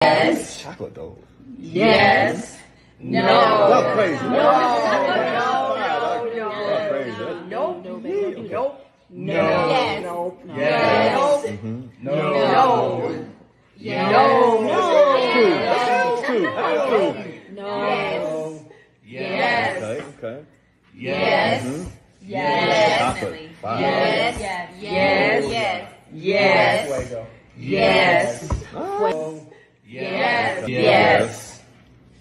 Yes. Chocolate though. Yes. No. That's crazy. No. That's crazy. Nope. Nope. No. Yes. Nope. Yes. Nope. No. No. Yes. No. No. Yes. Okay. Yes. Yes. Chocolate. Five. Yes. Yes. Yes. Yes. Yes. Yes. Yes.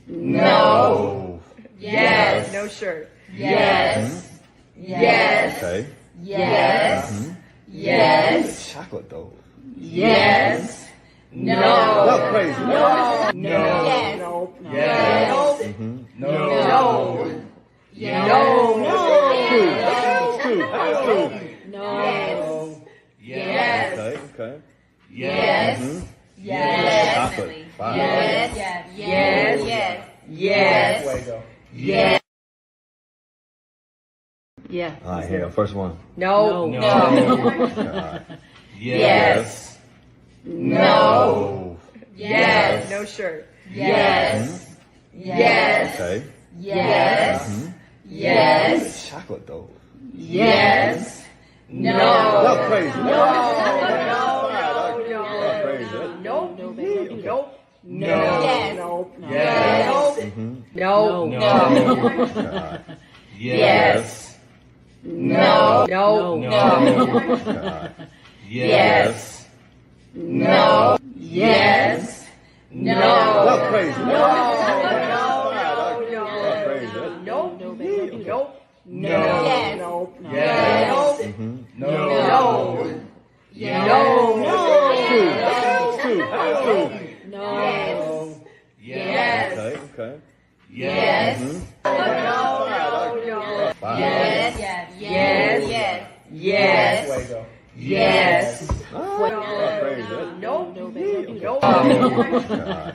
No. Yes. No shirt. Yes. Yes. Okay. Yes. Yes. Chocolate though. Yes. No. That's crazy. No. Yes. Nope. Yes. No. No. No. Yes. Okay. Yes. Yes. Chocolate. Five. Yes. Yes. Yes. Yes. Yeah. All right, here, first one. No. Alright. Yes. No. Yes. No shirt. Yes. Yes. Okay. Yes. Yes. Chocolate though. Yes. No. That's crazy. That's crazy. Nope. Nope. No. Yes. Nope. Yes. Nope. Alright. Yes. No. No. Alright. Yes. No. Yes. No. That's crazy. That's crazy. Nope. Nope. No. Yes. Nope. Yes. No. No. Yes. Okay. Yes. Five. Yes. Yes. Yes. Yes. Yes. That's crazy. Nope. Alright.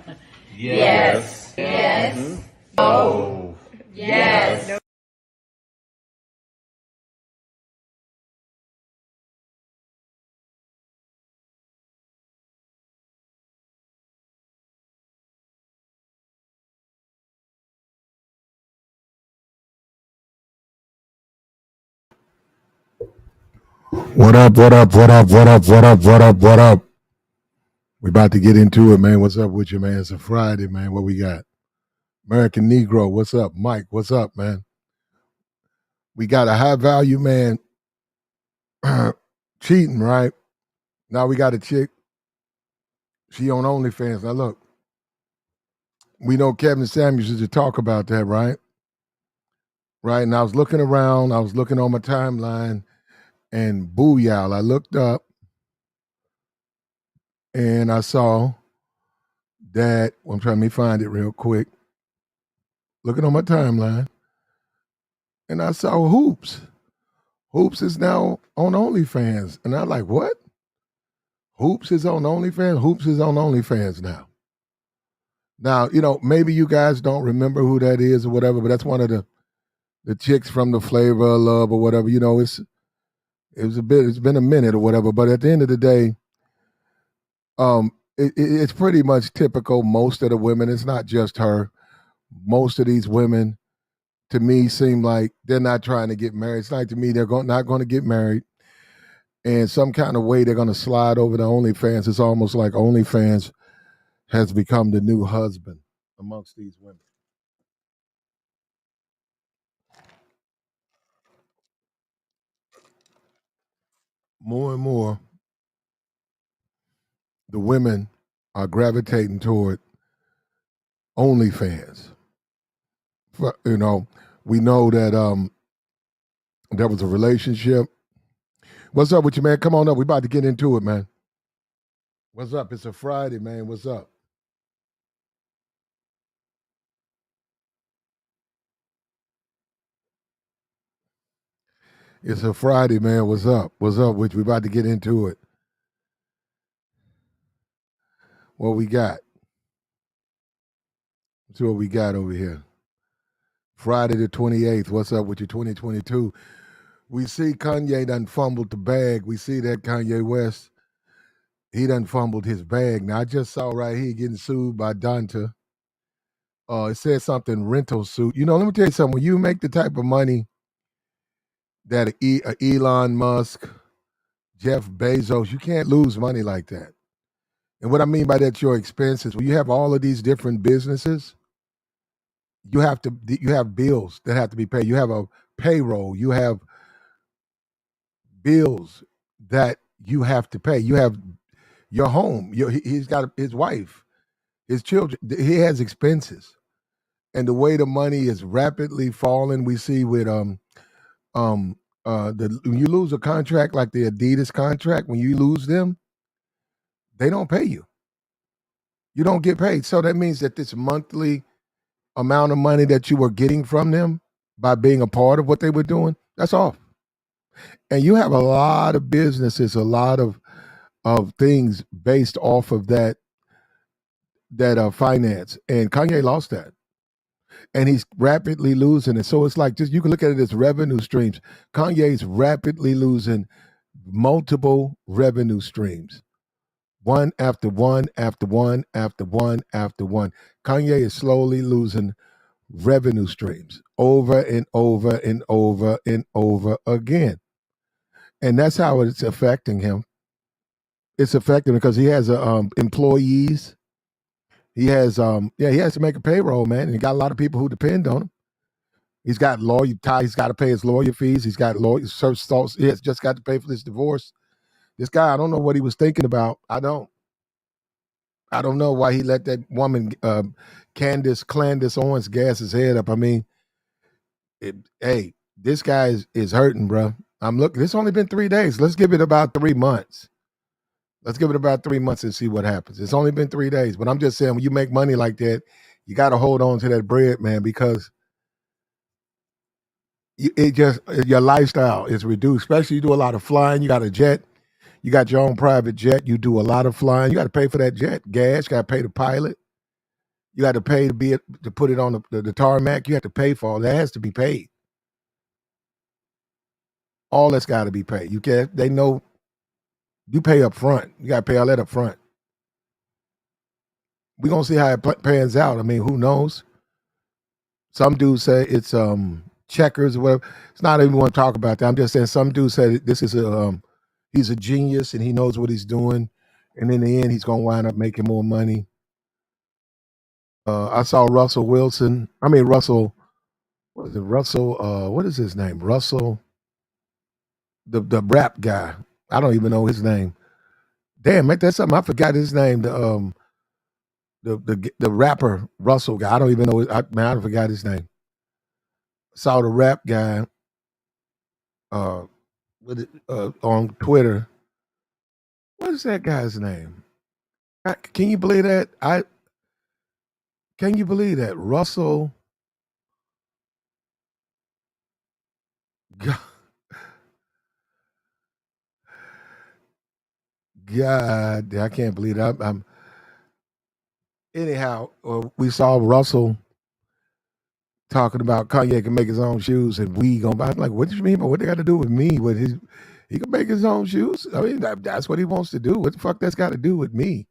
Yes. Yes. Oh. Yes. What up, what up, what up, what up, what up, what up, what up? We about to get into it, man. What's up with you, man? It's a Friday, man. What we got? American Negro, what's up? Mike, what's up, man? We got a high value man cheating, right? Now we got a chick. She on OnlyFans. Now look, we know Kevin Samuels used to talk about that, right? Right. And I was looking around, I was looking on my timeline, and booyah, I looked up and I saw that, well, I'm trying to find it real quick. Looking on my timeline, and I saw Hoops. Hoops is now on OnlyFans. And I'm like, what? Hoops is on OnlyFans? Hoops is on OnlyFans now. Now, maybe you guys don't remember who that is or whatever, but that's one of the chicks from the Flavor of Love or whatever. It's been a minute or whatever. But at the end of the day, it's pretty much typical. Most of the women, it's not just her. Most of these women, to me, seem like they're not trying to get married. It's like, to me, they're not going to get married. And some kind of way they're going to slide over to OnlyFans. It's almost like OnlyFans has become the new husband amongst these women. More and more, the women are gravitating toward OnlyFans. We know that there was a relationship. What's up with you, man? Come on up. We about to get into it, man. What's up? It's a Friday, man. What's up? It's a Friday, man. What's up? What's up with you? We about to get into it. What we got? Let's see what we got over here. Friday the 28th. What's up with you? 2022. We see Kanye done fumbled the bag. We see that Kanye West he done fumbled his bag. Now I just saw right here getting sued by Donta. It said something rental suit. You know, let me tell you something. When you make the type of money that Elon Musk, Jeff Bezos, you can't lose money like that. And what I mean by that, your expenses. When you have all of these different businesses, you have bills that have to be paid. You have a payroll. You have bills that you have to pay. You have your home. He's got his wife, his children. He has expenses, and the way the money is rapidly falling, we see with when you lose a contract like the Adidas contract, when you lose them, they don't pay you. You don't get paid. So that means that this monthly amount of money that you were getting from them by being a part of what they were doing, that's off. And you have a lot of businesses, a lot of things based off of that finance. And Kanye lost that. And he's rapidly losing it. So it's like just you can look at it as revenue streams. Kanye's rapidly losing multiple revenue streams. One after one after one after one after one. Kanye is slowly losing revenue streams over and over and over and over again. And that's how it's affecting him. It's affecting him because he has employees. He has he has to make a payroll, man, and he got a lot of people who depend on him. He's got lawyer ties. He's got to pay his lawyer fees. He's got lawyers. He has just got to pay for this divorce. This guy, I don't know what he was thinking about. I don't know why he let that woman, Candace Owens, gas his head up. I mean, hey, this guy is hurting, bro. I'm looking. It's only been 3 days. Let's give it about 3 months. Let's give it about 3 months and see what happens. It's only been 3 days, but I'm just saying, when you make money like that, you got to hold on to that bread, man, because your lifestyle is reduced. Especially you do a lot of flying. You got a jet. You got your own private jet. You do a lot of flying. You got to pay for that jet. Gas. You got to pay the pilot. You got to pay to put it on the tarmac. You have to pay for all that. Has to be paid. All that's got to be paid. You can't. They know you pay up front. You got to pay all that up front. We're gonna see how it pans out. I mean, who knows? Some dudes say it's checkers or whatever. It's not even want to talk about that. I'm just saying some dudes say this is he's a genius and he knows what he's doing, and in the end, he's gonna wind up making more money. I saw Russell Wilson. I mean Russell. What is it? Russell. What is his name? Russell. The rap guy. I don't even know his name. Damn, make that something. I forgot his name. The rapper Russell guy. I don't even know. I forgot his name. Saw the rap guy on Twitter. What is that guy's name? Can you believe that? Can you believe that Russell? God, I can't believe that. Anyhow, we saw Russell talking about Kanye can make his own shoes and we gonna buy. I'm like, what do you mean? But what they got to do with me? He can make his own shoes. I mean, that's what he wants to do. What the fuck that's got to do with me?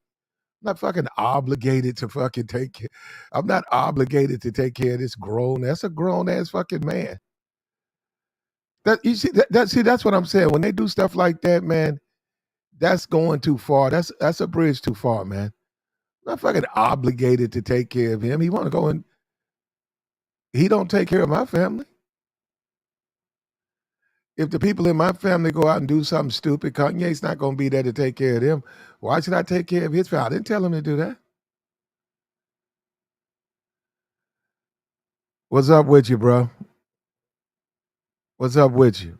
I'm not fucking obligated to fucking take care. I'm not obligated to take care of this grown. That's a grown ass fucking man. That you see that's what I'm saying. When they do stuff like that, man, that's going too far. That's a bridge too far, man. I'm not fucking obligated to take care of him. He want to go and he don't take care of my family. If the people in my family go out and do something stupid, Kanye's not going to be there to take care of them. Why should I take care of his family? I didn't tell him to do that. What's up with you, bro? What's up with you?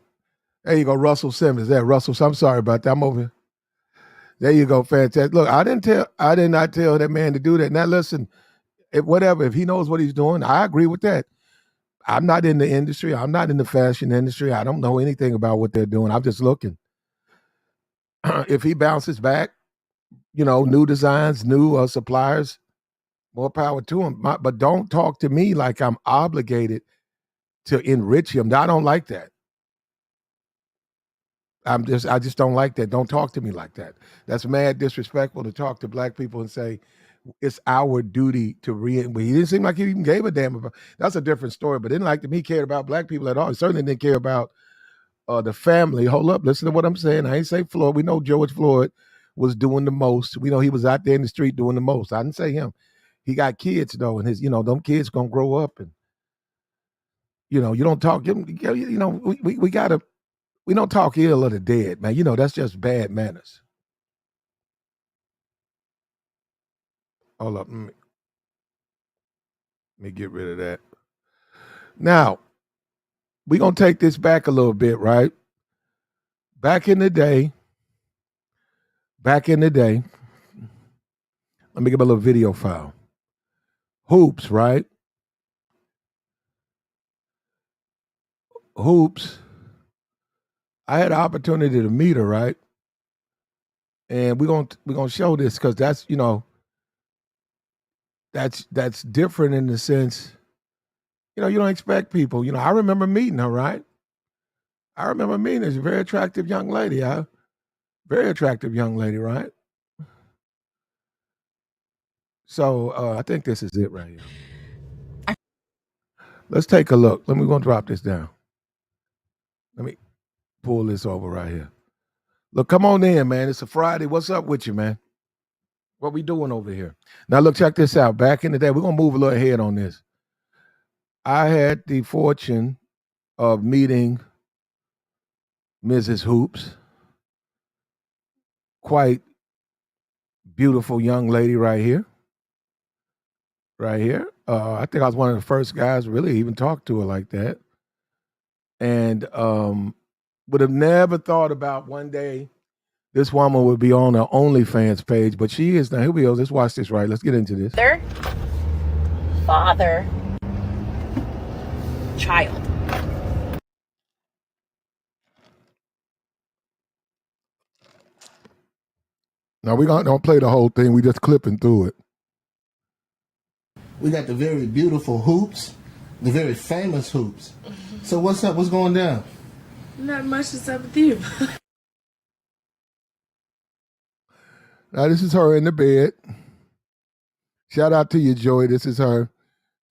There you go, Russell Simmons. There, Russell. I'm sorry about that. I'm over here. There you go, fantastic. Look, I did not tell that man to do that. Now listen, if he knows what he's doing, I agree with that. I'm not in the industry. I'm not in the fashion industry. I don't know anything about what they're doing. I'm just looking. If he bounces back, new designs, new suppliers, more power to him. But don't talk to me like I'm obligated to enrich him. I don't like that. I just don't like that. Don't talk to me like that. That's mad disrespectful to talk to black people and say it's our duty to But he didn't seem like he even gave a damn about. That's a different story. But didn't like him. He cared about black people at all. He certainly didn't care about the family. Hold up, listen to what I'm saying. I ain't say Floyd. We know George Floyd was doing the most. We know he was out there in the street doing the most. I didn't say him. He got kids though, and his, them kids gonna grow up, and you don't talk. We gotta. We don't talk ill of the dead, man. That's just bad manners. Hold up. Let me get rid of that. Now, we're going to take this back a little bit, right? Back in the day, let me give a little video file. Hoops, right? Hoops. I had an opportunity to meet her, right? And we're gonna show this because that's that's different in the sense, you don't expect people. I remember meeting her, right? I remember meeting her. She's a very attractive young lady, very attractive young lady, right? So I think this is it right here. Let's take a look. We're gonna drop this down. Let me pull this over right here. Look, come on in, man. It's a Friday. What's up with you, man? What we doing over here? Now, look, check this out. Back in the day, we're going to move a little ahead on this. I had the fortune of meeting Mrs. Hoops. Quite beautiful young lady right here. Right here. I think I was one of the first guys really even talk to her like that. And would have never thought about one day this woman would be on her OnlyFans page, but she is now. Here we go. Let's watch this right. Let's get into this. Father, child. Now we don't play the whole thing. We just clipping through it. We got the very beautiful Hoops, the very famous Hoops. So what's up? What's going down? Not much. What's up with you? Now this is her in the bed. Shout out to you, Joey. This is her.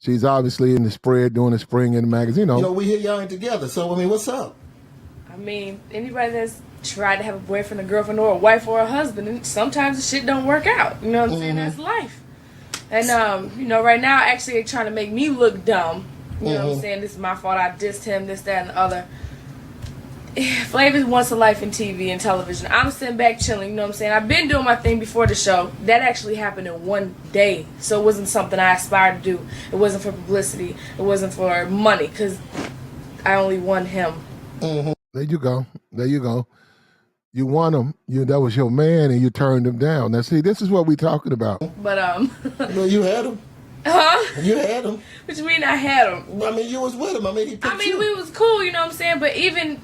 She's obviously in the spread doing the spring in the magazine. We hear y'all ain't together. So what's up? I mean, anybody that's tried to have a boyfriend, a girlfriend, or a wife or a husband, and sometimes the shit don't work out. You know what I'm saying? That's life. And right now, actually, they're trying to make me look dumb. You know what I'm saying? This is my fault. I dissed him, this, that, and the other. Flavor wants a life in TV and television. I'm sitting back chilling, you know what I'm saying? I've been doing my thing before the show. That actually happened in one day. So it wasn't something I aspired to do. It wasn't for publicity. It wasn't for money, because I only won him. There you go. You won him. That was your man, and you turned him down. Now, see, this is what we talking about. But, Well, you had him. Huh? You had him. What you mean I had him? I mean, you was with him. I mean, he picked you. We was cool, you know what I'm saying? But even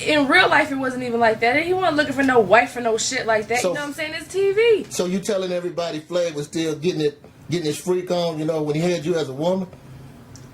in real life, it wasn't even like that. He wasn't looking for no wife or no shit like that. So, you know what I'm saying? It's TV. So you telling everybody Flav was still getting his freak on, when he had you as a woman?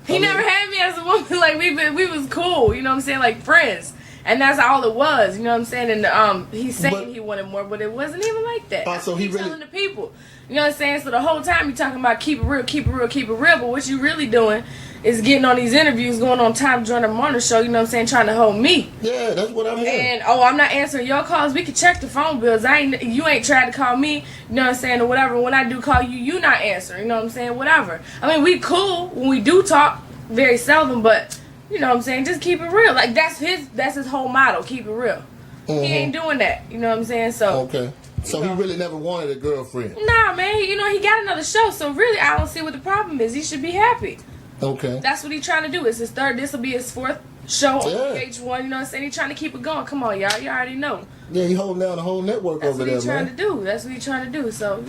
He never had me as a woman. Like, we was cool, you know what I'm saying? Like friends. And that's all it was, you know what I'm saying? And he's saying he wanted more, but it wasn't even like that. So he really telling the people. You know what I'm saying? So the whole time you're talking about keep it real, keep it real, keep it real, but what you really doing is getting on these interviews, going on Time Joyner Morning Show, you know what I'm saying, trying to hold me. Yeah, that's what I'm hearing. And I'm not answering your calls. We can check the phone bills. You ain't tried to call me, you know what I'm saying, or whatever. When I do call you, you not answering, you know what I'm saying, whatever. I mean, we cool when we do talk, very seldom, but you know what I'm saying, just keep it real. Like that's his whole motto, keep it real. He ain't doing that, you know what I'm saying? So okay. So he really never wanted a girlfriend. Nah, man. He got another show. So really, I don't see what the problem is. He should be happy. Okay. That's what he's trying to do. It's his third. This will be his fourth show on H1. You know what I'm saying? He's trying to keep it going. Come on, y'all. You already know. Yeah, he holding down the whole network over there, man. That's what he's trying to do. So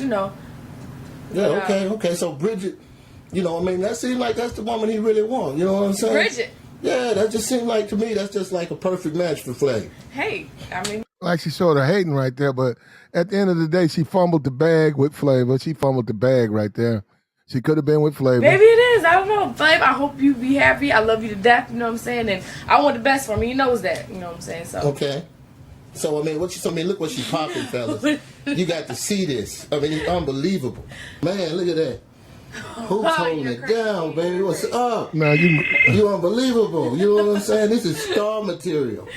Yeah. Okay. So Bridget, that seems like that's the woman he really wants. You know what I'm saying? Bridget. Yeah, that just seemed like to me that's just like a perfect match for Flav. Hey, I mean. Like she sort of hating right there, but at the end of the day, she fumbled the bag with Flavor. She fumbled the bag right there. She could have been with Flavor. Maybe it is. I don't know. Flavor, I hope you be happy. I love you to death. You know what I'm saying? And I want the best for me. He knows that. You know what I'm saying? So. Okay. So I mean, look what she popping, fellas. You got to see this. I mean, it's unbelievable, man. Look at that. Who's holding it down, baby? What's up? Now You unbelievable. You know what I'm saying? This is star material.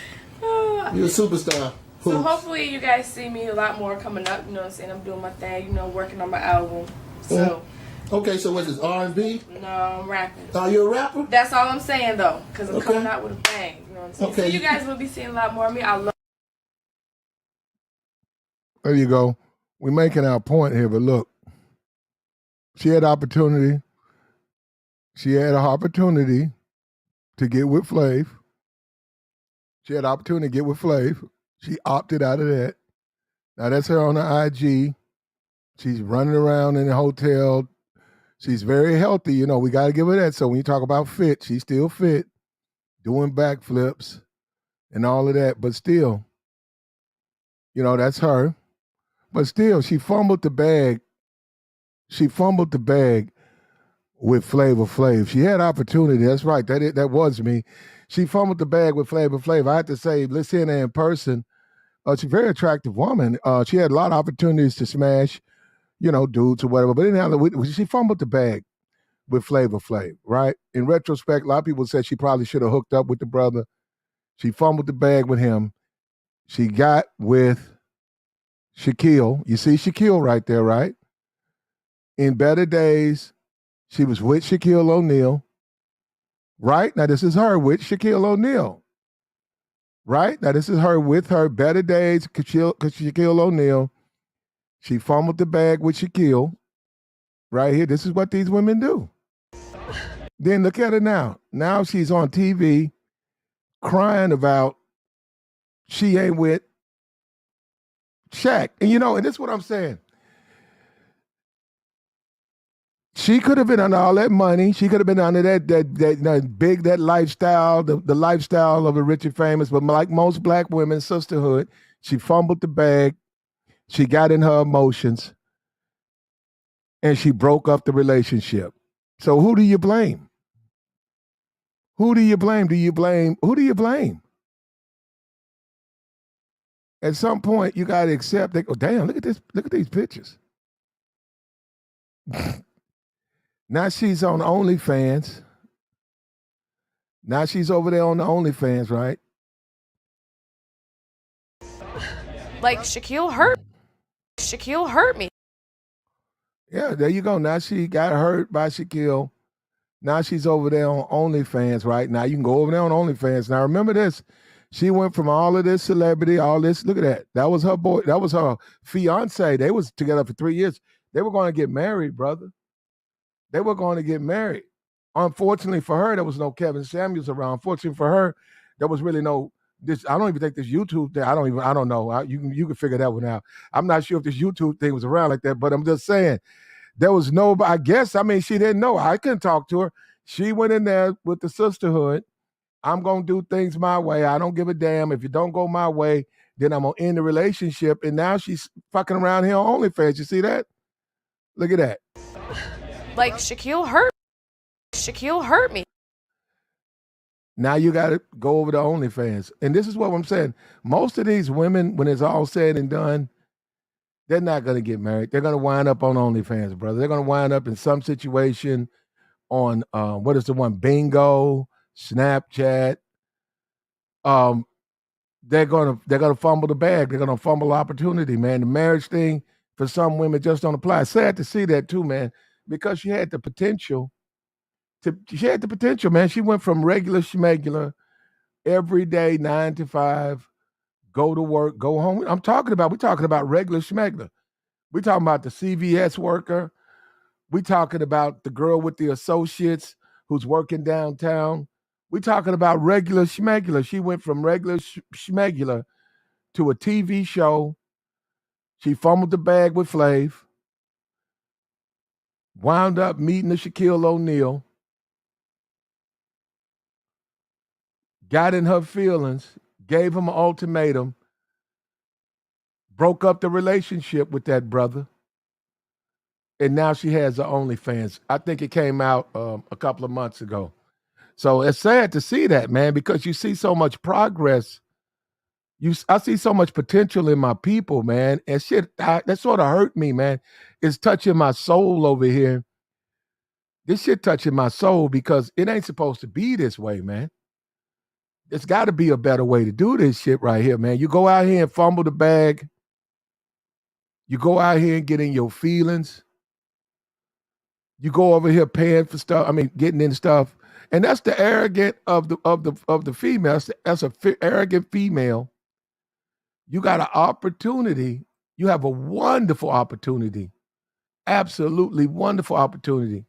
You're a superstar. So hopefully you guys see me a lot more coming up. You know what I'm saying? I'm doing my thing. You know, working on my album. So. Okay, so what's this, R&B? No, I'm rapping. Are you a rapper? That's all I'm saying though, because I'm coming out with a bang. You know what I'm saying? Okay. So you guys will be seeing a lot more of me. I love. there you go. We're making our point here, but look, she had opportunity. She had an opportunity to get with Flav. She had opportunity to get with Flav. She opted out of that. Now that's her on the IG. She's running around in the hotel. She's very healthy. You know, we got to give her that. So when you talk about fit, she's still fit, doing backflips and all of that. But still, you know, that's her. But still, she fumbled the bag. She fumbled the bag with Flavor Flav. She had opportunity. That's right. That was me. She fumbled the bag with Flavor Flav. I had to say, let's see her in person. She's a very attractive woman. She had a lot of opportunities to smash, you know, dudes or whatever. But anyhow, she fumbled the bag with Flavor Flav, right? In retrospect, a lot of people said she probably should have hooked up with the brother. She fumbled the bag with him. She got with Shaquille. You see Shaquille right there, right? In better days, she was with Shaquille O'Neal, right? Now, this is her with Shaquille O'Neal, right? Now, this is her with her better days, Shaquille O'Neal. She fumbled the bag with Shaquille, right here. This is what these women do. Then look at her now. Now she's on TV crying about she ain't with Shaq. And you know, and this is what I'm saying. She could have been under all that money. She could have been under that lifestyle, the lifestyle of the rich and famous. But like most black women, sisterhood, she fumbled the bag. She got in her emotions, and she broke up the relationship. So who do you blame? Who do you blame? Who do you blame? At some point, you got to accept that, oh, damn, look at this. Look at these pictures. Now she's on OnlyFans. Now she's over there on the OnlyFans, right? Like Shaquille hurt me. Yeah, there you go. Now she got hurt by Shaquille. Now she's over there on OnlyFans, right? Now you can go over there on OnlyFans. Now remember this. She went from all of this celebrity, all this. Look at that. That was her boy. That was her fiance. They was together for 3 years. They were going to get married, brother. They were going to get married. Unfortunately for her, there was no Kevin Samuels around. Unfortunately for her, there was really no this. I don't even think this YouTube thing. I don't know. You can figure that one out. I'm not sure if this YouTube thing was around like that, but I'm just saying there was no. I guess she didn't know. I couldn't talk to her. She went in there with the sisterhood. I'm gonna do things my way. I don't give a damn if you don't go my way. Then I'm gonna end the relationship. And now she's fucking around here on OnlyFans. You see that? Look at that. Like Shaquille hurt me. Now you got to go over to OnlyFans. And this is what I'm saying. Most of these women, when it's all said and done, they're not going to get married. They're going to wind up on OnlyFans, brother. They're going to wind up in some situation on, what is the one? Bingo, Snapchat. They're gonna fumble the bag. They're gonna fumble opportunity, man. The marriage thing for some women just don't apply. Sad to see that too, man, because she had the potential. She had the potential, man. She went from regular schmegular, every day 9 to 5, go to work, go home. We're talking about regular schmegular. We're talking about the CVS worker. We're talking about the girl with the associates who's working downtown. We're talking about regular schmegular. She went from regular schmegular to a TV show. She fumbled the bag with Flav. Wound up meeting the Shaquille O'Neal. Got in her feelings, gave him an ultimatum, broke up the relationship with that brother, and now she has her OnlyFans. I think it came out a couple of months ago. So it's sad to see that, man, because you see so much progress I see so much potential in my people, man, and shit that sort of hurt me, man. It's touching my soul over here. This shit touching my soul because it ain't supposed to be this way, man. There's got to be a better way to do this shit right here, man. You go out here and fumble the bag. You go out here and get in your feelings. You go over here paying for stuff. I mean, getting in stuff, and that's the arrogant of the female. That's arrogant female. You got an opportunity. You have a wonderful opportunity, absolutely wonderful opportunity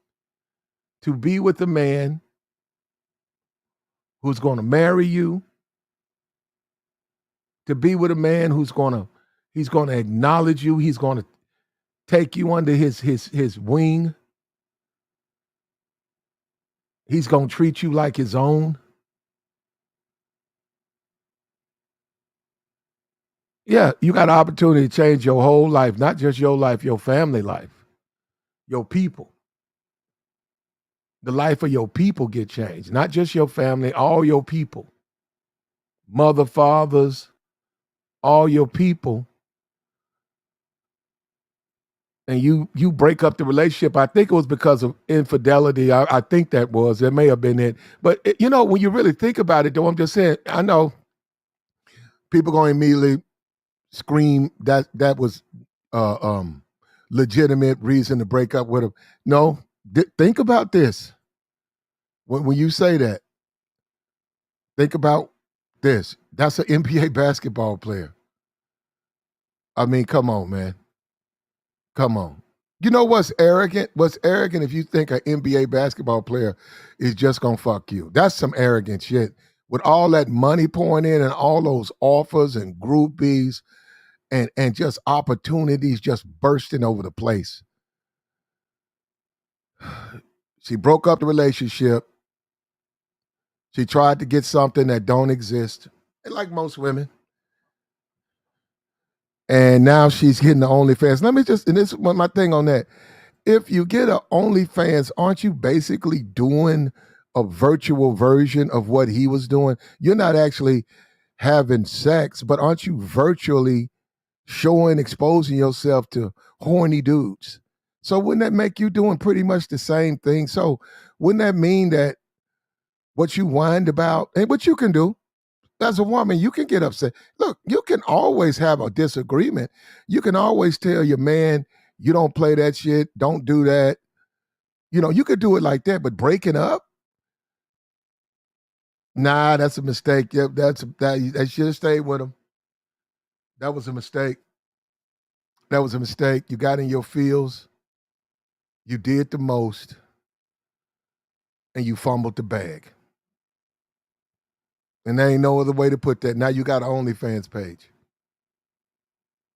to be with a man who's going to marry you. To be with a man who's he's going to acknowledge you. He's going to take you under his wing. He's going to treat you like his own. Yeah, you got an opportunity to change your whole life, not just your life, your family life, your people. The life of your people get changed, not just your family, all your people. Mother, fathers, all your people. And you break up the relationship. I think it was because of infidelity. I think that was. It may have been it. But, when you really think about it, though, I'm just saying, I know people going to immediately scream that was legitimate reason to break up with him. No, think about this. When you say that, think about this. That's an NBA basketball player. I mean, come on, man. Come on. You know what's arrogant? What's arrogant if you think an NBA basketball player is just going to fuck you. That's some arrogant shit. With all that money pouring in and all those offers and groupies and just opportunities just bursting over the place. She broke up the relationship. She tried to get something that don't exist, like most women. And now she's getting the OnlyFans. And this is my thing on that. If you get an OnlyFans, aren't you basically doing a virtual version of what he was doing? You're not actually having sex, but aren't you virtually exposing yourself to horny dudes? So wouldn't that make you doing pretty much the same thing? So wouldn't that mean that what you whined about and what you can do as a woman, you can get upset. Look, you can always have a disagreement. You can always tell your man, you don't play that shit, don't do that. You could do it like that, but breaking up? Nah, that's a mistake. Yep, that should have stayed with him. That was a mistake. That was a mistake. You got in your feels. You did the most. And you fumbled the bag. And there ain't no other way to put that. Now you got an OnlyFans page.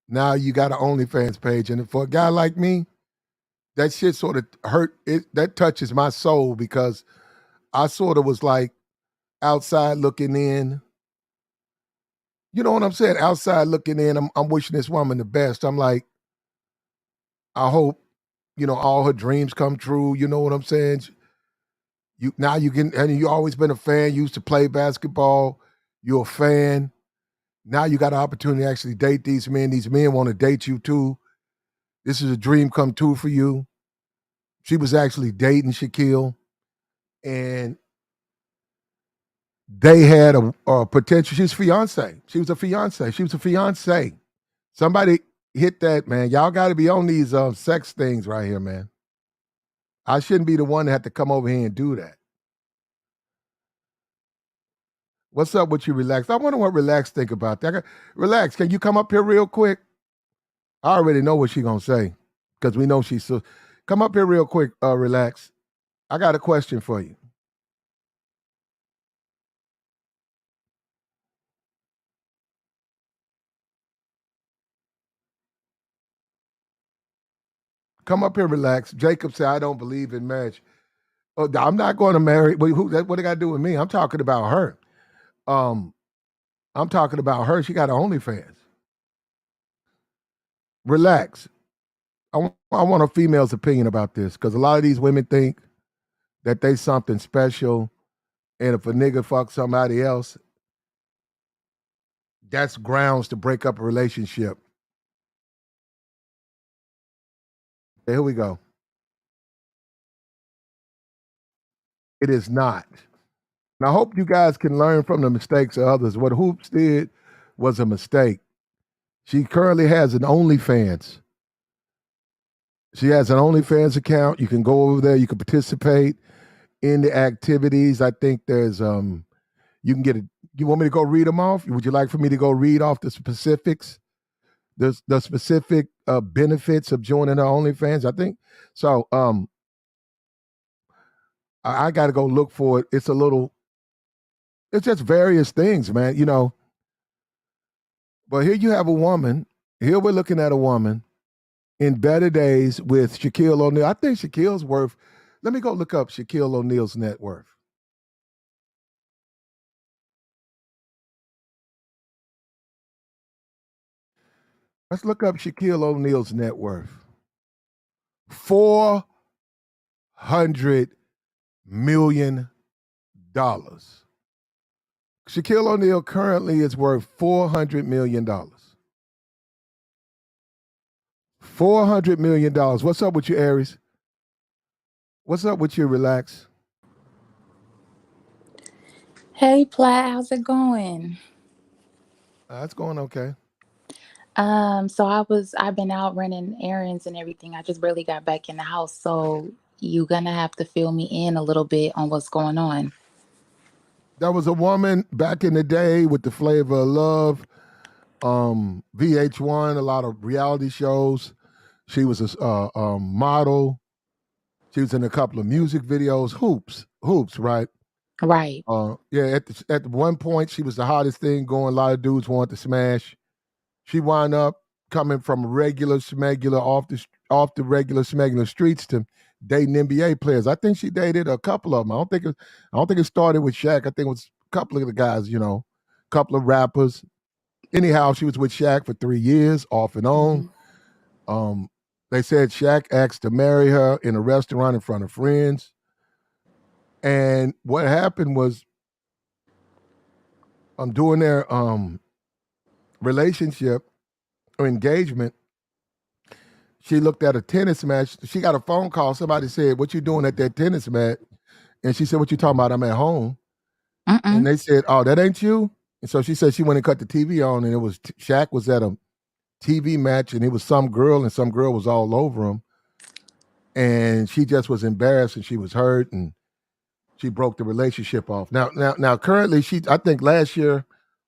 Now you got an OnlyFans page. And for a guy like me, that shit sort of hurt. That touches my soul because I sort of was like outside looking in. You know what I'm saying? Outside looking in, I'm wishing this woman the best. I'm like, I hope, all her dreams come true. You know what I'm saying? And you always been a fan. You used to play basketball. You're a fan. Now you got an opportunity to actually date these men. These men want to date you too. This is a dream come true for you. She was actually dating Shaquille, and they had a potential. She's fiance. She was a fiance. She was a fiance. Somebody hit that, man. Y'all got to be on these sex things right here, man. I shouldn't be the one that had to come over here and do that. What's up with you, Relax? I wonder what Relax think about that. Relax, can you come up here real quick? I already know what she's going to say because we know she's so. Come up here real quick, Relax. I got a question for you. Come up here, Relax. Jacob said, I don't believe in marriage. Oh, I'm not going to marry. What they got to do with me? I'm talking about her. I'm talking about her. She got her OnlyFans. Relax. I want a female's opinion about this because a lot of these women think that they something special, and if a nigga fuck somebody else, that's grounds to break up a relationship. Okay, here we go. It is not. And I hope you guys can learn from the mistakes of others. What Hoops did was a mistake. She currently has an OnlyFans. She has an OnlyFans account. You can go over there. You can participate in the activities. I think there's you can get it. You want me to go read them off? Would you like for me to go read off the specifics? The specific benefits of joining the OnlyFans? I think so. I got to go look for it. It's just various things, man. You know. But here you have a woman. Here we're looking at a woman in better days with Shaquille O'Neal. I think Shaquille's worth. Let me go look up Shaquille O'Neal's net worth. Let's look up Shaquille O'Neal's net worth. $400 million. Shaquille O'Neal currently is worth $400 million. $400 million. What's up with you, Aries? What's up with you, Relax? Hey, Platt, how's it going? It's going okay. I've been out running errands and everything. I just barely got back in the house, so you gonna have to fill me in a little bit on what's going on. There was a woman back in the day with the Flavor of Love, VH1, a lot of reality shows. She was a model. She was in a couple of music videos. Hoops, right? Right. Yeah. At one point, she was the hottest thing going. A lot of dudes wanted to smash. She wound up coming from regular smegular off the regular smegular streets to dating NBA players. I think she dated a couple of them. I don't think it started with Shaq. I think it was a couple of the guys, a couple of rappers. Anyhow, she was with Shaq for 3 years, off and on. Mm-hmm. They said Shaq asked to marry her in a restaurant in front of friends. And what happened was, during their relationship or engagement, she looked at a tennis match. She got a phone call. Somebody said, "What you doing at that tennis match?" And she said, "What you talking about? I'm at home." And they said, "Oh, that ain't you?" And so she said she went and cut the TV on, and it was Shaq was at a TV match, and it was some girl, and some girl was all over him. And she just was embarrassed, and she was hurt, and she broke the relationship off. Now, currently, I think last year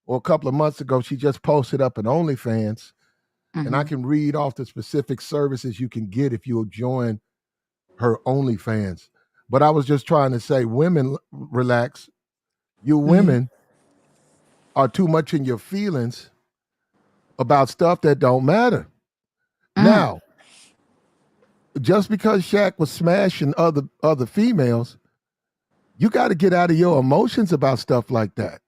or a couple of months ago, she just posted up an OnlyFans, and I can read off the specific services you can get if you'll join her OnlyFans. But I was just trying to say, women, relax. You women are too much in your feelings about stuff that don't matter. Now, just because Shaq was smashing other females, you got to get out of your emotions about stuff like that.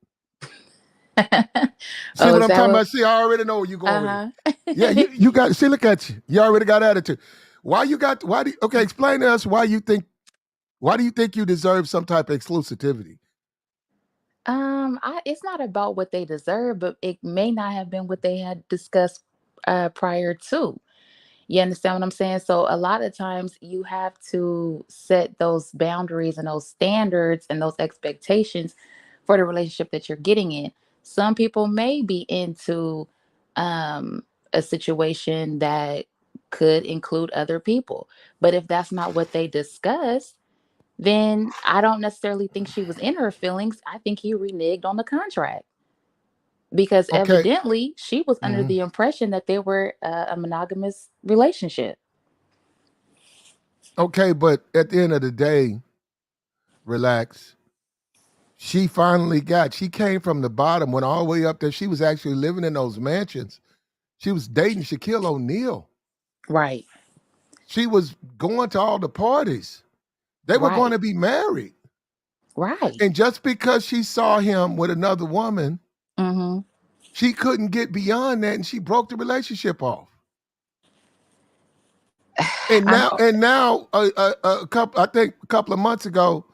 See what I'm talking about? See, I already know where you're going with it. Yeah, you got. See, look at you. You already got attitude. Okay, explain to us why do you think you deserve some type of exclusivity? It's not about what they deserve, but it may not have been what they had discussed prior to. You understand what I'm saying? So a lot of times you have to set those boundaries and those standards and those expectations for the relationship that you're getting in. Some people may be into a situation that could include other people. But if that's not what they discussed, then I don't necessarily think she was in her feelings. I think he reneged on the contract. Because Okay. evidently she was under the impression that they were a monogamous relationship. Okay, but at the end of the day, relax. She came from the bottom, went all the way up there. She was actually living in those mansions. She was dating Shaquille O'Neal. Right. She was going to all the parties. They were going to be married. Right. And just because she saw him with another woman, Mm-hmm. she couldn't get beyond that, and she broke the relationship off. And now, a couple of months ago,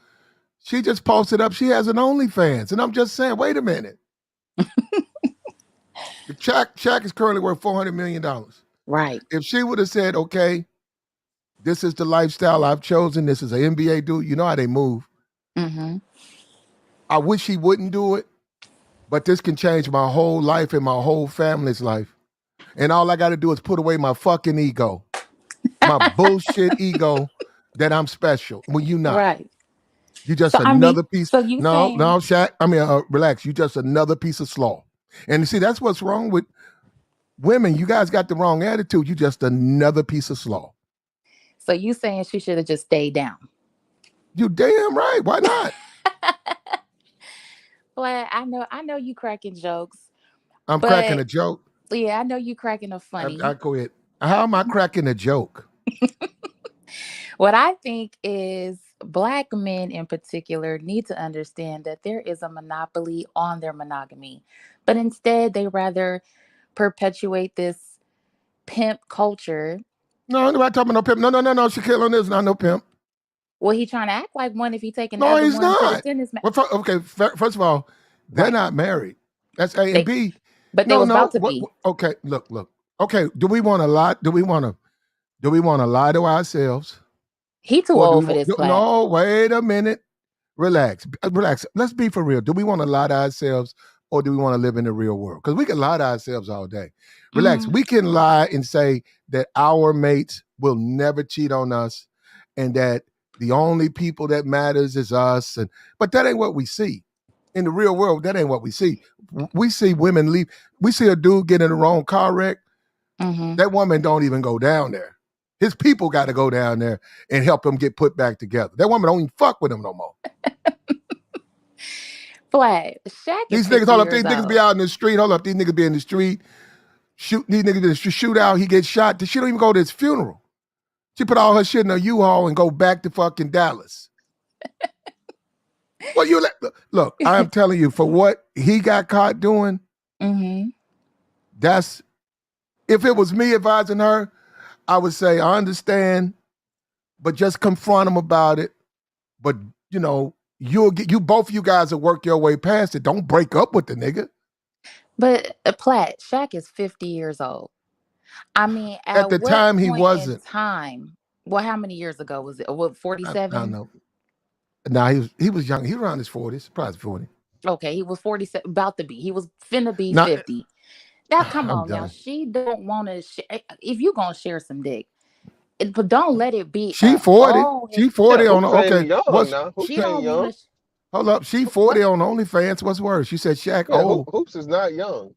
she just posted up. She has an OnlyFans, and I'm just saying, wait a minute. Shaq is currently worth $400 million. Right. If she would have said, okay, this is the lifestyle I've chosen, this is an NBA dude, you know how they move. Mm-hmm. I wish he wouldn't do it, but this can change my whole life and my whole family's life. And all I got to do is put away my fucking ego, my bullshit ego that I'm special when you not. Right. You just So I mean, another piece. so you No, saying Shaq. I mean, relax. You just another piece of slaw. And you see, that's what's wrong with women. You guys got the wrong attitude. You just another piece of slaw. so you saying she should have just stayed down? You damn right. Why not? But I know you cracking jokes, I'm cracking but a joke. yeah, I know you cracking a funny. I go ahead. How am I cracking a joke? What I think is black men in particular need to understand that there is a monopoly on their monogamy, but instead they rather perpetuate this pimp culture. No, I'm not talking about no pimp. No. Shaquille O'Neal's not no pimp. Well, he trying to act like one if he taking the No, other he's one to the not. tennis match. Well, okay, first of all, they're Right. not married. That's A and They, B. but they was about to be. Okay, look. Okay, do we want to lie? Do we want to lie to ourselves? He too Or do we old for want, this, Platt. no, wait a minute. Relax. Let's be for real. Do we want to lie to ourselves or do we want to live in the real world? Because we can lie to ourselves all day. Relax. Mhm. We can lie and say that our mates will never cheat on us and that the only people that matters is us. But that ain't what we see. In the real world, that ain't what we see. We see women leave. We see a dude get in the wrong car wreck. Mhm. That woman don't even go down there. His people got to go down there and help him get put back together. That woman don't even fuck with him no more. Platt, Shaq is These niggas, 50 hold up, years these niggas be old. out in the street. Hold up, these niggas be in the street. These niggas be in the shoot out. He gets shot. She don't even go to his funeral. She put all her shit in a U-Haul and go back to fucking Dallas. Well, look, I'm telling you, for what he got caught doing, Mm-hmm. that's, if it was me advising her, I would say, I understand, but just confront him about it. But, you both of you guys will work your way past it. Don't break up with the nigga. But Platt, Shaq is 50 years old. I mean, At at the what time, he point in wasn't. time? Well, how many years ago was it? What, I don't 47? know. Nah, he was young. He was around his 40s, probably 40. Okay, he was 47, about to be. He was finna be Now, 50. Now, come I'm on, now. done. She don't want to. If you gonna share some dick, but don't let it be. She 40. Oh, She Yeah, 40 on, Hoops ain't okay. young What's, now. Hoops she ain't don't young. want to. hold up. She 40 on OnlyFans. What's worse? You said Shaq Yeah, old. Hoops is not young.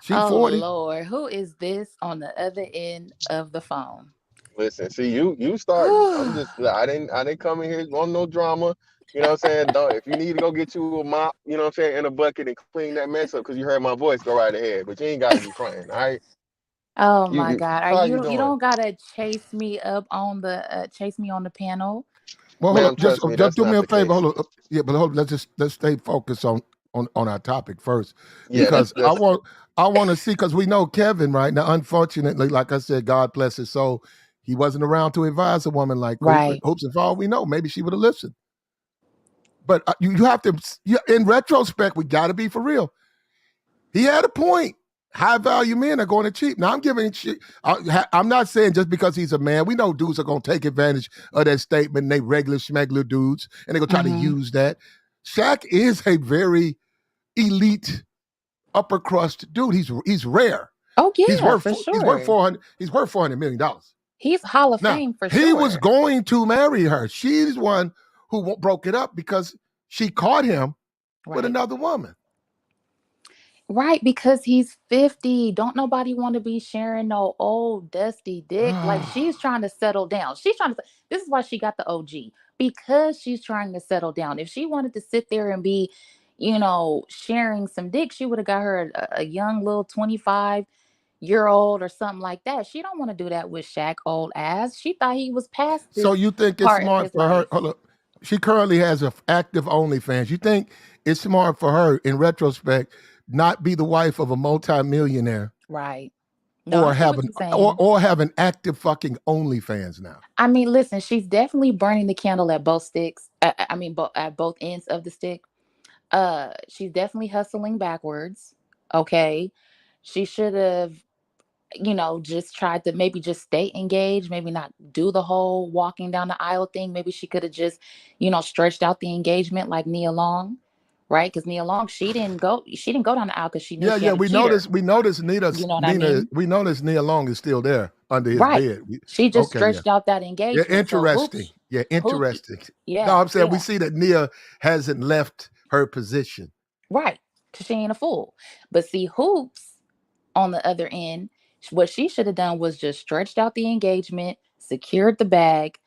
She Oh 40. Lord, who is this on the other end of the phone? Listen, see you starting. I didn't come in here on no drama. You know what I'm saying? Don't, if you need to go get you a mop, you know what I'm saying, and a bucket and clean that mess up because you heard my voice, go right ahead. But you ain't gotta be crying, all right? Oh my You God, are how you you doing? don't gotta chase me up on the chase me on the panel? Well, hold Ma'am, up. Just trust me, just that's do me not a the favor. case. Hold up. Yeah, but hold. Let's stay focused on our topic first, Yeah, because I that's want to see, because we know Kevin right now. Unfortunately, like I said, God bless his soul, he wasn't around to advise a woman like Right. Hoops. And for all we know, maybe she would have listened. But you have to. In retrospect, we got to be for real. He had a point. High value men are going to cheat. Now I'm giving shit. I'm not saying just because he's a man. We know dudes are going to take advantage of that statement. And they regular schmegler dudes, and they're going to try to Mm-hmm. use that. Shaq is a very elite upper crust dude. He's rare. Oh He's yeah, worth for he's worth sure. 400. He's worth $400 million. He's Hall of Now Fame for he was sure. going to marry her. She's one who broke it up because she caught him with Right. another woman. Right, because he's 50. Don't nobody want to be sharing no old dusty dick. Like she's trying to settle down. She's trying to. This is why she got the OG, because she's trying to settle down. If she wanted to sit there and be, sharing some dick, she would have got her a young little 25-year-old or something like that. She don't want to do that with Shaq old ass. She thought he was past So this you think it's part of smart his for her? life. Hold up. She currently has an active OnlyFans. You think it's smart for her, in retrospect, not be the wife of a multimillionaire, Right. No, I see what you're saying. or have an active fucking OnlyFans now? I mean, listen, she's definitely burning the candle at both sticks. I mean, at both ends of the stick. She's definitely hustling backwards. Okay. She should have, just tried to maybe just stay engaged, maybe not do the whole walking down the aisle thing. Maybe she could have just, stretched out the engagement like Nia Long, right? Because Nia Long, she didn't go down the aisle because she knew she Yeah, had a we cheater. noticed You know what I mean? We noticed Nia Long is still there under his Right. bed. She just Okay, yeah. stretched out that Yeah, engagement. So interesting. hoops, Yeah, hoop, interesting. No, yeah, I'm saying we yeah, see that Nia hasn't left her position. right. Because she ain't a fool. But see, hoops on the other end, what she should have done was just stretched out the engagement, secured the bag,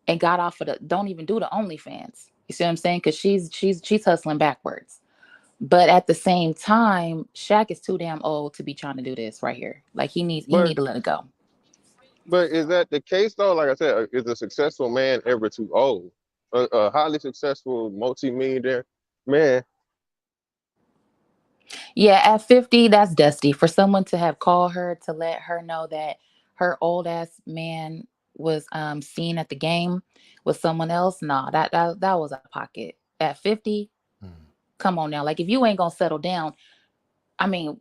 and got off of the. Don't even do the OnlyFans. You see what I'm saying? Because she's hustling backwards. But at the same time, Shaq is too damn old to be trying to do this right here. Like he But need to let it go. is that the case though? Like I said, is a successful man ever too old? A highly successful multi-millionaire man. Yeah, at 50, that's dusty. For someone to have called her to let her know that her old ass man was seen at the game with someone else, nah, that was out of pocket. At 50, Mhm. come on now. Like if you ain't gonna settle down, I mean,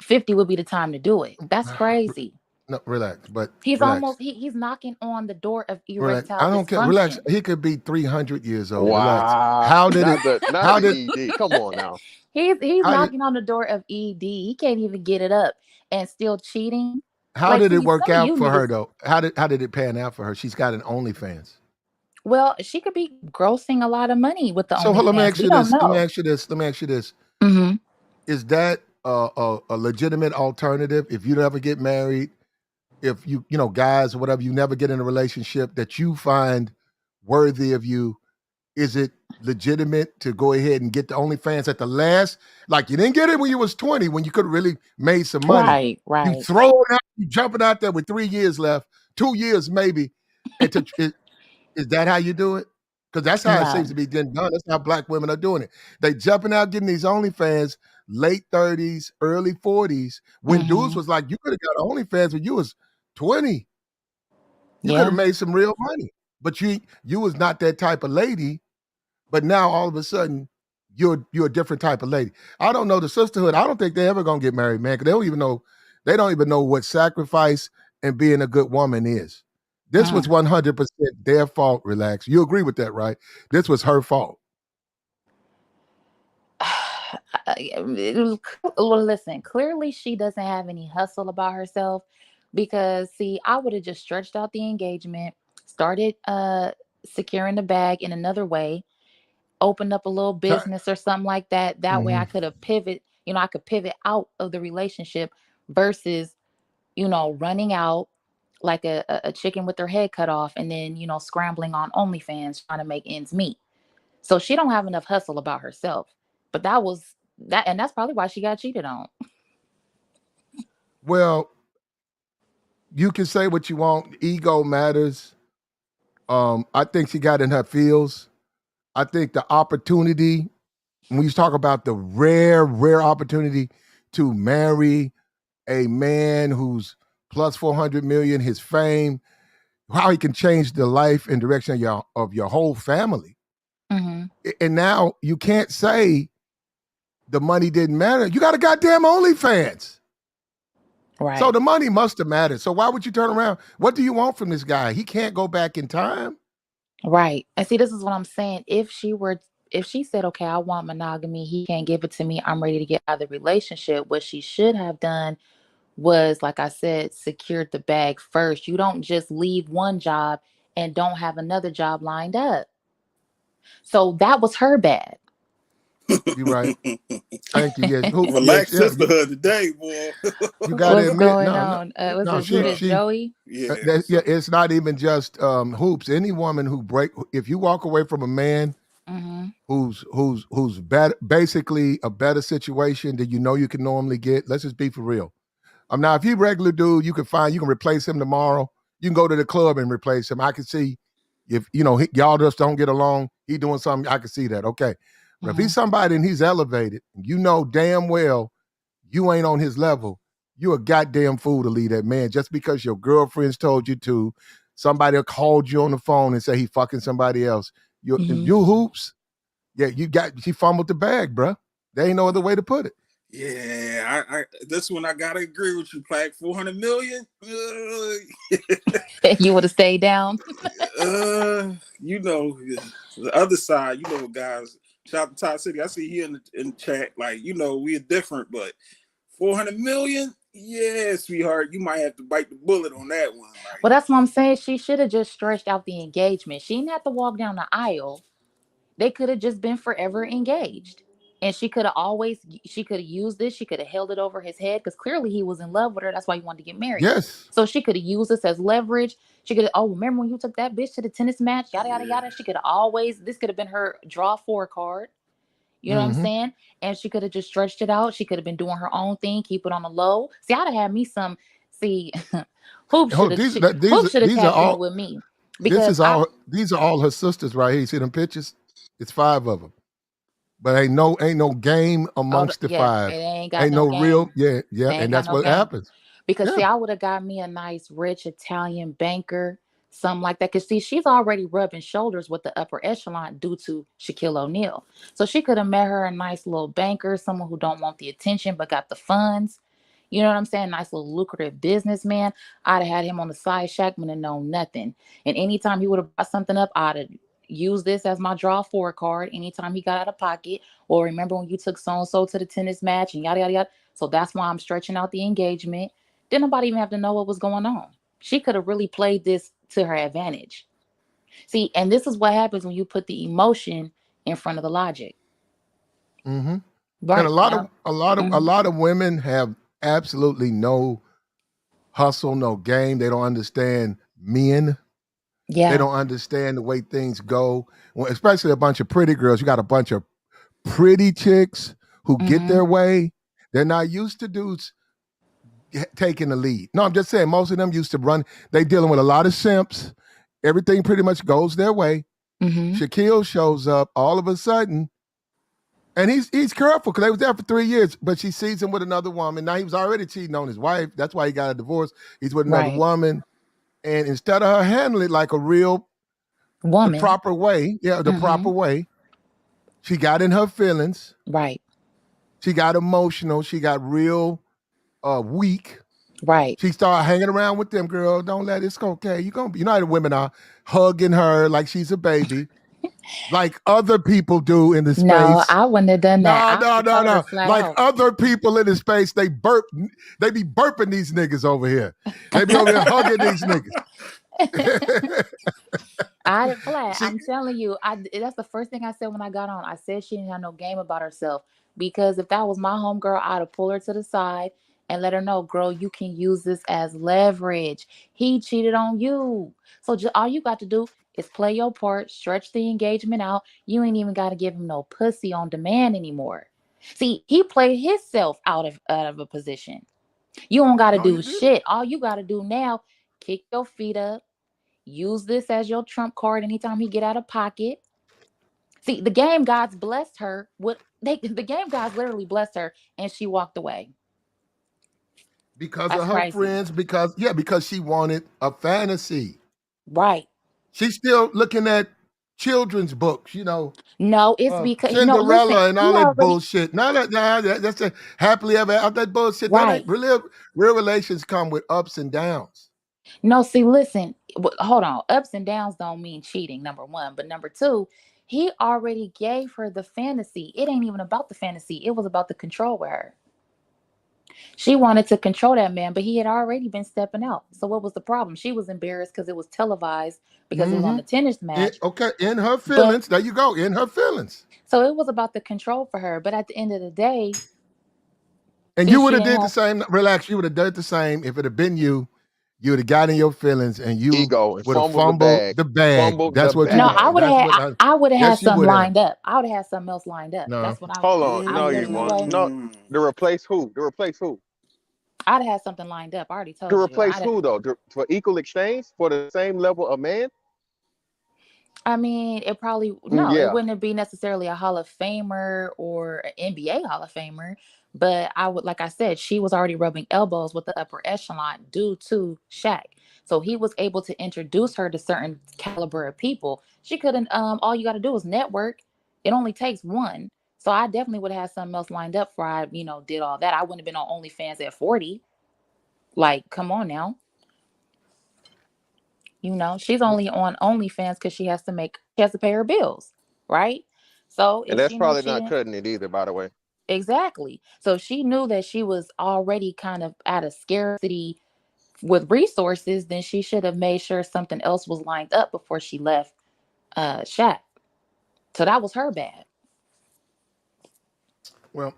50 would be the time to do it. That's crazy. No, relax, but He's relax. almost he's knocking on the door of Relax. erectile I don't care. Relax. dysfunction. He could be 300 years old. Relax. Wow. How did it Not how the did ED. Come on now. He's how did knocking on the door of ED. He can't even get it up and still cheating. how Like, did it see, work some of out you for her niggas, though? How did it pan out for her? She's got an OnlyFans. well, she could be grossing a lot of money with the So let me OnlyFans. ask We you don't this. Let me know. ask you this. Let me ask you this. Hmm. Is that a legitimate alternative if you never get married, if guys or whatever, you never get in a relationship that you find worthy of you? Is it legitimate to go ahead and get the OnlyFans at the last? Like you didn't get it when you was 20, when you could have really made some money. Right, You right. throw it out, you jumping out there with 3 years left, 2 years maybe. And is that how you do it? Because that's how it seems No. to be done. That's how black women are doing it. They jumping out getting these OnlyFans, late 30s, early 40s. When dudes Hmm. was like, you could have got OnlyFans when you was 20. You could have Yeah. made some real money. But you was not that type of lady. But now all of a sudden, you're a different type of lady. I don't know the sisterhood. I don't think they ever gonna get married, man. Because they don't even know what sacrifice and being a good woman is. This was Mm. 100% their fault. Relax. You agree with that, right? This was her fault. Well, listen, clearly she doesn't have any hustle about herself because see, I would have just stretched out the engagement, started securing the bag in another way, opened up a little business or something like that. That way I Mhm. could have I could pivot out of the relationship versus, running out like a chicken with her head cut off and then, scrambling on OnlyFans trying to make ends meet. So she don't have enough hustle about herself. But and that's probably why she got cheated on. Well, you can say what you want. Ego matters. I think she got in her feels. I think the opportunity, when you talk about the rare opportunity to marry a man who's plus 400 million, his fame, how he can change the life and direction of your whole family. Hmm. And now you can't say the money didn't matter. You got a goddamn OnlyFans. So Right. the money must have mattered. So why would you turn around? What do you want from this guy? He can't go back in time. Right. And see, this is what I'm saying. If she said, okay, I want monogamy, he can't give it to me, I'm ready to get out of the relationship, what she should have done was, like I said, secured the bag first. You don't just leave one job and don't have another job lined up. So that was her bad. You're right. Thank you. Yes. Relax sisterhood today, boy. You got to What's admit, going no, on? Was no. it who did She. Joey? Yeah. Yeah. It's not even just hoops. Any woman who if you walk away from a man Hmm. who's better, basically a better situation than you can normally get. Let's just be for real. Now, if he regular dude, you can replace him tomorrow. You can go to the club and replace him. I can see if y'all just don't get along. He doing something. I can see that. Okay, but if Hmm. he's somebody and he's elevated, you know damn well you ain't on his level. You a goddamn fool to leave that man just because your girlfriends told you to. Somebody called you on the phone and say he fucking somebody else. You Hmm. hoops. Yeah, she fumbled the bag, bruh. There ain't no other way to put it. Yeah, I this one I gotta agree with you, Plaque. 400 million. You would have stayed down. You know, the other side. You know, guys. Shout out to Todd City. I see here in the chat. Like, you know, we're different, but 400 million. Yeah, sweetheart, you might have to bite the bullet on that one. Well, Like, that's what I'm saying. She should have just stretched out the engagement. She didn't have to walk down the aisle. They could have just been forever engaged. And she could have used this. She could have held it over his head because clearly he was in love with her. That's why he wanted to get married. Yes. So she could have used this as leverage. She could have, oh, remember when you took that bitch to the tennis match? Yada, yada, yeah. yada. She could have always, this could have been her draw four card. You know what I'm Mm-hmm. saying? And she could have just stretched it out. She could have been doing her own thing, keep it on the low. See, I'd have had me some. See, Hoop should Oh, have. these Hoop should have these are tapped in all. with me This because is I. all. These are all her sisters right here. You see them pictures? It's 5 of them. But ain't no game Oh amongst the yeah, 5. it ain't got Ain't no no real. game. Yeah, They ain't and got that's no what game. happens. Because see, Yeah. I would have got me a nice rich Italian banker, something like that. Cause see, she's already rubbing shoulders with the upper echelon due to Shaquille O'Neal. So she could have met her a nice little banker, someone who don't want the attention but got the funds. You know what I'm saying? Nice little lucrative businessman. I'd have had him on the side. Shaq would have known nothing. And anytime he would have brought something up, I'd have used this as my draw four card. Anytime he got out of pocket, or remember when you took so and so to the tennis match and yada yada yada. So that's why I'm stretching out the engagement. Didn't nobody even have to know what was going on. She could have really played this to her advantage. See, and this is what happens when you put the emotion in front of the logic. Mm-hmm. And Right. Yep. a Hmm. lot of women have absolutely no hustle, no game. They don't understand men. They Yeah. don't understand the way things go. Well, especially a bunch of pretty girls. You got a bunch of pretty chicks who get Hmm. their way. They're not used to dudes taking the lead. No, I'm just saying most of them used to run. They dealing with a lot of simps. Everything pretty much goes their way. Hmm. Shaquille shows up all of a sudden, and he's careful because they was there for 3 years. But she sees him with another woman. Now he was already cheating on his wife. That's why he got a divorce. He's with another Right. woman, and instead of her handling it like the Woman. proper way, yeah, the Hmm. proper way, she got in her feelings. Right. She got emotional. She got real weak. Right. She started hanging around with them, girl. Don't let it's okay. You know how the women are hugging her like she's a baby, like other people do in the No, space. I wouldn't have done that. No, I would no, have no, told her no. flat Like out. other people in the space, they be burping these niggas over here. They be over here hugging these niggas. I didn't flat. See, I'm telling you, that's the first thing I said when I got on. I said she didn't have no game about herself because if that was my homegirl, I'd have pulled her to the side and let her know, girl, you can use this as leverage. He cheated on you, so just all you got to do is play your part, stretch the engagement out. You ain't even got to give him no pussy on demand anymore. See, he played himself out of a position. You don't got to no, you do didn't. shit. All you got to do now, kick your feet up. Use this as your trump card anytime he get out of pocket. See, the game gods blessed her with the game gods literally blessed her and she walked away. Because That's of her crazy. friends, because she wanted a fantasy. Right. She's still looking at children's books, No, it's because no, listen, Cinderella and he all that already bullshit. That's a happily ever after that bullshit. That ain't right. real relations come with ups and downs. No, see, listen, hold on. Ups and downs don't mean cheating, number one. But number two, he already gave her the fantasy. It ain't even about the fantasy. It was about the control with her. She wanted to control that man, but he had already been stepping out. So what was the problem? She was embarrassed because it was televised because it was on Mm-hmm. the tennis match. Okay, in her But feelings. There you go. In her feelings. so it was about the control for her. But at the end of the day, And see, you would she have didn't did the have same. Relax. You would have done the same if it had been you. You would have got in your feelings, and you Ego and would have fumbled the fumbled bag. the bag. Fumbled the That's what you no, would. I bag. would have That's had what. I would have had Yes, you something would have. lined up. I would have had something else lined up. No. That's what I Hold on. I No, would have you done won't. anyway. No, to replace who? To replace who? I'd have had something lined up. I already To told you. replace who though? For equal exchange for the same level of man? I mean, it probably Mm, no, it yeah. wouldn't be necessarily a Hall of Famer or an NBA Hall of Famer, but I would, like I said, she was already rubbing elbows with the upper echelon due to Shaq. So he was able to introduce her to certain caliber of people. She couldn't. All you got to do is network. It only takes one. So I definitely would have had something else lined up before I, did all that. I wouldn't have been on OnlyFans at 40. Like, come on now. She's only on OnlyFans because she has to pay her bills, right? So And if that's she knew probably she not didn't, cutting it either, by the way. exactly. So if she knew that she was already kind of at a scarcity with resources, then she should have made sure something else was lined up before she left Shaq. So that was her bad. Well,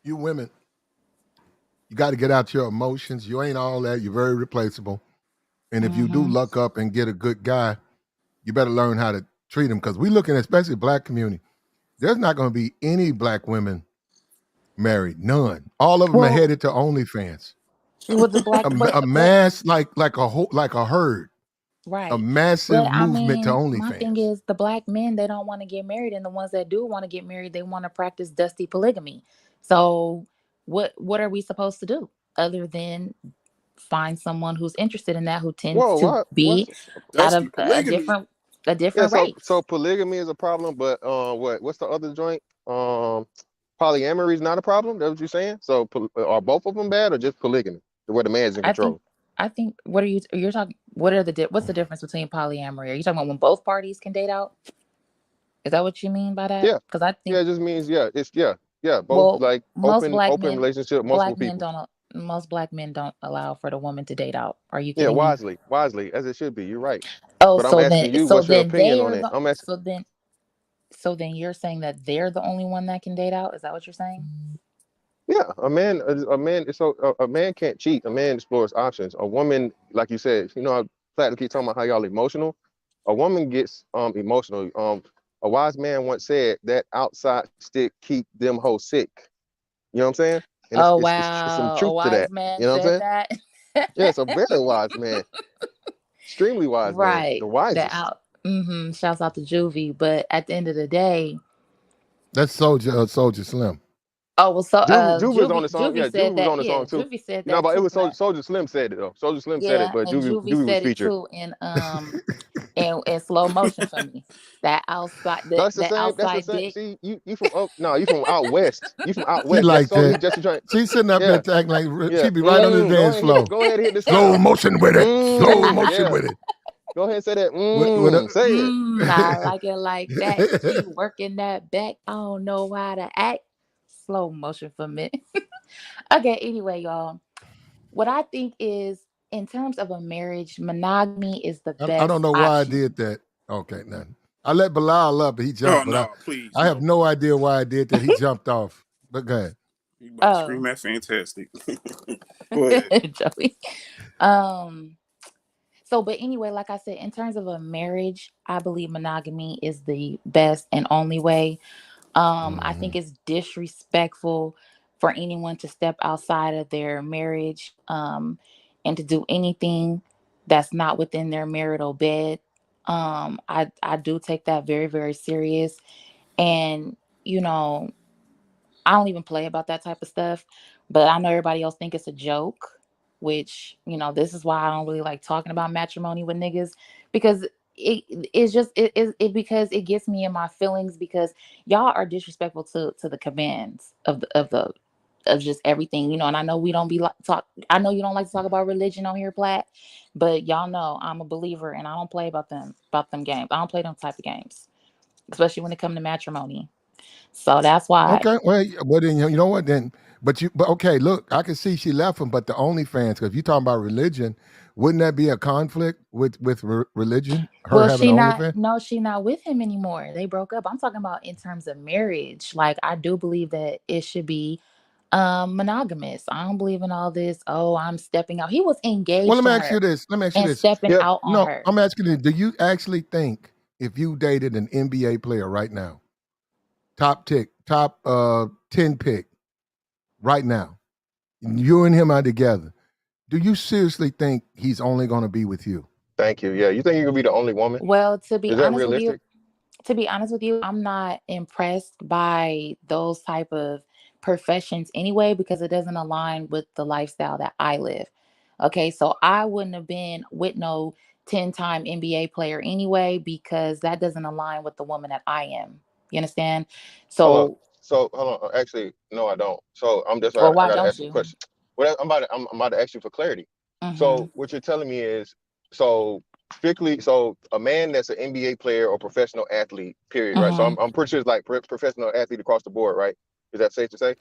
you women, you got to get out your emotions. You ain't all that. You're very replaceable. And if you do Hmm. luck up and get a good guy, you better learn how to treat him because we're looking, especially black community. There's not going to be any black women married. None. All of them are Well, headed to OnlyFans. with the black, A but mass like a herd, a right. But massive I movement to mean, my thing OnlyFans. is the black men, they don't want to get married, and the ones that do want to get married, they want to practice dusty polygamy. So what are we supposed to do other than find someone who's interested in that, who tends Whoa, to what? be out Dusty of polygamy. a Yeah, different so race? polygamy is a problem, but what's the other joint? Polyamory is not a problem. That's what you're saying. So are both of them bad or just polygamy, where the man's in I think control? I think what are you're talking what's the difference between polyamory? Are you talking about when both parties can date out? Is that what you mean by that? Yeah, Because I yeah. think, It just means it's yeah, both well, like open relationship, multiple people. most black men don't allow for the woman to date out. Are you Yeah, kidding me? wisely as it should be. You're right. Oh, But I'm asking you, so what's your then opinion they on are it? the I'm asking. so then you're saying that they're the only one that can date out? Is that what you're saying? Yeah, a man. So a man can't cheat. A man explores options. A woman, like you said, how Platinum keep talking about how y'all emotional. A woman gets emotional. A wise man once said that outside stick keep them hoes sick. You know what I'm saying? And Oh it's some wow, a truth to wise that. man You know what I'm said saying? that. Yeah, it's a very wise man, extremely wise man, the Right. That wisest. out. Shouts out to Juvie, but at the end of the day, That's Soldier Slim. oh well, so Juvie was on the song. Juvie Yeah, said Juvie was that. on the Yeah, song too. Juvie said No, that but it too. was Soldier Slim said it though. Soldier Slim said it, Yeah, but and Juvie Juvie was said it featured. too in slow motion for me. That's the That same. That's the outside same. dick. See, you from no, you from out west. You from out She west. That's like so that. he just trying. She's sitting up there Yeah, acting like yeah. she be right on the Go dance ahead, hit. floor. Go ahead, hit the Slow sound. motion with it. Slow motion Yeah. with it. Go ahead, and say that. With a, Say it. I like it like that. She working that back. I don't know how to act. Slow motion for me. Okay, anyway, y'all. What I think is, in terms of a marriage, monogamy is the I best don't know why I option. did that. Okay, nothing. I let Bilal up, but he Oh jumped. But no, please I have no. no idea why I did that. He jumped off. But go ahead. You about to Oh, scream at fantastic. Go ahead. Joey. Um. So, but anyway, like I said, in terms of a marriage, I believe monogamy is the best and only way. I think Mhm. it's disrespectful for anyone to step outside of their marriage, and to do anything that's not within their marital bed. I do take that very, very serious. And, you know, I don't even play about that type of stuff, but I know everybody else think it's a joke, which, this is why I don't really like talking about matrimony with niggas, because it's just because it gets me in my feelings, because y'all are disrespectful to the commands of just everything, and I know we don't be like talk I know you don't like to talk about religion on here, Plat, but y'all know I'm a believer and I don't play about them games. I don't play them type of games, especially when it comes to matrimony. So that's why. Okay, well then you know what then? But okay, look, I can see she left him, but the OnlyFans, because if you're talking about religion, wouldn't that be a conflict with religion? Her Well, having she an not OnlyFans? no, she not with him anymore. They broke up. I'm talking about in terms of marriage. Like, I do believe that it should be monogamous. I don't believe in all this. Oh, I'm stepping out. He was Well, engaged let me to ask you her this. Let me ask you and this. stepping Yeah. out on No, her. I'm asking you, do you actually think if you dated an NBA player right now, top 10 pick right now, you and him are together, do you seriously think he's only gonna be with you? Thank you. Yeah. You think you could be the only woman? Well, Is that realistic? I'm not impressed by those type of professions anyway, because it doesn't align with the lifestyle that I live. Okay, so I wouldn't have been with no 10-time NBA player anyway, because that doesn't align with the woman that I am. You understand? Hold up. So, So hold on. Actually, no, I don't. So I'm just well, I why gotta don't ask some you? questions. Well, I'm about to ask you for clarity. Mm-hmm. So what you're telling me is so strictly so a man that's an NBA player or professional athlete, period, right? So Mm-hmm. I'm pretty sure it's like professional athlete across the board, right? Is that safe to say?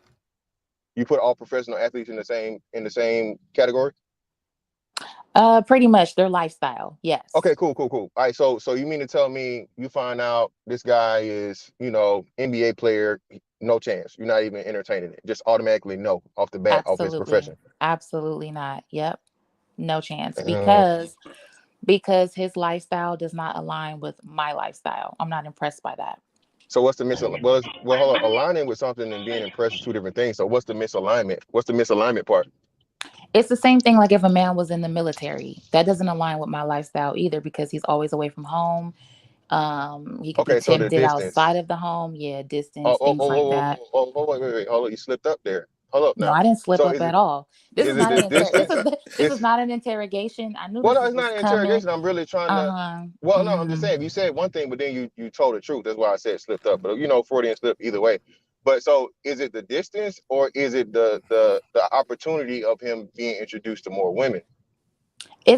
You put all professional athletes in the same category? Pretty much their lifestyle. Yes. Okay, cool. All right, so you mean to tell me you find out this guy is, NBA player, no chance. You're not even entertaining it. Just automatically no off the bat of his Absolutely. profession. Absolutely not. Yep. No chance. Uh, Because his lifestyle does not align with my lifestyle. I'm not impressed by that. so what's the well, hold on. Aligning with something and being impressed is two different things. So what's the misalignment? What's the misalignment part? It's the same thing like if a man was in the military. That doesn't align with my lifestyle either because he's always away from home. He could be Okay, so the tempted distance. outside of the home. Yeah, Oh, distance, oh, things oh, like oh, that. oh, oh, oh, wait. Hold on, you slipped up there. Hold up No, now. I didn't slip So up at all. This is is it not the an distance? this is It's not an interrogation. I knew Well, this no, it's was not an coming. interrogation. I'm really trying to. Uh-huh. Well, no, I'm just Hmm. saying. You said one thing, but then you told the truth. That's why I said slipped up. But Freudian slip either way. But so, is it the distance, or is it the opportunity of him being introduced to more women?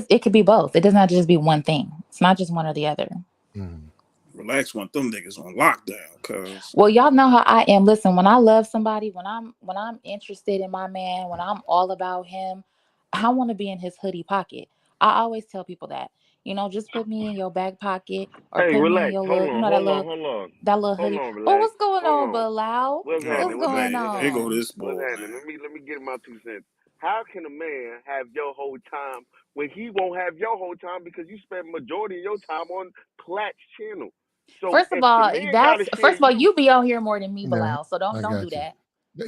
It could be both. It does not just be one thing. It's not just one or the other. Mm. Relax, want them niggas on lockdown, cuz. Well, y'all know how I am. Listen, when I love somebody, when I'm interested in my man, when I'm all about him, I want to be in his hoodie pocket. I always tell people that. Just put me in your back pocket or Hey, put me in relax. your Hold little, on, that hold on, little hold on. that little Hold hoodie. on, Oh, relax. what's going Hold on, on. Bilal? What's Man, What's happening? going here go on? this What's bull, happening? man. Let me get my 2 cents. How can a man have your whole time when he won't have your whole time because you spend majority of your time on Platt's channel? So First of if the all, man gotta share you, you be on here more than me, Yeah, Bilal. So don't I don't do got you. that.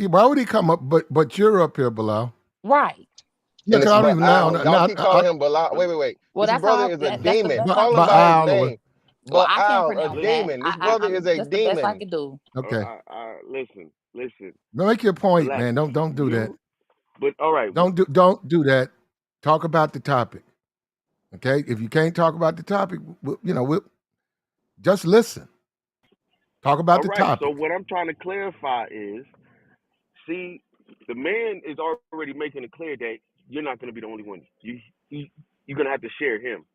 Why would he come up? But you're up here, Bilal. Right. Yeah, And 'cause it's I don't even now. Y'all now keep calling him Bilal. Wait. Well, This that's how brother is a that's the demon. best I Call can him by his do. name. Well, I can't Baal, a pronounce that. listen, demon. This brother is a That's the best I demon. can do. Okay, listen, make your point, relax. man. Don't do that. But all right, Don't do that. Talk about the topic. Okay, if you can't talk about the topic, we'll just listen. Talk about all the right. So topic. what I'm trying to clarify is, see, the man is already making it clear that you're not going to be the only one. You're going to have to share him.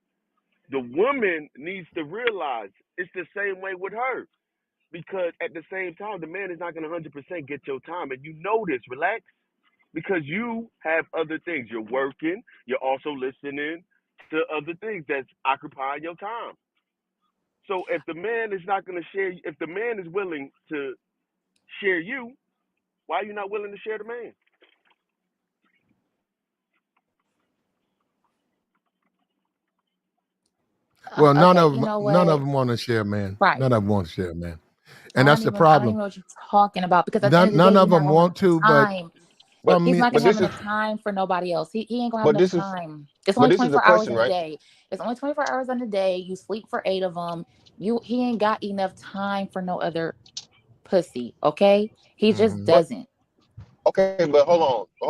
The woman needs to realize it's the same way with her because at the same time, the man is not going to 100% get your time, and you know this. Relax, because you have other things. You're working. You're also listening to other things that's occupying your time. So if the man is not going to share, if the man is willing to share you, why are you not willing to share the man? Well, Okay, you know none of what? them want to share, man. Right. None of them want to share, man. And I that's don't the even I don't problem. even know what you're talking about because at the end of the day, None he's of not them gonna have want enough to, but time. But He's not but gonna have this is enough time for nobody else. He ain't gonna have but enough this is time. It's but only this is the 24 hours question, in a right? day. It's only 24 hours in a day. You sleep for 8 of them. He ain't got enough time for no other pussy. Okay, he just Mhm. But doesn't. okay, but hold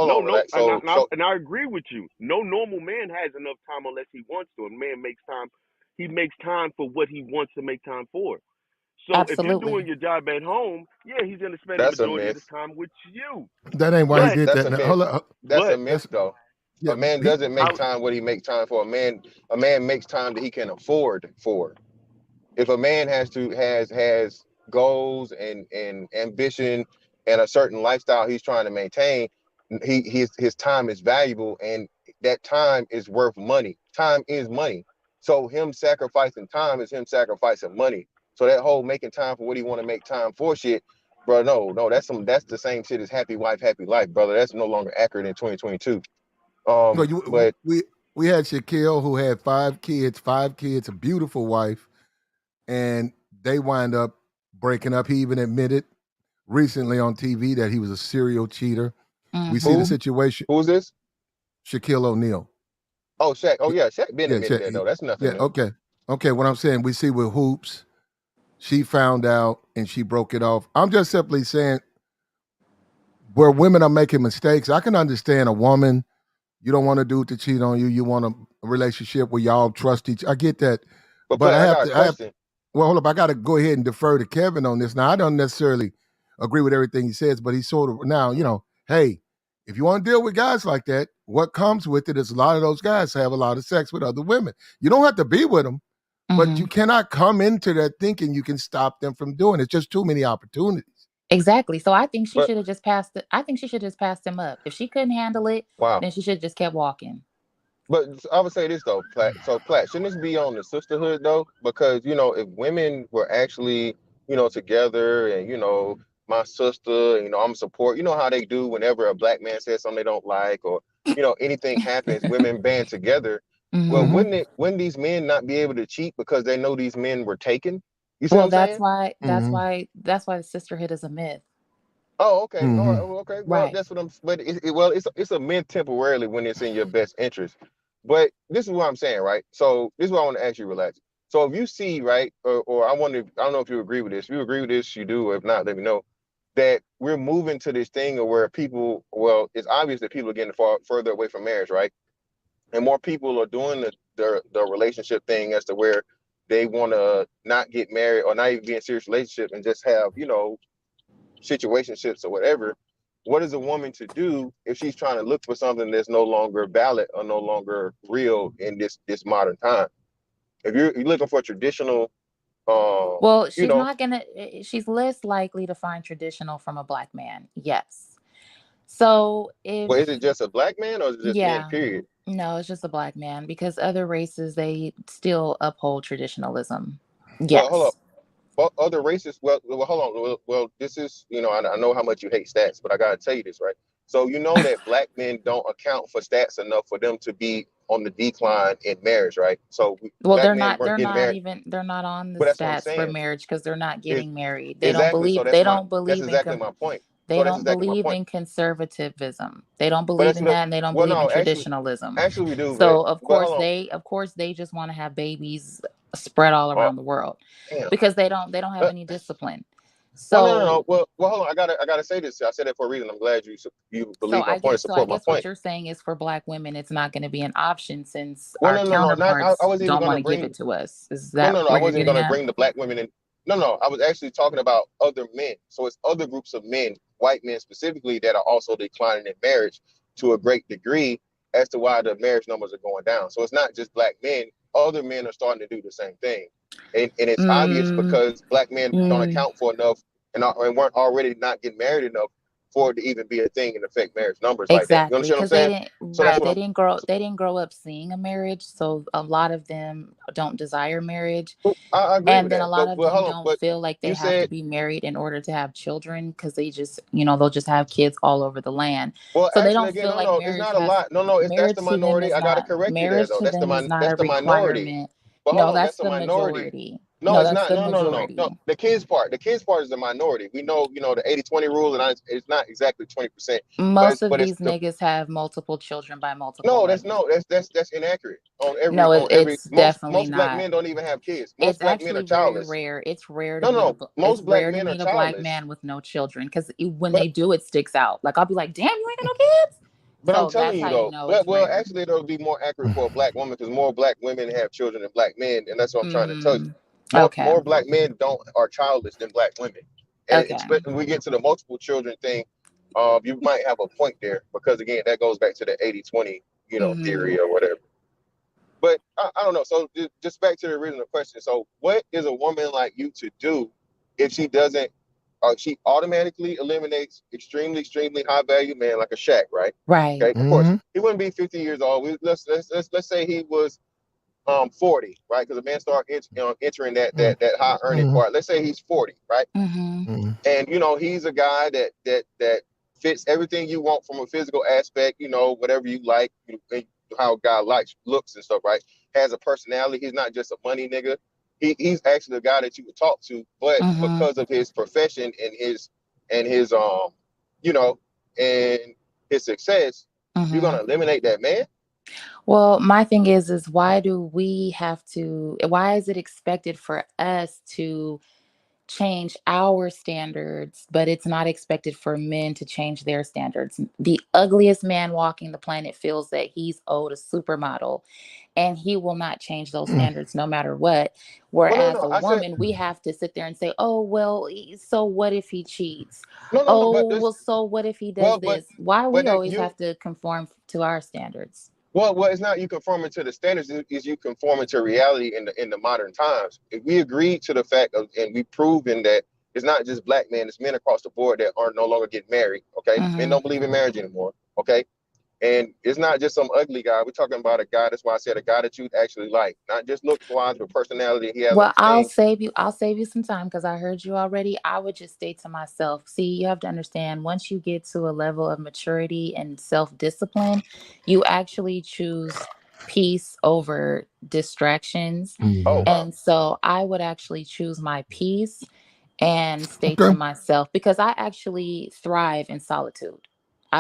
No, on, no, relax. So and I agree with you. No normal man has enough time unless he wants to. A man makes time. He makes time for what he wants to make time for. So if you're Absolutely. doing your job at home, yeah, he's gonna spend a that's a majority of his myth. time with you. That ain't why he But did That's that. a Now, hold myth. up. That's a but myth, That's though. yeah. A man He, doesn't make how time what he make time for. A man makes time that he can afford for. If a man has goals and ambition and a certain lifestyle he's trying to maintain, his time is valuable and that time is worth money. Time is money. So him sacrificing time is him sacrificing money. So that whole making time for what he want to make time for shit, bro, no, that's the same shit as happy wife, happy life, brother. That's no longer accurate in 2022. well, But we had Shaquille who had 5 kids, a beautiful wife, and they wind up breaking up. He even admitted recently on TV that he was a serial cheater. We see the who Mm-hmm. situation. who's this? Shaquille O'Neal. Oh, Shaq. Oh Y- yeah, Shaq been Yeah, admitted that though. That's nothing yeah. new. Okay, okay. What I'm saying, we see with Hoops, she found out and she broke it off. I'm just simply saying, where women are making mistakes, I can understand a woman. You don't want a dude to cheat on you. You want a relationship where y'all trust each. I get that, But but Platt, I got a I have question. Well, hold up. I got to go ahead and defer to Kevin on this. Now, I don't necessarily agree with everything he says, but he's sort of now, hey, if you want to deal with guys like that, what comes with it is a lot of those guys have a lot of sex with other women. You don't have to be with them, but you cannot come into that thinking you can stop them from doing it. It's just too many opportunities. Exactly. So I think she But should have just passed it. I think she should have just passed him up. If she couldn't handle it, wow. then she should have just kept walking. But I would say this though, Platt. So Platt, shouldn't this be on the sisterhood though? Because if women were actually, together and my sister, I'm support. You know how they do whenever a black man says something they don't like, or anything happens, women band together. Well, Hmm. wouldn't these men not be able to cheat because they know these men were taken? You see what Well, I'm saying? Hmm. that's why the sisterhood is a myth. Oh, okay. All right. Hmm. Well, okay. Well, Right. that's what I'm. But it's a meant temporarily when it's in your best interest. But this is what I'm saying, right? So this is what I want to ask you, relax. So if you see, right, or I don't know if you agree with this. If you agree with this, you do. Or if not, let me know. That we're moving to this thing of where people, well, it's obvious that people are getting further away from marriage, right? And more people are doing the relationship thing as to where they want to not get married or not even be in a serious relationship and just have, situationships or whatever. What is a woman to do if she's trying to look for something that's no longer valid or no longer real in this modern time? If you're looking for traditional, Well, you know, she's less likely to find traditional from a black man. Yes. So if, well, is it just a black man or is it just men? yeah, Period. no, it's just a black man because other races, they still uphold traditionalism. Well, hold up. Yes. Well, other races. Well, hold on. Well, this is, I know how much you hate stats, but I gotta tell you this, right? So you know that black men don't account for stats enough for them to be on the decline in marriage, right? So Well, black men weren't they're getting not married, even, they're not on the but that's what I'm stats for saying. marriage because they're not Is getting married. exactly. So They don't that's believe in exactly my point. they So that's don't exactly my believe point. in conservatism. They don't But believe that's in what. that, and they don't Well, believe in no, traditionalism. actually we do. So But hold on. of course they just want to have babies spread all Oh, around the world damn. because they don't have Uh, any discipline. well, no. So Well, hold on. I gotta say this. I said it for a reason. I'm glad you believe my point and I support my guess what point. you're saying is for black women it's not going to be an option since Well, our no. Not I counterparts wasn't even don't want gonna to give bring. it to us. Is No, that I where you're wasn't even getting gonna at? bring the black women in. No. I was actually talking about other men. So it's other groups of men, white men specifically, that are also declining in marriage to a great degree as to why the marriage numbers are going down. So it's not just black men. Other men are starting to do the same thing, and it's obvious Mm, because black men don't mm. account for enough and weren't already not getting married enough for it to even be a thing and affect marriage numbers like that. You Exactly, understand what I'm because they saying? didn't, So that's right, what I'm. they didn't grow up seeing a marriage, so a lot of them don't desire marriage. I agree And with then a that, lot but of well, them hold on. don't But feel like they you have to said be married in order to have children because they just, they'll just have kids all over the land. well, So they actually, don't again, feel no, like no, it's not a lot. No, it's that's the minority. I gotta correct you there, marriage though. to them is not That's a the minority. requirement. But hold No, on, that's that's the the minority. majority. No, No, it's that's not. the No. majority. The kids part is the minority. We know, the 80-20 rule, and it's not exactly 20%, Most of but it's these the niggas have multiple children by multiple no, women. that's inaccurate. No, On every it's definitely most black not. men don't even have kids. Most It's black men are actually very childless. rare. It's rare to No, meet no, it's most black rare to men are meet a black childless. man with no children because when But they do, it sticks out. Like I'll be like, "Damn, you ain't got no kids." But I'm So telling that's you how you though, know it's well, rare. actually, it'll be more accurate for a black woman because more black women have children than black men, and that's what I'm trying to tell you. Mm, More okay. more black men don't are childless than black women, and Okay. especially when we get to the multiple children thing, you might have a point there because again, that goes back to the 80-20, Mm-hmm. theory or whatever. But I don't know. So just back to the original question. So what is a woman like you to do if she doesn't? She automatically eliminates extremely high value man like a Shaq, right? Right. Okay, of course Hmm. he wouldn't be 50 years old. Let's say he was 40, right? Because a man start entering that high earning Hmm. part. Let's say he's 40, right? Mm-hmm. And he's a guy that fits everything you want from a physical aspect. Whatever you like, how a guy likes looks and stuff, right? Has a personality. He's not just a money nigga. He's actually the guy that you would talk to, but Mm-hmm. because of his profession and his you know and his success, you're Mm-hmm. gonna eliminate that man. Well, my thing is why do we have to? Why is it expected for us to change our standards, but it's not expected for men to change their standards? The ugliest man walking the planet feels that he's owed a supermodel. and he will not change those standards no matter what. Well, no, Whereas no. a I said woman, we have to sit there and say, oh, well, so what if he cheats? no, no, no. But Oh, this, well, so what if he does well, this? Why but we that always you, have to conform to our standards? well, it's not you conforming to the standards. Is you conforming to reality in the modern times. If we agreed to the fact of, and we proven that it's not just black men, it's men across the board that are no longer getting married. Okay, men Hmm. don't believe in marriage anymore. Okay, and it's not just some ugly guy. We're talking about a guy. That's why I said a guy that you actually like, not just looks wise, but personality. He has Well, understanding. I'll save you some time because I heard you already. I would just stay to myself. See, you have to understand once you get to a level of maturity and self-discipline, you actually choose peace over distractions. Oh Mhm. wow. And so I would actually choose my peace and stay to Okay. myself because I actually thrive in solitude.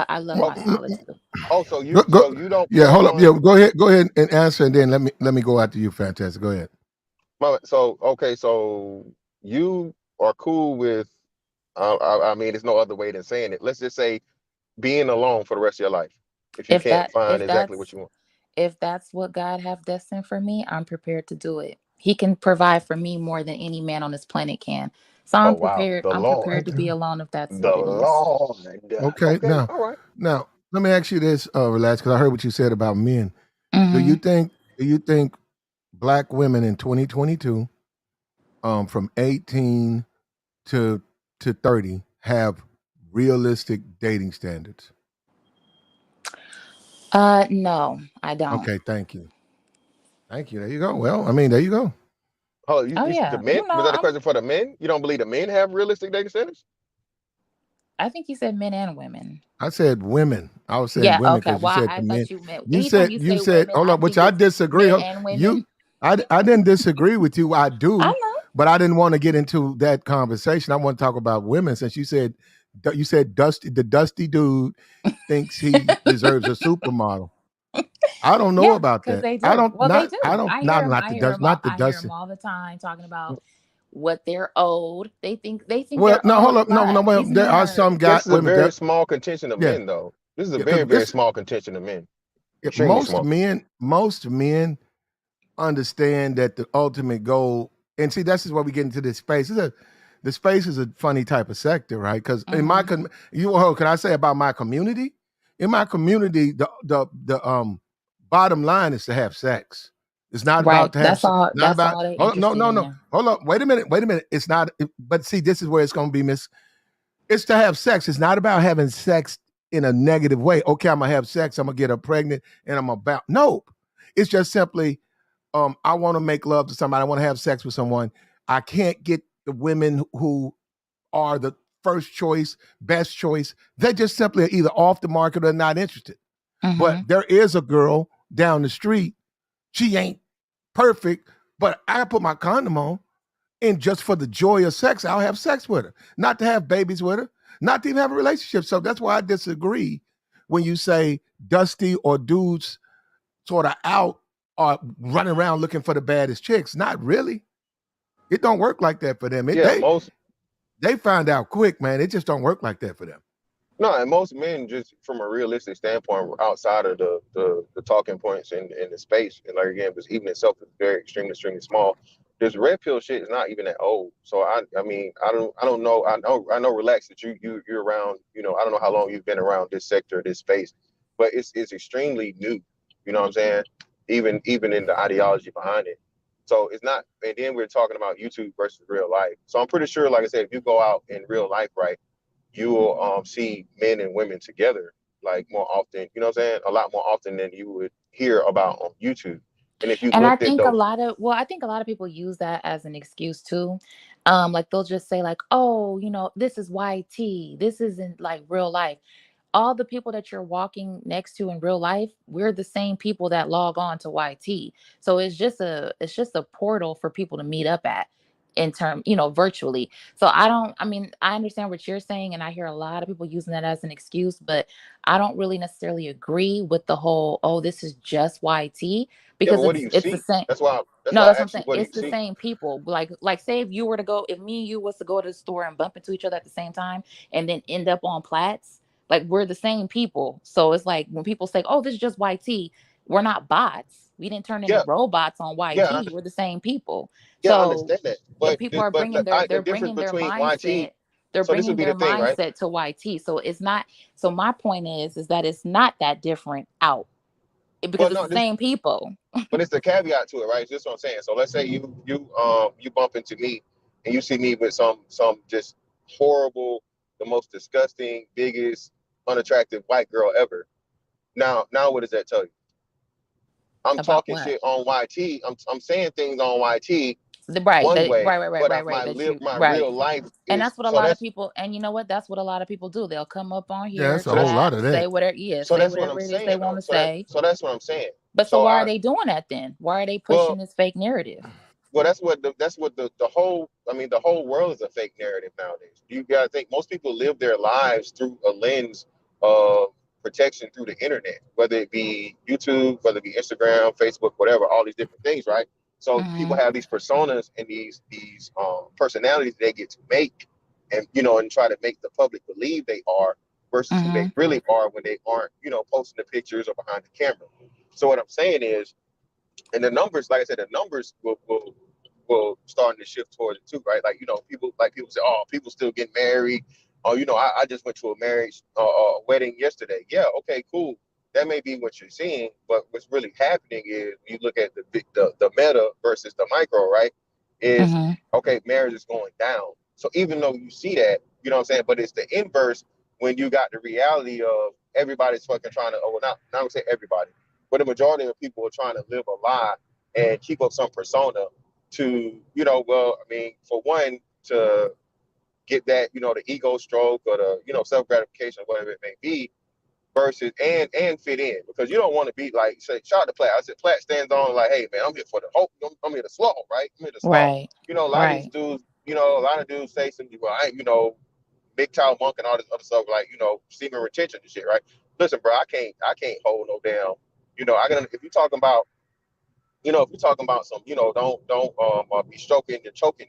I love Well, Oh, my solitude. oh, go, so go, you don't yeah, plan hold up. on. Yeah, go ahead and answer, and then let me go after you. Fantastic. Go ahead. So okay, so you are cool with. I mean, there's no other way than saying it. Let's just say being alone for the rest of your life, if you If can't that find if exactly what that's you want. if that's what God have destined for me, I'm prepared to do it. He can provide for me more than any man on this planet can. So Oh wow, the I'm Lord, prepared to Okay. be alone if that's the what it is. Lord. Okay. Okay, all right. Now, let me ask you this, relax, because I heard what you said about men. Do you Hmm. think do you think black women in 2022, from 18 to 30, have realistic dating standards? No, I don't. Okay, thank you. Thank you. There you go. Well, I mean, there you go. Oh, Oh the yeah. men? Was that a question for the men? You don't believe the men have realistic dating standards? I think you said men and women. I said women. I was saying Yeah, women okay. because you Well, said I the men. thought you meant You anytime said you you say said women, hold I up, which think I it's disagree. men and You, women. I didn't disagree with you. I I do, know. but I didn't want to get into that conversation. I want to talk about women since you said dusty dude thinks he deserves a supermodel. I don't know Yeah, about because that. they do. Well, they I do. don't I hear them. not I the hear dust them all. not the I hear them dusty. all the time talking about what they're owed. They think Well, they're no, hold owed a up, no, lot. well, These there men are are. some guy This is a women very there. small contingent of Yeah, men, though. This is a yeah, very, because very small contingent of men. Extremely most small. men, understand that the ultimate goal, and see, that's just why we get into this space. The space is a funny type of sector, right? Because in my Hmm. can I say about my community? In my community, the bottom line is to have sex. It's not about Right. to have not That's about all they hold up, no, interested no, no. in. Hold up, wait a minute. It's not, but see, this is where it's gonna be it's to have sex. It's not about having sex in a negative way. Okay, I'm gonna have sex, I'm gonna get her pregnant, and I'm about nope. It's just simply I want to make love to somebody. I want to have sex with someone. I can't get the women who are the first choice, best choice. They just simply are either off the market or not interested. But Hmm. there is a girl down the street. She ain't perfect, but I put my condom on, and just for the joy of sex, I'll have sex with her. Not to have babies with her, not to even have a relationship. So that's why I disagree when you say Dusty or dudes sort of out or running around looking for the baddest chicks. Not really. It don't work like that for them. Yeah, most They find out quick, man. It just don't work like that for them. no, and most men just from a realistic standpoint, outside of the talking points in the space, and like again, because even itself is very extremely small. This red pill shit is not even that old. So I mean I don't know I know relax that you're around, I don't know how long you've been around this sector, this space, but it's extremely new. You know what I'm saying? Even in the ideology behind it. So it's not, and then we're talking about YouTube versus real life. So I'm pretty sure, like I said, if you go out in real life, right, you will see men and women together like more often, you know what I'm saying? A lot more often than you would hear about on YouTube. And if you And I looked at think a those, lot of well, I think a lot of people use that as an excuse too. Like they'll just say like, "Oh, this is YT. This isn't like real life." All the people that you're walking next to in real life, we're the same people that log on to YT. So it's just a portal for people to meet up at in term, virtually. So I mean, I understand what you're saying and I hear a lot of people using that as an excuse, but I don't really necessarily agree with the whole, oh, this is just YT yeah, but because what do it's you it's the see? same. That's No, why that's I what I'm asked you, saying. what do you It's the see? same people. Like say if you were to go, if me and you was to go to the store and bump into each other at the same time and then end up on Platts, like we're the same people. So it's like when people say, "Oh, this is just YT," We're not bots. We didn't turn into Yeah, robots on yeah, YT. We're the same people. yeah, I So understand that. people are But bringing their the they're difference bringing their between YT. mindset. They're So this would bringing be the their thing, right? mindset to YT. So it's not. So my point is that it's not that different out because Well, it's no, the same people. but it's the caveat to it, right? This is what I'm saying. So let's say you bump into me and you see me with some just horrible, the most disgusting, biggest, unattractive white girl ever. Now what does that tell you? I'm About talking what? shit on YT. I'm saying things on YT Right, one that, way, right, right, right, but right, right. my That you my right. real life And is that's what a so lot of that's people, and you know what? That's what a lot of people do. They'll come up on Yeah, here, that's a whole chat, lot of say that. whatever, yeah, so say that's what I'm whatever it is they saying want though. to say. So that's what I'm saying. But so So why are I they doing that then? Why are they well pushing this fake narrative? Well, that's what the whole the whole world is a fake narrative nowadays. You gotta think most people live their lives through a lens of protection through the internet, whether it be YouTube, whether it be Instagram, Facebook, whatever, all these different things, right? So people Mm-hmm. have these personas and these personalities they get to make, and and try to make the public believe they are versus who Mm-hmm. they really are when they aren't posting the pictures or behind the camera. So what I'm saying is, and the numbers, like I said, the numbers will starting to shift towards it too, right? Like people say, oh, people still get married. Oh, I just went to a marriage wedding yesterday. Yeah, okay, cool. That may be what you're seeing, but what's really happening is when you look at the meta versus the micro, right? Is Mm-hmm. okay, marriage is going down. So even though you see that, you know what I'm saying, but it's the inverse when you got the reality of everybody's fucking trying to. Oh, well, not gonna say everybody, but the majority of people are trying to live a lie and keep up some persona to, for one, to get that, the ego stroke or the, self gratification, whatever it may be, versus and fit in because you don't want to be like, say, shout out to Platt. I said, Platt stands on like, hey man, I'm here for the hope. I'm here to slaw, right? I'm here to slaw. Right. A lot of these Right. dudes, a lot of dudes say something, well, I ain't, big child monk and all this other stuff like, semen retention and shit, right? Listen, bro, I can't hold no damn, I can if you're talking about if you're talking about some, don't be stroking and choking,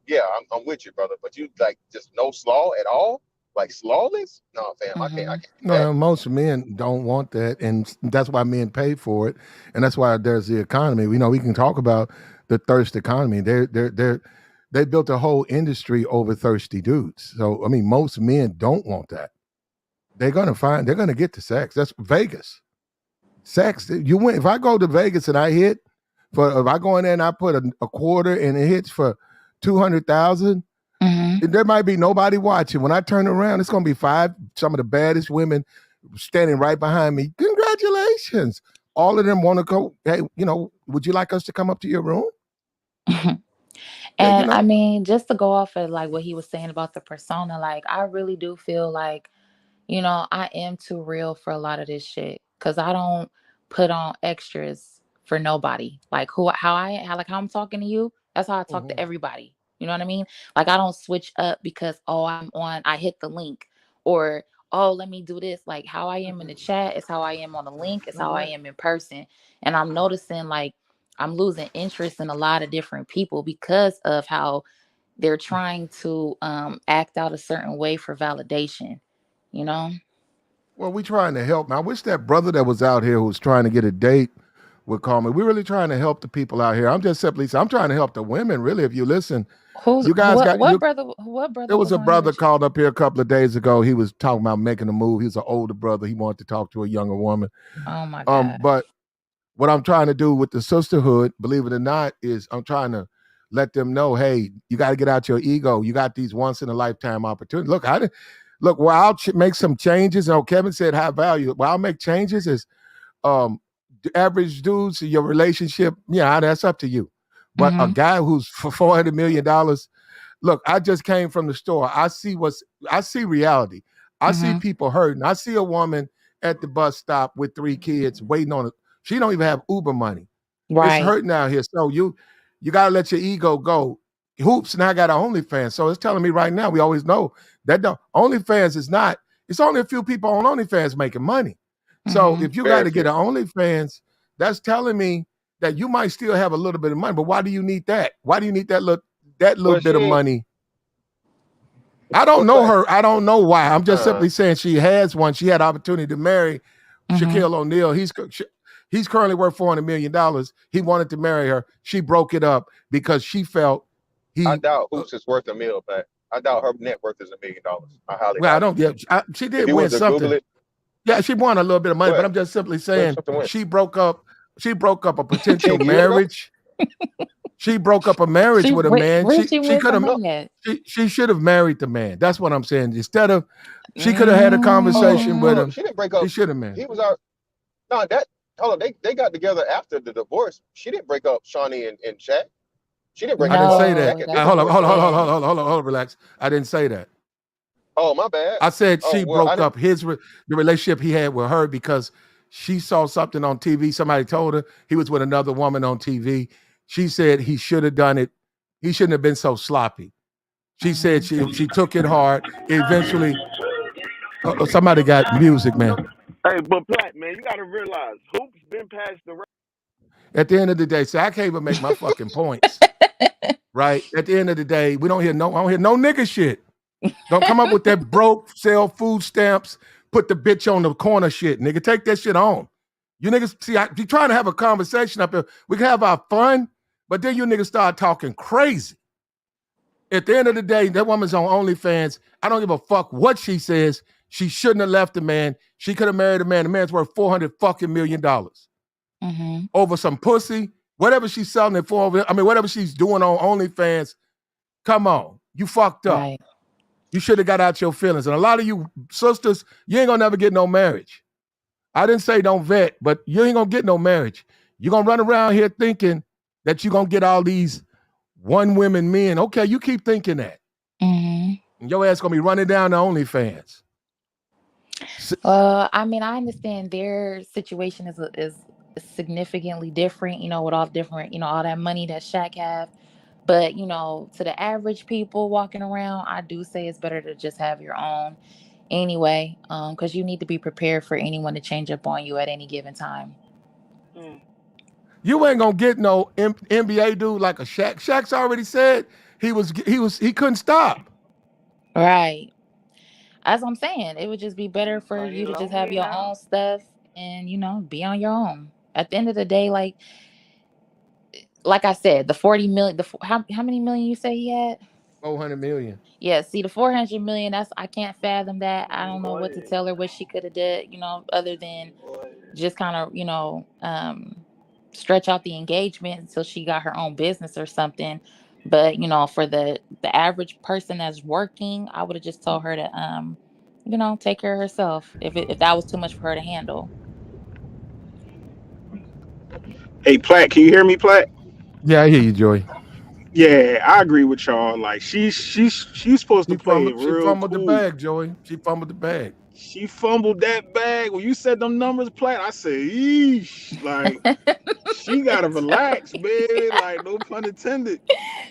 yeah, I'm with you, brother. But you like just no slaw at all, like slawless? No, fam, I Mm-hmm. can't do that. No, most men don't want that, and that's why men pay for it, and that's why there's the economy. We can talk about the thirst economy. They built a whole industry over thirsty dudes. So I mean, most men don't want that. They're gonna get to sex. That's Vegas. Sex. You win. If I go to Vegas and I hit if I go in there and I put a quarter and it hits for 200,000, Mm-hmm. there might be nobody watching. When I turn around, it's gonna be some of the baddest women standing right behind me. Congratulations. All of them want to go, hey, would you like us to come up to your room? Yeah, And I mean, just to go off of like what he was saying about the persona, like I really do feel like, I am too real for a lot of this shit because I don't put on extras for nobody. Like how I'm talking to you, that's how I talk to Mhm. everybody. You know what I mean? Like I don't switch up because I hit the link or let me do this. Like how I am in the chat is how I am on the link, is how I am in person. And I'm noticing like I'm losing interest in a lot of different people because of how they're trying to act out a certain way for validation, you know? Well, we trying to help. I wish that brother that was out here who was trying to get a date would call me. We're really trying to help the people out here. I'm trying to help the women, really. If you listen, Who's you guys got you. what There brother was was a on here brother with you? called up here a couple of days ago. He was talking about making a move. He's an older brother. He wanted to talk to a younger woman. Oh my God. But what I'm trying to do with the sisterhood, believe it or not, is I'm trying to let them know, hey, you got to get out your ego. You got these once in a lifetime opportunities. Look, well, I'll make some changes. Kevin said high value. Well, I'll make changes is um the average dudes, your relationship, yeah, that's up to you. But a Mm-hmm. guy who's for $400 million. Look, I just came from the store. I see reality. I see Mm-hmm. people hurting. I see a woman at the bus stop with 3 kids waiting on it. She don't even have Uber money. It's Right. hurting out here. So you gotta let your ego go. Hoops now got an OnlyFans. So it's telling me right now, we always know that the OnlyFans is not, it's only a few people on OnlyFans making money. So Mm-hmm. if you got Very to get few. an OnlyFans, that's telling me that you might still have a little bit of money. But why do you need that? Why do you need that little Well, she bit of ain't. money? I don't Well, know her. I don't know why. I'm just uh, simply saying she has one. She had opportunity to marry Mm-hmm. Shaquille O'Neal. He's currently worth $400 million. He wanted to marry her. She broke it up because she felt I he. doubt Hoops is worth a mill, but I doubt her net worth is $1 million. I highly Well, I doubt don't get. She it. If did you win was to something. Google it, Yeah, she won a little bit of money, but what? I'm just simply What saying something went? she broke up. She broke up a potential 10 years ago? marriage. She broke up a marriage with a man. Where she She win could some have. No. money at? She should have married the man. That's what I'm saying. Instead of, she could have had a conversation with Mm, Hold on. him. She didn't break She up. should have married. He was our no that. Hold on. They got together after the divorce. She didn't break up Shawnee and Shaq. She didn't break I them didn't up say until that. no, after they that's Hold what on, he divorced hold on, anyway. hold on, said. hold on, hold on, hold on, relax. I didn't say that. Oh, my bad. I said Oh she well, I broke didn't. up the relationship he had with her because she saw something on TV. Somebody told her he was with another woman on TV. She said he should have done it. He shouldn't have been so sloppy. She said she took it hard. Eventually, somebody got music, man. Hey, but Black man, you gotta realize Hoops been past the. At the end of the day, see, I can't even make my fucking points. Right? At the end of the day, I don't hear no nigga shit. Don't come up with that broke, sell food stamps, put the bitch on the corner shit, nigga. Take that shit on. You niggas, see, you trying to have a conversation up here. We can have our fun, but then you niggas start talking crazy. At the end of the day, that woman's on OnlyFans. I don't give a fuck what she says. She shouldn't have left the man. She could have married a man. The man's worth $400 fucking million over some pussy, whatever she's selling it for. I mean, whatever she's doing on OnlyFans. Come on, you fucked up. Right. You should have got out your feelings. And a lot of you sisters, you ain't gonna never get no marriage. I didn't say don't vet, but you ain't gonna get no marriage. You're gonna run around here thinking that you're gonna get all these one women men. Okay, you keep thinking that. And your ass gonna be running down the OnlyFans. I mean, I understand their situation is significantly different. With all different, all that money that Shaq have. But to the average people walking around, I do say it's better to just have your own anyway, because you need to be prepared for anyone to change up on you at any given time. You ain't gonna get no NBA dude like a Shaq. Shaq's already said he couldn't stop. Right. As I'm saying, it would just be better for you to just have your own stuff and be on your own. At the end of the day, like I said, the 40 million, how many million you say he had? 400 million. Yeah, see the 400 million, I can't fathom that. I don't know what to tell her what she could have did, other than just kind of, stretch out the engagement until she got her own business or something. But, for the average person that's working, I would have just told her to take care of herself if that was too much for her to handle. Hey, Platt, can you hear me, Platt? Yeah, I hear you, Joey. Yeah, I agree with y'all. Like she's supposed to play it She real fumbled the cool. bag, Joey. She fumbled the bag. She fumbled that bag. When you said them numbers, Platt, I said, "Eesh!" Like she gotta relax, baby. Like no pun intended.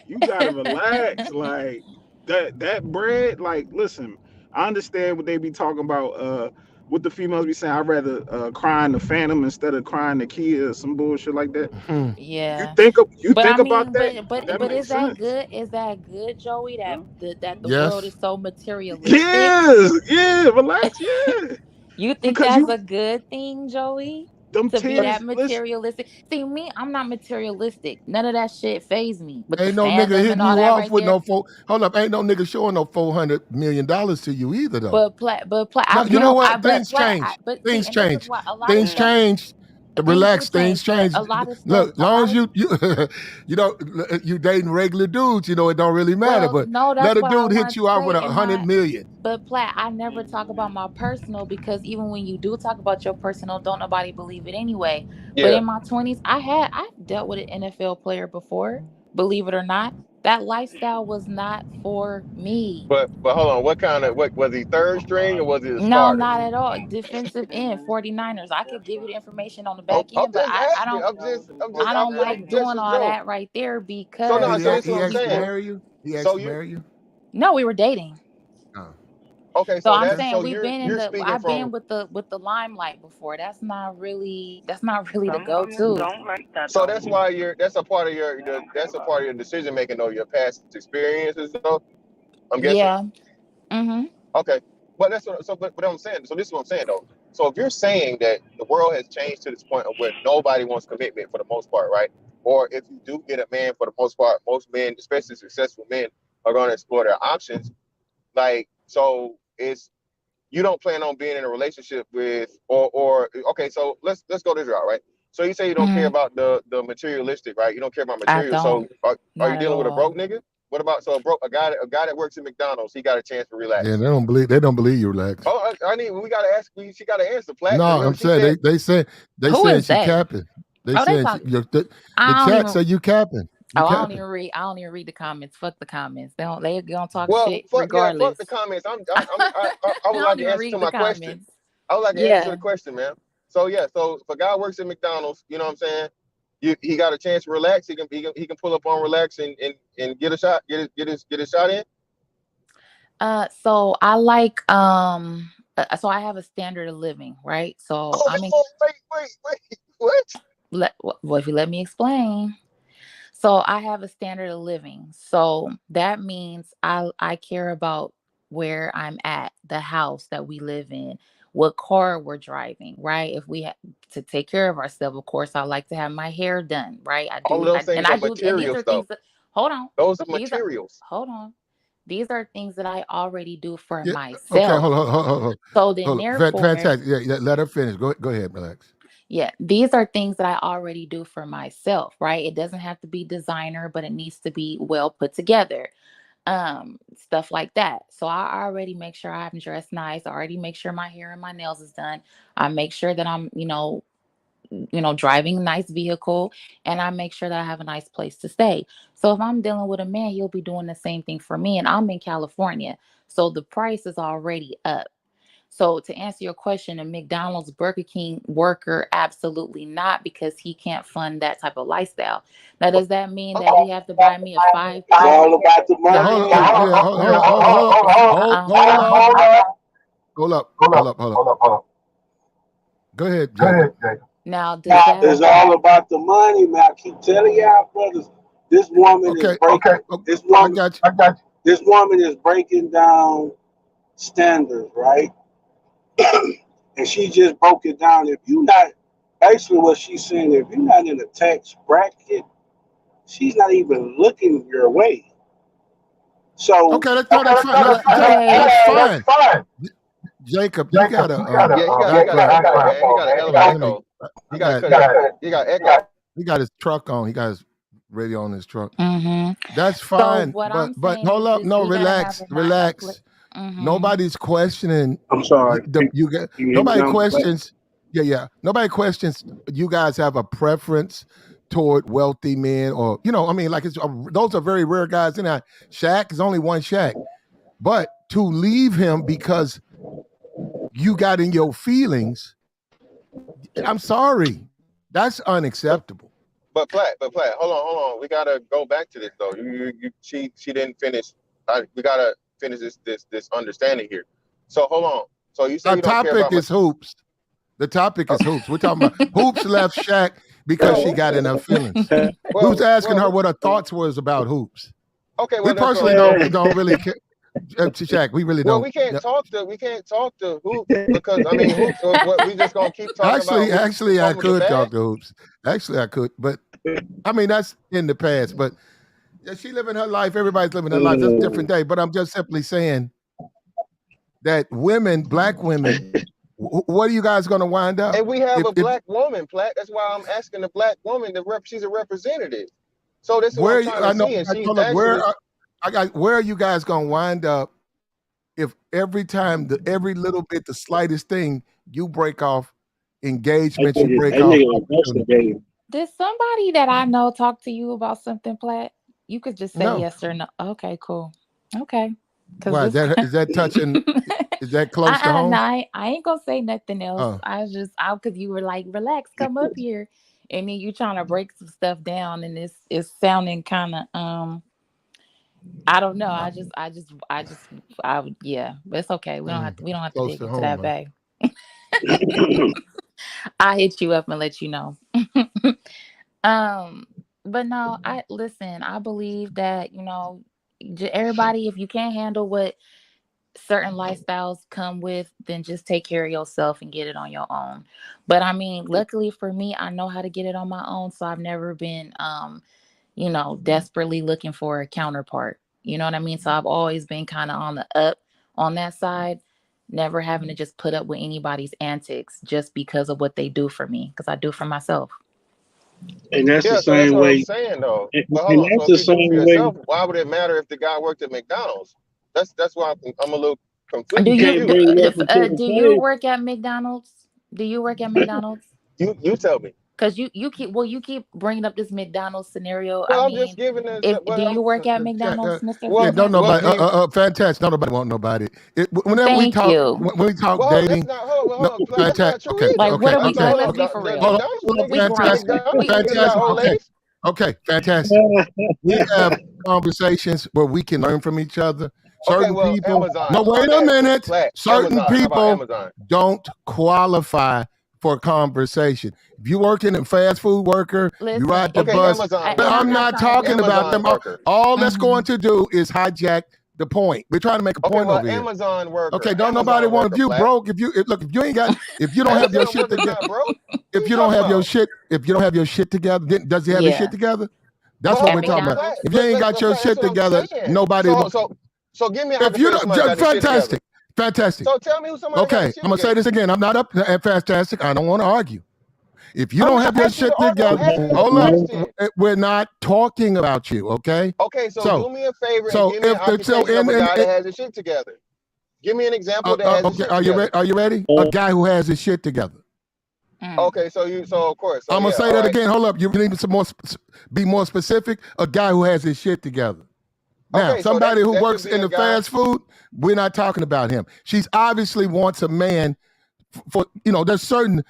You gotta relax. Like that bread. Like listen, I understand what they be talking about. What the females be saying. I'd rather cry in the phantom instead of crying the kid or some bullshit like that. Mhm. Yeah. You But I think about mean, that? but That is makes that sense. good? Is that good, Joey? That the world Yes. is so materialistic. Yes, yeah, relax, yeah. You think Because that's you a good thing, Joey? them To be that tears, listen, materialistic. See, me, I'm not materialistic. None of that shit phase me with the Ain't no nigga fandom and hitting all you that off right with there. no hold up. Ain't no nigga showing no $400 million to you either though. But No, I've you been know I what? but Things plat change. I, but see, Things and this is change. why a lot of Things stuff change. things do Relax. Things change, but change. a lot of stuff, Look, long as you you know you dating regular dudes, it don't really matter. well, But no, let that's a what I dude hit wanted to you off say with in 100 my. million. But Platt, I never talk about my personal because even when you do talk about your personal, don't nobody believe it anyway. But Yeah, in my 20s, I've dealt with an NFL player before, believe it or not. That lifestyle was not for me. but hold on. What was he, third string or was he a No, starter? not at all. Defensive end, 49ers. I could give you the information on the Oh, back I'm end, but just asking. I don't I'm like just doing a all joke. that right there So So no, because so this is he what I'm asked to saying. people. marry you. He So asked to you marry you. No, we were dating. Oh, okay? So So I'm that's okay. saying so we've been in you're the speaking I've from. been with the limelight before. That's not really the go to. So that's a part of that's a part of your decision making though, your past experiences though. I'm guessing. Yeah. Mm-hmm. Okay, but that's what. So but I'm saying. So this is what I'm saying though. So if you're saying that the world has changed to this point of where nobody wants commitment for the most part, right? Or if you do get a man, for the most part, most men, especially successful men, are going to explore their options. Like, so it's you don't plan on being in a relationship with, or okay, so let's go this route, right? So you say you don't care Mhm. about the materialistic, right? You don't care about I material. So don't. are you Not at dealing with a all. broke nigga? What about a guy that works at McDonald's? He got a chance to Yeah, relax. they don't believe you, Lex. Oh, I need. We gotta ask. She got to answer, Plat. No, Because I'm remember, she saying said, they Who saying is she that? capping. They Oh, they saying talk. the I don't chat even. say you capping. You Oh, I don't capping. even read. I don't even read the comments. Fuck the comments. They gonna talk "Well, shit fuck regardless. the comments. I I would like don't to even answer to read the my question. comments. I would like to answer to Yeah. the question, man. So yeah, so if a guy works at McDonald's, you know what I'm saying? He got a chance to relax. He can pull up on relax and get a shot, get his shot in. So I like so I have a standard of living, right? So Oh, I mean, wait, what? well, if you let me explain. So I have a standard of living. So that means I care about where I'm at, the house that we live in, what car we're driving, right? If we have to take care of ourselves, of course, I like to have my hair done, right? All of those things are And these material are stuff. things that hold on. Those are These are materials. hold on. These are things that I already do for Yeah. Okay. myself. Hold So then on. therefore, Fantastic. Yeah, let her finish. Go ahead, relax. yeah, these are things that I already do for myself, right? It doesn't have to be designer, but it needs to be well put together. Stuff like that. So I already make sure I'm dressed nice. I already make sure my hair and my nails is done. I make sure that I'm, driving a nice vehicle, and I make sure that I have a nice place to stay. So if I'm dealing with a man, he'll be doing the same thing for me. And I'm in California. So the price is already up. So to answer your question, a McDonald's, Burger King worker, absolutely not, because he can't fund that type of lifestyle. Now, does that mean that he have to buy me a five It's all pound about the Yeah, money, hold on. man. Yeah, hold up. Go ahead, Jacob. now does that It's all about the money, man. I keep telling y'all, brothers. This woman is Okay. breaking. This I woman. got you. This woman is breaking down standards, right? And she just broke it down. If you not, basically what she's saying, if you're not in a tax bracket, she's not even looking your way. So Okay, that's fine. No, well, okay? that's fine. Jacob, you got a Yeah, he got an background. echo, man. He got a hell of an Let me. echo. I You gotta got cut it. You got echo. he got his truck on. He got his radio on his truck. Mm-hmm. That's So fine. what I'm But saying hold is up. this: No, we gotta have a place. relax. Mm-hmm. Nobody's questioning I'm sorry. you get You hear me nobody now? questions. Yeah. Nobody questions you guys have a preference toward wealthy men, or I mean, like those are very rare guys in that. Shaq is only one Shaq. But to leave him because you got in your feelings, I'm sorry. That's But unacceptable. but Platt, hold on. We gotta go back to this though. She didn't finish. We gotta finish this understanding here. So hold on. So you say The you don't care topic about my. is hoops. The topic is hoops. We're talking about hoops left Shaq because she got in her feelings. Who's asking her what her thoughts was about hoops? Okay, We well that's what personally I'm saying. don't really care. Shaq, we really Well, don't. Yeah. we can't talk to hoops because I mean hoops. What we just gonna keep talking about who Actually, I performing the could bad? talk to hoops. Actually, I could, but I mean that's in the past. But yeah, she living her life. Everybody's living their life. That's a different day. But I'm just simply saying that women, black women, what are you guys going to wind up? And we have a If black woman, Platt. That's why I'm asking the black woman to she's a representative. So this is what I'm where you, trying to I know, see, and I she's told her actually where are you guys going to wind up if every time every little bit, the slightest thing, you break off engagements, you break off opportunities? Did somebody that I know talk to you about something, Platt? You could just say No, yes or no. Okay, cool. Okay, because why this. is that touching? Is that close to No, home? I ain't gonna say nothing else. Oh, I was just out because you were like, relax, come up here, and then you trying to break some stuff down, and it's sounding kind of I don't know. uh, I would, yeah, but it's okay. We don't have to close dig to into home, that, man. babe. I hit you up and let you know. um, but no, I listen. I believe that everybody, if you can't handle what certain lifestyles come with, then just take care of yourself and get it on your own. But I mean, luckily for me, I know how to get it on my own, so I've never been desperately looking for a counterpart. You know what I mean? So I've always been kind of on the up on that side, never having to just put up with anybody's antics just because of what they do for me, because I do for myself. And that's the Yeah, so that's same what I'm way. saying though. And But hold on, that's so if the you do for same way. yourself, why would it matter if the guy worked at McDonald's? That's why I'm a little Do You you can't confused. bring nothing to the do you table. work at McDonald's? Do you work at McDonald's? You tell me. Because you keep bringing up this McDonald's scenario. I Well, I'm just mean, giving an if example. do Well, you work at Yeah, McDonald's, Mister don't well, Fantastic? nobody. me. Fantastic. Don't nobody want nobody. Whenever we Thank talk, you. when we talk Well, hold on, that's dating, not. Hold on, no, hold on. Play, that's not fantastic. true Okay, Like, either. what okay, are we? No, okay, Like, hold let's on. be okay. for The real. Hold on, McDonald's hold on, We niggas, grown. fantastic, McDonald's We niggas got grown. old fantastic. ladies. Okay, fantastic. We have conversations where we can learn from each other. Okay, Certain well, people, Amazon. no, How wait about a that? minute. Black Certain Amazon. How about people Amazon? don't qualify for conversation. If you're working in fast food worker, you Listen, ride the if Okay, you, bus. Amazon and I'm I'm worker. not not trying to be talking about Amazon them. worker. All that's going Mhm. to do is hijack the point. We're trying to make a Okay, point well, over here. Amazon worker. Okay, don't nobody Amazon want. worker. If you Black. broke, look, if you ain't got, if you don't have your Amazon shit worker's together, not broke. What are if you you don't talking have your about? shit, if you don't have your shit together, does he have his shit Yeah, together? But That's what hold at we're on, but talking about. Black, McDonald's. If you ain't got your Black, that's shit what I'm together, saying. nobody. So give me a If you hypothetical don't, somebody got just their shit together. fantastic. So tell me who somebody got their Okay, shit I'm gonna say together. this again. I'm not up at fantastic. I don't want to argue. If you I'm don't not have your asking you shit to argue. I'm together, asking you a hold up. question. We're not talking about you. Okay. Okay, so So, do me a favor and so give me an if so, occupation of a guy that has his shit together. Give me an example that has his okay, shit together. are you ready? A guy who has his shit together. Mm. Okay, so of course, so I'm gonna yeah, say all that right. again. Hold up. You need some more. Be more specific. A guy who has his shit together. Now, Okay, so somebody who that could works be in a the guy. fast food, we're not talking about him. She's obviously wants a man for there's a That's certain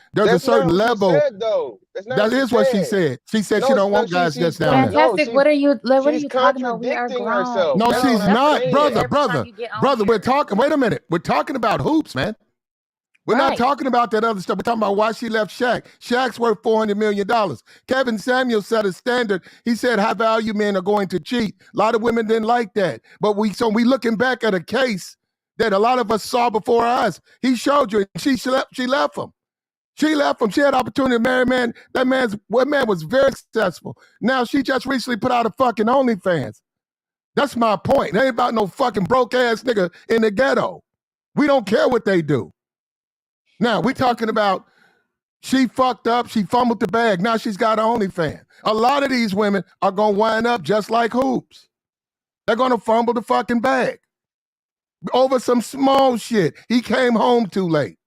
not what she level. said though. That's not what That she is what she said. said. She said she No, don't no, want guys just down there. no, Fantastic. What are she's you talking about? We are contradicting grown. herself. No, That's No, what she's I'm that's what not, you do saying. every time brother. you get on Brother, we're here. talking. Wait a minute. We're talking about hoops, man. We're not Right. talking about that other stuff. We're talking about why she left Shaq. Shaq's worth $400 million. Kevin Samuels set a standard. He said high value men are going to cheat. A lot of women didn't like that. But we looking back at a case that a lot of us saw before our eyes. He showed you. She left him. She left him. She had opportunity to marry a man. That man was very successful. Now she just recently put out a fucking OnlyFans. That's my point. It ain't about no fucking broke ass nigga in the ghetto. We don't care what they do. Now, we talking about she fucked up, she fumbled the bag. Now she's got an OnlyFans. A lot of these women are going to wind up just like Hoops. They're going to fumble the fucking bag over some small shit. He came home too late.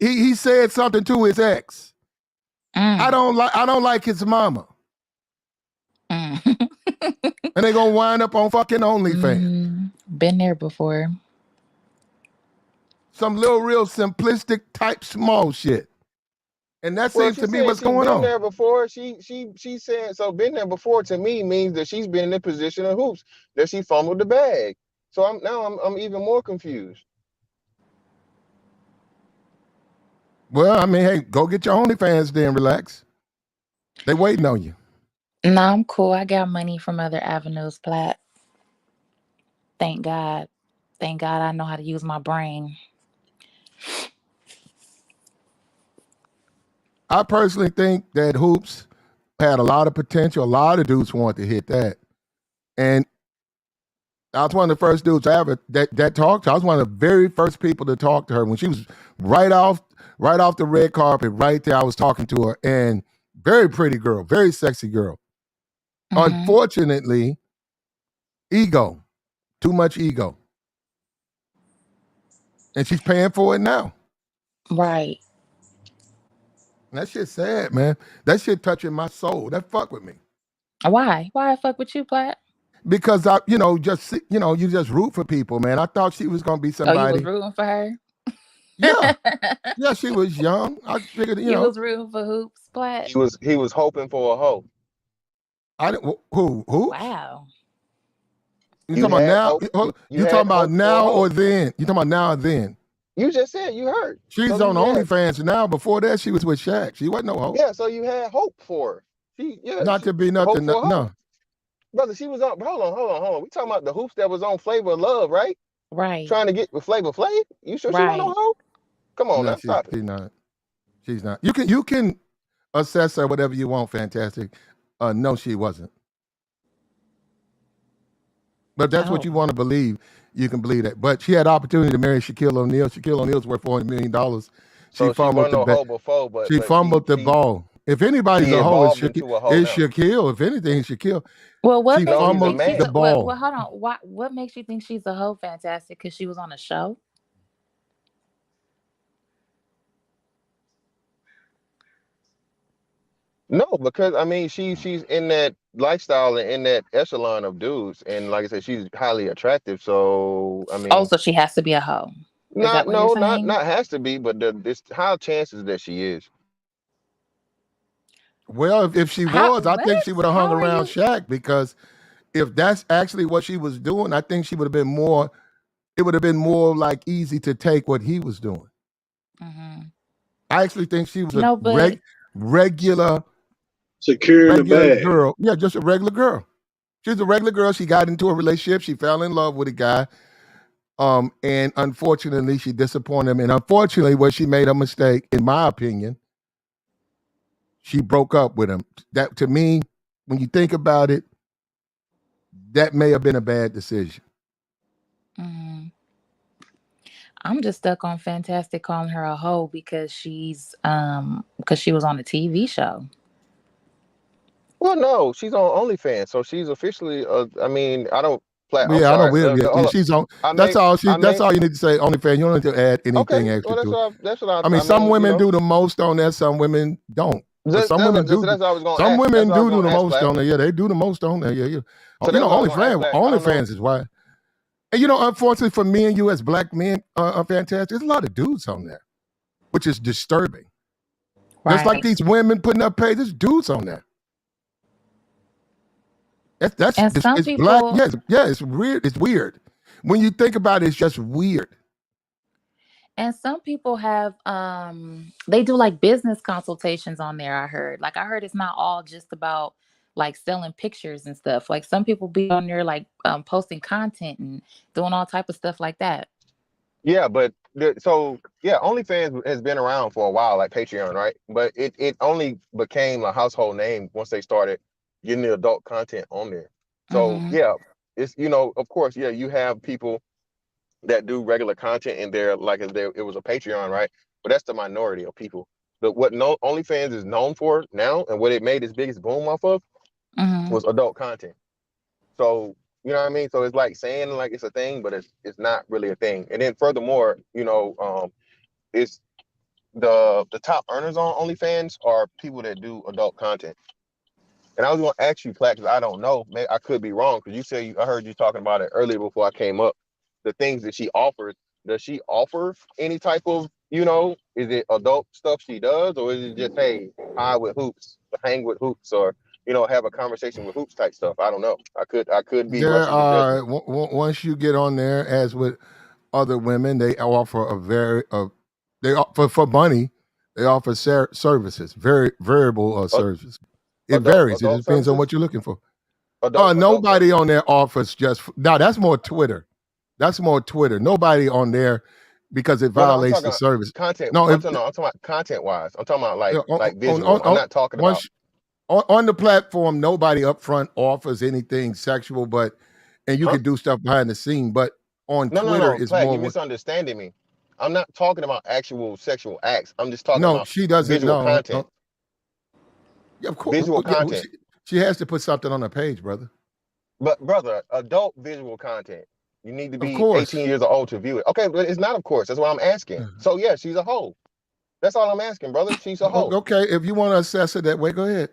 He said something to his ex. I don't like his mama. And they're going to wind up on fucking OnlyFans. Been there before. Some little real simplistic type small shit. And that Well, seems she to me said what's she going been on. there before. She said so. Been there before to me means that she's been in the position of hoops that she fumbled the bag. So I'm even more confused. Well, I mean, hey, go get your OnlyFans then, relax. They waiting on you. No, I'm cool. I got money from other avenues, Plat. Thank God. Thank God I know how to use my brain. I personally think that Hoops had a lot of potential. A lot of dudes wanted to hit that. And I was one of the first dudes ever that talked to her. I was one of the very first people to talk to her when she was right off the red carpet, right there. I was talking to her, and very pretty girl, very sexy girl. Unfortunately, ego, too much ego. And she's paying for it now. Right. And that shit's sad, man. That shit touching my soul. That fuck with me. Why? Why I fuck with you, Plat? Because you just root for people, man. I thought she was gonna be Oh, you was somebody. rooting for her? Yeah, yeah, she was young. I figured, You was rooting for Hoops, Plat? He was hoping for a hoe. I didn't. Who? Hoops? Wow. You You talking about had now? hope. You You talking had about hope for a now or hoe. then? You talking about now or then? You just said you heard. She's So on you had OnlyFans now. Before that, she was with Shaq. She wasn't no hoe. yeah. So you had hope for her. Not She to be hope nothing. for a hoe. No. Brother, she was on. Hold on. We talking about the hoops that was on Flavor of Love, right? Right. Trying to get with Flavor Flav. You sure she wasn't no Right. hoe? Come on No, now, stop it. she's not. She's not. You can assess her whatever you want. Fantastic. No, she wasn't. But that's what Oh. you want to believe. You can believe that. But she had opportunity to marry Shaquille O'Neal. Shaquille O'Neal's worth $400 million. She So she fumbled wasn't the no bat. hoe before, She but she fumbled the she ball. If anybody's she a hoe, evolved into a hoe it's now. Shaquille. If anything, it's Shaquille. Well, what She makes No, you he's a fumbled think she's the a man. what? ball. Well, hold on. What makes you think she's a hoe? Fantastic, because she was on a show. No, because I mean she's in that lifestyle and in that echelon of dudes, and like I said, she's highly attractive. So I Oh, mean, so she has to be a hoe. Is that not what you're no, not saying? not has to be, but there's high chances that she is. Well, if she How? was, I What? think she would have hung How are around you? Shaq, because if that's actually what she was doing, I think she would have been more. It would have been more like easy to take what he was doing. Hmm. I actually think she was a No, but regular Secure in the regular bag. girl. Yeah, just a regular girl. She was a regular girl. She got into a relationship. She fell in love with a guy. And unfortunately, she disappointed him. And unfortunately, where she made a mistake, in my opinion, she broke up with him. That, to me, when you think about it, that may have been a bad decision. mhm. I'm just stuck on Fantastic calling her a hoe because she was on a TV show. Well, no, she's on OnlyFans, so she's officially. I mean, I don't. But I'm yeah, I know. sorry. Hold up. She's on. I That's may. all. I That's may. all you need to say. OnlyFans. You don't need to add anything Okay. extra Well, to it. that's what I mean, I some mean. women do the most on there. Some women don't. But some women So that's what I was gonna Some ask. That's women what I was do gonna the ask, most Black. on there. Yeah, they do the most on there. Yeah. So that's what I was gonna ask, OnlyFans. Black. I don't know. OnlyFans is why. And unfortunately for me and you as black men, are fantastic. There's a lot of dudes on there, which is disturbing. Just like Right. these women putting up pages, there's dudes on there. And some It's black. people Yeah, it's weird. It's weird. When you think about it, it's just weird. and some people have they do like business consultations on there, I heard. Like I heard it's not all just about like selling pictures and stuff. Like some people be on there like posting content and doing all type of stuff like that. Yeah, but so yeah, OnlyFans has been around for a while, like Patreon, right? But it only became a household name once they started getting the adult content on there. So Mhm. yeah, it's of course, yeah, you have people that do regular content in there, like if it was a Patreon, right? But that's the minority of people. But what no OnlyFans is known for now, and what it made its biggest boom off of, Mhm. was adult content. So you know what I mean. So it's like saying like it's a thing, but it's not really a thing. And then furthermore, it's the top earners on OnlyFans are people that do adult content. And I was going to ask you, Platt, because I don't know. Maybe I could be wrong, because I heard you talking about it earlier before I came up. The things that she offers, does she offer any type of, is it adult stuff she does, or is it just, hey, hang with hoops, or have a conversation with hoops type stuff? I don't know. I could be There rushing to are judgment. once you get on there, as with other women, they offer they offer for money. They offer services, very variable Uh, services. It varies. It adult depends on services, what you're looking for. adult Nobody on services. there offers just now. That's more Twitter. That's more Twitter. Nobody on there, because it No, I'm violates talking the about service. content. No, I'm talking about content wise. I'm talking about like on visual. I'm not talking about. once on the platform, nobody up front offers anything sexual, and you Huh? can do stuff behind the scene. But on Twitter, No, it's Platt, you more. misunderstanding me. I'm not talking about actual sexual acts. I'm just talking No, about she doesn't. visual No, content. yeah, of course. Visual Yeah, well, content. she has to put something on her page, brother. But brother, adult visual content. You need to Of be course. 18 years old to view it. Okay, but it's not of course. That's what I'm asking. So yeah, she's a hoe. That's all I'm asking, brother. She's a hoe. Okay, if you want to assess her that way, go ahead.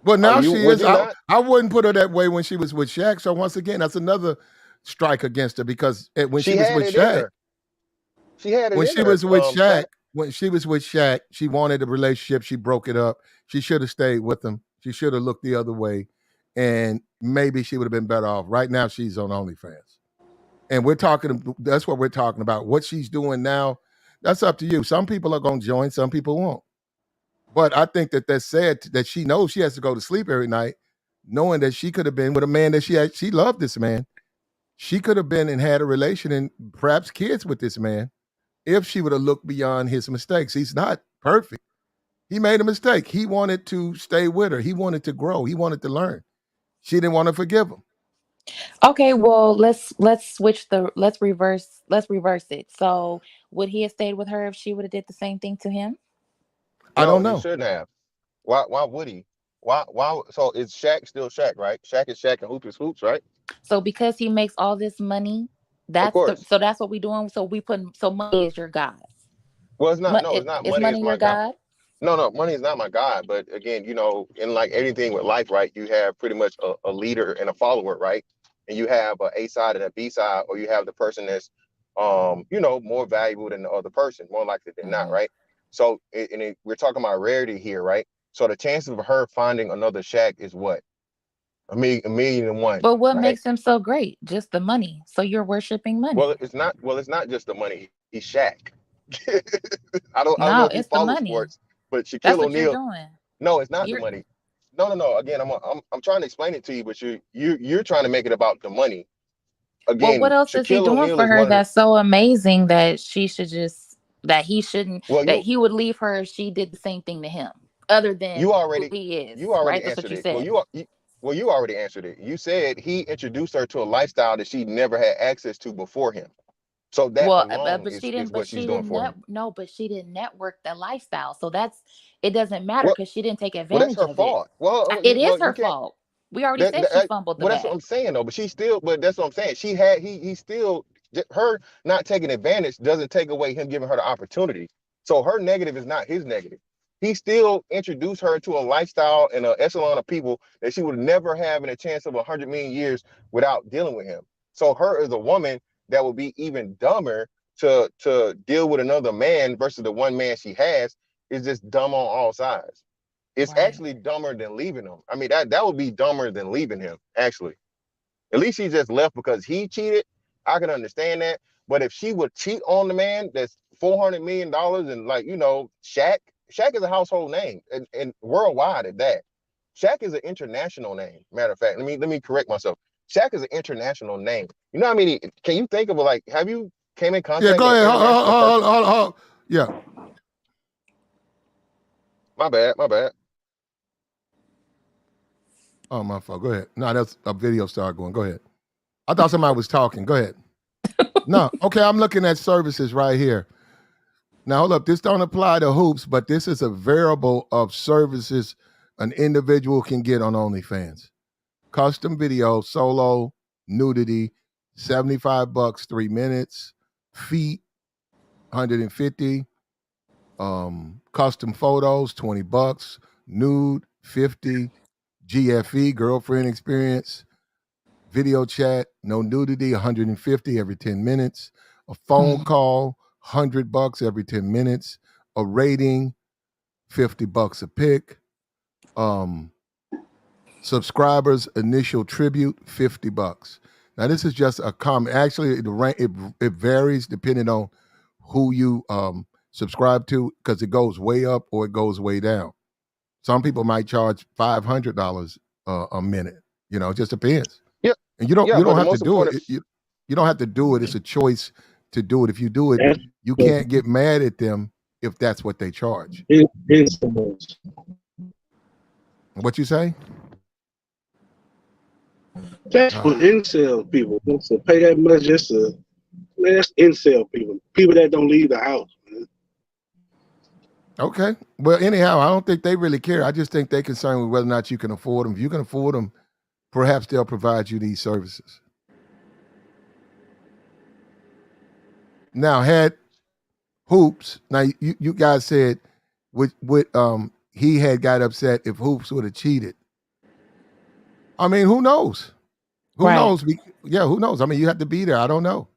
Well, Are now you she would is. you not? I wouldn't put her that way when she was with Shaq. So once again, that's another strike against her, because when she She was had with it in Shaq, her. She had it when in she her, was with Shaq, Platt. she wanted a relationship. She broke it up. She should have stayed with him. She should have looked the other way, and maybe she would have been better off. Right now, she's on OnlyFans, and we're talking. That's what we're talking about. What she's doing now, that's up to you. Some people are going to join. Some people won't. But I think that's sad that she knows she has to go to sleep every night knowing that she could have been with a man that she loved this man. She could have been and had a relation and perhaps kids with this man if she would have looked beyond his mistakes. He's not perfect. He made a mistake. He wanted to stay with her. He wanted to grow. He wanted to learn. She didn't want to forgive him. Okay, well, let's reverse it. So, would he have stayed with her if she would have did the same thing to him? I don't No, he know. shouldn't have. Why would he? Why so is Shaq still Shaq, right? Shaq is Shaq and Hoop is Hoops, right? So because he makes all this money, Of course. that's what we doing. So we put so money is your god. Well, it's not. No, it's not. Is Money is money your my God. god? No, money is not my God. But again, in like anything with life, right? You have pretty much a leader and a follower, right? And you have a side and a B side, or you have the person that's, more valuable than the other person, more likely than not, Hmm. right? So, we're talking about rarity here, right? So the chances of her finding another Shaq is what? A million and one, But what right? makes him so great? Just the money. So you're worshiping Well, money. it's not. Well, it's not just the money. He's Shaq. I don't know No, if you it's the follow money. sports, but That's Shaquille what you're O'Neal. doing. No, it's not the You're money. No, no, no. Again, I'm trying to explain it to you, but you're trying to make it about the money. Well, what Again, else is he Shaquille doing O'Neal for is her one of the. that's so amazing that she should just that he shouldn't Well, that he would leave her if she did the same thing to him, other you than who already he is, you already right? That's what answered you it. said. Well, you already answered it. You said he introduced her to a lifestyle that she never had access to before him. So that Well, alone but she is didn't. But what she's she doing didn't for him. no. But she didn't network the lifestyle. So that's it. Doesn't matter Well, because she didn't take well, that's advantage her of it. fault. Well, It is you her can't. fault. We already said she fumbled the Well, that's what bag. I'm saying though. But she still, but that's what I'm saying. She had, he still, her not taking advantage doesn't take away him giving her the opportunity. So her negative is not his negative. He still introduced her to a lifestyle and an echelon of people that she would never have in a chance of 100 million years without dealing with him. So her as a woman that would be even dumber to deal with another man versus the one man she has is just dumb on all sides. It's Right. actually dumber than leaving him. I mean, that would be dumber than leaving him, actually. At least he just left because he cheated. I can understand that. But if she would cheat on the man that's $400 million and Shaq is a household name and worldwide at that. Shaq is an international name. Matter of fact, let me correct myself. Shaq is an international name. You know what I mean? Can you think of have you came in Yeah, contact go with an ahead. international person? Yeah. My bad, my bad. Oh, my fault. Go ahead. No, that's a video started going. Go ahead. I thought somebody was talking. Go ahead. No. Okay, I'm looking at services right here. Now, hold up. This don't apply to hoops, but this is a variable of services an individual can get on OnlyFans. Custom video, solo, nudity, $75, 3 minutes. Feet, 150. Custom photos, $20. Nude, 50. GFE, girlfriend experience. Video chat, no nudity, 150 every 10 minutes. A phone Mhm. call, $100 every 10 minutes. A rating, $50 a pick. Um, Subscribers initial tribute, $50. Now this is just a comment. Actually, it varies depending on who you subscribe to because it goes way up or it goes way down. Some people might charge $500 a minute. It just depends. Yeah, And you don't yeah. you But don't the have to most do it. important, You don't have to do it. It's a choice to do it. If you do it, That's you the can't get mad at them if that's what they charge. incels. What you say? That's for Ah, incel people. To pay that much just to man, that's incel people. People that don't leave the house. Man. okay. Well, anyhow, I don't think they really care. I just think they're concerned with whether or not you can afford them. If you can afford them, perhaps they'll provide you these services. Now, had Hoops, now you guys said he had got upset if Hoops would have cheated. I mean, who knows? Who Right. knows? Yeah, who knows? I mean, you have to be there. I don't know.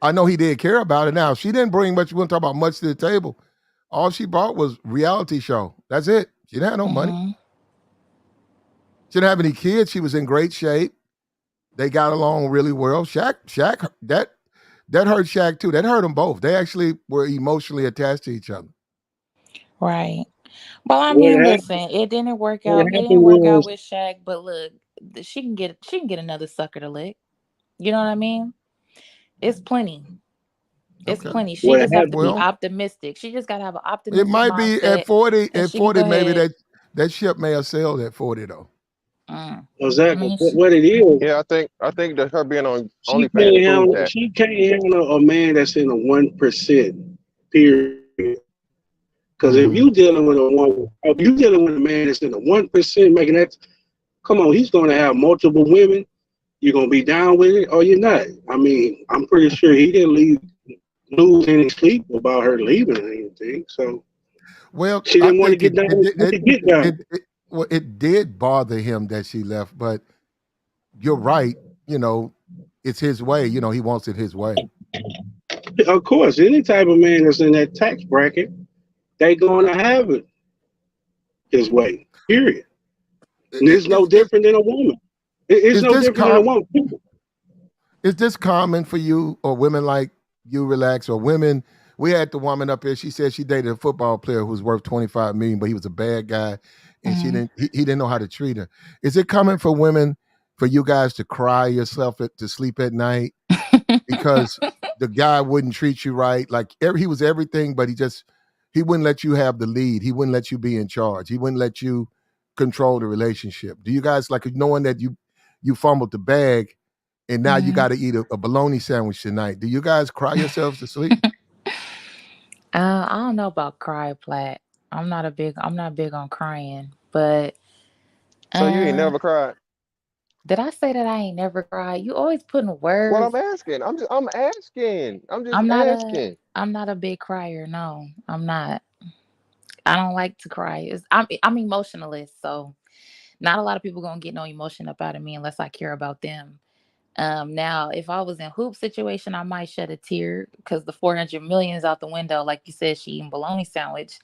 I know he did care about it. Now, she didn't bring much. We won't talk about much to the table. All she brought was reality show. That's it. She didn't have no money. Hmm. She didn't have any kids. She was in great shape. They got along really well. Shaq, that hurt Shaq too. That hurt them both. They actually were emotionally attached to each other. Right. Well, I What mean, listen, happened? it didn't work What out. It didn't happened work out was with Shaq, but look, she can get another sucker to lick. You know what I mean? It's plenty. It's Okay. plenty. She what just have to happened. be Well, optimistic. She just gotta have an it optimistic might be at mindset, 40. and At she can 40, go maybe ahead. that ship may have sailed at 40 though. Mm. I Exactly. mean, What it is, Yeah, I think that her being on she OnlyFans can't proved handle. that. She can't handle a man that's in the 1%. Period. Because if you Mm-hmm. dealing with if you dealing with a man that's in the 1% making that, come on, he's going to have multiple women. You're gonna be down with it or you're not. I mean, I'm pretty sure he didn't lose any sleep about her leaving or anything. So Well, she I didn't want to think get down with the get down. well, it did bother him that she left, but you're right. You know, it's his way. You know, he wants it his way. Of course, any type of man that's in that tax bracket, they gonna have it his way. Period. It, And it, it's no it's it, different than a woman. It's is no this different than a com- woman. is this common for you or women like you, Relax, or women? We had the woman up here. She said she dated a football player who was worth 25 million, but he was a bad guy, and mhm. he didn't know how to treat her. Is it common for women for you guys to cry yourself to sleep at night because the guy wouldn't treat you right? Like he was everything, but he wouldn't let you have the lead. He wouldn't let you be in charge. He wouldn't let you control the relationship. Do you guys like knowing that you fumbled the bag and now you Mhm. got to eat a bologna sandwich tonight? Do you guys cry yourselves to sleep? I don't know about cry plat. I'm not big on crying, but So you ain't uh, never cried? did I say that I ain't never cried? You always putting Well, words. I'm asking. I'm asking. I'm just I'm asking. not a big crier. No, I'm not. I don't like to cry. I'm emotionalist, so not a lot of people gonna get no emotion up out of me unless I care about them. Now if I was in hoop situation, I might shed a tear because the 400 million is out the window. Like you said, she eating bologna sandwich.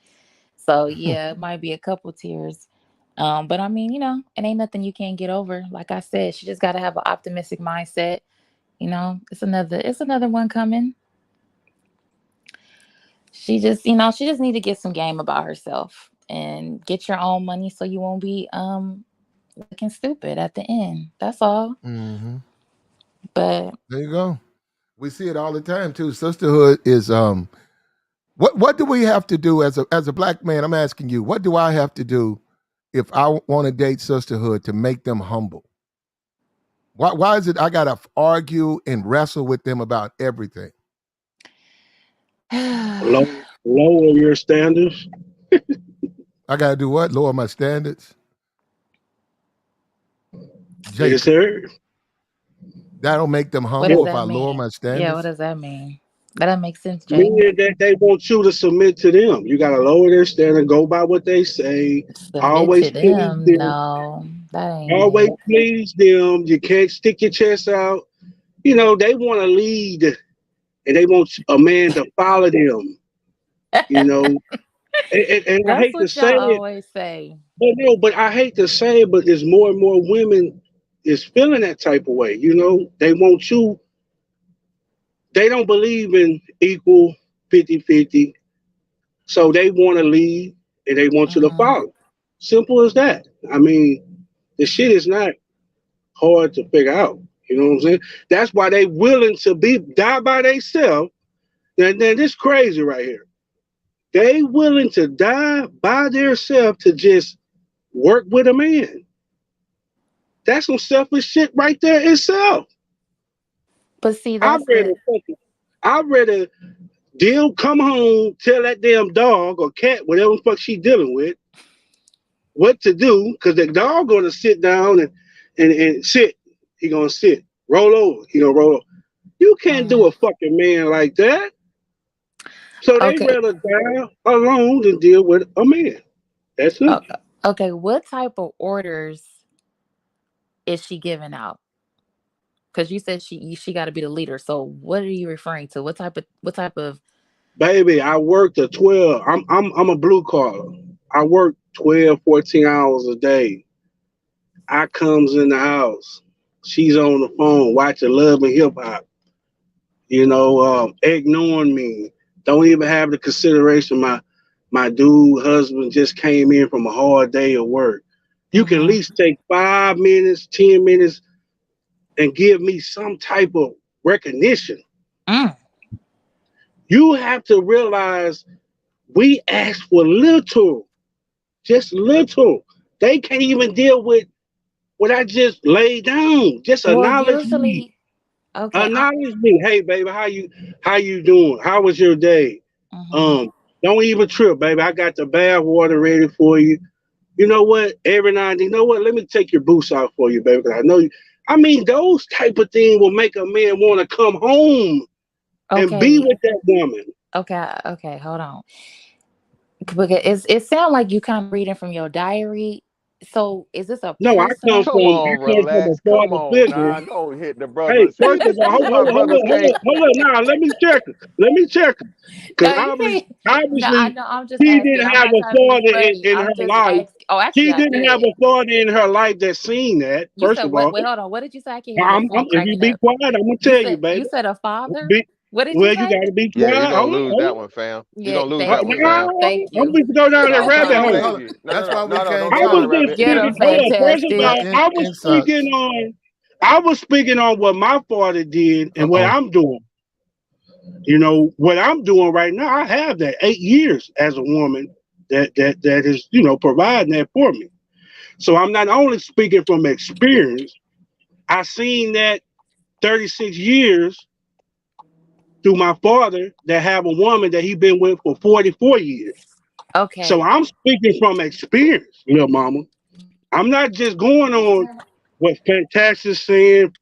So yeah, it might be a couple tears. But I mean, it ain't nothing you can't get over. Like I said, she just gotta have an optimistic mindset. It's another one coming. She just need to get some game about herself and get your own money so you won't be looking stupid at the end. That's all. Hmm. But There you go. We see it all the time too. Sisterhood is what do we have to do as a black man? I'm asking you, what do I have to do if I want to date sisterhood to make them humble? Why is it I gotta argue and wrestle with them about everything? Lower your standards. I gotta do what? Lower my standards? Yes, Jacob. sir. That'll make them what does humble if that I lower mean? my Yeah, what standards. does that mean? That doesn't make sense, Jay. Meaning that they want you to submit to them. You gotta lower their standard, go by what they say, Submit always to please them? them, No, that always ain't please them. You can't stick your chest out. They want to lead and they want a man to follow them. You it. know, and I That's hate to what say y'all it, always say. but no, but I hate to say it, but there's more and more women is feeling that type of way. They want you. They don't believe in equal 50-50. So they want to lead and they want you to Hmm. follow. Simple as that. I mean, the shit is not hard to figure out. You know what I'm saying? That's why they willing to be die by themselves. Then this crazy right here. They willing to die by themselves to just work with a man. That's some selfish shit right there itself. But see, I'd that's rather the I'd rather deal come home, tell that damn dog or cat, whatever the fuck she dealing with, what to do, because the dog gonna sit down and sit. He gonna sit. Roll over. He gonna roll over. You can't do mhm. a fucking man like that. So they Okay. rather die alone than deal with a man. That's o- it. Okay. What type of orders is she giving out? Because you said she got to be the leader. So what are you referring to? What type of? Baby, I worked a 12. I'm a blue collar. I work 12, 14 hours a day. I comes in the house. She's on the phone watching Love and Hip Hop, ignoring me. Don't even have the consideration my dude husband just came in from a hard day of work. You can at Mm-hmm. least take 5 minutes, 10 minutes, and give me some type of recognition. Mm. You have to realize we ask for little, just little. They can't even deal with what I just laid down. Just Well, acknowledge me. usually, okay. Acknowledge me. Hey, baby, how you doing? How was your day? Mm-hmm. Um, don't even trip, baby. I got the bath water ready for you. You know what? Every now and then, you know what? Let me take your boots off for you, baby. Because I know you. I mean, those type of things will make a man want to come home and be Okay. with that woman. Okay. Okay. Hold on. Because it sounds like you kind of reading from your diary. So is this a No, I come personal? Come from I on, come from a relax. Come father on, figure. nah. Don't hit the Hey, brother. See, first of all, see hold why on, hold brothers on, hold can't. on, hold on. Now let me check it. Let me check it. Because No, you can't. No, I obviously, know. I'm just she asking. didn't I'm have not a trying to be father funny. in I'm her just life. asking. Oh, actually, She I didn't have did. a father in her life that seen that. You First said of what? all, Wait, hold on. What did you say? I can't hear your phone if you cracking be up. quiet, I'm gonna You tell you, said baby. a father. Be, What did you well, you say? gotta be Yeah, you're quiet. gonna Hold on, lose hold that on. one, fam. You're Yeah, gonna lose thank that Oh, one, you. fam. Thank no, I'm you. going to go down that I'm Hold trying rabbit to on. hole. save Hold on. you. No, no, That's no, why we no, no. can't Don't I go down was the talk. rabbit. just Get speaking. him, Hold on. First of Get all, fantastic. in such. I was speaking on what my father did and what Uh-oh. I'm doing. You know what I'm doing right now. I have that 8 years as a woman that is providing that for me. So I'm not only speaking from experience. I seen that 36 years through my father that have a woman that he been with for 44 years. So Okay. I'm speaking from experience, little mama. I'm not just going on what Fantastic saying.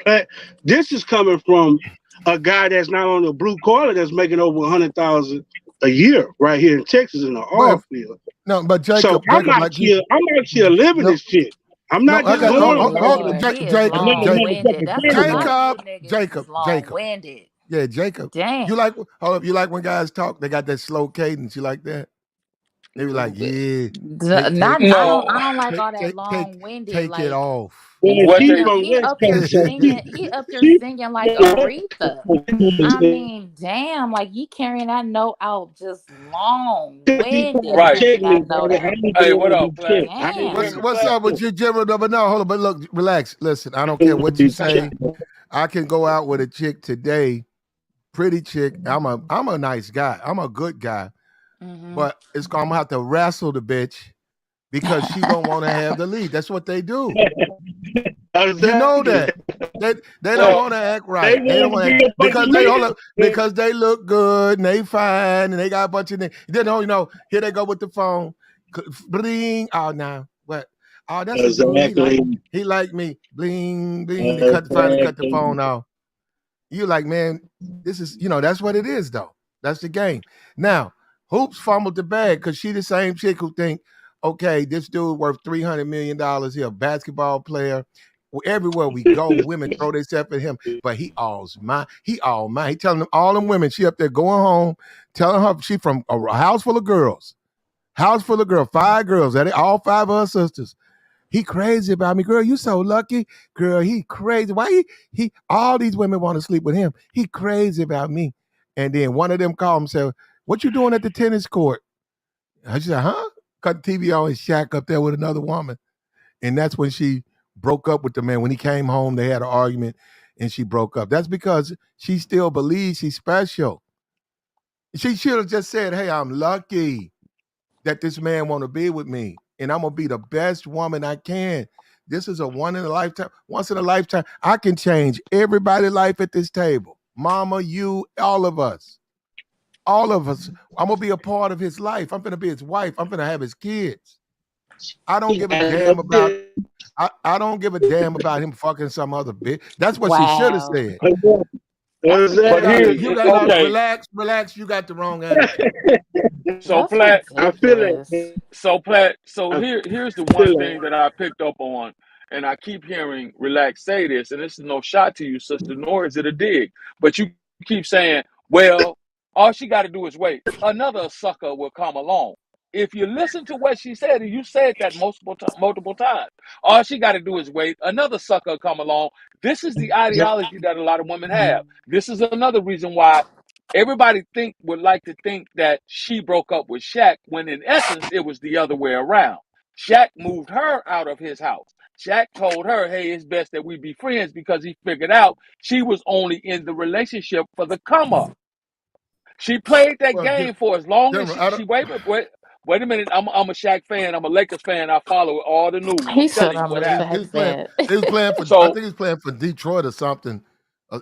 Pat. This is coming from a guy that's not on the blue collar that's making over 100,000 a year right here in Texas in the But oil if field. no, but So Jacob, like you I'm out here living no this shit. I'm no, not I just got going Oh on Lord, being he is another Jacob, long-winded. motherfucking That's a lot predator. of you niggas is Jacob. long-winded. Yeah, Jacob. Damn. You like hold up, you like when guys talk, they got that slow cadence. You like that? They be like, yeah, Not No, I don't like take all that take take long-winded. take it Like off. Well, what she they from he West up here Coast, so singing. He up here she singing like from West Aretha. I Coast. mean, damn, like he carrying that note out just She long-winded tried to right. check carrying me, that note baby. I out. ain't the Hey, one what to up, be Plat? checked. I Can ain't you hear What's me, Damn. what's Plat? up with you, Jimmy? But no, hold on. But look, relax. Listen, I don't care what you say. I can go out with a chick today, pretty chick. I'm a nice guy. I'm a good guy. Mm-hmm. But I'm gonna have to wrestle the bitch because she gonna want to have the lead. That's what they do. You know exactly. that. They don't Well, want to act They right. They don't want to want be to a because fucking they hold up leader. because they look good and they fine and they got a bunch of things. Then here they go with the phone. Bling. Oh now what? Oh, that's a dude. Exactly. He like me. Bling bling. They finally cut the Exactly. phone off. You like, man, this is, that's what it is, though. That's the game. Now, Hoops fumbled the bag because she the same chick who think, okay, this dude worth $300 million. He a basketball player. Everywhere we go, women throw themselves at him, but he all's mine. He all mine. He telling them all them women, she up there going home, telling her she from a house full of girls. House full of girls, 5 girls, all 5 of her sisters. He crazy about me, girl. You so lucky, girl. He crazy. Why he all these women want to sleep with him? He crazy about me. And then one of them called and said, "What you doing at the tennis court?" I said, "Huh?" Cut the TV on his shack up there with another woman. And that's when she broke up with the man. When he came home, they had an argument, and she broke up. That's because she still believes she's special. She should have just said, "Hey, I'm lucky that this man want to be with me, and I'm gonna be the best woman I can. This is a once in a lifetime. I can change everybody's life at this table. Mama, you, all of us. All of us. I'm gonna be a part of his life. I'm gonna be his wife. I'm gonna have his kids. I don't give a damn about I don't give a damn about him fucking some other bitch. That's what she should have Wow. said. That's but Exactly. here, You ridiculous. got okay. relax. You got the wrong attitude. So That's Plat, I feel ridiculous. it. so I here's the one feel thing that I picked up on, and I keep hearing Relax say this, and this is no shot to you, sister, nor is it a dig. But you keep saying, well, all she got to do is wait. Another sucker will come along. If you listen to what she said, and you said that multiple times, all she got to do is wait. Another sucker will come along. This is the it. ideology that a lot of women have. This is another reason why Everybody would like to think that she broke up with Shaq when in essence it was the other way around. Shaq moved her out of his house. Shaq told her, hey, it's best that we be friends because he figured out she was only in the relationship for the come up. She played that Well, game for as long as General, I don't. wait a minute. I'm a Shaq fan. I'm a Lakers fan. I follow all the news. I'm He said telling you I'm what a happened. He was Shaq playing. fan. He was playing for. I So think he was playing for Detroit or something.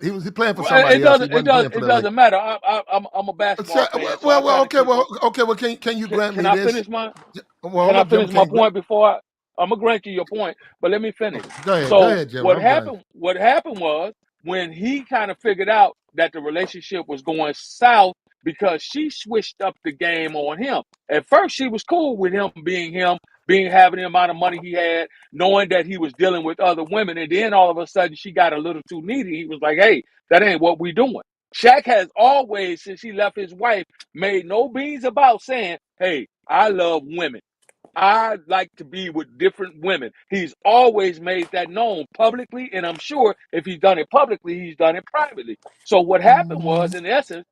He playing for it somebody else. He doesn't wasn't playing for it the Lakers. doesn't matter. I'm a basketball fan, so I kind of Okay, keep up. okay, well, can you grant Can me I this? finish my Well, Can hold I up, General. finish Can my you grant? point before I'm gonna grant you your point, but let me finish. Okay, go So ahead, General. I'm done. what happened was when he kind of figured out that the relationship was going south because she switched up the game on him. At first, she was cool with him, being having the amount of money he had, knowing that he was dealing with other women, and then all of a sudden she got a little too needy. He was like, "Hey, that ain't what we doing." Shaq has always, since he left his wife, made no beans about saying, "Hey, I love women. I like to be with different women." He's always made that known publicly, and I'm sure if he's done it publicly, he's done it privately. So what happened was, in essence,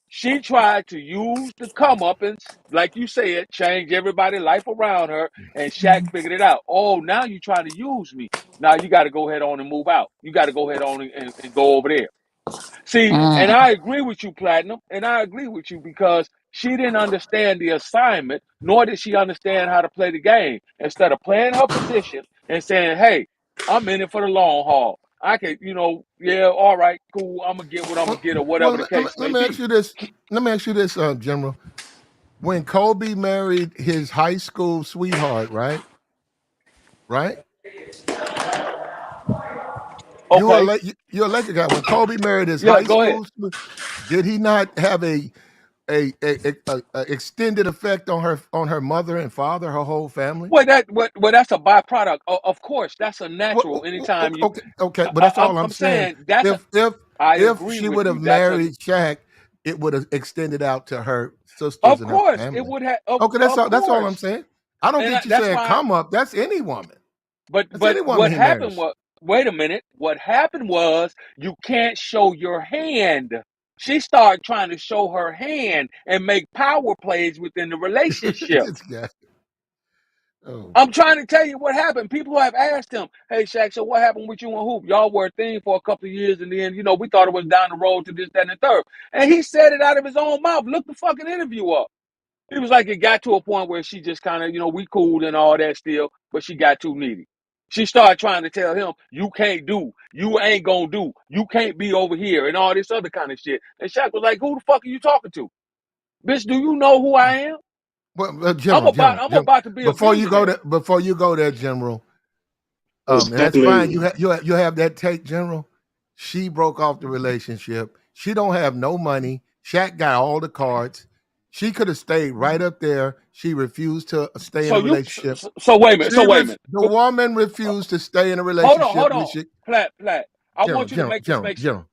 she tried to use the come up and, like you said, change everybody's life around her, and Shaq figured it out. Oh, now you're trying to use me. Now you got to go ahead on and move out. You got to go ahead on and go over there. See, and Mm. I agree with you, Platinum, and I agree with you because she didn't understand the assignment, nor did she understand how to play the game. Instead of playing her position and saying, hey, I'm in it for the long haul. I can, yeah, all right, cool, I'm going to get what I'm going to get or whatever the case Let may me ask be. you this. Let me ask you this, General. When Kobe married his high school sweetheart, right? Right? Okay, You're a Laker guy. When Kobe married his yeah, high go ahead. school, did he not have a extended effect on her mother and father, her whole family? Well, that's a byproduct. Of course, that's a natural. Anytime you, Okay, but that's all I'm I'm saying. saying that's a. If if I if agree she with would have you. That's a. married Shaq, it would have extended out to her sisters Of and her course, it family. would have. Okay, Of that's all I'm course, saying. I don't and get you that's saying why. come up. That's any woman. That's But any woman what he happened marries. was, wait a minute. What happened was you can't show your hand. She started trying to show her hand and make power plays within the relationship. This guy. Oh, I'm trying to tell you what happened. People have asked him, "Hey, Shaq, so what happened with you and Hoop? Y'all were a thing for a couple of years, and then we thought it was down the road to this, that, and the third." And he said it out of his own mouth. Look the fucking interview up. He was like, it got to a point where she just kind of, we cool and all that still, but she got too needy. She started trying to tell him, you can't do, you ain't gonna do, you can't be over here, and all this other kind of shit. And Shaq was like, who the fuck are you talking to? Bitch, do you know who I am? well, I'm General. about to be a billionaire. Before you go there, General, and that's fine. Exactly. You have that take, General. She broke off the relationship. She don't have no money. Shaq got all the cards. She could have stayed right up there. She refused to stay in a relationship. So wait a minute, wait a minute. The woman refused to stay in a relationship Hold with on. Platt. I want you to make this make sense. General.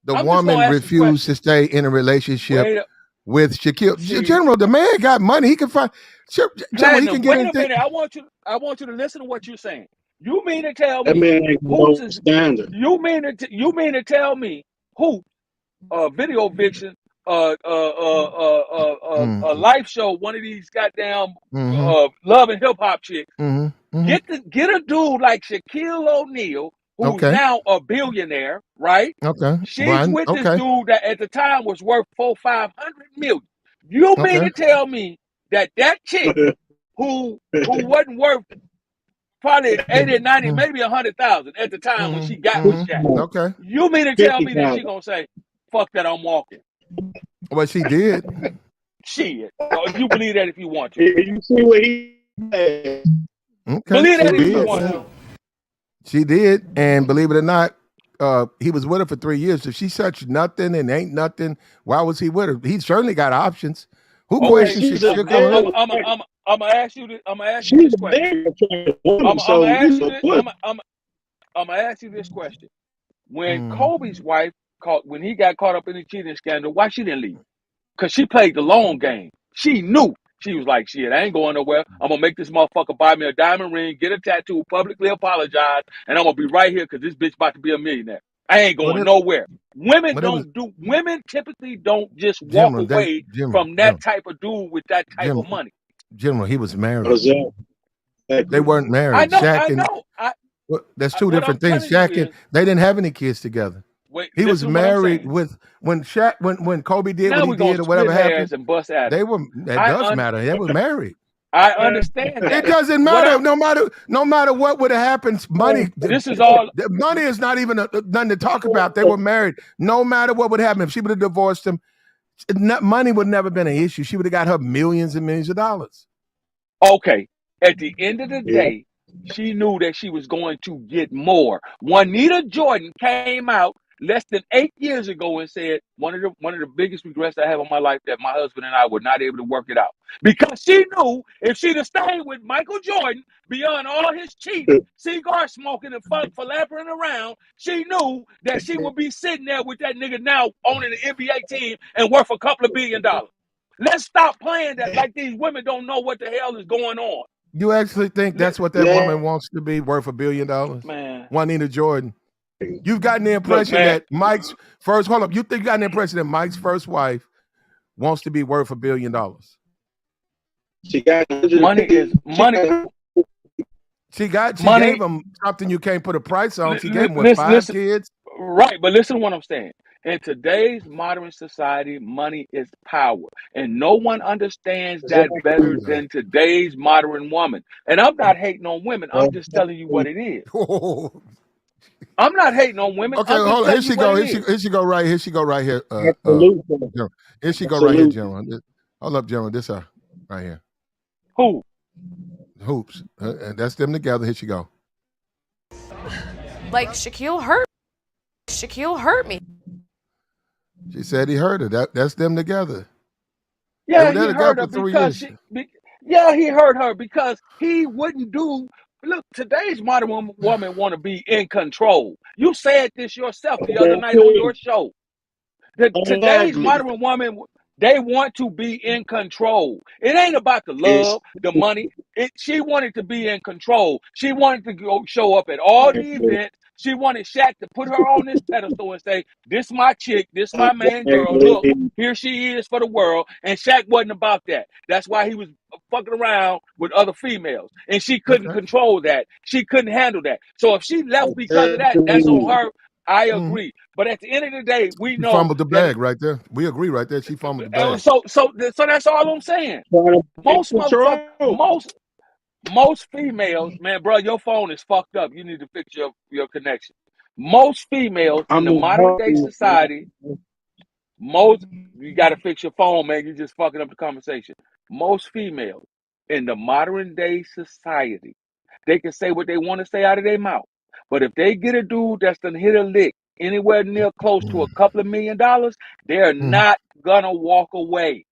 The I'm just gonna woman ask a refused question. to stay in a relationship Wait, with Shaquille. see, General, the man got money. He can find. General, he can Platinum, get wait a anything. minute. I want you to listen to what you're saying. You mean to tell That me man ain't Hoops no is standard. you mean to tell me Hoops, video vixen, a Mm-hmm. life show, one of these goddamn Mm-hmm. love and hip hop chicks, Mm-hmm. Mm-hmm. get a dude like Shaquille O'Neal, who's Okay. now a billionaire, right? Okay. She's One. with this Okay. dude that at the time was worth 400-500 million. You mean Okay. to tell me that chick who wasn't worth probably 80 or 90, Mm-hmm. maybe 100,000 at the time when she got with Shaq? Mm-hmm. Okay. You mean to tell me that she 50,000. gonna say, fuck that, I'm walking? Well, she did. Shit. You believe that if you want to. You see what he had. Okay. Believe She that if you did. want to. She did. And believe it or not, he was with her for 3 years. If she's such nothing and ain't nothing, why was he with her? He certainly got options. Who Well, Okay, questions she's a Shaquille? very attractive. I'm gonna ask you this. I'm gonna ask you She's this a question. very attractive woman. I'm gonna So ask you you know, this. put I'm gonna ask you this question. When Mm. Kobe's wife when he got caught up in the cheating scandal, why she didn't leave? Because she played the long game. She knew. She was like, shit, I ain't going nowhere. I'm going to make this motherfucker buy me a diamond ring, get a tattoo, publicly apologize, and I'm going to be right here because this bitch about to be a millionaire. I ain't Well, going nowhere. Women when it was women typically don't just walk General, away from that type of dude with that type of money. General, he was married. They Exactly. weren't I married. know, Shaq I and know. that's two What I'm different things. telling you Shaq and is, they didn't have any kids together. wait, He was listen to what I'm married saying. with when Kobe did what Now he we're gonna did or whatever split happened. hairs and bust at it. They were that I does un, matter. They were married. I understand It that. doesn't What matter. I'm No matter what would have happened. Money, this is all the money is not even nothing to talk about. They were married. No matter what would happen, if she would have divorced him, money would never been an issue. She would have got her millions and millions of dollars. okay. At the end of the Yeah. day, she knew that she was going to get more. Juanita Jordan came out less than 8 years ago and said one of the biggest regrets I have in my life that my husband and I were not able to work it out, because she knew if she'd have stayed with Michael Jordan beyond all his cheating, cigar smoking, and philandering around, she knew that she would be sitting there with that nigga now owning the NBA team and worth a couple of $1 billion. Let's stop playing that like these women don't know what the hell is going on. You actually think that's what that Yeah. woman wants to be, worth $1 billion? Man, Juanita Jordan. You've gotten the look, impression man, that Mike's first hold up. You think you got the impression that Mike's first wife wants to be worth $1 billion? She got money is money. She Money. gave him something you can't put a price on. She gave him what, Listen, 5 listen. kids? Right, but listen to what I'm saying. In today's modern society, money is power, and no one understands that better than today's modern woman. And I'm not hating on women. I'm just telling you what it is. I'm not hating on women. Okay, I'm just hold on. Here telling you she what go. it Here she, is. here she go right here. She go right here. General. Here she go right here, General. Hold up, General. This right here. Who? Hoops. And that's them together. Here she go. Like Shaquille hurt me. She said he hurt her. That's them together. They Yeah, were he there together hurt her for 3 because years. yeah, he hurt her because he wouldn't do. Look, today's modern woman want to be in control. You said this yourself the other night on your show. Today's Exactly. modern woman, they want to be in control. It ain't about the It's love, the money. She wanted to be in control. She wanted to go show up at all the events. She wanted Shaq to put her on this pedestal and say, "This my chick, this my main girl. Look, here she is for the world." And Shaq wasn't about that. That's why he was fucking around with other females, and she couldn't Okay. control that. She couldn't handle that. So if she left because of that, that's on her. I agree. But at the end of the day, we She know fumbled the that bag right there. We agree right there. She fumbled the bag. so that's all I'm saying. Most motherfuckers, most females, man, bro, your phone is fucked up. You need to fix your connection. Most females in the modern day society, most you got to fix your phone, man. You're just fucking up the conversation. Most females in the modern day society, they can say what they want to say out of their mouth, but if they get a dude that's done hit a lick anywhere near close to a couple of $1 million, they're Mhm. not gonna walk away.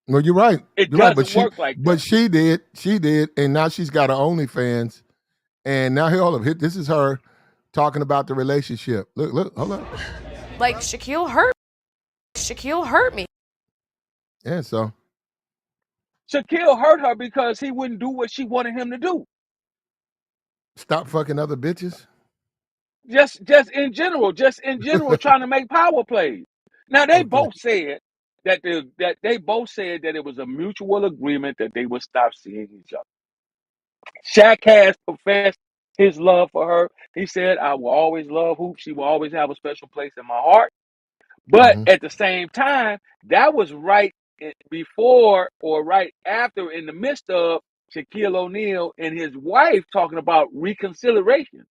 No, you're right. It You're right. But doesn't work like that. she did, and now she's got her OnlyFans. And now here, hold up. This is her talking about the relationship. Look, hold up. Like Shaquille hurt me. Yeah, so Shaquille hurt her because he wouldn't do what she wanted him to do. stop fucking other bitches. Just in general, trying to make power plays. Now they Okay. both said that it was a mutual agreement that they would stop seeing each other. Shaq has professed his love for her. He said, "I will always love Hoop. She will always have a special place in my heart." But Mhm. at the same time, that was right before or right after, in the midst of Shaquille O'Neal and his wife talking about reconciliation.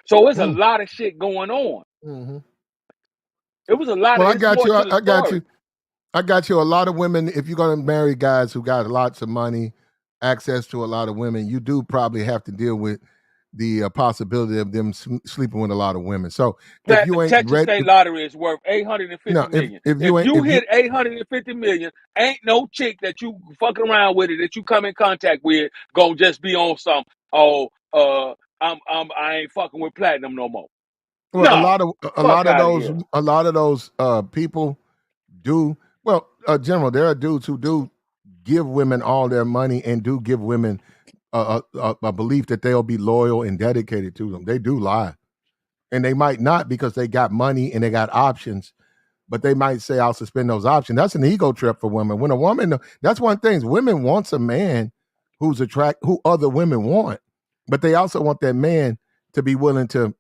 So it's a lot of shit going on. Mm-hmm. It was a lot Well, of. I It's got more you. to the I got story. you. I got you. A lot of women, if you're going to marry guys who got lots of money, access to a lot of women, you do probably have to deal with the possibility of them sleeping with a lot of women. So if you ain't Texas ready, State Lottery is worth 850 no, million. if If you ain't, you if you hit 850 million, ain't no chick that you fucking around with it that you come in contact with gonna just be on some. Oh, I ain't fucking with platinum no more. well, No, a fuck lot of out of those, here. people do well. General, there are dudes who do give women all their money and do give women a belief that they'll be loyal and dedicated to them. They do lie. and they might not because they got money and they got options, but they might say, I'll suspend those options. That's an ego trip for women. When a woman, that's one thing, women wants a man who other women want, but they also want that man to be willing to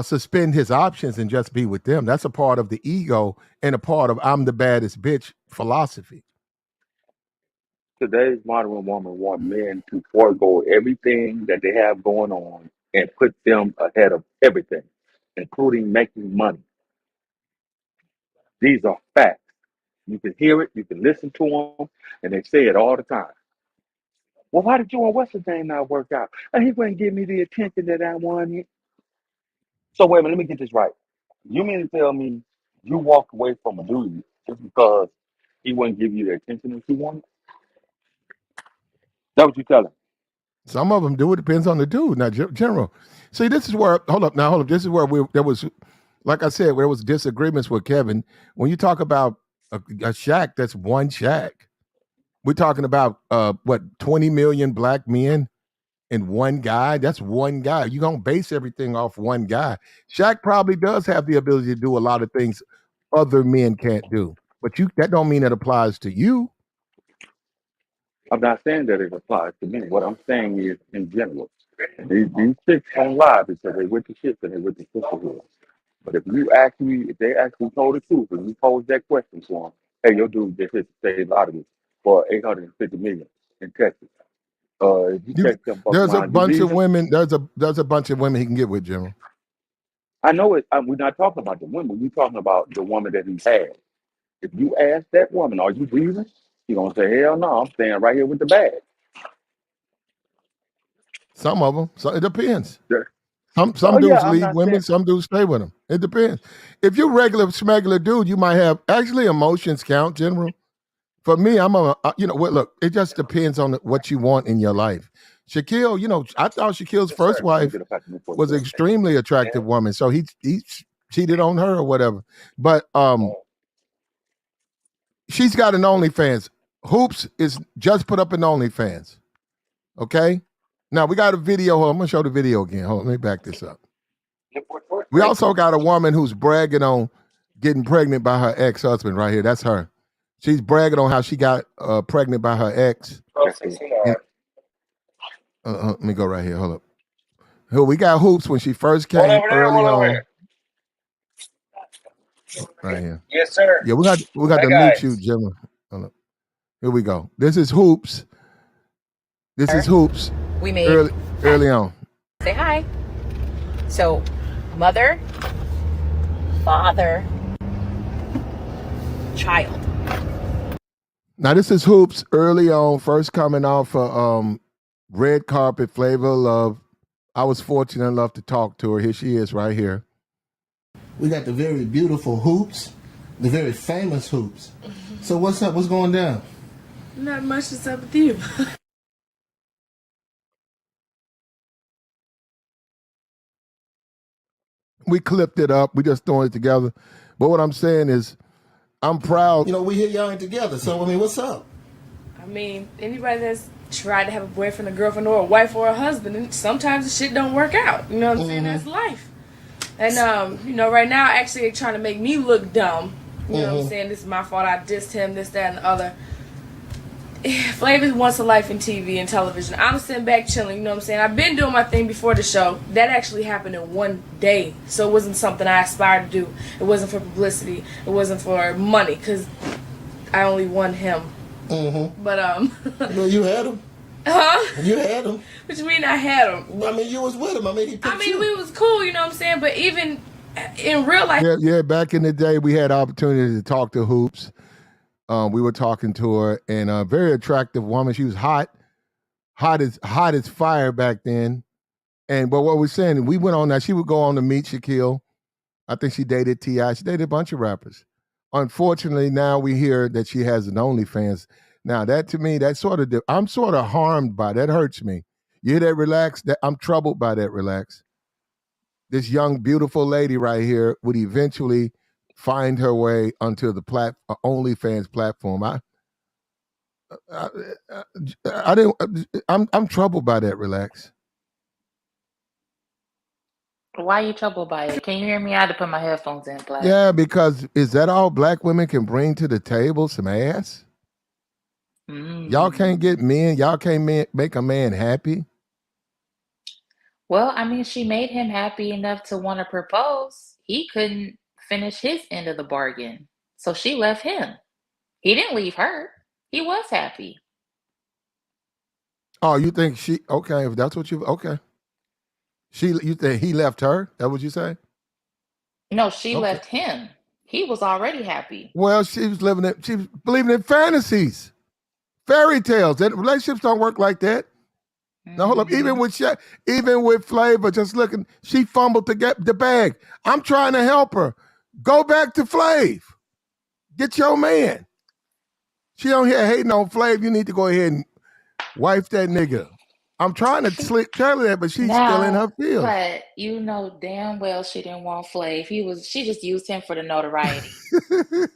suspend his options and just be with them. That's a part of the ego and a part of I'm the baddest bitch philosophy. Today's modern woman want men to forego everything that they have going on and put them ahead of everything, including making money. These are facts. You can hear it, you can listen to them, and they say it all the time. Well, why did you and what's his name not work out? He wouldn't give me the attention that I wanted. So wait a minute, let me get this right. You mean to tell me you walked away from a dude just because he wouldn't give you the attention that you wanted? That what you telling? Some of them do. It depends on the dude. Now, general. See, this is where, hold up. This is where there was, like I said, there was disagreements with Kevin. When you talk about a shack, that's one shack. We're talking about, 20 million black men and one guy. That's one guy. You're going to base everything off one guy. Shaq probably does have the ability to do a lot of things other men can't do. But that don't mean it applies to you. I'm not saying that it applies to me. What I'm saying is in general. These chicks don't lie because they with the shits and they with the sisterhood. But if they actually told the truth and you pose that question to them, hey, your dude just hit the state lottery for 850 million in Texas. If you You, check them fuck there's a around, you bunch of leaving. women. There's a bunch of women he can get with, General. I know it. We're not talking about the women. We're talking about the woman that he had. If you ask that woman, are you leaving? She gonna say, hell no, I'm staying right here with the bag. Some of them. So it depends. Yeah. Some Oh yeah, dudes I'm leave not saying. women. Some dudes stay with them. It depends. If you're regular smuggler dude, you might have actually emotions count, General. For me, look, it just depends on what you want in your life. Shaquille, I thought Shaquille's Yes, first sir. Let me wife get a pack of Newport was an Coast. extremely attractive woman, so he cheated on her or whatever. But she's got an OnlyFans. Hoops is just put up an OnlyFans. Okay, now we got a video. I'm gonna show the video again. Hold on, let me back this up. We also got a woman who's bragging on getting pregnant by her ex-husband right here. That's her. She's bragging on how she got pregnant by her ex. And, let me go right here. Hold up. Here we got Hoops when she first came early on. Right here. Yes, sir. Yeah, we got Hi, to meet you, guys. Jimmy. Hold up. Here we go. This is Hoops. We made early on. say hi. So, mother, father, child. Now this is Hoops early on, first coming off red carpet, Flavor of Love. I was fortunate enough to talk to her. Here she is right here. We got the very beautiful Hoops, the very famous Hoops. So what's up? What's going down? Not much is up with you. We clipped it up. We just throwing it together. But what I'm saying is, I'm proud. We hear y'all ain't together. So, what's up? I mean, anybody that's tried to have a boyfriend, a girlfriend, or a wife or a husband, and sometimes the shit don't work out. You know what I'm saying? That's life. And, right now, actually, they're trying to make me look dumb. You know what I'm saying? This is my fault. I dissed him, this, that, and the other. Flavor wants a life in TV and television. I'm sitting back chilling, you know what I'm saying? I've been doing my thing before the show. That actually happened in one day. So it wasn't something I aspired to do. It wasn't for publicity. It wasn't for money, because I only won him. But, Well, you had him. Huh? You had him. What you mean I had him? I mean, you was with him. I mean, he picked you. We was cool, you know what I'm saying? But even in real life. Yeah, back in the day, we had opportunity to talk to Hoops. We were talking to her, and a very attractive woman. She was hot as fire back then. But what we're saying, we went on that. She would go on to meet Shaquille. I think she dated T.I. She dated a bunch of rappers. Unfortunately, now we hear that she has an OnlyFans. Now, that to me, I'm sort of harmed by that. Hurts me. You hear that, Relax? I'm troubled by that, Relax. This young, beautiful lady right here would eventually find her way onto the OnlyFans platform. I didn't. I'm troubled by that. Relax. Why you troubled by it? Can you hear me? I had to put my headphones in, Black. Yeah, because is that all black women can bring to the table? Some ass? Y'all can't get men. Y'all can't make a man happy. Well, I mean, she made him happy enough to want to propose. He couldn't finish his end of the bargain. So she left him. He didn't leave her. He was happy. Oh, you think she? Okay, if that's what you okay. You think he left her? That what you say? No, she Okay. left him. He was already happy. Well, she was believing in fantasies, fairy tales. That relationships don't work like that. Now hold up. Even with Flavor, just looking, she fumbled to get the bag. I'm trying to help her. Go back to Flav. Get your man. She don't hear hating on Flav. You need to go ahead and wife that nigga. I'm trying to tell her that, but she's still in her field. But you know damn well she didn't want Flav. She just used him for the notoriety.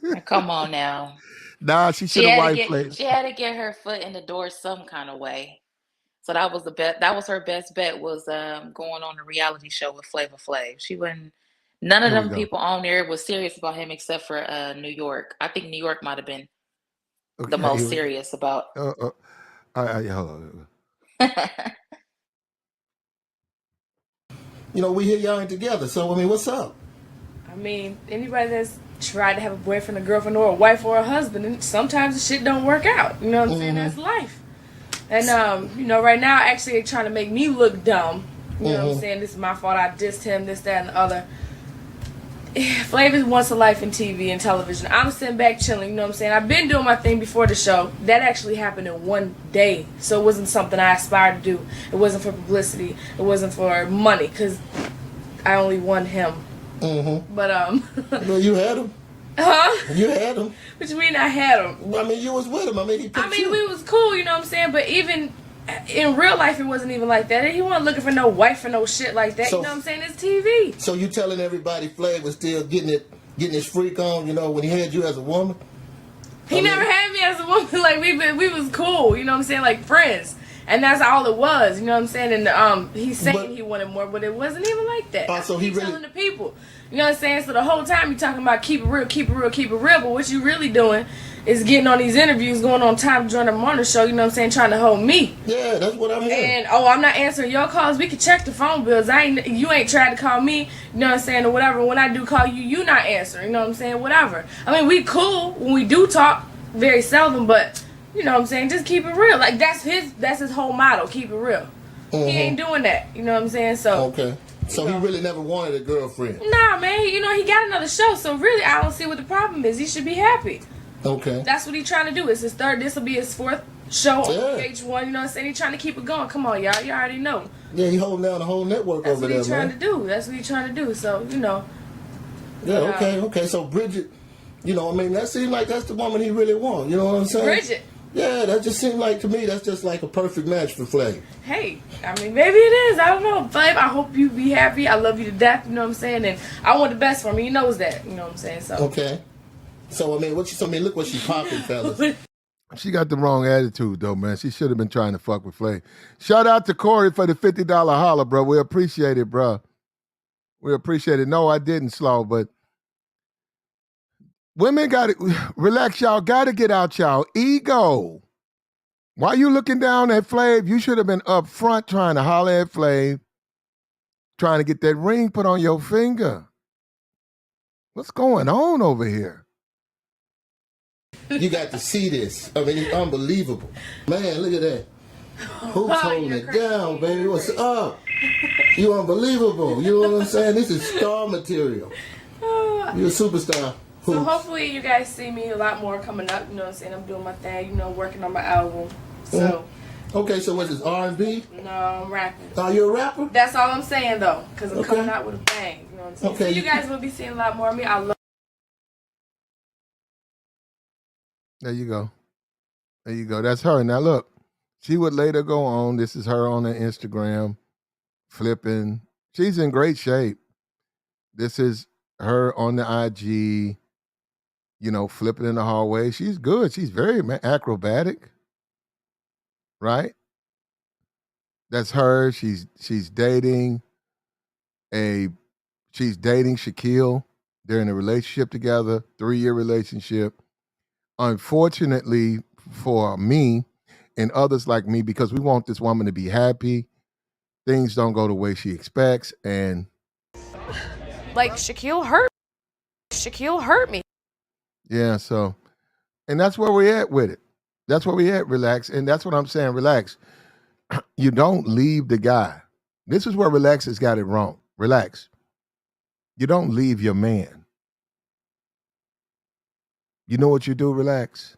Now, come on now. Nah, she should have wifed Flav. She had to get her foot in the door some kind of way. So that was the bet. That was her best bet, was going on a reality show with Flavor Flav. She wouldn't. None of them people on there was serious about him except for New York. I think New York might have been the most serious about. Hold on. You know, we hear y'all ain't together. So I mean, what's up? I mean, anybody that's tried to have a boyfriend, a girlfriend, or a wife or a husband, and sometimes the shit don't work out. You know what I'm saying? That's life. And you know, right now, actually, they're trying to make me look dumb. You know what I'm saying? This is my fault. I dissed him, this, that, and the other. Flav wants a life in TV and television. I'm sitting back chilling, you know what I'm saying? I've been doing my thing before the show. That actually happened in one day. So it wasn't something I aspired to do. It wasn't for publicity. It wasn't for money, because I only won him. But, Well, you had him. Huh? You had him. What you mean I had him? I mean, you was with him. I mean, he picked you. we was cool, you know what I'm saying? But even in real life, it wasn't even like that. He wasn't looking for no wife or no shit like that. So, you know what I'm saying? It's TV. So you telling everybody Flav was still getting his freak on, you know, when he had you as a woman? He never had me as a woman. Like, we was cool, you know what I'm saying? Like friends. And that's all it was, you know what I'm saying? And he's saying he wanted more, but it wasn't even like that. So he really telling the people. You know what I'm saying? So the whole time you're talking about keep it real, keep it real, keep it real, but what you really doing is getting on these interviews, going on time during the morning show, you know what I'm saying, trying to hold me. Yeah, that's what I'm hearing. And I'm not answering your calls. We can check the phone bills. You ain't tried to call me, you know what I'm saying, or whatever. When I do call you, you not answering, you know what I'm saying, whatever. I mean, we cool when we do talk, very seldom, but you know what I'm saying, just keep it real. Like that's his whole motto, keep it real. He ain't doing that, you know what I'm saying? So okay. So he really never wanted a girlfriend. Nah, man. You know he got another show, so really I don't see what the problem is. He should be happy. Okay. That's what he's trying to do. It's his third. This will be his fourth show on H1. You know what I'm saying? He's trying to keep it going. Come on, y'all. You already know. Yeah, he holding down the whole network over there, man. That's what he's trying to do. That's what he's trying to do. So you know. Yeah. Okay. So Bridget, you know, I mean, that seems like that's the woman he really wants. You know what I'm saying? Bridget. Yeah, that just seemed like, to me, that's just like a perfect match for Flav. Hey, I mean, maybe it is. I don't know. Flav, I hope you be happy. I love you to death, you know what I'm saying? And I want the best for him. He knows that, you know what I'm saying? So okay. So, I mean, look what she popping, fellas. She got the wrong attitude, though, man. She should have been trying to fuck with Flav. Shout out to Corey for the $50 holler, bro. We appreciate it, bro. We appreciate it. No, I didn't, Slow, but women got to relax, y'all. Got to get out y'all ego. Why you looking down at Flav? You should have been up front trying to holler at Flav, trying to get that ring put on your finger. What's going on over here? You got to see this. I mean, it's unbelievable. Man, look at that. Who's holding it down, baby? What's up? You unbelievable. You know what I'm saying? This is star material. You're a superstar. So hopefully you guys see me a lot more coming up. You know what I'm saying? I'm doing my thing, you know, working on my album. So. Okay, so what's this, R&B? No, I'm rapping. Are you a rapper? That's all I'm saying, though, because I'm coming out with a bang. You know what I'm saying? Okay. So you guys will be seeing a lot more of me. I love. There you go. There you go. That's her. Now, look, she would later go on. This is her on her Instagram, flipping. She's in great shape. This is her on the IG, you know, flipping in the hallway. She's good. She's very acrobatic, right? That's her. She's dating. a she's dating Shaquille. They're in a relationship together, 3-year relationship. Unfortunately for me and others like me, because we want this woman to be happy, things don't go the way she expects, and Like Shaquille hurt me. yeah, so and that's where we're at with it. That's where we at, relax. And that's what I'm saying, relax. You don't leave the guy. This is where relax has got it wrong. Relax. You don't leave your man. You know what you do, relax?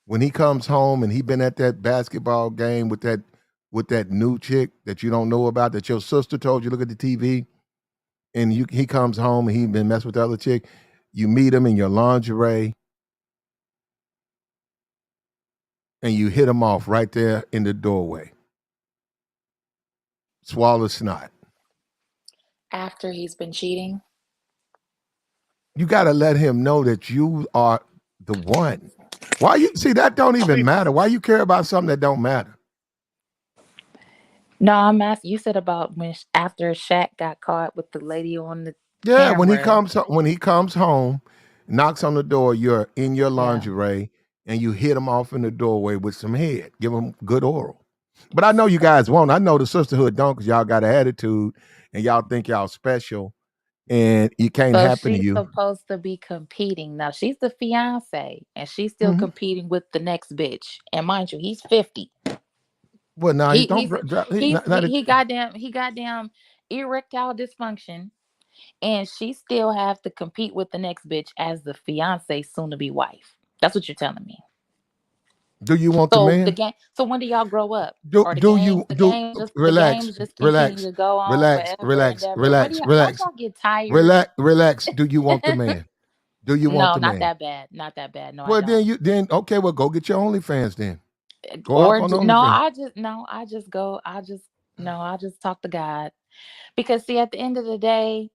When he comes home and he been at that basketball game with that new chick that you don't know about, that your sister told you look at the TV, and he comes home and he been messing with the other chick, you meet him in your lingerie and you hit him off right there in the doorway. Swallow snot. After he's been cheating. You got to let him know that you are the one. Why you see that don't even matter? Why you care about something that don't matter? No, I'm asking. You said about after Shaq got caught with the lady on the Yeah, camera. when he comes home, knocks on the door, you're in your Yeah. lingerie, and you hit him off in the doorway with some head. Give him good oral. But I know you guys won't. I know the sisterhood don't, because y'all got an attitude and y'all think y'all special, and it can't So happen to she's you. supposed to be competing. Now she's the fiance and she's still Mhm. competing with the next bitch. And mind you, he's 50. Well, now he He don't. he's he goddamn erectile dysfunction, and she still have to compete with the next bitch as the fiance soon to be wife. That's what you're telling me. Do you want the So the man? game so when do y'all grow up? Do Or do you do the relax, games just continue relax, to go on relax, forever and relax, ever. What do relax, y'all don't relax, y'all get tired? relax, relax. Do you want the man? Do you want No, the not man? that bad. Not that bad. No, I Well, don't. then okay, well, go get your OnlyFans then. Go hop Or on no, OnlyFans. I just go. I just talk to God because see, at the end of the day,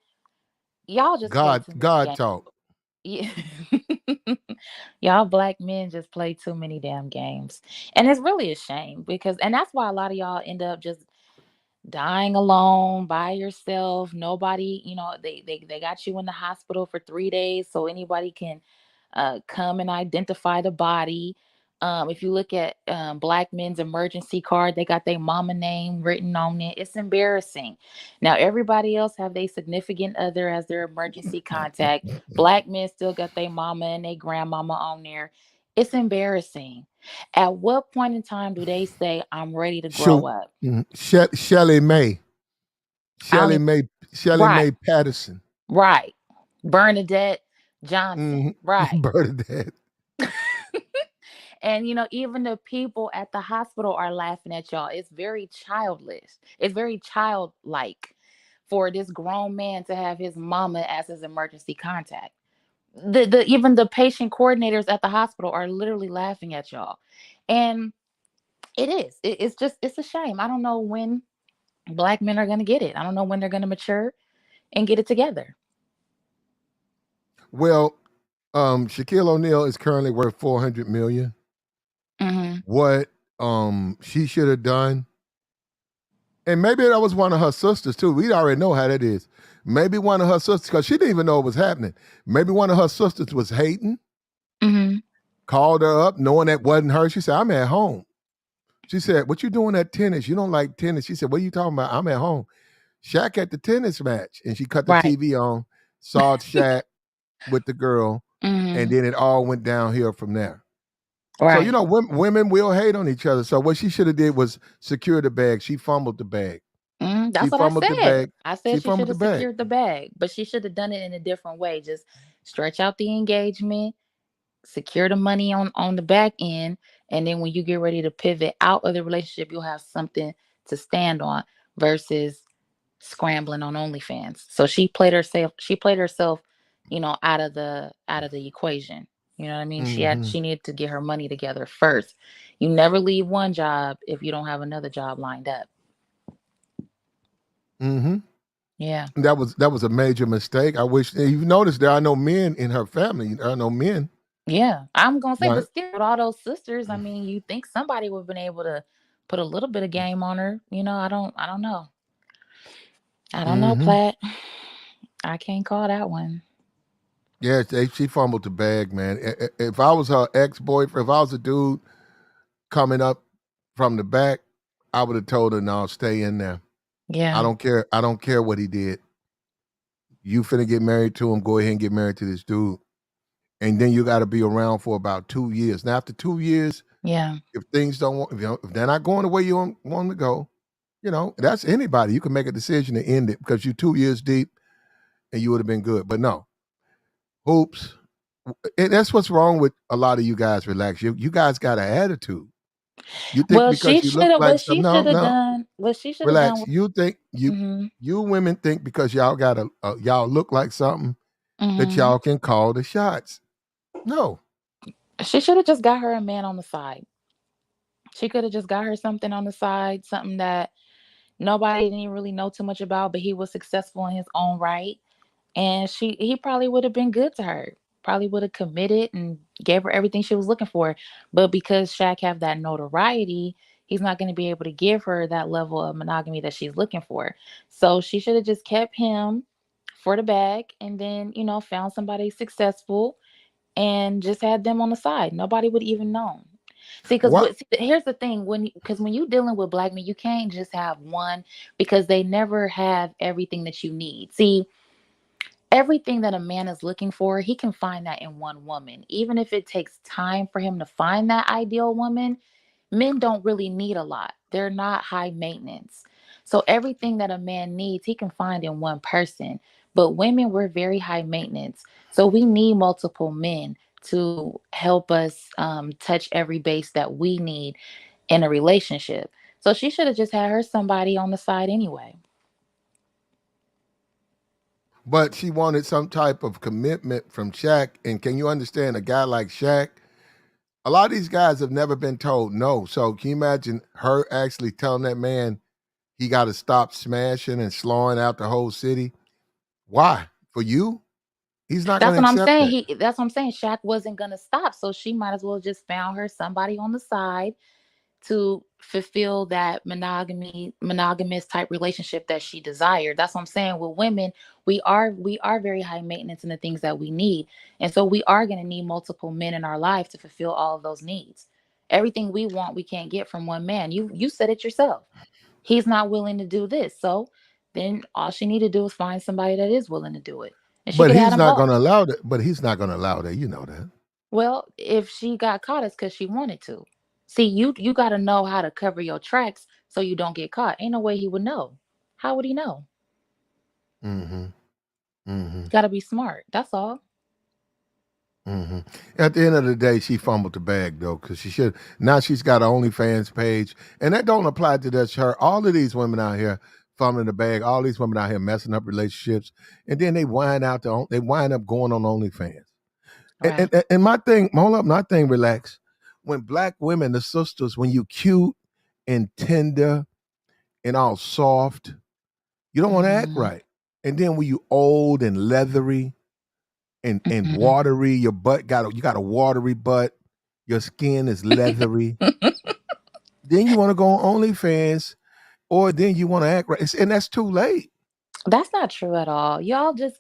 y'all just play too many God games. talk. Yeah. Y'all black men just play too many damn games, and it's really a shame because, and that's why a lot of y'all end up just dying alone by yourself. Nobody, they got you in the hospital for 3 days so anybody can come and identify the body. If you look at black men's emergency card, they got their mama name written on it. It's embarrassing. Now everybody else have their significant other as their emergency contact. Black men still got their mama and their grandmama on there. It's embarrassing. At what point in time do they say I'm ready to grow Shoot, up? Shelly May, I don't Shelly even. May, Shelly Right, May Patterson, right. Bernadette Johnson, mm-hmm. right. Bernadette. And even the people at the hospital are laughing at y'all. It's very childish. It's very childlike for this grown man to have his mama as his emergency contact. The even the patient coordinators at the hospital are literally laughing at y'all. And it is. It's a shame. I don't know when black men are gonna get it. I don't know when they're gonna mature and get it together. Well, Shaquille O'Neal is currently worth 400 million. Hmm. What she should have done, and maybe that was one of her sisters too. We already know how that is. Maybe one of her sisters, because she didn't even know it was happening. Maybe one of her sisters was hating, Hmm. called her up, knowing that wasn't her. She said, "I'm at home." She said, "What you doing at tennis? You don't like tennis." She said, "What are you talking about? I'm at home." Shaq at the tennis match, and she cut the Right. TV on, saw Shaq with the girl, and Hmm. then it all went downhill from there. So Right. women will hate on each other. So what she should have did was secure the bag. She fumbled the bag. She That's what I fumbled the said. bag. I She said she should fumbled the have bag. secured the bag, but she should have done it in a different way. Just stretch out the engagement, secure the money on the back end, and then when you get ready to pivot out of the relationship, you'll have something to stand on versus scrambling on OnlyFans. So she played herself. She played herself, out of the equation. You know what I mean? Hmm. She needed to get her money together first. You never leave one job if you don't have another job lined up. Hmm. Yeah. That was a major mistake. I wish you've noticed there are no men in her family. There are no men. Yeah, I'm gonna say, Right. but still, with all those sisters, I mean, you think somebody would have been able to put a little bit of game on her? I don't know. I don't know, Mm-hmm. Platt. I can't call that one. Yeah, she fumbled the bag, man. If I was her ex-boyfriend, if I was a dude coming up from the back, I would have told her, no, stay in there. I Yeah, don't care. I don't care what he did. You finna get married to him, go ahead and get married to this dude. And then you got to be around for about 2 years. Now, after 2 years, yeah. if things don't want, if they're not going the way you want them to go, that's anybody. You can make a decision to end it because you're 2 years deep and you would have been good. But no, hoops. And that's what's wrong with a lot of you guys. Relax. You guys got an attitude. You think Well, she because you look should have. like What she some, should no, have no, done. What she should have done relax. was. You think Hmm. you women think because y'all got y'all look like something that Hmm. y'all can call the shots. No. She should have just got her a man on the side. She could have just got her something on the side, something that nobody didn't even really know too much about, but he was successful in his own right. And he probably would have been good to her. Probably would have committed and gave her everything she was looking for. But because Shaq have that notoriety, he's not going to be able to give her that level of monogamy that she's looking for. So she should have just kept him for the bag and then, found somebody successful and just had them on the side. Nobody would even know. See, because What? here's the thing: when you dealing with black men, you can't just have one because they never have everything that you need. See, everything that a man is looking for, he can find that in one woman. Even if it takes time for him to find that ideal woman, men don't really need a lot. They're not high maintenance. So everything that a man needs, he can find in one person. But women, we're very high maintenance. So we need multiple men to help us touch every base that we need in a relationship. So she should have just had her somebody on the side anyway. But she wanted some type of commitment from Shaq. And can you understand a guy like Shaq? A lot of these guys have never been told no. So can you imagine her actually telling that man he got to stop smashing and slowing out the whole city? Why? For you? He's not going That's to what I'm accept saying. that. That's what I'm saying. Shaq wasn't gonna stop, so she might as well just found her somebody on the side to fulfill that monogamous type relationship that she desired. That's what I'm saying. With women, we are very high maintenance in the things that we need. And so we are going to need multiple men in our life to fulfill all of those needs. Everything we want we can't get from one man. You said it yourself. He's not willing to do this. So then all she need to do is find somebody that is willing to do it. And she But could add he's them not going both. to allow that. But he's not going to allow that. You know that. Well, if she got caught, it's because she wanted to. See, you got to know how to cover your tracks so you don't get caught. Ain't no way he would know. How would he know? Mm-hmm. Mm-hmm. Got to be smart. That's all. Mm-hmm. At the end of the day, she fumbled the bag though, because she should. Now she's got an OnlyFans page, and that don't apply to just her. All of these women out here fumbling the bag. All these women out here messing up relationships, and then they wind up going on OnlyFans. And, Right. and, and my thing, hold up, my thing, relax. When black women, the sisters, when you cute and tender and all soft, you don't want to act Hmm. right. And then when you old and leathery and Hmm. watery. Your butt you got a watery butt. Your skin is leathery. Then you want to go on OnlyFans, or then you want to act right, and that's too late. That's not true at all. Y'all just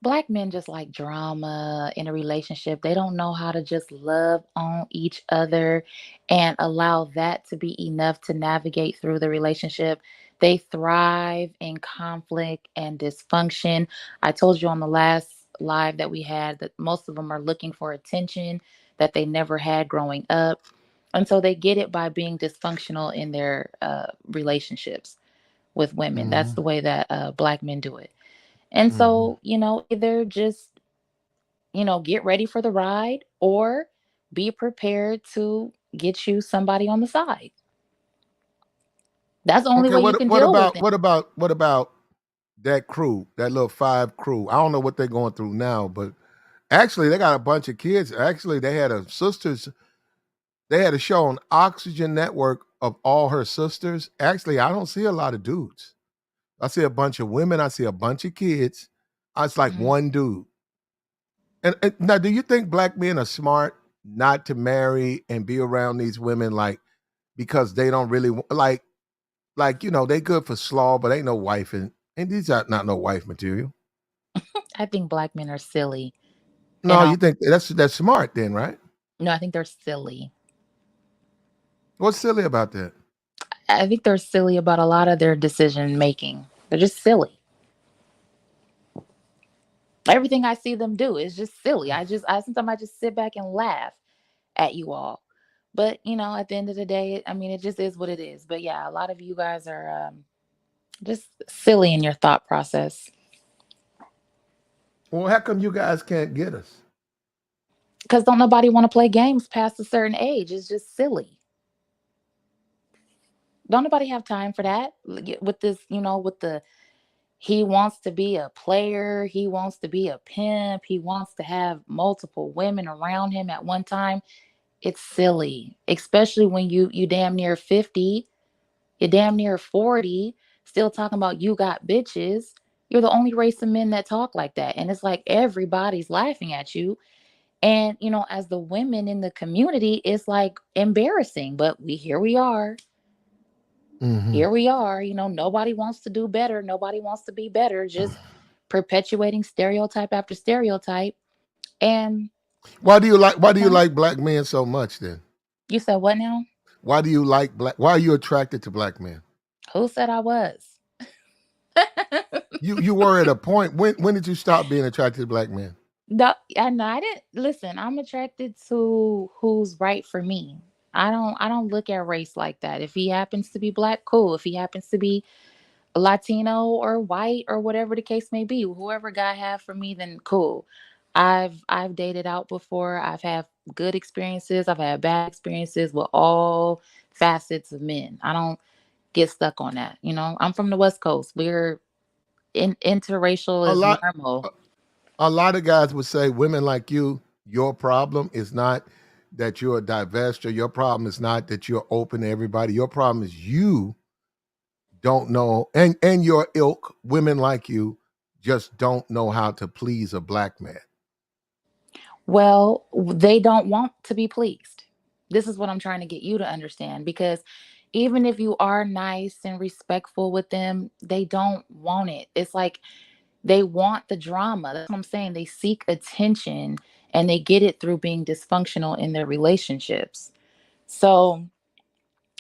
black men just like drama in a relationship. They don't know how to just love on each other and allow that to be enough to navigate through the relationship. They thrive in conflict and dysfunction. I told you on the last live that we had that most of them are looking for attention that they never had growing up. And so they get it by being dysfunctional in their relationships with women. That's Mm-hmm. the way that black men do it. And Mm-hmm. so, either just, get ready for the ride or be prepared to get you somebody on the side. That's the only Okay, way you what can what deal with about it. what about what about that crew, that little five crew? I don't know what they're going through now, but actually they got a bunch of kids. Actually, they had a show on Oxygen Network of all her sisters. Actually, I don't see a lot of dudes. I see a bunch of women. I see a bunch of kids. It's like Mhm. one dude. And now, do you think black men are smart not to marry and be around these women, like because they don't really like they good for slaw, but ain't no wifing. And these are not no wife material. I think black men are silly. And No, you think that's smart then, right? no, I think they're silly. What's silly about that? I think they're silly about a lot of their decision making. They're just silly. Everything I see them do is just silly. I sometimes I just sit back and laugh at you all. But at the end of the day, I mean, it just is what it is. But yeah, a lot of you guys are just silly in your thought process. Well, how come you guys can't get us? Because don't nobody want to play games past a certain age. It's just silly. Don't nobody have time for that. With this, with the he wants to be a player, he wants to be a pimp, he wants to have multiple women around him at one time. It's silly, especially when you damn near 50, you're damn near 40, still talking about you got bitches. You're the only race of men that talk like that. And it's like everybody's laughing at you. And as the women in the community, it's like embarrassing. But here we are. Mm-hmm. Here we are. Nobody wants to do better. Nobody wants to be better. Just perpetuating stereotype after stereotype. And Why do you like black men so much then? you said what now? Why do you like why are you attracted to black men? Who said I was? You were at a point. When did you stop being attracted to black men? No, I didn't listen. I'm attracted to who's right for me. I don't look at race like that. If he happens to be black, cool. If he happens to be Latino or white or whatever the case may be, whoever God have for me, then cool. I've dated out before. I've had good experiences. I've had bad experiences with all facets of men. I don't get stuck on that. I'm from the West Coast. We're interracial A is lot normal. a lot of guys would say women like you, your problem is not that you're a divester. Your problem is not that you're open to everybody. Your problem is you don't know, and your ilk, women like you, just don't know how to please a black man. Well, they don't want to be pleased. This is what I'm trying to get you to understand because even if you are nice and respectful with them, they don't want it. It's like they want the drama. That's what I'm saying. They seek attention and they get it through being dysfunctional in their relationships. So,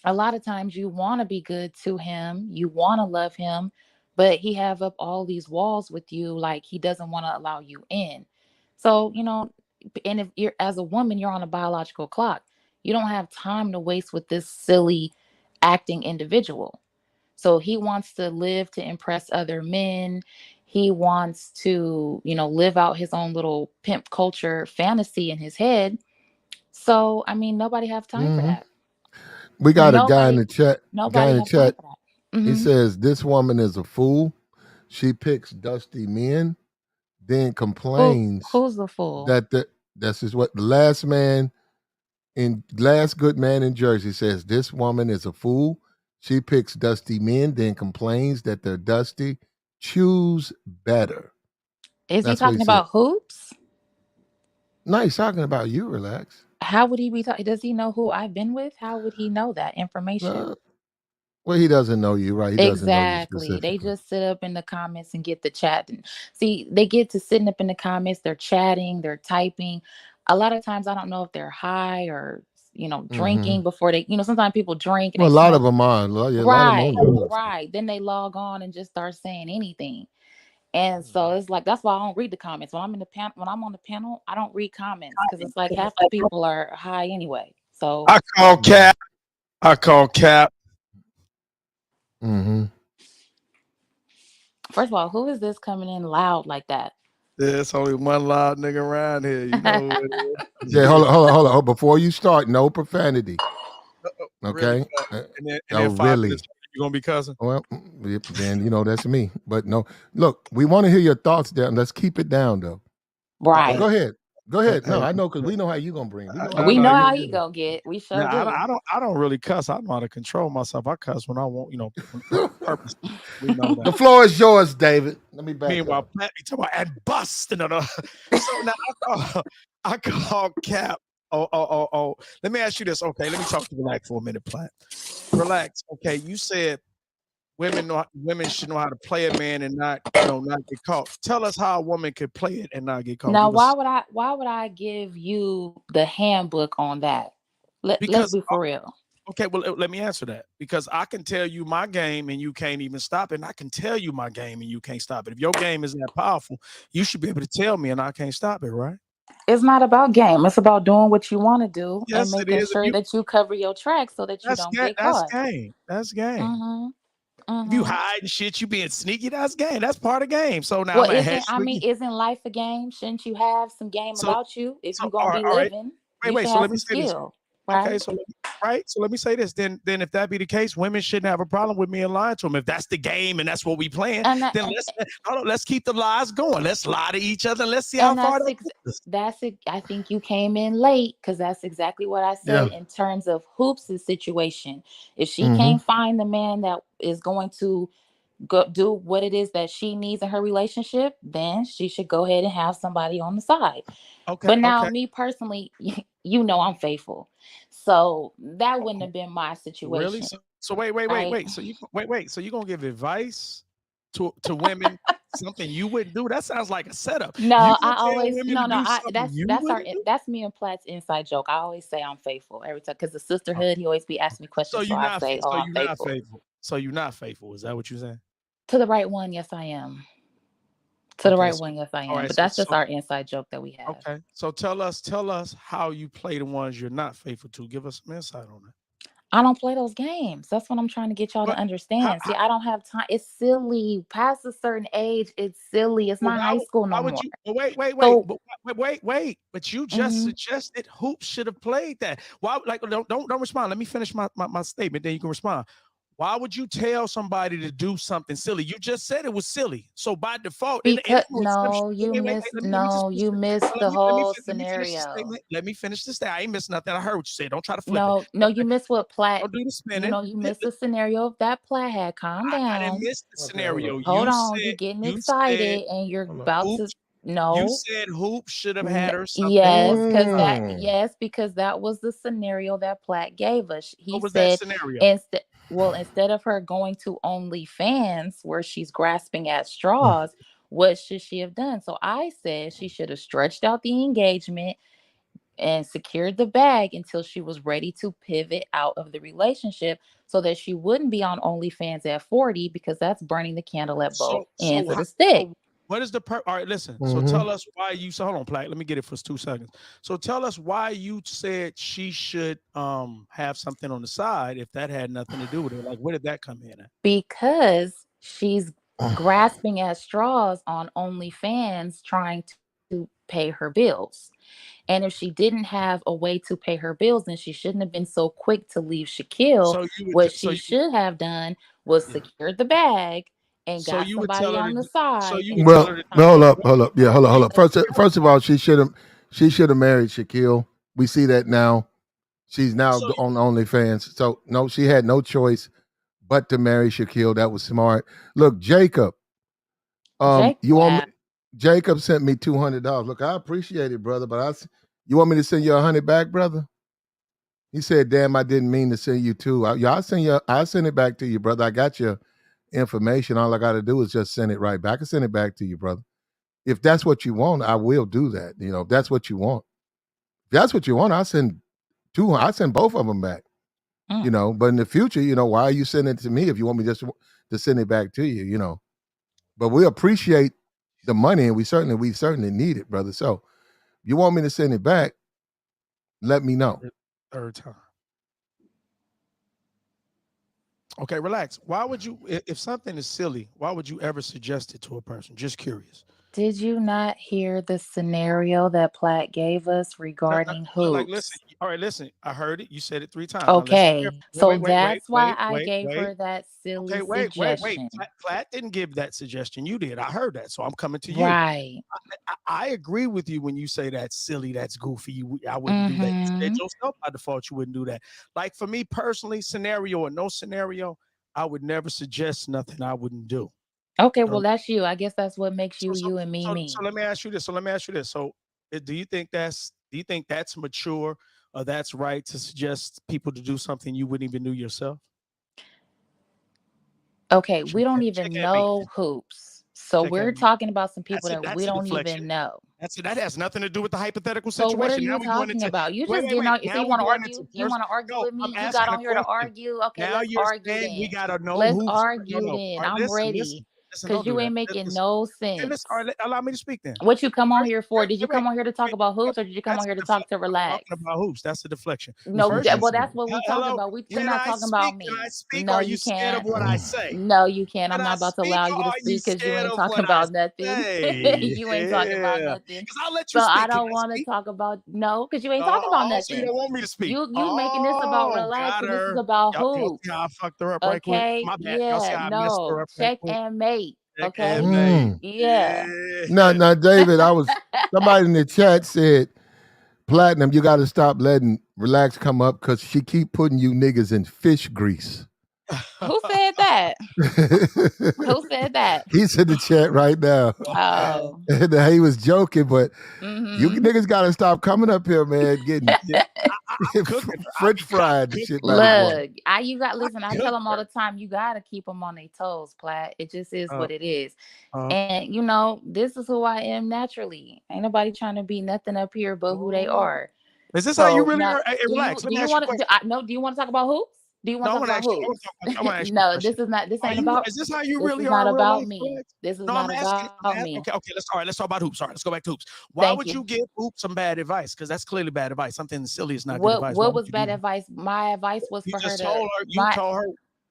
a lot of times you want to be good to him, you want to love him, but he have up all these walls with you like he doesn't want to allow you in. So, and if you're as a woman, you're on a biological clock. You don't have time to waste with this silly acting individual. So he wants to live to impress other men. He wants to, live out his own little pimp culture fantasy in his head. So, I mean, nobody have time for Hmm. that. We got a guy in Nobody the chat. Guy nobody in the have time chat. for that. He says this woman is a fool. She picks dusty men, then complains Who's the fool? that that's is what the last good man in Jersey says. This woman is a fool. She picks dusty men, then complains that they're dusty. Choose better. Is he That's what he talking said. about hoops? No, he's talking about you. Relax. How would he be talking? Does he know who I've been with? How would he know that information? Uh, well, he doesn't know you, right? He doesn't know you Exactly. They specifically. just sit up in the comments and get the chat. And see, they get to sitting up in the comments, they're chatting, they're typing. A lot of times I don't know if they're high or Hmm. drinking before they, sometimes people drink and Well, they a lot of smoke. them are. Yeah, a lot of them Right, on drugs. right. Then they log on and just start saying anything. And so it's like that's why I don't read the comments. When I'm on the panel, I don't read comments because it's like half the people are high anyway. So I call Yeah. cap. I call cap. Hmm. first of all, who is this coming in loud like that? There's only one loud nigga around here. You know who it is. Yeah, hold on. Before you start, no profanity. Really Okay. fast. And Oh, then 5 minutes really? later, you gonna be cussing? Well, then that's me. But no, look, we want to hear your thoughts down. Let's keep it down, though. Right. Go ahead. Go ahead. No, Hey, I know because we know how you gonna bring it. We know how no, We you no, know gonna you. how get he down. gonna get. We Now sure do. I don't really cuss. I know how to control myself. I cuss when I want, purpose. We know that. The floor is yours, David. Let me back Meanwhile, up. Plant, you talking about and bust. No. So now I call Cap. Oh. Let me ask you this. Okay, let me talk to Relax for a minute, Plant. Relax. Okay, you said women should know how to play a man and not get caught. Tell us how a woman could play it and not get caught. Now, Give us why would I give you the handbook on that? Let's because be for real. okay, well let me answer that because I can tell you my game and you can't even stop it. And I can tell you my game and you can't stop it. If your game is that powerful, you should be able to tell me and I can't stop it, right? It's not about game. It's about doing what you want to do and Yes, it making is. If sure you that you cover your tracks so that you don't get that's caught. game. That's game. Mm-hmm. If you Mm-hmm. hiding shit, you being sneaky, that's game. That's part of game. So now Well, I'm gonna ask you again. isn't life a game? Shouldn't you have some game So about you? If so you're gonna be all right. living, Wait, you wait. should So have let me some say this. skill, Okay, right? so let me say this. Then if that be the case, women shouldn't have a problem with me and lying to them. If that's the game and that's what we playing, And that, then let's keep the lies going. Let's lie to each other and let's see how and far that gets us. that's it. I think you came in late because that's exactly what I Yeah. said in terms of Hoops' situation. If she Mm-hmm. can't find the man that is going to go do what it is that she needs in her relationship, then she should go ahead and have somebody on the side. Okay, But now, okay. me personally, I'm faithful, so that wouldn't have been my Really? situation, So wait, wait, wait, right? wait. So you wait. So you gonna give advice to women something you wouldn't do? That sounds like a setup. You No, gonna I tell always women no to no. do something you wouldn't do? That's me and Platt's inside joke. I always say I'm faithful every time because the Oh, sisterhood. He always be asking me so questions, so you're I not say, "Oh, so I'm you're not faithful faithful. So you're not faithful. Is that what you're saying? to the right one." Yes, I am. To the Okay. right So one, yes, I all am. right. But that's just So our inside joke that we have. okay. So tell us how you play the ones you're not faithful to. Give us some insight on that. I don't play those games. That's what I'm trying to get y'all to But how, understand. See, I don't have time. It's silly. Past a certain age, it's silly. It's well, not high school why no would more. you? Well, So, wait. But you just mhm. suggested Hoops should have played that. Why? Like, don't respond. Let me finish my statement. Then you can respond. Why would you tell somebody to do something silly? You just said it was silly. So by default, and Because it's no exception. you missed the whole scenario. Let me finish this thing. I ain't missed nothing. I heard what you said. Don't try to flip it. No, you Okay. missed what Platt. Don't do the spinning. You missed the scenario of that Platt had. Calm I didn't down. miss the Okay, hold scenario. up. Hold on. You getting You said excited and you're Hold up. about to Hoops. You no. said Hoops should have had her something on Yes, the side. because that was the scenario that Platt gave us. He What was that said scenario? instead of her going to OnlyFans where she's grasping at straws, what should she have done? So I said she should have stretched out the engagement and secured the bag until she was ready to pivot out of the relationship so that she wouldn't be on OnlyFans at 40 because that's burning the candle at both ends of the stick. So what is the all right, listen. So Mm-hmm. tell us why you so hold on, Plaque. Let me get it for 2 seconds. So tell us why you said she should have something on the side if that had nothing to do with it. Like where did that come in at? Because she's grasping at straws on OnlyFans trying to pay her bills. And if she didn't have a way to pay her bills, then she shouldn't have been so quick to leave Shaquille. So you would What so she you should have done was secured the bag and so got you would tell somebody her on to the so side you and would tell take her Well, to the do time. hold up. Yeah, hold up. And First of all, she should have married Shaquille. We see that now. She's now so on OnlyFans. So no, she had no choice but to marry Shaquille. That was smart. Look, Jacob. Jake You want me? laughed. Jacob sent me $200. Look, I appreciate it, brother, but you want me to send you 100 back, brother? He said, "Damn, I didn't mean to send you two. Yeah, I'll send it back to you, brother. I got your information. All I got to do is just send it right back. I can send it back to you, brother. If that's what you want, I will do that. If that's what you want. If that's what you want, I send two. I send both of them back. Mm. But in the future, why are you sending it to me if you want me just to send it back to you? But we appreciate the money, and we certainly need it, brother. So you want me to send it back? Let me know. third time. Okay, relax. Why would you if something is silly, why would you ever suggest it to a person? Just curious. Did you not hear the scenario that Platt gave us regarding Like, listen. hoops? All right, listen. I heard it. You said it 3 times. Now listen Okay, carefully. so that's why I gave Wait. her that silly Okay, wait. suggestion. Platt didn't give that suggestion. You did. I heard that. So I'm coming to you. Right. I agree with you when you say that's silly, that's goofy. I wouldn't do that. You said Mm-hmm. yourself by default you wouldn't do that. Like for me personally, scenario or no scenario, I would never suggest nothing I wouldn't do. Okay, Uh, well that's you. I guess that's what makes So you so you and me so me. let me ask you this. So do you think that's mature or that's right to suggest people to do something you wouldn't even do yourself? Okay, She we don't can't, even can't meet. know Hoops. So She we're can't meet. talking about some people that we That's a don't deflection. even know. That has nothing to do with the hypothetical So what are situation. Now you we're going talking into about? You wait, just wait, getting wait. on. So Now you we're want to going argue? into You want to argue no, with I'm me? You got asking a on here to question. argue? Okay, Now let's you're argue saying we then. gotta know Let's who's no, argue no. then. All right, I'm listen, listen, ready. listen, Cause don't do you that. ain't making Listen. no Okay, listen, all sense. right, allow me to speak then. What you come on First, here for? Did you come on here to talk about no, hoops, or did you come on that's here a to talk to I'm relax? talking about hoops. That's a deflection. No, First, you well, said, that's what we talking hello, about. We're can not I talking about speak? Can I me. speak? No, Are you you scared of can't. what I say? No, you can't. Can I'm I not about to speak allow or you to are you speak because you scared ain't of talking what I about nothing. say? You ain't talking about Yeah. nothing. Because I'll let So you I speak. Can don't I want to speak? talk about no, because you ain't talking about Oh, so you nothing. don't want me to speak. You making this about Oh, relax, got and this is her. about Y'all see hoops. how I fucked her up right quick? Okay, My bad. Y'all see yeah, how I messed her no, up right check quick? and mate. Check Okay, and mate. yeah. Now, David, somebody in the chat said, Platinum, you got to stop letting Relax come up because she keep putting you niggas in fish grease. Who said that? Who said that? He's in the chat right now. Oh, And he was joking, but you mm-hmm. niggas got to stop coming up here, man, getting I'm cooking. French fried and shit by this woman. Look, listen, I tell them all the time, you gotta keep them on their toes, Platt. It just is what it is. And this is who I am naturally. Ain't nobody trying to be nothing up here but who they are. Is this how you really now, are? Hey, relax. Let do me you ask you a want question. to do you want to talk about hoops? Do you want No, to I talk want to about ask you. hoops? I want to ask you a No, question. Is this how you this really is are not in real about life? me. Relax? This is No, not I'm asking. about me. Okay. Let's talk about hoops. All right, let's go back to hoops. Why Thank would you. you give hoops some bad advice? Because that's clearly bad advice. Something silly is not good What advice. Why would was you bad do that? advice? My advice was You for her just to told her.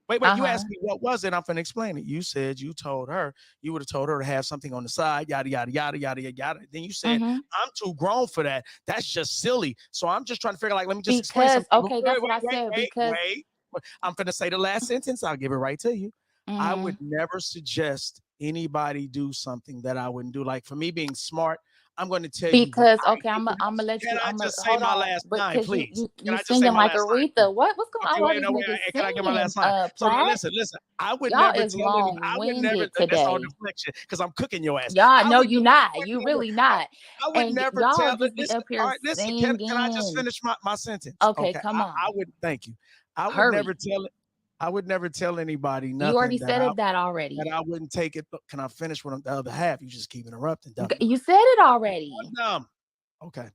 Wait. You uh-huh. asked me what was it. I'm finna explain it. You said you told her you would have told her to have something on the side, yada yada yada yada yada. Then you said I'm too grown for that. That's just silly. So I'm just trying to figure let me just explain something. Okay, that's what I said. Wait. I'm finna say the last sentence. I'll give it right to you. I would never suggest anybody do something that I wouldn't do. Like for me being smart, I'm going to tell you what I Okay, I'm gonna let Can you. I I'm gonna just say hold my on, last but line, because please? Can you I just say singing my like last line, please? Aretha. What's going on? Okay, All wait, these no, wait. niggas Can I get my singing. last line? So now Platt, listen. I would y'all never is tell any. long I would never. winded That's all today. deflection because I'm cooking your ass. Y'all, I no, would. you I not. would You never. really not. I would And never y'all tell. just be Listen. up here All right. Listen. Can I just singing. finish my sentence? Okay, Okay. come on. I would. Thank you. I would never Hurry. tell. I would never tell anybody You already nothing said it that already. that I wouldn't take it. Can I finish with the other half? You just keep interrupting. Dumb. You said it already. Dumb. Okay.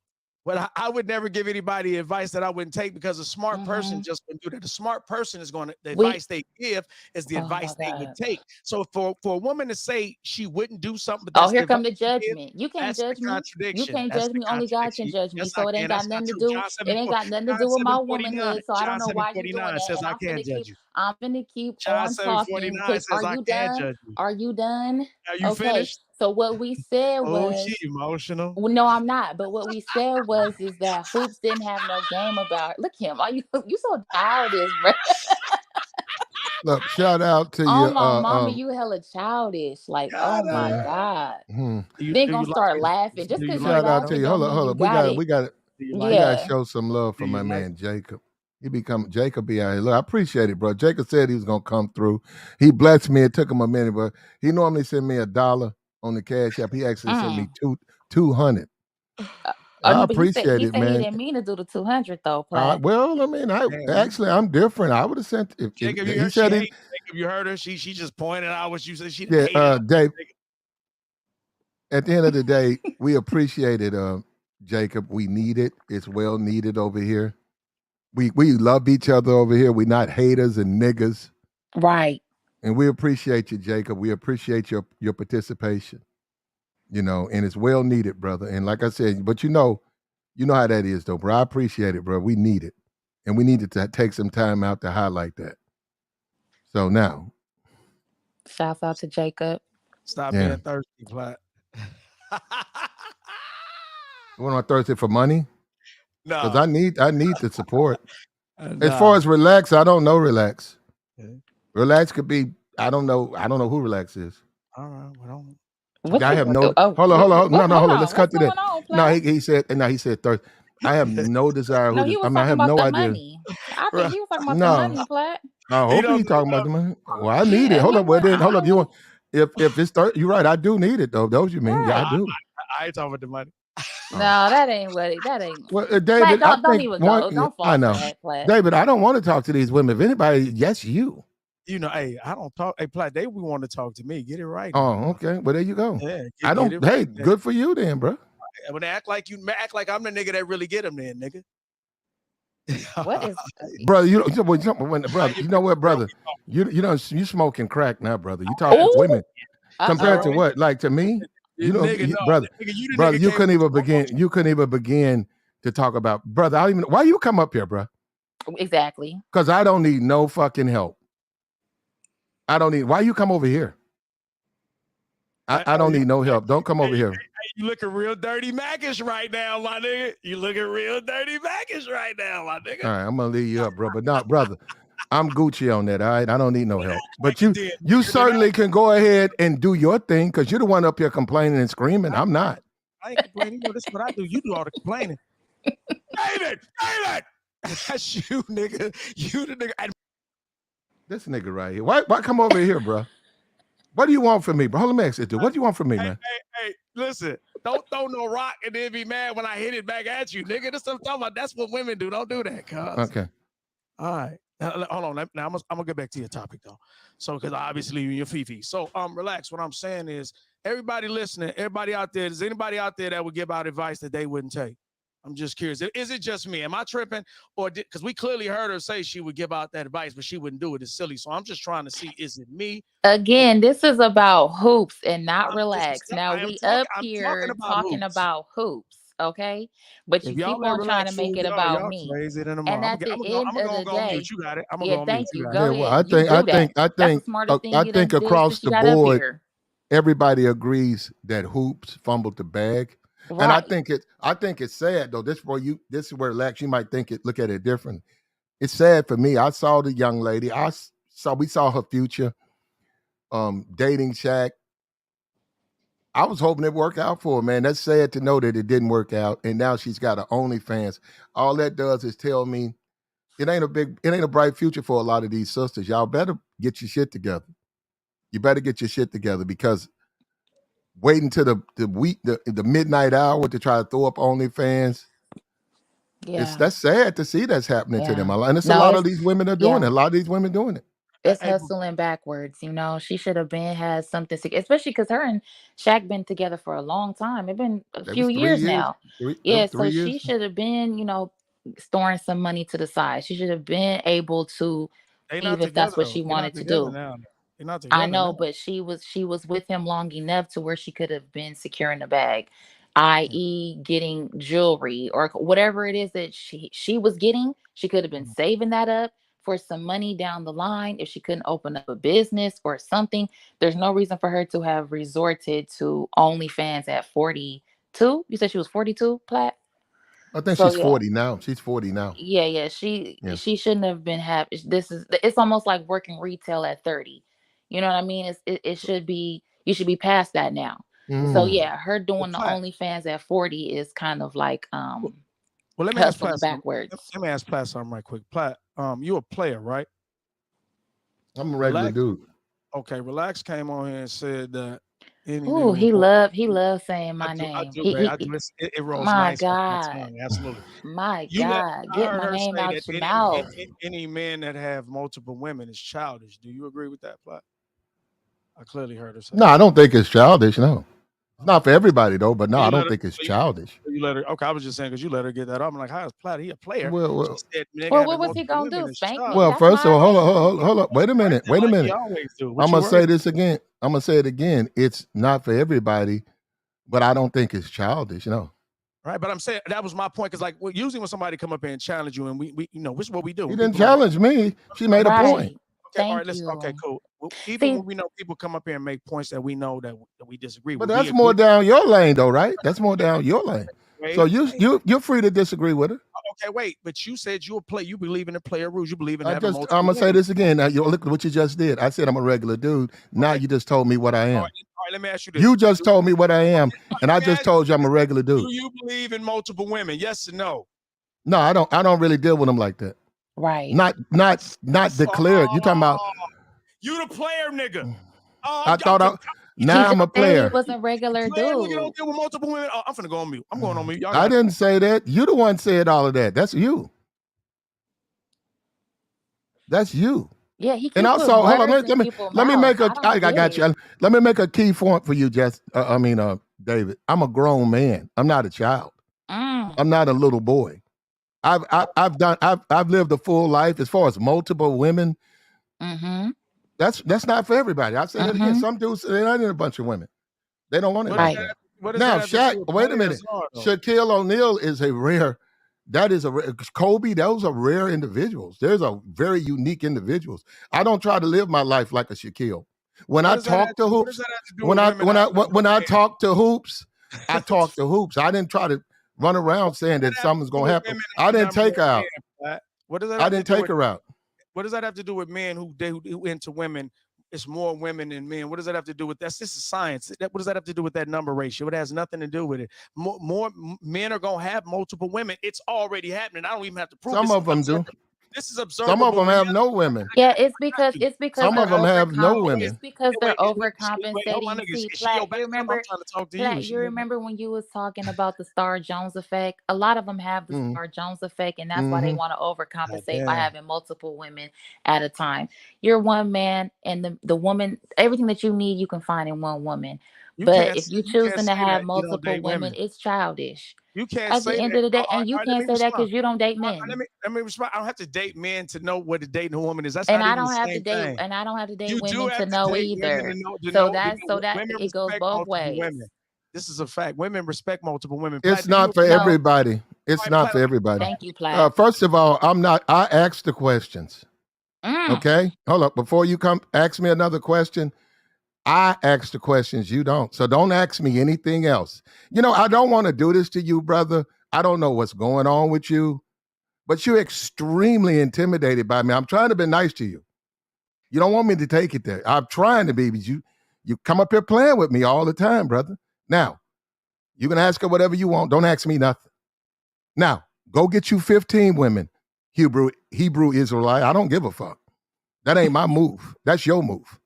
Well, I would never give anybody advice that I wouldn't take because a smart person just wouldn't do that. The smart person is going to, the advice they give is the advice they would take. So for a woman to say she wouldn't do something, but that's here the come the advice judgment. You can't judge me. You can't judge me. Only God can judge me. Yes, I So it ain't can. got That's not nothing to true. do. It ain't got nothing to do with my 749. womanhood. So I don't John know why you're doing 749 that. says And I can judge you. I'm gonna keep John on talking 749 because says I can judge you. Are you done? Are you Okay. finished? So what we said Oh, was she emotional. well, no, I'm not. But what we said is that Hoops didn't have no game about it. Look him. Are you so childish, bro? Look, shout out to Oh you. my mama, you hella childish. Like, oh my God. Then gonna start laughing. Just because you Shout out to laughing you. don't Hold mean you up. got it. We got to show some love for my man Jacob. Jacob be out here. Look, I appreciate it, bro. Jacob said he was gonna come through. He blessed me. It took him a minute, but he normally send me $1 on the Cash App. He actually sent me 200. I No, but appreciate he it, said he man. didn't mean to do the 200 though, Platt. Well, I mean, I'm different. I would have sent if Jacob, he said it. Jacob, you heard her. She just pointed out what you said. She Yeah, hated Dave. At the end of the day, we appreciate it, Jacob. We need it. It's well needed over here. We love each other over here. We're not haters and niggas. Right. And we appreciate you, Jacob. We appreciate your participation. And it's well needed, brother. And like I said, but you know how that is, though, bro. I appreciate it, bro. We need it. And we need to take some time out to highlight that. So now. Shouts out to Jacob. Stop being thirsty, Platt. You want on Thursday for money? No. Because I need the support. As far as Relax, I don't know Relax. Okay. Relax could be, I don't know who Relax is. All right, well, I have no. Hold on. No. Let's cut to that. No, he said Thursday. I have no desire. No, he was talking about the money. I think he was talking about the money, Platt. I hope he's talking about the money. Well, I need it. Hold up. Well, then hold up. You want if it's Thursday? You're right. I do need it though. Those you mean? Right. Yeah, I do. I ain't talking about the money. No, that ain't what it. That ain't. Well, David, Platt, don't even go. Don't fall for that, Platt. David, I don't want to talk to these women. If anybody, yes, you. You know, hey, I don't talk. Hey, Platt, they want to talk to me. Get it right. Oh, okay. Well, there you go. Yeah, I don't. it Hey, right. good for you then, bro. When they act like I'm the nigga that really get them, then nigga. What is, brother? Brother, you know what, brother? You smoking crack now, brother. You talking women compared to what? Like to me, brother, you couldn't even begin. You couldn't even begin to talk about, brother. I don't even. Why you come up here, bro? Exactly. Because I don't need no fucking help. I don't need. Why you come over here? I don't need no help. Don't come over here. You looking real dirty Mackish right now, my nigga. You looking real dirty Mackish right now, my nigga. All right, I'm gonna leave you up, bro. But not, brother. I'm Gucci on that. All right, I don't need no help. But you certainly can go ahead and do your thing because you're the one up here complaining and screaming. I'm not. I ain't complaining. You know, this is what I do. You do all the complaining. David, that's you, nigga. You the nigga. This nigga right here. Why come over here, bro? What do you want from me, bro? Let me ask you, dude. What do you want from me, man? Hey, listen. Don't throw no rock and then be mad when I hit it back at you, nigga. That's what I'm talking about. That's what women do. Don't do that, cuz. Okay. All right. Now, hold on. Now I'm gonna get back to your topic though. So, because obviously you're Fifi. So, relax. What I'm saying is, everybody listening, everybody out there, is anybody out there that would give out advice that they wouldn't take? I'm just curious. Is it just me? Am I tripping? Or because we clearly heard her say she would give out that advice, but she wouldn't do it. It's silly. So I'm just trying to see, is it me? Again, this is about hoops and not relax. Now we up here talking about hoops, okay? But you keep on trying to make it about me. And at the end of the day, you got it. Yeah, thank you. Go ahead. Well, I think That's the smartest thing you done did across since you the got up board, here. everybody agrees that Hoops fumbled the bag. Right. And I think it's sad though. This is where Lex, you might look at it different. It's sad for me. I saw the young lady. We saw her future dating Shaq. I was hoping it worked out for her, man. That's sad to know that it didn't work out. And now she's got an OnlyFans. All that does is tell me it ain't a bright future for a lot of these sisters. Y'all better get your shit together. You better get your shit together because waiting to the midnight hour to try to throw up OnlyFans. Yeah. That's sad to see that's happening to them. And it's a lot of these women are doing it. A lot of these women doing it. It's hustling backwards, you know. She should have had something, especially because her and Shaq been together for a long time. It's been a few years now. So she should have been, storing some money to the side. She should have been able to leave if that's what she wanted to do. I know, but she was with him long enough to where she could have been securing the bag, i.e., getting jewelry or whatever it is that she was getting. She could have been saving that up for some money down the line if she couldn't open up a business or something. There's no reason for her to have resorted to OnlyFans at 42. You said she was 42, Platt? I think she's 40 now. She's 40 now. Yeah. She shouldn't have been it's almost like working retail at 30. You know what I mean? It should be, you should be past that now. So yeah, her doing the OnlyFans at 40 is kind of like let me ask Platt backwards. Let me ask Platt something right quick. Platt, you a player, right? I'm a regular dude. Okay, Relax came on here and said that. Oh, he loves saying my name. It rolls my nice. God. Absolutely. My God. Get my name out your mouth. Any men that have multiple women is childish. Do you agree with that, Platt? I clearly heard her say. No, I don't think it's childish. No. It's not for everybody though, but no, I don't think it's childish. You let her. Okay, I was just saying because you let her get that up. I'm like, how is Platt? He a player. Well, what was he gonna do? Spank me? Well, first of all, hold up. Wait a minute. I'm gonna say this again. I'm gonna say it again. It's not for everybody, but I don't think it's childish. No. Right, but I'm saying that was my point because, like, usually when somebody come up here and challenge you, and we which is what we do. You didn't challenge me. She made a point. Okay, all right, listen. Okay, cool. Well, even when we know people come up here and make points that we know that we disagree with. But that's more down your lane, though, right? That's more down your lane. So you're free to disagree with her. Okay, wait. But you said you believe in the player rules. You believe in I'm gonna say this again. Now, look at what you just did. I said I'm a regular dude. Now you just told me what I am. All right, let me ask you this. You just told me what I am, and I just told you I'm a regular dude. Do you believe in multiple women? Yes or no? No, I don't. I don't really deal with them like that. Right. Not declared. You talking about? You the player, nigga. Now I'm a player. He was a regular dude. You don't deal with multiple women. I'm finna go on mute. I'm going on mute. I didn't say that. You the one said all of that. That's you. That's you. Yeah, he And keep putting also, hold on, words in people's let me mouth. make a. I don't got get it. you. Let me make a key point for you, Jess. David. I'm a grown man. I'm not a child. I'm not a little boy. I've lived a full life as far as multiple women. Mm-hmm. That's not for everybody. I said it again. Some dudes, they're not in a bunch of women. They don't want it like that. What does Now, that have to do Shaq, with wait a playing minute. Czar, though? Shaquille O'Neal is a rare. That is a Kobe. Those are rare individuals. There's a very unique individuals. I don't try to live my life like a Shaquille. When I talk to hoops, when I talk to hoops, I talk to hoops. I didn't try to run around saying that something's going to happen. I didn't take her out. What does that? I didn't take her out. What does that have to do with men who into women? It's more women than men. What does that have to do with that? This is science. What does that have to do with that number ratio? It has nothing to do with it. More men are gonna have multiple women. It's already happening. I don't even have to prove. Some of them do. This is observable. Some of them have no women. Yeah, it's because some of them have no women. It's because they're overcompensating. See, Platt, you remember when you was talking about the Star Jones effect? A lot of them have the Star Jones effect, and that's why they want to overcompensate by having multiple women at a time. You're one man, and the woman, everything that you need, you can find in one woman. But if you're choosing to have multiple women, it's childish. You can't at say the end that. of the day, and you can't say that because you don't date men. Let me respond. I don't have to date men to know what a dating a woman is. That's and not I even don't the have same to date, thing. and I don't have to date You women have to know either. So that it goes both ways. Women. This is a fact. Women respect multiple women. It's not for everybody. It's not for everybody. Thank you, Platt. First of all, I asked the questions. Okay, hold up. Before you come ask me another question, I ask the questions, you don't. So don't ask me anything else. I don't want to do this to you, brother. I don't know what's going on with you, but you're extremely intimidated by me. I'm trying to be nice to you. You don't want me to take it there. I'm trying to be, but you come up here playing with me all the time, brother. Now, you can ask her whatever you want. Don't ask me nothing. Now, go get you 15 women, Hebrew Israelite. I don't give a fuck. That ain't my move. That's your move.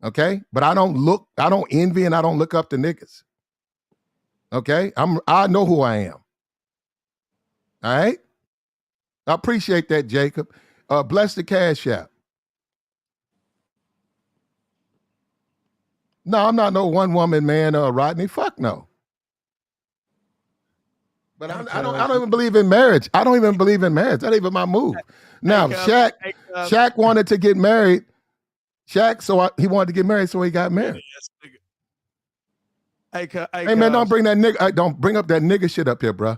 Okay, but I don't envy and I don't look up to niggas. Okay, I know who I am. All right, I appreciate that, Jacob. Bless the Cash App. No, I'm not no one woman man, Rodney. Fuck no. But I don't even believe in marriage. I don't even believe in marriage. That ain't even my move. Now, Shaq wanted to get married. Shaq, he wanted to get married, so he got married. Hey man, don't bring that nigga. Don't bring up that nigga shit up here, bro.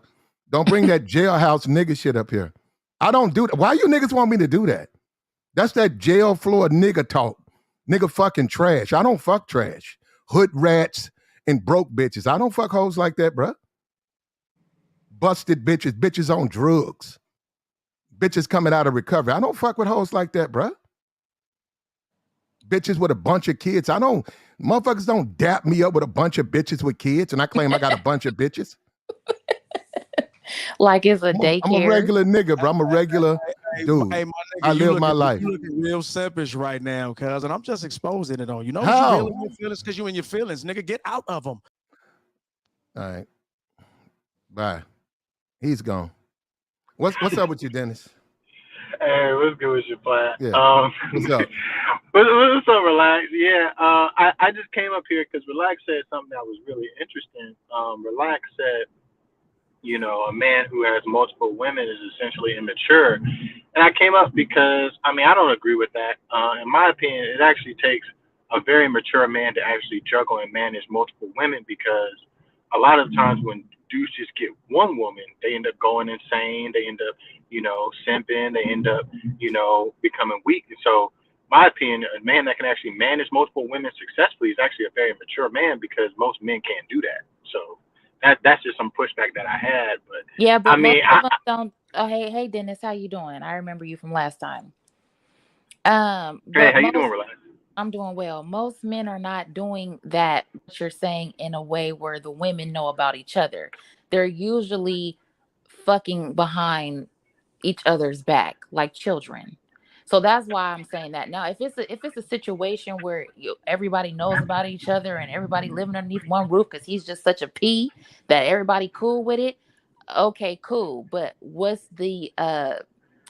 Don't bring that jailhouse nigga shit up here. I don't do that. Why you niggas want me to do that? That's that jail floor nigga talk. Nigga fucking trash. I don't fuck trash. Hood rats and broke bitches. I don't fuck hoes like that, bro. Busted bitches on drugs. Bitches coming out of recovery. I don't fuck with hoes like that, bro. Bitches with a bunch of kids. Motherfuckers don't dap me up with a bunch of bitches with kids and I claim I got a bunch of bitches. Like it's a daycare. I'm a regular nigga, bro. I'm a regular dude. Hey, my nigga, I live my life. You looking real selfish right now, cuz, and I'm just exposing it on you. Know how? You really feelings because you in your feelings, nigga. Get out of them. All right. Bye. He's gone. What's up with you, Dennis? Hey, what's good with you, Platt? Yeah. What's up? What's up, Relax? Yeah, I just came up here because Relax said something that was really interesting. Relax said, a man who has multiple women is essentially immature. And I came up because, I don't agree with that. In my opinion, it actually takes a very mature man to actually juggle and manage multiple women because a lot of times when dudes just get one woman, they end up going insane. They end up, simping. They end up, becoming weak. And so, my opinion, a man that can actually manage multiple women successfully is actually a very mature man because most men can't do that. So that's just some pushback that I had. But yeah, but most of them don't. Oh, hey, Dennis, how you doing? I remember you from last time. Hey, how you doing, Relax? I'm doing well. Most men are not doing that, what you're saying, in a way where the women know about each other. They're usually fucking behind each other's back like children. So that's why I'm saying that. Now, if it's a situation where everybody knows about each other and everybody living underneath one roof because he's just such a P that everybody cool with it, okay, cool. But what's the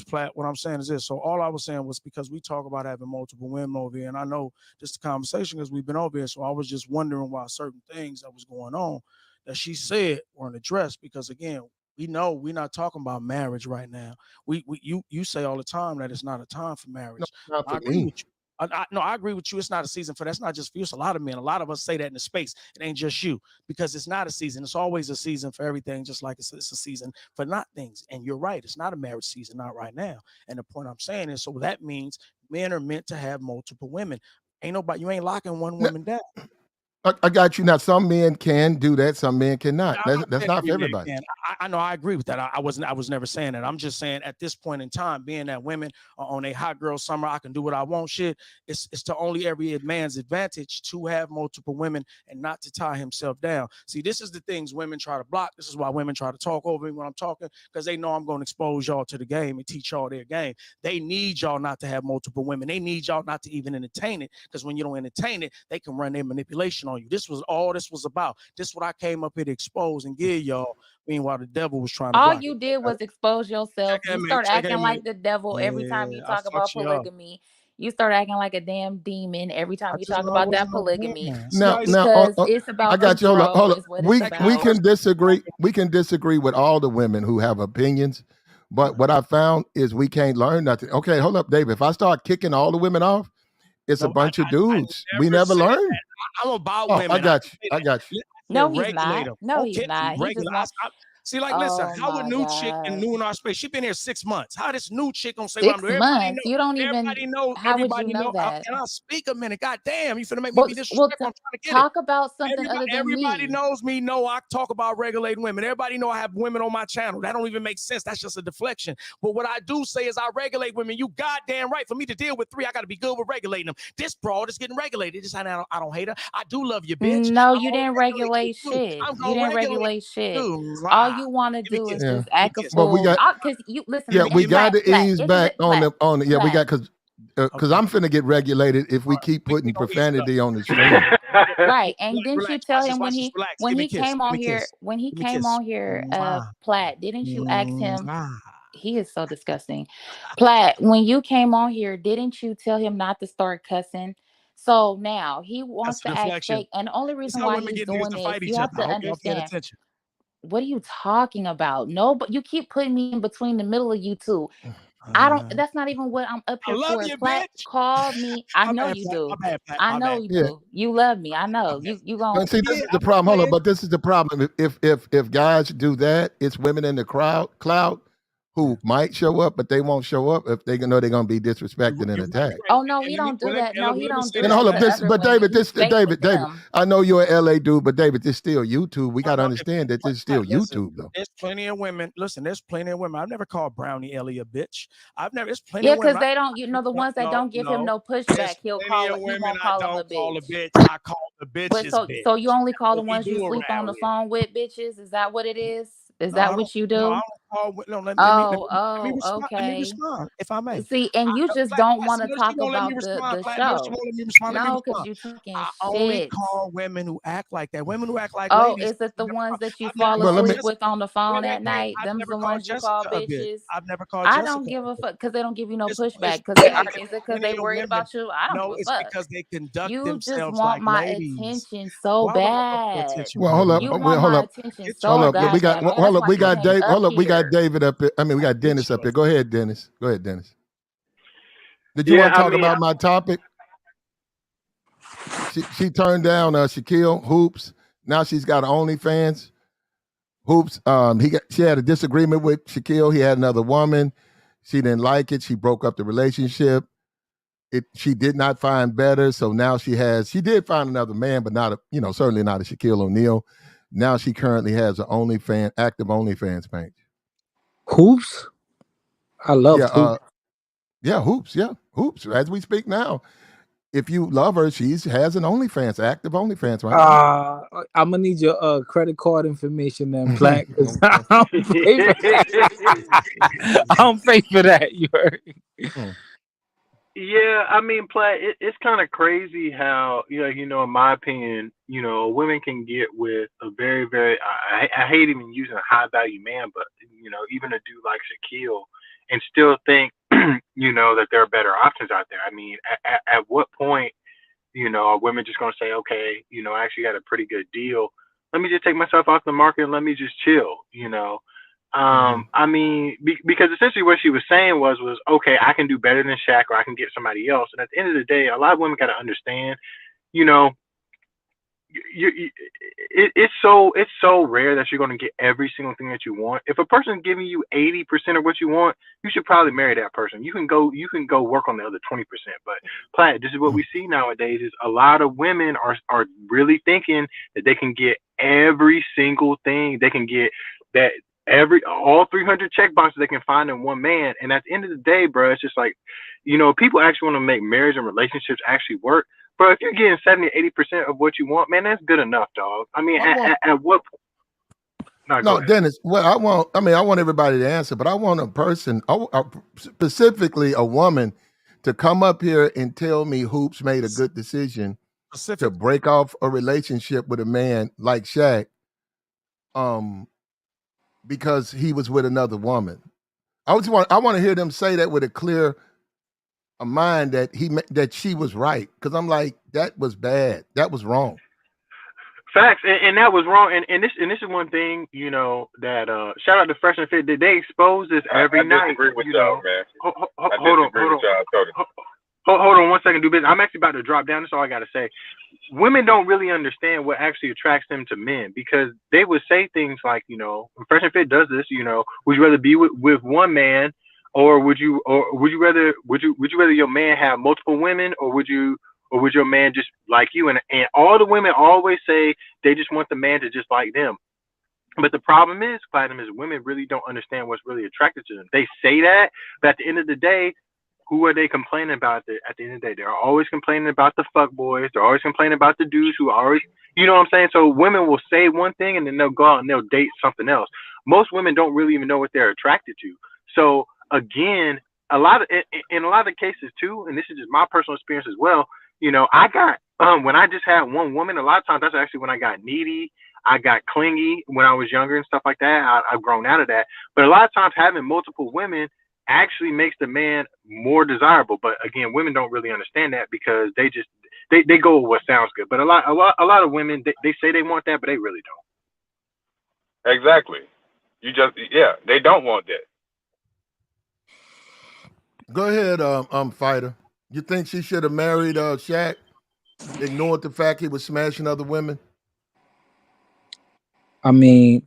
this, Platt. What I'm saying is this. So all I was saying was because we talk about having multiple women over here, and I know just the conversation because we've been over here. So I was just wondering why certain things that was going on that she said weren't addressed. Because again, we know we're not talking about marriage right now. You say all the time that it's not a time for marriage. No, not I for agree me. with you. No, I agree with you. It's not a season for that's not just for you. It's a lot of men. A lot of us say that in the space. It ain't just you because it's not a season. It's always a season for everything, just like it's a season for not things. And you're right. It's not a marriage season, not right now. And the point I'm saying is, so that means men are meant to have multiple women. Ain't nobody, you ain't locking one No, woman down. I got you. Now, some men can do that. Some men cannot. I'm not That's saying not for every man everybody. can. I know I agree with that. I was never saying that. I'm just saying at this point in time, being that women are on a hot girl summer, I can do what I want. Shit, it's to only every man's advantage to have multiple women and not to tie himself down. See, this is the things women try to block. This is why women try to talk over me when I'm talking, because they know I'm going to expose y'all to the game and teach y'all their game. They need y'all not to have multiple women. They need y'all not to even entertain it, because when you don't entertain it, they can run their manipulation on you. This was all this was about. This is what I came up here to expose and give y'all. Meanwhile, the devil was trying to All block you it. did was expose yourself. You start Check acting in, mate. like the devil every time Yeah, you I talk fucked about you up. polygamy. You start acting like a damn demon every I time you just talk know I about that wasn't no polygamy. demon. See how Now, you now, Because it's I about got you. Hold control up. is what it's We about. can disagree. We can disagree with all the women who have opinions, but what I found is we can't learn nothing. Okay, hold up, David. If I start kicking all the women off, it's a No, bunch of I dudes. We never never said learn. that. I'm about Oh, I women. I got didn't you. say I got you. that. I No, said he's regulate not. them. No, he's Okay, not. He just regular. wants. See, like, listen, Oh how a my new chick and God. new in our space? She been here 6 months. How this new chick gonna say what I'm 6 doing? Everybody months. know. You don't even. How would you Everybody know know. that? Can I speak a minute? God damn, you finna make me Well, be well, disrespectful. I'm trying to get it. talk about something other than Everybody me. knows me. Know I talk about regulating women. Everybody know I have women on my channel. That don't even make sense. That's just a deflection. But what I do say is I regulate women. You goddamn right. For me to deal with 3, I got to be good with regulating them. This broad is getting regulated. This I don't hate her. I do love you, bitch. No, I'm you gonna didn't regulate you regulate too. shit. I'm You gonna didn't regulate regulate you shit. too. All Mwah. you want to Give me a do kiss. is Yeah. just Give me act a a kiss. But we fool. got Because you listen to yeah, me, we got to Plat. ease Isn't back it Plat? on the yeah, we Plat. got because Okay. I'm finna get regulated if All we right. keep We putting gonna ease it up. profanity on the stream. Right. And didn't you Relax. tell him when he Relax. when Give me a he kiss. came Give on me a here kiss. when he Give me a came kiss. on here, Mwah. Plat, didn't you ask him? Mwah. He is so disgusting. Plat, when you came on here, didn't you tell him not to start cussing? So now he That's wants a to act deflection. fake. And the only This is reason how why women he's get niggas doing to this, fight you each have other. I to hope y'all paying understand. attention. What are you talking about? No, but you keep putting me in between the middle of you two. I don't. Uh, That's not even what I'm up I here love for. you, Plat, bitch. call me. I My know bad, you Pat. My do. bad, Pat. I My know bad. you Yeah. do. You love me. I My know. bad. You gon' And see, this Yeah, is I'm the problem. Hold on, playing. but this is the problem. If guys do that, it's women in the cloud Yeah. who might show up, but they won't show up if they know they're gonna be disrespected and You're right. attacked. You're right. Oh no, he don't do that. No, he Let me don't say do And this, that hold up, to relax. this, other but women. David, He's this, fake with David, them. I know you're an LA dude, but David, this still YouTube. We gotta understand that this is still Listen, YouTube, though. there's plenty of women. Listen, there's plenty of women. I've never called Brownie Ellie a bitch. There's plenty Yeah, of because women. they don't. You know, the ones that don't give him no There's pushback, plenty of he women won't I call them a don't call a bitch. bitch. I call the But bitches so bitch. so you only call the What we ones you do sleep on around the here. phone with bitches? Is that what it is? Is No, I that don't. what you No, I do? don't call. No, let me Oh, respond. Let me okay. respond, if I may. See, and you just Black, don't want to notice you talk won't let me about respond. the Black, notice you show. won't let me respond. Let me No, because respond. you talking I only shit. call women who act like that. Women who act like Oh, ladies. is it the ones that you I've never fall Well, let called me. asleep Jessica. with on the phone at Wait. night? I've Them's never the called ones you call Jessica a bitch. bitches. I've never called I don't Jessica give a a bitch. fuck because they don't give you no It's pushback. plenty. Is It's it because they plenty of worried women. about you? I don't No, give a it's fuck. because they conduct You just themselves want like my ladies. attention so Why would I want your bad. attention, Well, hold baby? up. You Wait, want hold my up. attention Get your Hold so up. ugly We ass got. goddamn on. bad. Hold That's up. why We you got came Dave. up Hold up. We got here. David up. I mean, we got Get Dennis your up here. ugly Go ass ahead, Dennis. Go ahead, Dennis. Did you Yeah, want to I talk mean, about my topic? She turned down Shaquille Hoops. Now she's got OnlyFans. Hoops. She had a disagreement with Shaquille. He had another woman. She didn't like it. She broke up the relationship. She did not find better. So now she did find another man, but certainly not a Shaquille O'Neal. Now she currently has an active OnlyFans page. Hoops? I Yeah, loved Hoops. Hoops. Yeah, Hoops. As we speak now, if you love her, she has an active OnlyFans right now. I'm gonna need your credit card information then, Platt, because I don't pay for that. I don't pay for that. You heard? yeah, I mean, it's kind of crazy how in my opinion, women can get with a very, very. I hate even using a high value man, but even a dude like Shaquille, and still think that there are better options out there. I mean, at what point, are women just gonna say, okay, I actually got a pretty good deal. Let me just take myself off the market and let me just chill. I mean, because essentially what she was saying was okay, I can do better than Shaq, or I can get somebody else. And at the end of the day, a lot of women got to understand, you know, it's so rare that you're going to get every single thing that you want. If a person's giving you 80% of what you want, you should probably marry that person. You can go work on the other 20%. But Platt, this is what we see nowadays: is a lot of women are really thinking that they can get every single thing. They can get that all 300 check boxes they can find in one man. And at the end of the day, bro, it's just like, people actually want to make marriage and relationships actually work. Bro, if you're getting 70-80% of what you want, man, that's good enough, dog. I mean, at what? No, Dennis. What I want everybody to answer, but I want a person, specifically a woman, to come up here and tell me Hoops made a good decision to break off a relationship with a man like Shaq, because he was with another woman. I want to hear them say that with a clear mind that she was right, because I'm like, that was bad, that was wrong. Facts, and that was wrong. And this is one thing, that shout out to Fresh and Fit. They expose this every night. I disagree with y'all, man. Hold on 1 second, do business. I'm actually about to drop down. That's all I gotta say. Women don't really understand what actually attracts them to men, because they would say things like, Fresh and Fit does this. Would you rather be with one man, or would you rather your man have multiple women, or would your man just like you? And all the women always say they just want the man to just like them. But the problem is, Platinum, is women really don't understand what's really attracted to them. They say that, but at the end of the day, who are they complaining about at the end of the day? They're always complaining about the fuck boys. They're always complaining about the dudes who always, you know what I'm saying? So women will say one thing and then they'll go out and they'll date something else. Most women don't really even know what they're attracted to. So again, in a lot of cases too, and this is just my personal experience as well, I got, when I just had one woman, a lot of times that's actually when I got needy. I got clingy when I was younger and stuff like that. I've grown out of that. But a lot of times having multiple women actually makes the man more desirable. But again, women don't really understand that, because they go with what sounds good. But a lot of women, they say they want that, but they really don't. Exactly. They don't want that. Go ahead, Fighter. You think she should have married Shaq, ignored the fact he was smashing other women? I mean,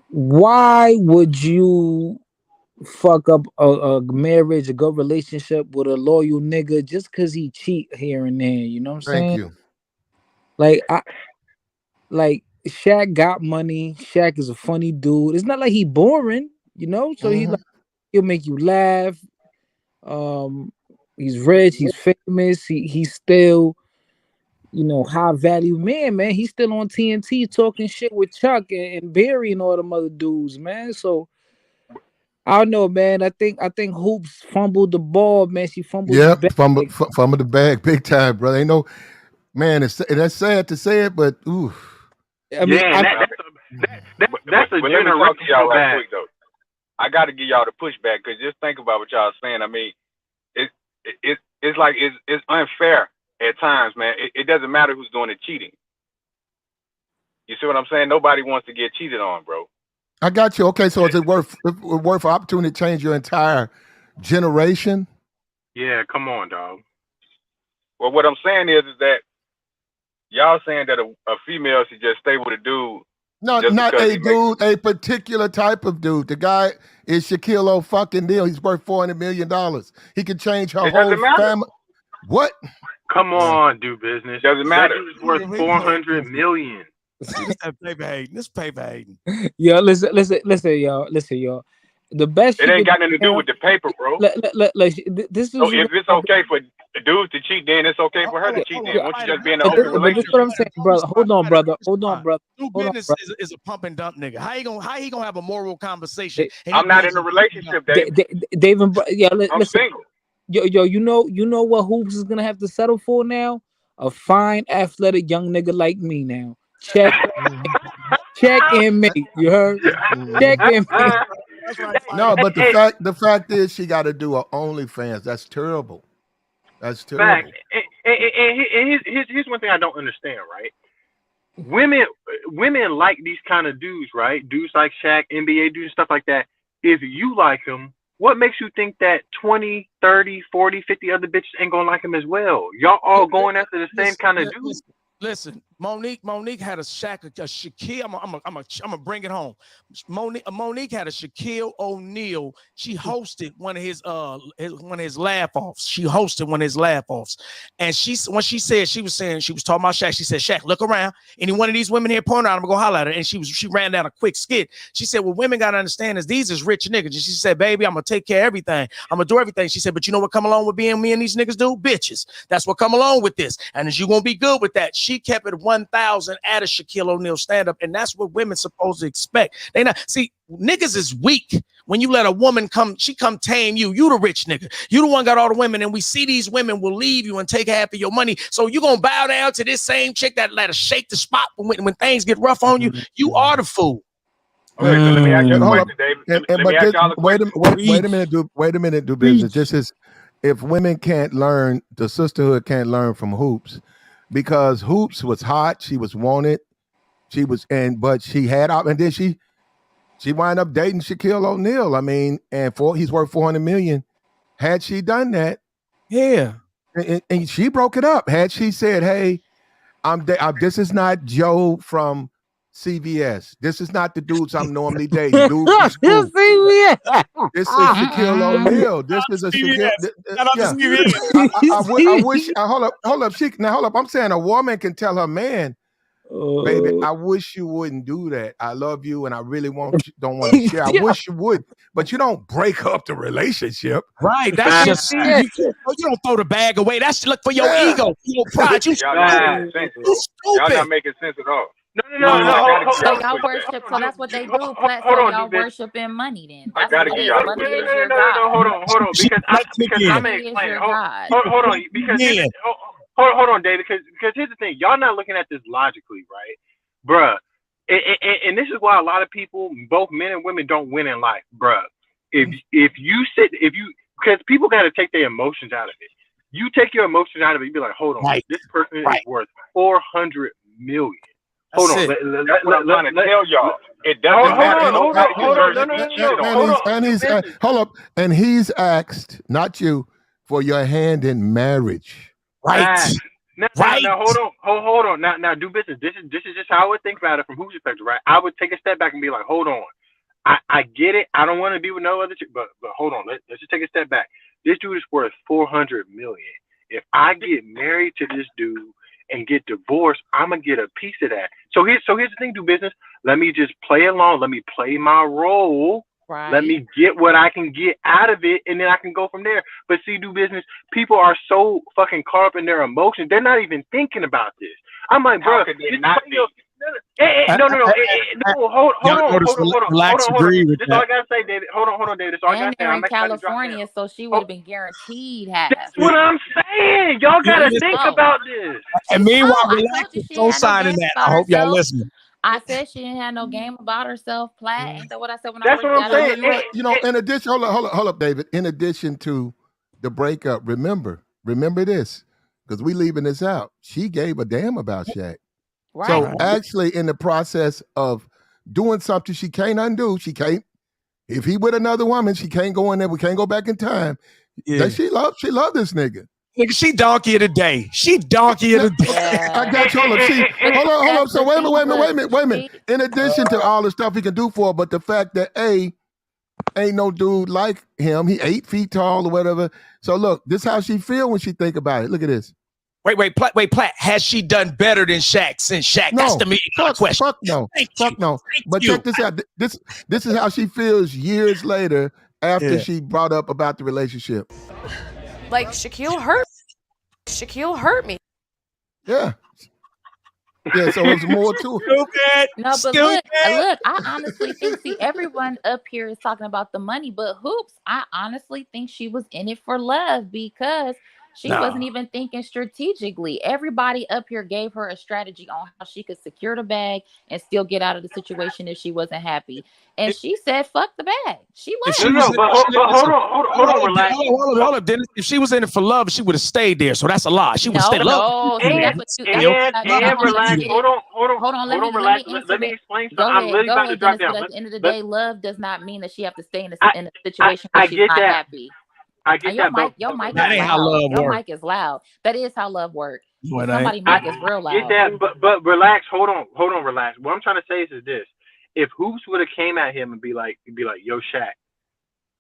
why would you fuck up a marriage, a good relationship with a loyal nigga just because he cheat here and there? You know what I'm saying? Thank you. Like Shaq got money. Shaq is a funny dude. It's not like he boring, So he'll make you laugh. He's rich. He's famous. He's still, high value man. He's still on TNT talking shit with Chuck and Barry and all them other dudes, man. So I don't know, man. I think Hoops fumbled the ball, man. She fumbled the bag. Fumbled the bag big time, brother. Ain't no, man. That's sad to say it, but ooh. I mean, that's a generational bag. I got to give y'all the pushback, because just think about what y'all saying. I mean, it's like it's unfair at times, man. It doesn't matter who's doing the cheating. You see what I'm saying? Nobody wants to get cheated on, bro. I got you. Okay, so is it worth an opportunity to change your entire generation? Yeah, come on, dog. Well, what I'm saying is that y'all saying that a female should just stay with a dude. No, not a dude, a particular type of dude. The guy is Shaquille O'Neal. He's worth $400 million. He could change her whole family. What? Come on, do business. Doesn't matter. That dude's worth $400 million. This paper hating. Yo, listen, y'all. The best. It ain't got nothing to do with the paper, bro. This is. So if it's okay for the dudes to cheat, then it's okay for her to cheat. Then once you just be in an open relationship. That's what I'm saying, brother. Hold on, brother. Do business is a pump and dump nigga. How he gonna have a moral conversation? I'm not in a relationship, Dave. I'm single. Yo, you know what Hoops is gonna have to settle for now? A fine, athletic young nigga like me now. Check and mate. You heard? Check and mate. No, but the fact is, she got to do her OnlyFans. That's terrible. That's terrible. And here's one thing I don't understand, right? Women like these kind of dudes, right? Dudes like Shaq, NBA dudes, stuff like that. If you like them, what makes you think that 20, 30, 40, 50 other bitches ain't gonna like him as well? Y'all all going after the same kind of dude. Listen, Monique had a Shaquille. I'm gonna bring it home. Monique had a Shaquille O'Neal. She hosted one of his laugh offs. She hosted one of his laugh offs, and when she was talking about Shaq. She said, "Shaq, look around. Any one of these women here pointing out, I'm gonna go holler at her." And she ran down a quick skit. She said, "What women gotta understand is these is rich niggas." And she said, "Baby, I'm gonna take care of everything. I'm gonna do everything." She said, "But you know what come along with being me and these niggas do? Bitches. That's what come along with this. And is you gonna be good with that?" She kept it 1,000 at a Shaquille O'Neal stand-up, and that's what women supposed to expect. They not see niggas is weak when you let a woman come tame you. You the rich nigga. You the one got all the women, and we see these women will leave you and take half of your money. So you gonna bow down to this same chick that let her shake the spot when things get rough on you. You are the fool. Okay, so let me ask you a Hold up. question, David. Let me ask y'all a question. Wait a minute, do business. This is if women can't learn, the sisterhood can't learn from Hoops, because Hoops was hot, she was wanted, but she had out, and then she wound up dating Shaquille O'Neal. I mean, he's worth $400 million. Had she done that, yeah, and she broke it up. Had she said, "Hey, this is not Joe from CVS. This is not the dudes I'm normally dating. Dude from school. This is Shaquille O'Neal. This is a Shaquille. Yeah. I wish. Hold up. Hold up. I'm saying a woman can tell her man, "Baby, I wish you wouldn't do that. I love you, and I really don't want to share. I wish you would, but you don't break up the relationship." Right. That's just you don't throw the bag away. That's look for your ego, your pride. Y'all not making sense, bro. Y'all not making sense at all. No. So y'all worship. So that's what they do. Plat. So y'all worshiping money. Then that's gotta what it give is. y'all Money the is your god. Hold on. Because I'm Money is explaining. your god. Hold on. Because hold on, David. Because here's the thing. Y'all not looking at this logically, right, bruh? And this is why a lot of people, both men and women, don't win in life, bruh. Because people got to take their emotions out of it. You take your emotions out of it, you be like, hold on, this person is worth $400 million. Hold on. That's what I'm trying to tell y'all. It doesn't matter. Nobody deserves it. Hold up. And he's asked, not you, for your hand in marriage. Right. Now, hold on. Now, do business. This is just how I would think about it from whose perspective, right? I would take a step back and be like, hold on. I get it. I don't want to be with no other chick, but hold on. Let's just take a step back. This dude is worth $400 million. If I get married to this dude and get divorced, I'm gonna get a piece of that. So here's the thing, do business. Let me just play along. Let me play my role. Right. Let me get what I can get out of it, and then I can go from there. But see, do business. People are so fucking caught up in their emotions. They're not even thinking about this. I'm like, bro, no. Hold on. This is all I gotta say, David. Hold on, David. That's all I gotta say. And they're in California, so she would have been guaranteed half. That's what I'm saying. Y'all gotta think about this. And meanwhile, Relax is co-signing that. I hope y'all listening. I said she didn't have no game about herself, Plat. Ain't that what I said when That's I what I'm saying. You know, in addition, hold up, David. In addition to the breakup, remember this, because we leaving this out. She gave a damn about Shaq. Right. So actually, in the process of doing something she can't undo, if he with another woman, she can't go in there. We can't go back in time. Yeah. She loved this nigga. Nigga, she donkey of the day. She donkey of the day. I got you. Hold up. So wait a minute. In addition to all the stuff he can do for her, but the fact that ain't no dude like him. He 8 feet tall or whatever. So look, this is how she feel when she think about it. Look at this. Wait, Plat. Has she done better than Shaq since Shaq? No, that's the million question. Fuck no. But check this out. This is how she feels years later after she brought up about the relationship. Like Shaquille hurt me. Yeah. Yeah, so it's more to it. No, but look, I honestly think, everyone up here is talking about the money, but Hoops, I honestly think she was in it for love, because She wasn't even thinking strategically. Everybody up here gave her a strategy on how she could secure the bag and still get out of the situation if she wasn't happy. And she said, "Fuck the bag." She If left. she was, But hold on, relax. hold on, Dennis. If she was in it for love, she would have stayed there. So that's a lie. She would stay. Love. No. See, that's what you. That's Still, what love you is have to not relax. get cheating. it. Hold on, Let me relax. answer Let me that. explain something. Go I'm ahead, literally about to drop Dennis. down. But at the end of the day, love does not mean that she have to stay in a I, situation where she's get not that. happy. I get And that, but your mic That is ain't how loud. love Your works. mic is loud. That is how love works. No, it Somebody ain't. mic is real get loud. that, but relax. Hold on, relax. What I'm trying to say is this: if Hoops would have came at him and be like, "Yo, Shaq,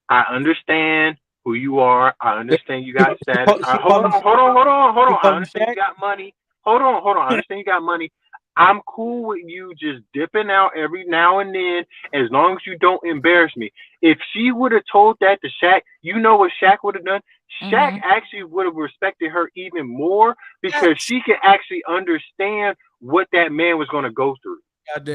I understand who you are. I understand you got status. Hold on. I understand you got money. Hold on. I understand you got money. I'm cool with you just dipping out every now and then as long as you don't embarrass me." If she would have told that to Shaq, you know what Shaq would have done? Shaq actually would have respected her even more because she could actually understand what that man was going to go through.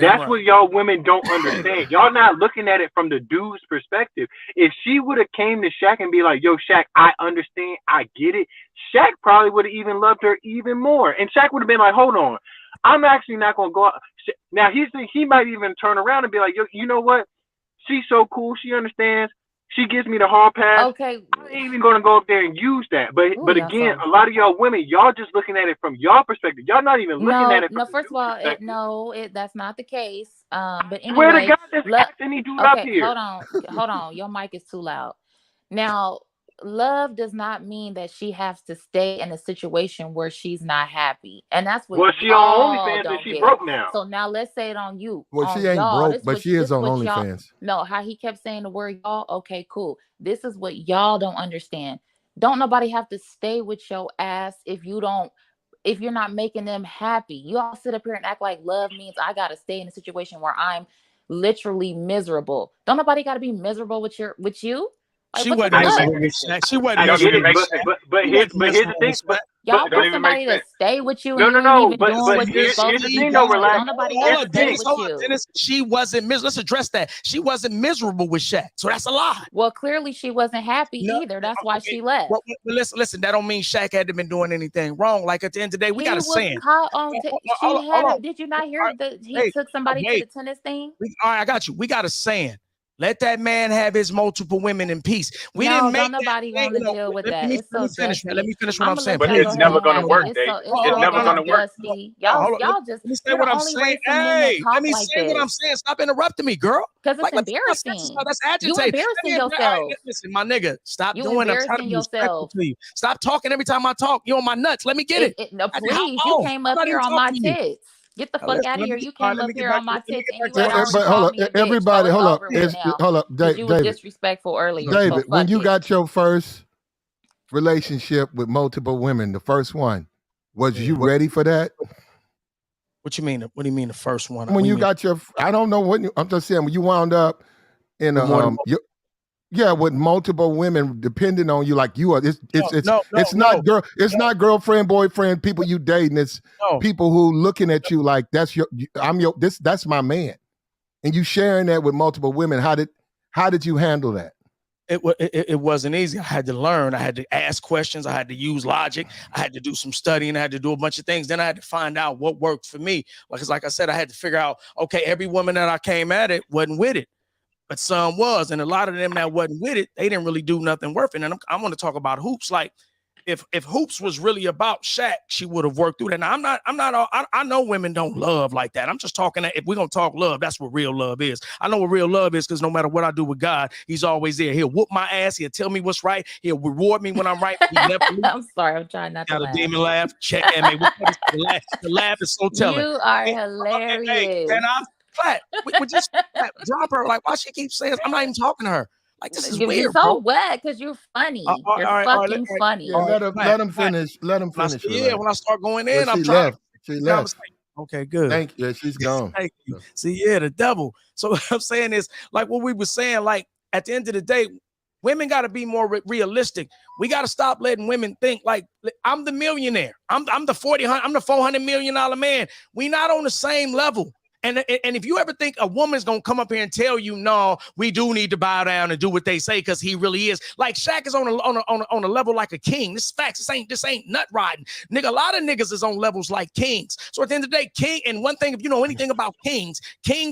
That's what y'all women don't understand. Y'all not looking at it from the dude's perspective. If she would have came to Shaq and be like, "Yo, Shaq, I understand, I get it," Shaq probably would have even loved her even more. And Shaq would have been like, "Hold on, I'm actually not gonna go out." Now he might even turn around and be like, "Yo, you know what? She's so cool. She understands. She gives me the hard pass. Okay. I ain't even gonna go up there and use that." But again, a lot of y'all women, y'all just looking at it from y'all perspective. Y'all not even looking at it from No. the First of all, perspective. that's not the case. But Swear to anyway, God, just ask any dude up okay, here. hold on. Your mic is too loud. Now, love does not mean that she has to stay in a situation where she's not happy, and that's what Well, she on y'all OnlyFans and don't she get. broke now. So now let's say it on you, Well, she on ain't y'all. broke, but she is on What y'all. OnlyFans. No, how he kept saying the word y'all. Okay, cool. This is what y'all don't understand. Don't nobody have to stay with your ass if you're not making them happy. You all sit up here and act like love means I gotta stay in a situation where I'm literally miserable. Don't nobody gotta be miserable with you. Like, She what wasn't the miserable fuck? with Shaq. She wasn't I get miserable it, with Shaq. but She here's wasn't here's the miserable thing. with Shaq. Y'all put somebody to stay with you and you ain't No, even doing but what you're here's supposed the to She thing be though, doing. relax. Don't nobody Here's gotta the stay thing. with Hold on, you. Dennis. She wasn't miserable. Let's address that. She wasn't miserable with Shaq. So that's a lie. Well, clearly she wasn't happy either. That's why she left. Well, listen. That don't mean Shaq hadn't been doing anything wrong. Like at the end of the day, we got He a was saying. caught on. Hold on. Did you not hear that he Hey, took somebody to wait. the tennis thing? All right, I got you. We got a saying. Let that man have his multiple women in peace. We No, didn't make don't that nobody thing. want to deal with Let that. me, It's let so me finish, man. Let dusty. me finish what I'm I'm gonna saying. let But y'all go it's ahead never and gonna have it. work, It's Dave. It's so never gonna work. dusty. Hold on. Y'all just Let me say you're what the I'm only saying. race of men that Hey, let talk me like say what I'm this. saying. Stop interrupting me, girl. Because it's Like, embarrassing. that's You agitating. embarrassing All right, yourself. listen, my nigga, stop You doing it. I'm trying to embarrassing be respectful yourself. to you. Stop talking every time I talk. You on my nuts. Let me get it. No, How please. You long? came I'm up not here even on my talking to you. tits. Get the fuck Listen, out of let here. me, You all right, came up here on my let me tits get and back you to had what I was already But saying. hold called up, me a bitch. So everybody, it's hold up. over with now. Hold up, Because you was David. disrespectful earlier. So David, when fuck you it. got your first relationship with multiple women, the first one, was you ready for that? What you mean? What do you mean the first one? When you got your, I don't know what I'm just saying. When you wound up in With more than with multiple women depending on you, like you are. It's no. not girlfriend, boyfriend, people you dating. It's people who looking at you like that's my man, and you sharing that with multiple women. How did you handle that? It wasn't easy. I had to learn. I had to ask questions. I had to use logic. I had to do some studying. I had to do a bunch of things. Then I had to find out what worked for me. Like I said, I had to figure out, okay, every woman that I came at it wasn't with it, but some was. And a lot of them that wasn't with it, they didn't really do nothing worth it. And I want to talk about Hoops. Like, if Hoops was really about Shaq, she would have worked through that. Now I know women don't love like that. I'm just talking that if we're gonna talk love, that's what real love is. I know what real love is because no matter what I do with God, he's always there. He'll whoop my ass, he'll tell me what's right, he'll reward me when I'm right. I'm sorry, I'm trying not to Got a laugh. demon laugh. Check and the laugh is so telling. You are hilarious. Hey, and I flat. We just drop her. Like, why she keeps saying I'm not even talking to her? Like, this is weird, so bro. what? Because you're funny. You're All right, fucking funny. Yeah, let him finish. Let him finish. Yeah, when I start going in, well, I'm trying left. She to left. Okay, good. Thank you. Yeah, she's gone. Thank you. See, yeah, the devil. So what I'm saying is, like what we were saying, like at the end of the day, women got to be more realistic. We got to stop letting women think like I'm the millionaire. I'm the $400 million man. We not on the same level. And if you ever think a woman's gonna come up here and tell you, no, we do need to bow down and do what they say because he really is. Like Shaq is on a level like a king. This is facts. This ain't nut riding. Nigga, a lot of niggas is on levels like kings. So at the end of the day, king, and one thing, if you know anything about kings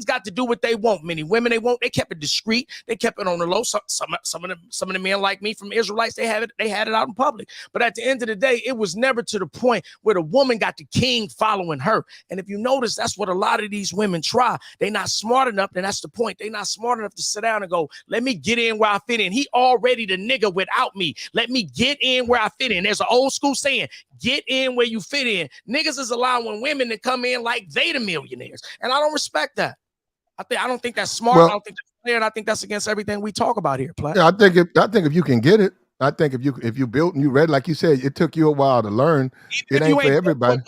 got to do what they want. Many women, they kept it discreet. They kept it on the low. Some of the men like me from Israelites, they had it out in public. But at the end of the day, it was never to the point where the woman got the king following her. And if you notice, that's what a lot of these women try. They're not smart enough, and that's the point. They're not smart enough to sit down and go, let me get in where I fit in. He already the nigga without me. Let me get in where I fit in. There's an old school saying, get in where you fit in. Niggas is allowing women to come in like they the millionaires. And I don't respect that. I don't think that's smart. I don't think that's fair, and I think that's against everything we talk about here, Platt. Yeah, I think if you can get it, I think if you built and you read, like you said, it took you a while to learn. It ain't for everybody.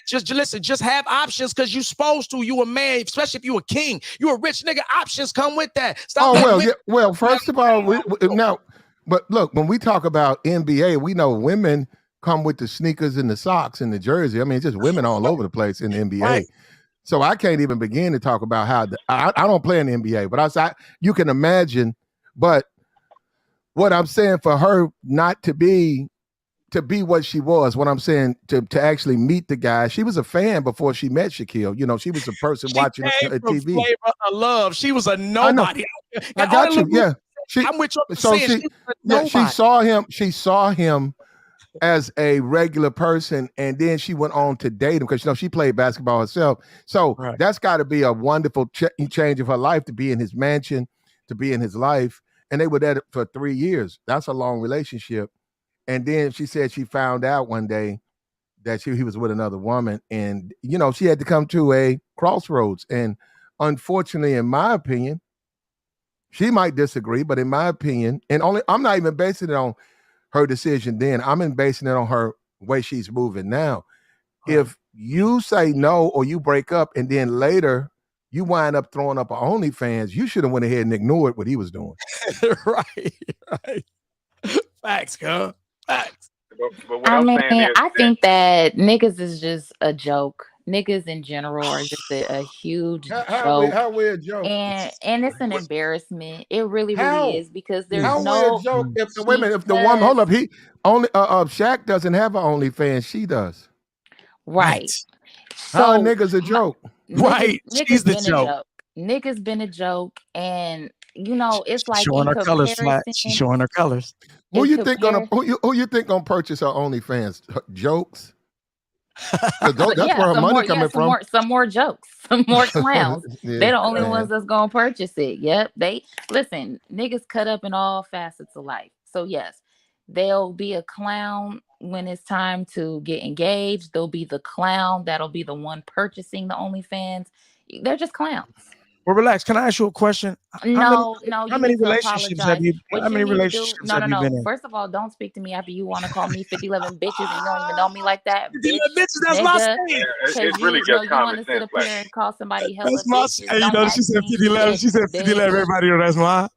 Just listen, just have options because you supposed to. You a man, especially if you a king. You a rich nigga. Options come with that. Stop. Well, first of all, now, but look, when we talk about NBA, we know women come with the sneakers and the socks and the jersey. I mean, it's just women all over the place in the NBA. Right. So I can't even begin to talk about how I don't play in the NBA, but you can imagine. But what I'm saying for her not to be what she was, what I'm saying to actually meet the guy, she was a fan before she met Shaquille. You know, she was a person watching TV. Flavor of Love. She was a nobody. I got you. Yeah, I'm with you. So she saw him as a regular person, and then she went on to date him because she played basketball herself. So that's got to be a wonderful change of her life to be in his mansion, to be in his life. And they were there for 3 years. That's a long relationship. And then she said she found out one day that he was with another woman, and she had to come to a crossroads. And unfortunately, in my opinion, she might disagree, but in my opinion, I'm not even basing it on her decision then. I'm basing it on her way she's moving now. If you say no or you break up and then later you wind up throwing up an OnlyFans, you should have went ahead and ignored what he was doing. Right. Facts, girl. Facts. But what I'm saying is I think that niggas is just a joke. Niggas in general are just a huge joke. How we a joke? And it's an embarrassment. It really is because there's no joke. Wait a minute, if the woman, hold up, he only Shaq doesn't have an OnlyFans, she does. Right. So how niggas a joke? Right. She's the joke. Niggas been a joke, and it's like showing her colors, Flat. She's showing her colors. Who you think gonna purchase her OnlyFans? Jokes? That's where her money coming from. Some more jokes, some more clowns. They're the only ones that's gonna purchase it. Yep. Listen, niggas cut up in all facets of life. So yes, they'll be a clown when it's time to get engaged. They'll be the clown that'll be the one purchasing the OnlyFans. They're just clowns. Well, relax. Can I ask you a question? No. How many relationships have you? How many relationships have you been in? First of all, don't speak to me after you want to call me 50-11 bitches and you don't even know me like that. 50-11 bitches. That's my saying. It really just common sense. You want to sit up here and call somebody hella bitches. That's my saying. She said 50-11. She said 50-11. Everybody know that's mine.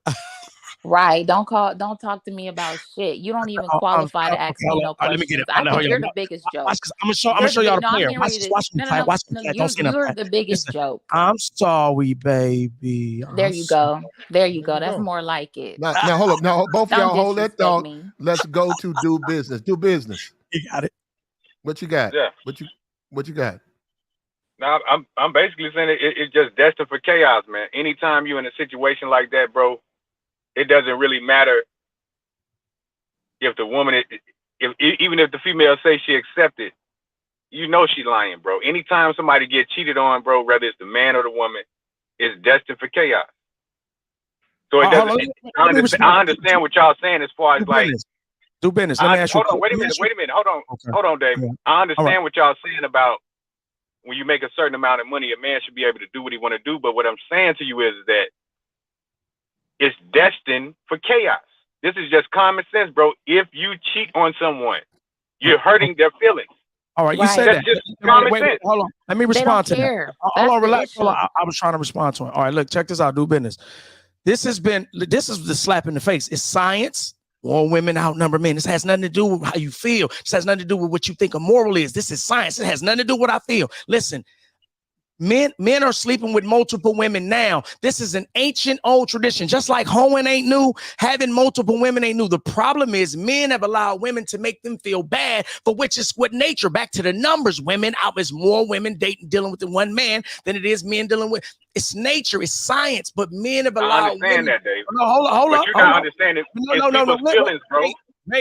Right. Don't talk to me about shit. You don't even qualify to ask me no questions. Let me get it. I think you're the biggest joke. I'm gonna show y'all the player. Watch me. Don't say nothing. You're the biggest joke. I'm sorry, baby. There you go. That's more like it. Now hold up. Now both of y'all hold that thought. Let's go to do business. Do business. You got it. What you got? Yeah. What you got? Now I'm basically saying it's just destined for chaos, man. Anytime you're in a situation like that, bro, it doesn't really matter if the woman, even if the female say she accepted, she's lying, bro. Anytime somebody get cheated on, bro, whether it's the man or the woman, it's destined for chaos. So it doesn't. I understand what y'all saying as far as like do business. Let me ask you. Hold on, wait a minute. Hold on, David. Yeah. I understand what y'all saying about when you make a certain amount of money, a man should be able to do what he want to do. But what I'm saying to you is that it's destined for chaos. This is just common sense, bro. If you cheat on someone, you're hurting their feelings. All right, you said that. Just common sense. Hold on. Let me respond to that. Hold on, relax. Hold on. I was trying to respond to it. All right, look, check this out. Do business. This is the slap in the face. It's science. More women outnumber men. This has nothing to do with how you feel. This has nothing to do with what you think a moral is. This is science. It has nothing to do with what I feel. Listen, Men are sleeping with multiple women now. This is an ancient old tradition. Just like hoeing ain't new, having multiple women ain't new. The problem is men have allowed women to make them feel bad, for which is what nature. Back to the numbers, women out is more women dealing with the one man than it is men dealing with. It's nature, it's science, but men have allowed I understand women. that, Dave. No, hold but up. you're not understanding people's feelings, bro.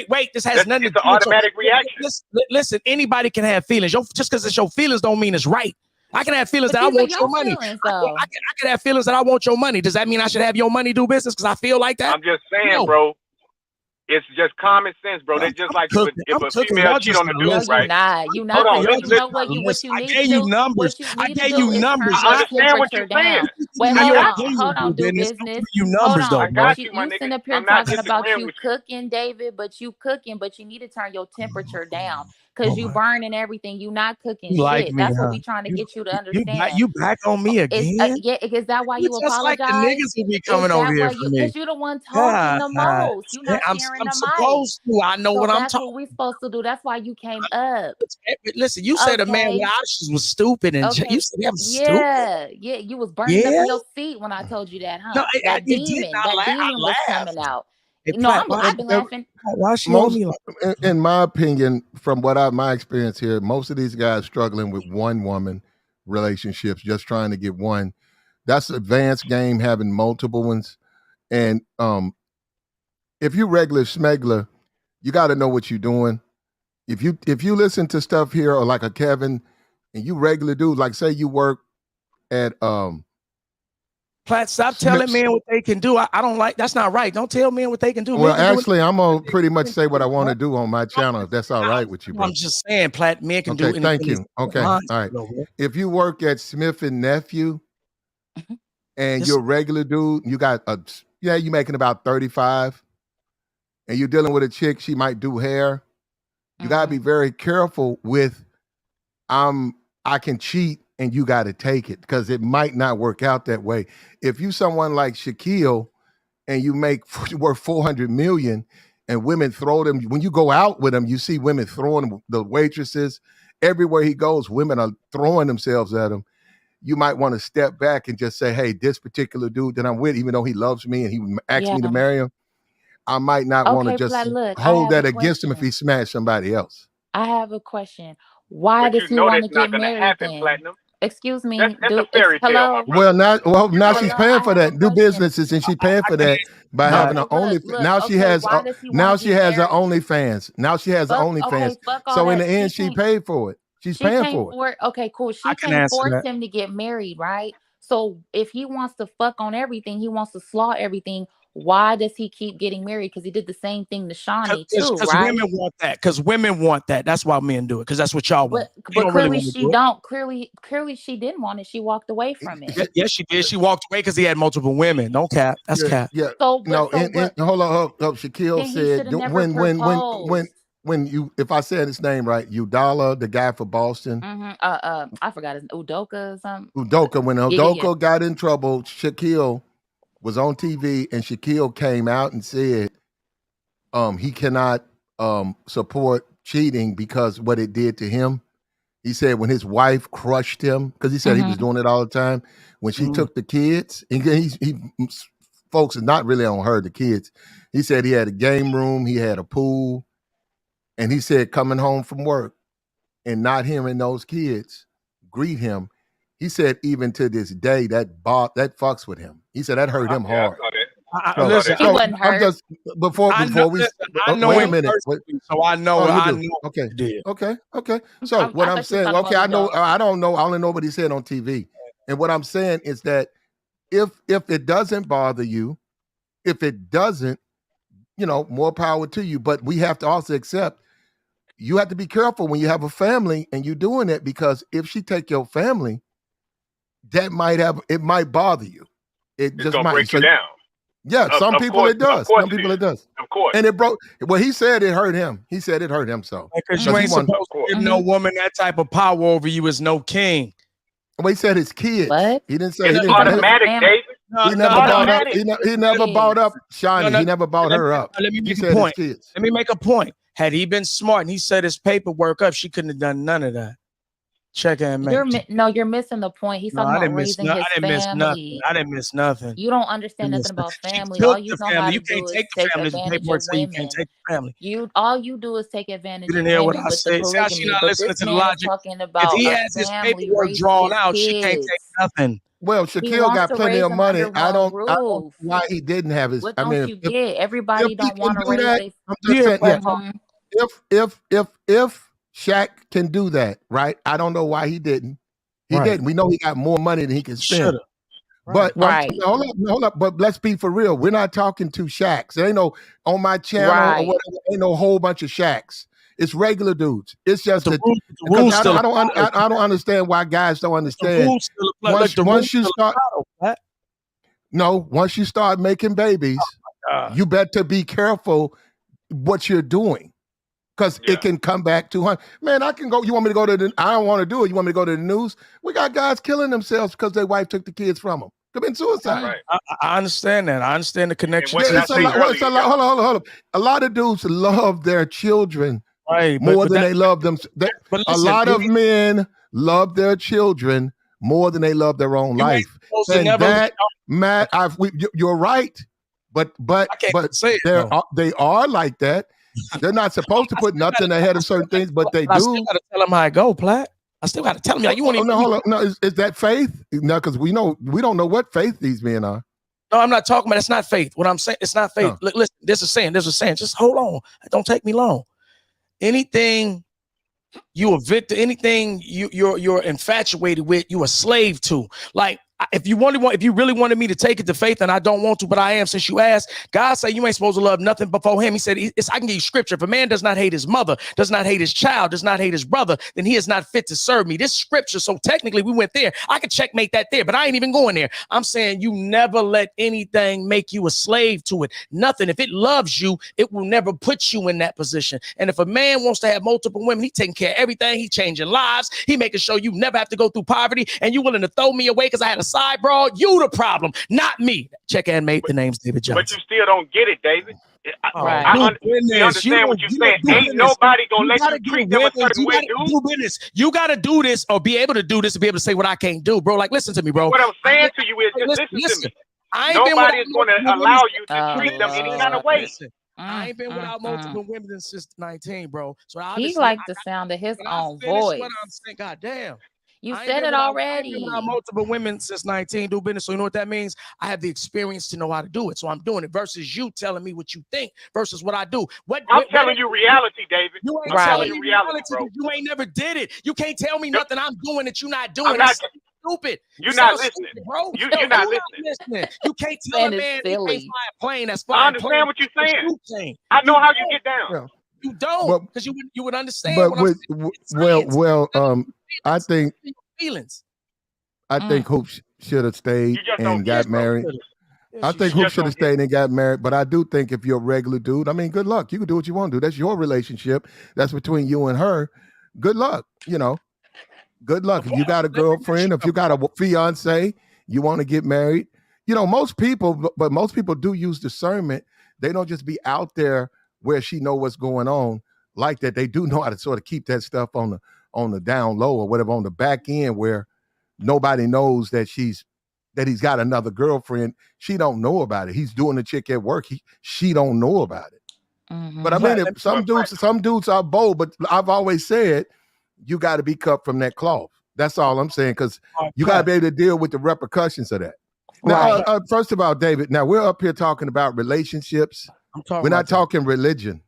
Wait. This has nothing to do with it's an automatic reaction. Listen, anybody can have feelings. Just because it's your feelings don't mean it's right. I can have feelings but that I want your money. Feelings, though. I can have feelings that I want your money. Does that mean I should have your money do business because I feel like that? I'm just saying, bro. It's just common sense, bro. That's just like if a female cheat on the dude, right? You not. Hold on, You know what you need to do? Numbers. What you need to do is turn I your understand what you're temperature down. saying. Wait, hold on, do business. Hold on, I got you, my you nigga. sitting up here I'm not talking about disagreeing you with cooking, David, but you need to turn your temperature down because you burning everything. You not cooking You like shit. me, That's what huh? we trying to get you to understand. You back on me again? Is that why you Just like the apologize? niggas will be coming over here for me. Because you the one talking the most. You not I'm sharing the mic. supposed to. I know what I'm talking. That's what we supposed to do. That's why you came up. Listen, you said a man with options was stupid, and you said that was stupid. Yeah, you was burning up in your seat when I told you that, huh? No, that demon was coming out. No, I've been laughing. Why she most, on me like in my opinion, from my experience here, most of these guys struggling with one woman relationships, just trying to get one. That's advanced game, having multiple ones. And if you regular schmegler, you got to know what you're doing. If you listen to stuff here, or like a Kevin, and you regular dude, like say you work at Platt, stop telling men what they can do. I don't like. That's not right. Don't tell men what they can do. Well, actually, I'm gonna pretty much say what I want to do on my channel, if that's all right with you, bro. I'm just saying, Platt, men can do. Okay, thank you. Okay, all right. If you work at Smith and Nephew, and you're a regular dude, you got you're making about 35, and you're dealing with a chick, she might do hair. You gotta be very careful with. I can cheat and you got to take it because it might not work out that way. If you someone like Shaquille and you worth 400 million and women throw them, when you go out with them, you see women throwing the waitresses everywhere he goes. Women are throwing themselves at him. You might want to step back and just say, hey, this particular dude that I'm with, even though he loves me and he asked me to marry him, I might not want to just hold that against him if he smashed somebody else. I have a question. Why does he want to get married then? Platinum. Excuse me. That's a fairy tale. Well, now she's paying for that. Do businesses, and she's paying for that by having an OnlyFans. Now she has her OnlyFans. Now she has OnlyFans. So in the end, she paid for it. She's paying for it. Okay, cool. She can't force him to get married, right? So if he wants to fuck on everything, he wants to slaw everything. Why does he keep getting married? Because he did the same thing to Shawnee too, right? Women want that. Because women want that. That's why men do it. Because that's what y'all want. But clearly she don't. Clearly she didn't want it. She walked away from it. Yes, she did. She walked away because he had multiple women. Don't cap. That's cap. Yeah. Hold on. Shaquille said when you, if I said his name right, Udala, the guy for Boston. I forgot his Udoka or something. Udoka. When Udoka got in trouble, Shaquille was on TV, and Shaquille came out and said he cannot support cheating because what it did to him. He said when his wife crushed him, because he said he was doing it all the time. When she took the kids, and he folks is not really on her, the kids. He said he had a game room, he had a pool, and he said coming home from work and not hearing those kids greet him. He said even to this day that fucks with him. He said that hurt him hard. Listen, he wasn't hurt. I'm just before we. Wait a minute. So I know. I know. Okay. So what I'm saying, I know. I don't know. I only know what he said on TV. And what I'm saying is that if it doesn't bother you, if it doesn't, more power to you. But we have to also accept. You have to be careful when you have a family and you're doing it, because if she take your family, it might bother you. It just might break you down. Yeah, some people it does. Some people it does. Of course. And it broke. Well, he said it hurt him. He said it hurt him. So because you ain't supposed to give no woman that type of power over you is no king. Well, he said his kids. What? He didn't say it's automatic, David. He never brought up Shawnee. He never brought her up. Let me make a point. Let me make a point. Had he been smart and he set his paperwork up, she couldn't have done none of that. Check and mate. You're missing the point. He's talking about raising his I didn't miss nothing. family. I didn't miss nothing. You don't understand nothing about She family. took All you the know how family. to You can't do is take the take family. The advantage paperwork of say you can't women. take the family. All you do is take You advantage didn't of hear what women I with the said. See how she polygamy. not But listening this to the man is logic? talking If about he a has his family paperwork raising drawn his out, she can't take kids. nothing. Well, He Shaquille wants got to plenty raise of them money. under I one don't know roof. why he didn't have his. What I don't mean, you if get? if Everybody he don't can want to do raise that, their. I'm just saying, yeah. Mhm. If Shaq can do that, right? I don't know why he didn't. He Right. didn't. We know he got more money than he can spend. Shoulda. But Right. hold up. But let's be for real. We're not talking to Shaqs. There ain't no on my channel or Right. whatever. Ain't no whole bunch of Shaqs. It's regular dudes. It's just The that rules because I still don't understand why guys don't The understand. rules still apply. Look, the Once rules you still start, apply. once you start making babies, you better be careful what you're doing. Because it can come back 200. Man, I can go. You want me to go to the? I don't want to do it. You want me to go to the news? We got guys killing themselves because their wife took the kids from them. Commit suicide. Right. I understand that. I understand the connection. what did I It's a say lot. earlier, It's a lot. y'all? Hold on. A lot of dudes love their children Right, more than they love them. but A listen, lot of men love their children more than they love their own you ain't life. supposed to And never. that, Matt, you're right. But I can't say it, though. they are like that. They're not supposed to put nothing ahead of certain things, but they I still do. gotta tell him how I go, Platt. I still gotta tell him. Like, you won't even. No, hold on. No, is that faith? No, because we don't know what faith these men are. No, I'm not talking about. It's not faith. What I'm saying, it's not faith. No. Look, listen. There's a saying. Just hold on. It don't take me long. Anything you a victim, anything you're infatuated with, you a slave to. Like, if you really wanted me to take it to faith, and I don't want to, but I am since you asked, God said you ain't supposed to love nothing before him. He said, I can give you scripture. If a man does not hate his mother, does not hate his child, does not hate his brother, then he is not fit to serve me. This scripture, so technically we went there. I could checkmate that there, but I ain't even going there. I'm saying you never let anything make you a slave to it. Nothing. If it loves you, it will never put you in that position. And if a man wants to have multiple women, he taking care of everything. He changing lives. He making sure you never have to go through poverty, and you willing to throw me away because I had a side broad. You the problem, not me. Check and mate. The name's David Johnson. But you still don't get it, David. Right. You understand what you're saying. Ain't nobody gonna let you treat them a certain way, dude. You gotta do this or be able to do this to be able to say what I can't do, bro. Like, listen to me, bro. What I'm saying to you is just listen to me. Nobody is going to allow you to treat them any kind of way. Listen, I ain't been without multiple women since 19, bro. So He like the sound of his own voice. What I'm saying, God damn. You said it already. I ain't been without multiple women since 19, do business. So you know what that means? I have the experience to know how to do it. So I'm doing it versus you telling me what you think versus what I do. I'm telling you reality, David. You ain't I'm telling telling you me reality, bro. You ain't never did it. You can't tell me nothing I'm doing that you're not doing. That's stupid. You're not listening, stupid, bro. You're not listening. You can't tell a man he can't fly a plane. That's flying. I understand what you're saying. I know how you get down. Yeah. You don't, because you would understand. But I think feelings. I think Hoops should have stayed and got married. I think Hoops should have stayed and got married. But I do think if you're a regular dude, I mean, good luck. You can do what you want to do. That's your relationship. That's between you and her. Good luck. Good luck. If you got a girlfriend, if you got a fiance, you want to get married. Most people do use discernment. They don't just be out there where she know what's going on like that. They do know how to sort of keep that stuff on the down low or whatever on the back end where nobody knows that he's got another girlfriend. She don't know about it. He's doing the chick at work. She don't know about it. Mm-hmm. But I mean, some dudes are bold, but I've always said you got to be cut from that cloth. That's all I'm saying, because you got to be able to deal with the repercussions of that. Now, first of all, David, now we're up here talking about relationships. We're not talking religion.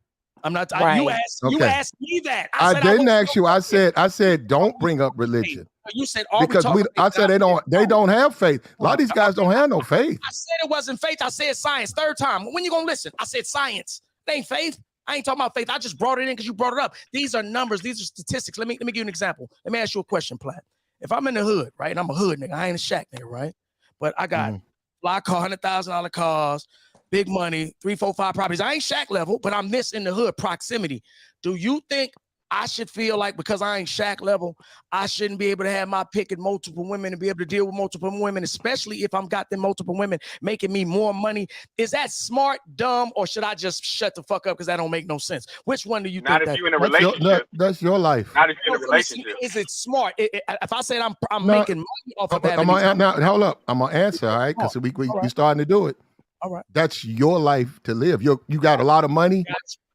I'm not. You asked me that. I didn't ask you. I said don't bring up religion. You said because I said they don't have faith. A lot of these guys don't have no faith. I said it wasn't faith. I said science. Third time. When you gonna listen? I said science. It ain't faith. I ain't talking about faith. I just brought it in because you brought it up. These are numbers. These are statistics. Let me give you an example. Let me ask you a question, Platt. If I'm in the hood, right, and I'm a hood nigga, I ain't a shack nigga, right? But I got fly car, $100,000 cars, big money, 3, 4, 5 properties. I ain't shack level, but I'm this in the hood proximity. Do you think I should feel like because I ain't Shaq level, I shouldn't be able to have my pick at multiple women and be able to deal with multiple women, especially if I'm got them multiple women making me more money. Is that smart, dumb, or should I just shut the fuck up because that don't make no sense? Which one do you Not think if that? you in a relationship. That's your life. Not if you're in a No, relationship. is it smart? If I said I'm No, making money off of having now, hold up. I'm gonna answer, all right? Because we starting to do it. All right. That's your life to live. You got a lot of money.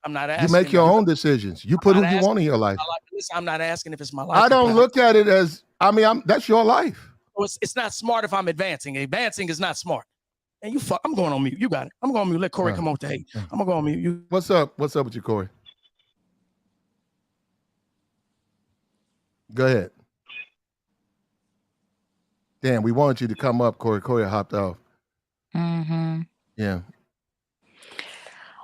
I'm not asking. You make your own decisions. You put who you want in your life. Listen, I'm not asking if it's my life. I don't look at it as. I mean, that's your life. It's not smart if I'm advancing. Advancing is not smart. And I'm going on mute. You got it. I'm going on mute. Let Corey come on to hate. I'm gonna go on mute. What's up? What's up with you, Corey? Go ahead. Damn, we wanted you to come up, Corey. Corey hopped off. Mm-hmm. Yeah.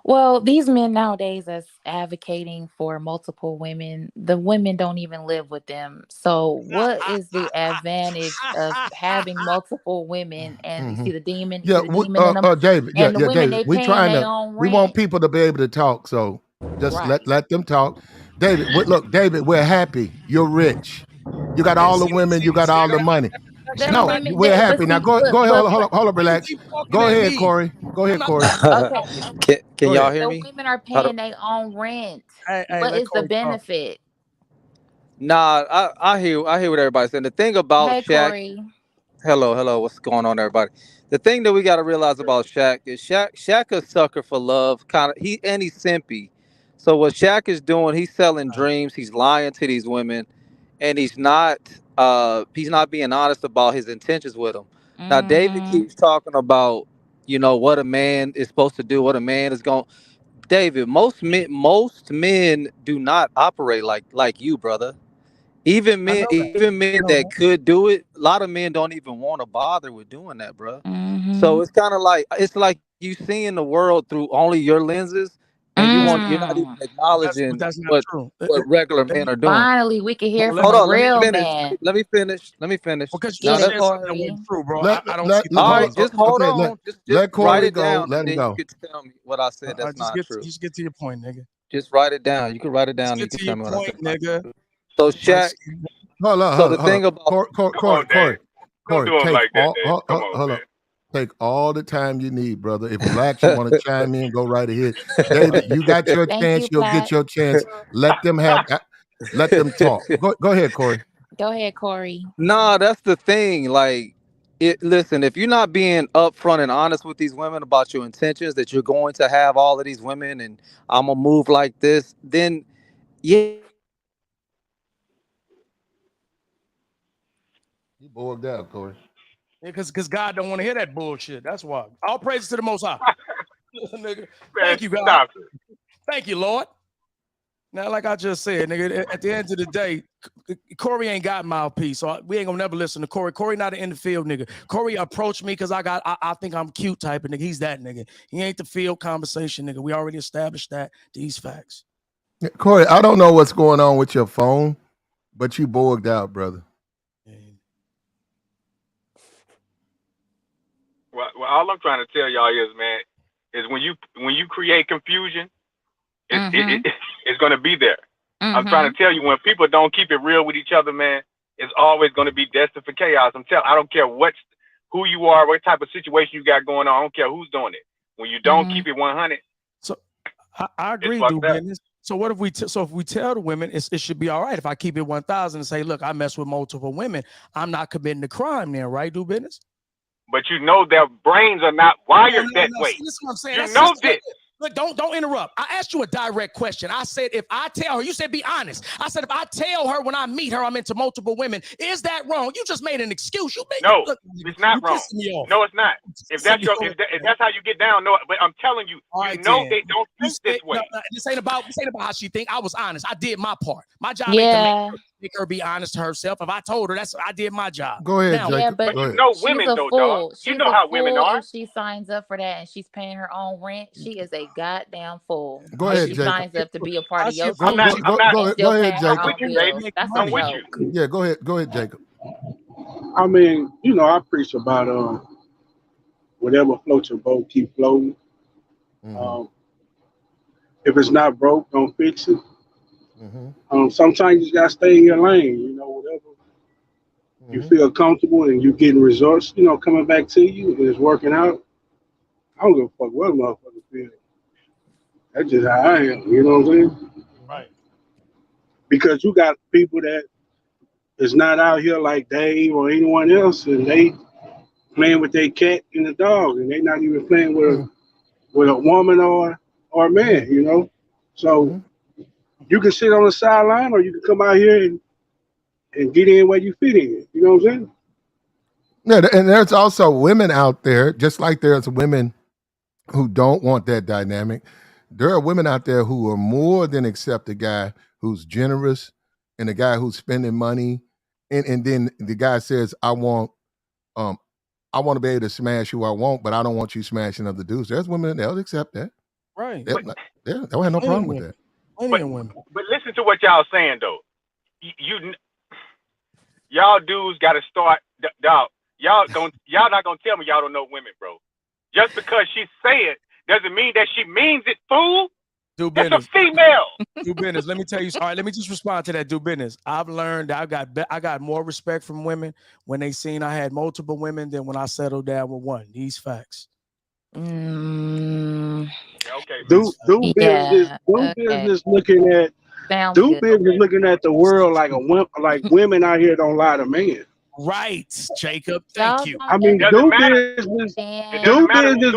Well, these men nowadays that's advocating for multiple women, the women don't even live with them. So what is the advantage of having multiple women? And you see the demon, Yeah, demon in them, David. and the women David. they paying their own We rent. want people to be able to talk, so just let them talk. David, look, David, we're happy. You're rich. You got all the women. You got all the money. No, women, we're happy. Now go ahead. Hold up, relax. Go ahead, Corey. Go ahead, Corey. Okay. Can y'all hear The me? women are paying their own rent. What is the benefit? Nah, I hear what everybody's saying. The thing about Hey, Shaq. Corey. Hello, what's going on, everybody? The thing that we got to realize about Shaq is Shaq a sucker for love, he's simpy. So what Shaq is doing, he's selling dreams, he's lying to these women, and he's not being honest about his intentions with them. Now David keeps talking about, what a man is supposed to do, what a man is going. David, most men do not operate like you, brother. Even men that could do it, a lot of men don't even want to bother with doing that, bro. So it's kind of like you seeing the world through only your lenses, and you're not even acknowledging That's not what true. regular men are doing. Finally, we can hear from Hold a on, real let me finish. man. Let me finish. Because you just said something that wasn't true, bro. I don't see. All right, just hold on. Just let write Corey it go. down, Let and him then go. you could tell me what I said that's not true. Just get to your point, nigga. Just write it down. You can write it down, and you Get can to tell your me what I point, said. nigga. So Shaq. Hold on. So the thing about Corey, Don't do him like that, Dave. Come on, hold man. up. Take all the time you need, brother. If Blacks, you want to chime in, go right ahead. David, you got your chance. You'll get your chance. Let them talk. Go ahead, Corey. Go ahead, Corey. Nah, that's the thing. Like, listen, if you're not being upfront and honest with these women about your intentions, that you're going to have all of these women and I'm gonna move like this, then yeah. You bored out, Corey. Yeah, because God don't want to hear that bullshit. That's why. All praise to the Most High. Nigga. Thank you, God. Stop it. Thank you, Lord. Now, like I just said, nigga, at the end of the day, Corey ain't got mouthpiece, so we ain't gonna never listen to Corey. Corey not an in the field nigga. Corey approached me because I think I'm cute type of nigga. He's that nigga. He ain't the field conversation nigga. We already established that. These facts. Corey, I don't know what's going on with your phone, but you bored out, brother. Well, all I'm trying to tell y'all is, man, is when you create confusion, it's going to be there. I'm trying to tell you, when people don't keep it real with each other, man, it's always going to be destined for chaos. I don't care who you are, what type of situation you got going on. I don't care who's doing it. When you don't keep it 100. So I agree, do business. So what if we if we tell the women it should be all right if I keep it 1,000 and say, look, I mess with multiple women, I'm not committing a crime then, right? Do business. But you know their brains are not wired that way. See, this is what I'm saying. You know this. Look, don't interrupt. I asked you a direct question. I said, if I tell her, you said be honest. I said, if I tell her when I meet her I'm into multiple women, is that wrong? You just made an excuse. No, it's not wrong. No, it's not. If that's how you get down, no. But I'm telling you, they don't think this way. No, this ain't about how she think. I was honest. I did my part. My job ain't to make her be honest to herself. If I told her, I did my job. Go ahead, Jacob. Yeah, but you know women though, dog. You know how women are. If she signs up for that and she's paying her own rent, she is a goddamn fool. Go ahead, she Jacob. signs up to be a part of your Go ahead, Jacob. I'm with you. Yeah, go ahead, Jacob. I mean, I preach about whatever floats your boat, keep floating. If it's not broke, don't fix it. Sometimes you just gotta stay in your lane. You know, whatever you feel comfortable and you getting results. You know, coming back to you and it's working out. I don't give a fuck what a motherfucker feel. That's just how I am. You know what I'm saying? Right. Because you got people that is not out here like Dave or anyone else, and they playing with their cat and the dog, and they not even playing with a woman or a man. You know, so you can sit on the sideline or you can come out here and get in where you fit in. You know what I'm saying? Yeah, and there's also women out there, just like there's women who don't want that dynamic. There are women out there who are more than accept a guy who's generous and a guy who's spending money, and then the guy says, um, I want to be able to smash who I want, but I don't want you smashing other dudes. There's women they'll accept that. Right. They don't have no problem with that. Plenty of women. But listen to what y'all saying though. Y'all dudes got to start. Dog, y'all not gonna tell me y'all don't know women, bro. Just because she say it doesn't mean that she means it, fool. Do That's business. a female. Do business. Let me tell you. All right, let me just respond to that. Do business. I've learned that I got more respect from women when they seen I had multiple women than when I settled down with one. These facts. Okay. Do business looking at business looking at the world like women out here don't lie to men. Right, Jacob. Thank you. I mean, do business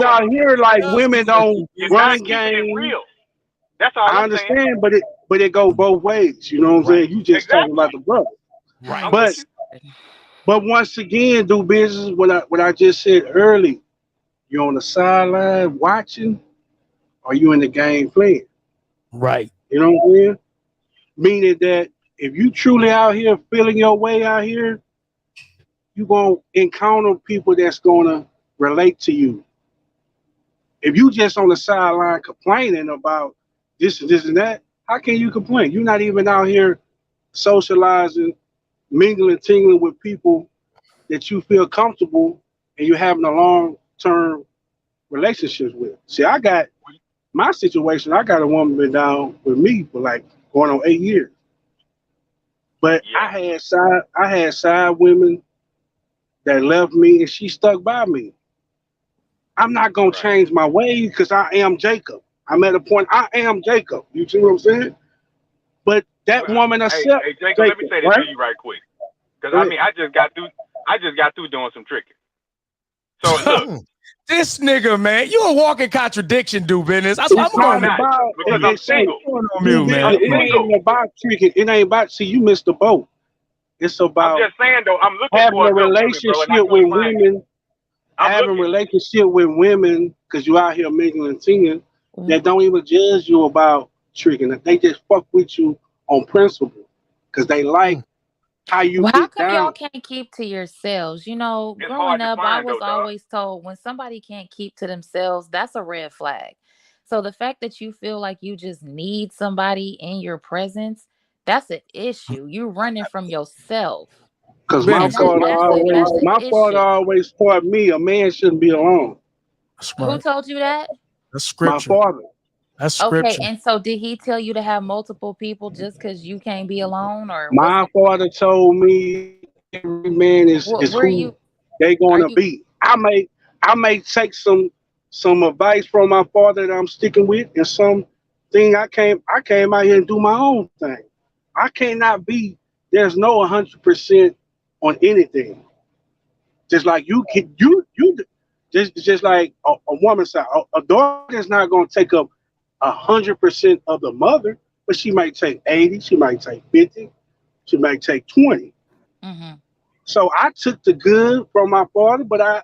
out here like women don't run game. Real. That's all I understand, but it go both ways. You know what I'm saying? You just talking about the brother. Right. But once again, do business. What I just said early. You on the sideline watching, or you in the game playing? Right. You know what I'm saying? Meaning that if you truly out here feeling your way out here, you're going to encounter people that's going to relate to you. If you just on the sideline complaining about this and that, how can you complain? You're not even out here socializing, mingling, tingling with people that you feel comfortable and you're having a long-term relationships with. See, I got my situation. I got a woman been down with me for like going on 8 years. But I had side women that left me and she stuck by me. I'm not gonna change my ways because I am Jacob. I'm at a point I am Jacob. You see what I'm saying? But that woman accepts. Hey, Jacob, let me say this to you right quick. Because I mean I just got through doing some tricking. So look. This nigga, man, you a walking contradiction, do business. Because I'm single. It ain't about tricking. It ain't about, see, you missed the boat. It's about I'm just saying though, I'm looking having for a relationship with women. Having a relationship with women, because you out here mingling and singing, that don't even judge you about tricking. They just fuck with you on principle because they like how you How get come down. y'all can't keep to yourselves? You know, It's growing hard to up, I find, was though, always told when somebody can't keep to themselves, that's a red flag. So the fact that you feel like you just need somebody in your presence, that's an issue. You're running from yourself. Because Business. That's a my father issue. always taught me a man shouldn't be alone. Who told you that? That's My scripture. father. That's Okay, scripture. and so did he tell you to have multiple people just because you can't be alone, or what's My father told me every man is where who you they are gonna you be. I may take some advice from my father that I'm sticking with, and some thing I came out here and do my own thing. I cannot be. There's no 100% on anything. Just like you can, you just like a woman's side. A daughter is not gonna take up 100% of the mother, but she might take 80. She might take 50. She might take 20. mm-hmm. So I took the good from my father, but I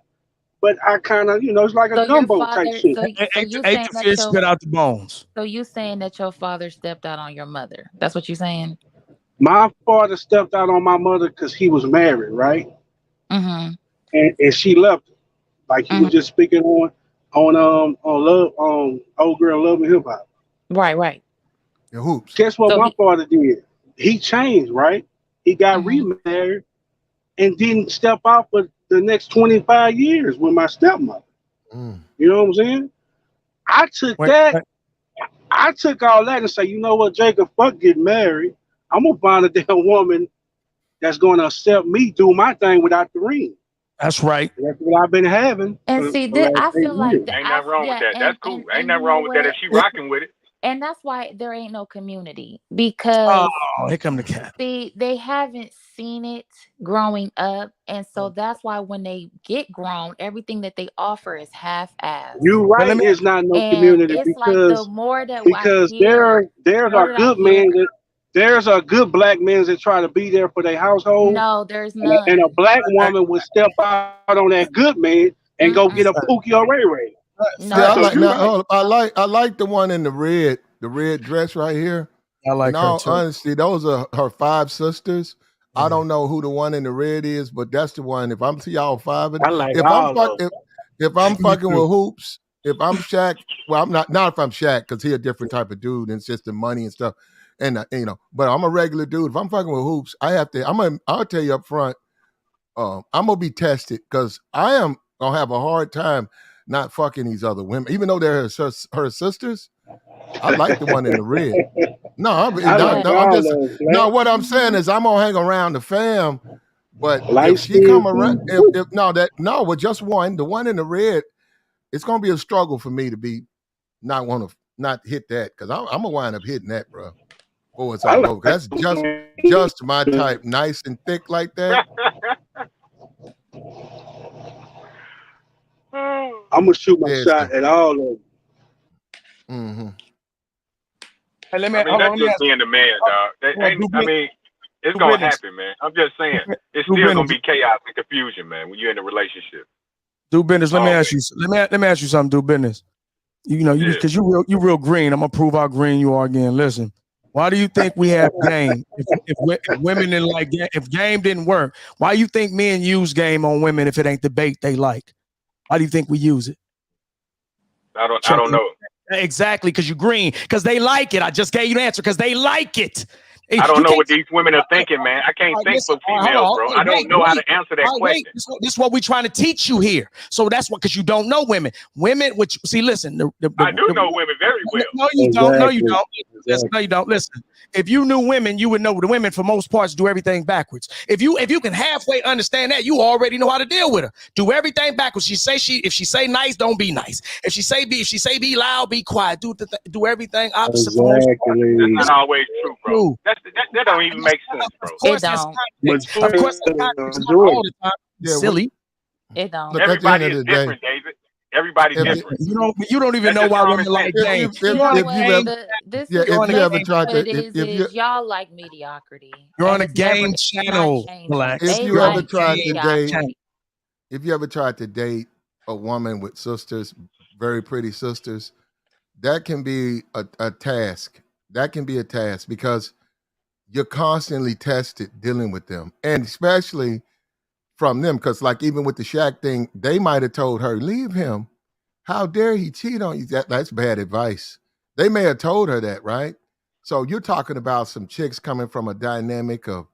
kind of, it's like a So your gumbo type father, shit. so you Ate saying the that fish, spit out the bones. so you saying that your father stepped out on your mother? That's what you saying? My father stepped out on my mother because he was married, right? Mm-hmm. And she left him. Like he Mm-hmm. was just speaking on love old girl love and hip hop. Right. Your hoops. Guess what So my he father did? He changed, right? He got mm-hmm. remarried and didn't step out for the next 25 years with my stepmother. You know what I'm saying? I took that. I took all that and say, you know what, Jacob, fuck getting married. I'm gonna find a damn woman that's gonna accept me do my thing without the ring. That's right. That's what I've been having And for see, the last I feel 8 like years. that. Ain't nothing wrong with Yeah, that. That's cool. Ain't and you nothing know wrong with that if what? she rocking with it. And that's why there ain't no community Oh, because here come the cat. see, they haven't seen it growing up, and so that's why when they get grown, everything that they offer is half-ass. You But right, let me. it's not no And community it's like the because more that I because hear, the there's more a that I good hear, man that there's a good black men that try to be there for their household, no, there's and a none. black woman would step out on that good man and go get a Mm-mm. Pookie or Ray Ray. See, I No. So like you now. right. I like the one in the red dress right here. I like In her all too. honesty, those are her 5 sisters. I Yeah. don't know who the one in the red is, but that's the one. If I'm to y'all 5 of them, I like all of them. if I'm Me fucking too. with hoops, if I'm Shaq, well, I'm not if I'm Shaq because he a different type of dude and it's just the money and stuff, and But I'm a regular dude. If I'm fucking with hoops, I'll tell you up front. I'm gonna be tested because I am gonna have a hard time not fucking these other women, even though they're her sisters. I like the one in the red. No, I like I'm all just of them, no. Black. What I'm saying is I'm gonna hang around the fam, but Light if she come skin around, too. if no, with just one, the one in the red, it's gonna be a struggle for me to be not hit that because I'm gonna wind up hitting that, bro. Before it's I all like over. 'Cause that's just my type, nice and thick like that. I'm gonna shoot my Yeah. shot at all of them. Mm-hmm. Hey, let me I mean, hold on. that's Let me just ask. being a man, dog. That Hold on, ain't. I mean, it's do gonna business. happen, man. I'm just saying, it's Do still gonna business. be chaos and confusion, man, when you're in a relationship. Do business. Let me ask Always. you. Let me ask you something. Do business. You Yeah. because you real green. I'm gonna prove how green you are again. Listen. Why do you think we have game? If women didn't like game, if game didn't work, why you think men use game on women if it ain't the bait they like? Why do you think we use it? I don't know. Exactly, because you're green. Because they like it. I just gave you the answer. Because they like it. I don't You know can't. what these women are thinking, man. I can't All right, think listen. for All right, hold females, on. bro. Wait, I don't know how to answer that All right, wait. question. This is what we're trying to teach you here. So that's what, because you don't know women. Women, which see, listen. I do know women very well. No, you don't. No, you Exactly. don't. Listen, no, you don't. Listen. If you knew women, you would know the women for most parts do everything backwards. If you can halfway understand that, you already know how to deal with her. Do everything backwards. If she say nice, don't be nice. If she say be loud, be quiet. Do everything opposite for most parts. That's Exactly. not always true, bro. True. That don't even make sense, Of bro. It course, that's don't. context. Of course, that's context. Not all Majority. the time. Yeah. Silly. It don't. Look, at the end Everybody of is the day, different, David. Everybody if Right. you different. You don't even That's know just why common women like sense. if game. you You You're on know a if you've what? game. ever This yeah is You're if on a you ever game. tried what to it if you is y'all like mediocrity, You're and on a it's never. game It's not channel. changing. Relax. if They you You're on ever a like tried to game date channel. mediocrity. if you ever tried to date a woman with sisters, very pretty sisters, that can be a task. That can be a task because you're constantly tested dealing with them. And especially from them, because like even with the Shaq thing, they might have told her, leave him. How dare he cheat on you? That's bad advice. They may have told her that, right? So you're talking about some chicks coming from a dynamic of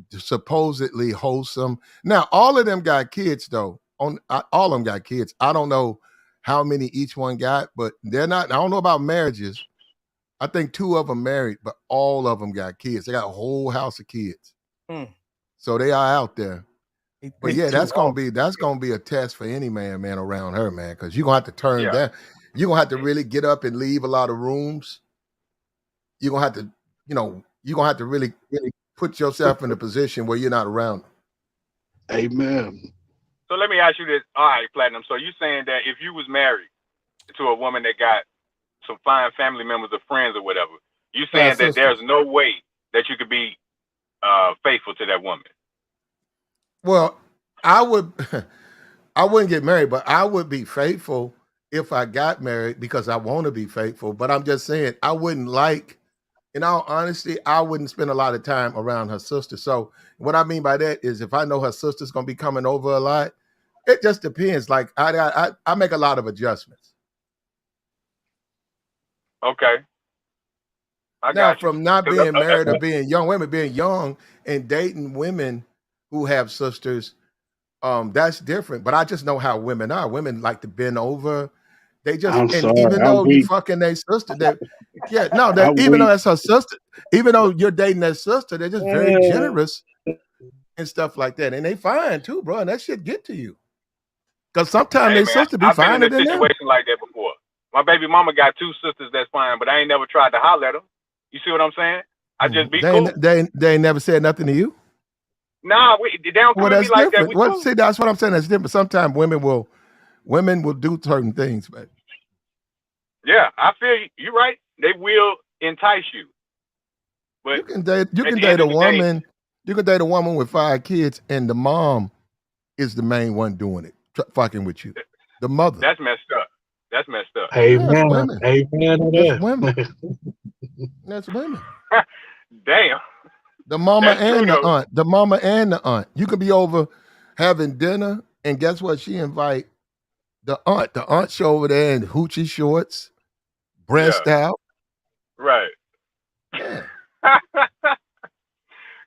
supposedly wholesome. Now, all of them got kids though. All of them got kids. I don't know how many each one got, but they're not. I don't know about marriages. I think 2 of them married, but all of them got kids. They got a whole house of kids. Mm. So they are out there. But yeah, Too old. that's gonna be a test for any man around her, man, because you're gonna have to turn Yeah. down. You're gonna have to really get up and leave a lot of rooms. You're gonna have to, you're gonna have to really, really put yourself in a position where you're not around. Amen. So let me ask you this. All right, Platinum. So you saying that if you was married to a woman that got some fine family members or friends or whatever, you Five saying that there's sisters. no way that you could be faithful to that woman? Well, I would I wouldn't get married, but I would be faithful if I got married because I want to be faithful. But I'm just saying I wouldn't like, in all honesty, I wouldn't spend a lot of time around her sister. So what I mean by that is if I know her sister's gonna be coming over a lot, it just depends. Like I make a lot of adjustments. Okay, I Now, got you. from not 'Cause being married or being young, women being young and dating women who have sisters, that's different. But I just know how women are. Women like to bend over. They just, I'm and sorry, even I'm though you weak. fucking their sister, that yeah, no, that I'm even though weak. that's her sister, even though you're dating that sister, they're just very generous and stuff like that. And they fine too, bro. And that shit get to you. Because sometimes Hey they man, sister be I've been in finer a than them. situation like that before. My baby mama got 2 sisters that's fine, but I ain't never tried to holler at them. You see what I'm saying? I just be cool. They ain't never said nothing to you. Nah, they don't come Well, at me that's like that. different. We What cool. see, that's what I'm saying. That's different. Sometimes women will do certain things, but Yeah, I feel you. You're right. They will entice you, but you can date at the end a of the day, woman. You can date a woman with 5 kids, and the mom is the main one doing it, fucking with you. The mother. that's messed up. That's messed up. Yeah, that's Amen. women. Amen to That's that. women. That's women. Damn, The mama that's true and the though. aunt. The mama and the aunt. You could be over having dinner, and guess what? She invite the aunt. The aunt show over there in hoochie shorts, Yeah, breast out. right. Yeah.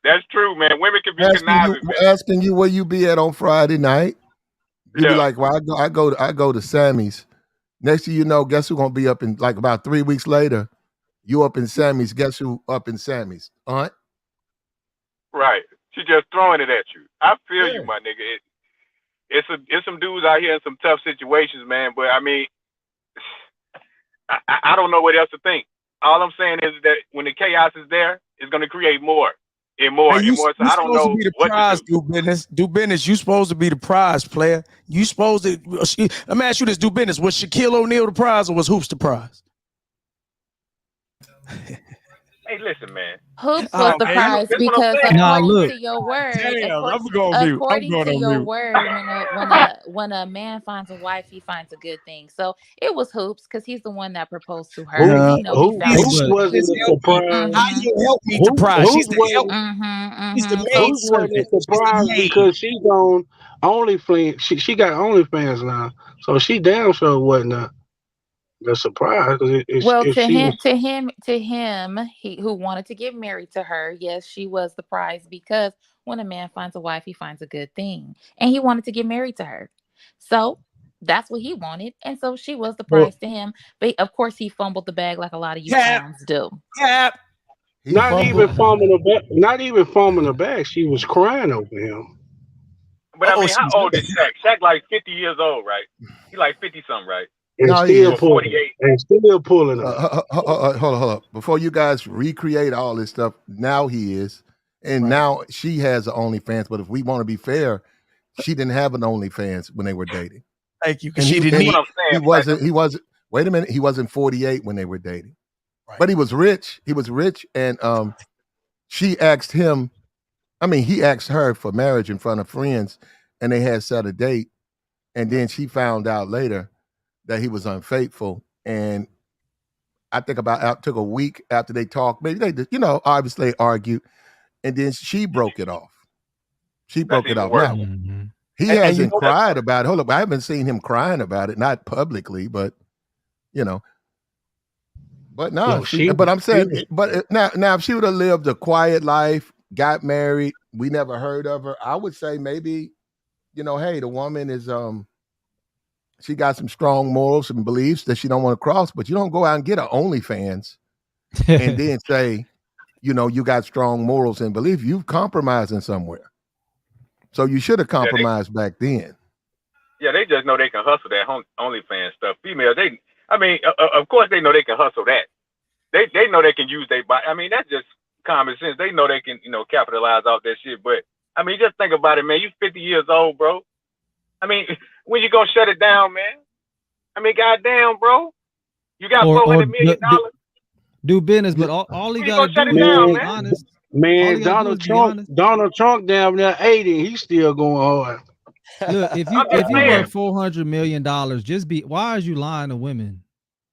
That's true, man. Women can be conniving, man. Asking you where you be at on Friday night. You be Yeah, like, well, I go to Sammy's. Next thing you know, guess who gonna be up in like about 3 weeks later? You up in Sammy's. Guess who up in Sammy's? Aunt? right. She just throwing it at you. I feel Yeah. you, my nigga. It's some dudes out here in some tough situations, man. But I mean, I don't know what else to think. All I'm saying is that when the chaos is there, it's going to create more and more Hey, and more. So you I don't supposed to know be the what to prize, do. do business. Do business. You supposed to be the prize player. You supposed to. Let me ask you this: do business. Was Shaquille O'Neal the prize, or was Hoops the prize? Hey, listen, man. Hoops was Oh the man, prize That's what I'm because saying. Nah, according look. to your word, damn! I'm going mute. I'm according going to on your mute. word, when a man finds a wife, he finds a good thing. So it was Hoops because he's the one that proposed to her, and Who Nah, you know he who found a hey, who good but wasn't thing. a Help me. surprise? How Mhm. you help me to Who prize? who She's the help. wasn't Mhm. She's the Mhm. maid who So wasn't a servant. She's the surprise maid. because she's on OnlyFans. She got OnlyFans now, so she damn sure wasn't a surprise. 'Cause well, if she was, to him, he who wanted to get married to her, yes, she was the prize because when a man finds a wife, he finds a good thing, and he wanted to get married to her. So that's what he wanted, and so she was the well, prize to him. But of course, he fumbled the bag like a lot of you Cap, clowns do. cap. He fumbled. not even farming the back, she was crying over him But I Oh, mean, she how was. old is Shaq? Shaq like 50 years old, right? He like 50 something, right? and No, he still Or is. pulling 48. and still pulling her. Hold up. Before you guys recreate all this stuff, now he is. And Right. now she has an OnlyFans. But if we want to be fair, she didn't have an OnlyFans when they were dating. Thank you, because And she didn't That's need what it. I'm saying. Like, he wasn't wait a minute, he wasn't 48 when they were dating. Right. But he was rich. He was rich and she asked him, he asked her for marriage in front of friends and they had set a date. And then she found out later that he was unfaithful. And I think took a week after they talked. Maybe they did, obviously argued. And then she broke it off. She that's broke it even off. worse. Now, mm-hmm. he And you hasn't know, That's cried worse. about it. Hold up. I haven't seen him crying about it, not publicly, but you know. But no, No, she but I'm she saying, now if she would have lived a quiet life, got married, we never heard of her, I would say maybe, hey, the woman is she got some strong morals and beliefs that she don't want to cross, but you don't go out and get an OnlyFans and then say, you got strong morals and belief. You've compromising somewhere. So you should have Yeah, compromised back then. they just know they can hustle that OnlyFans stuff. Females, I mean, of course they know they can hustle that. They know they can use their body. I mean, that's just common sense. They know they can, capitalize off that shit. But I mean, just think about it, man. You 50 years old, bro. I mean, when you gonna shut it down, man? I mean, goddamn, bro. You got or $400 million. do business, but all he When you got to gonna shut do it is down, man be man? honest. All man he got to do is be honest. Donald Trump down there 80, he's still going hard. Look, I'm just if you saying. worth $400 million, just be. Why is you lying to women?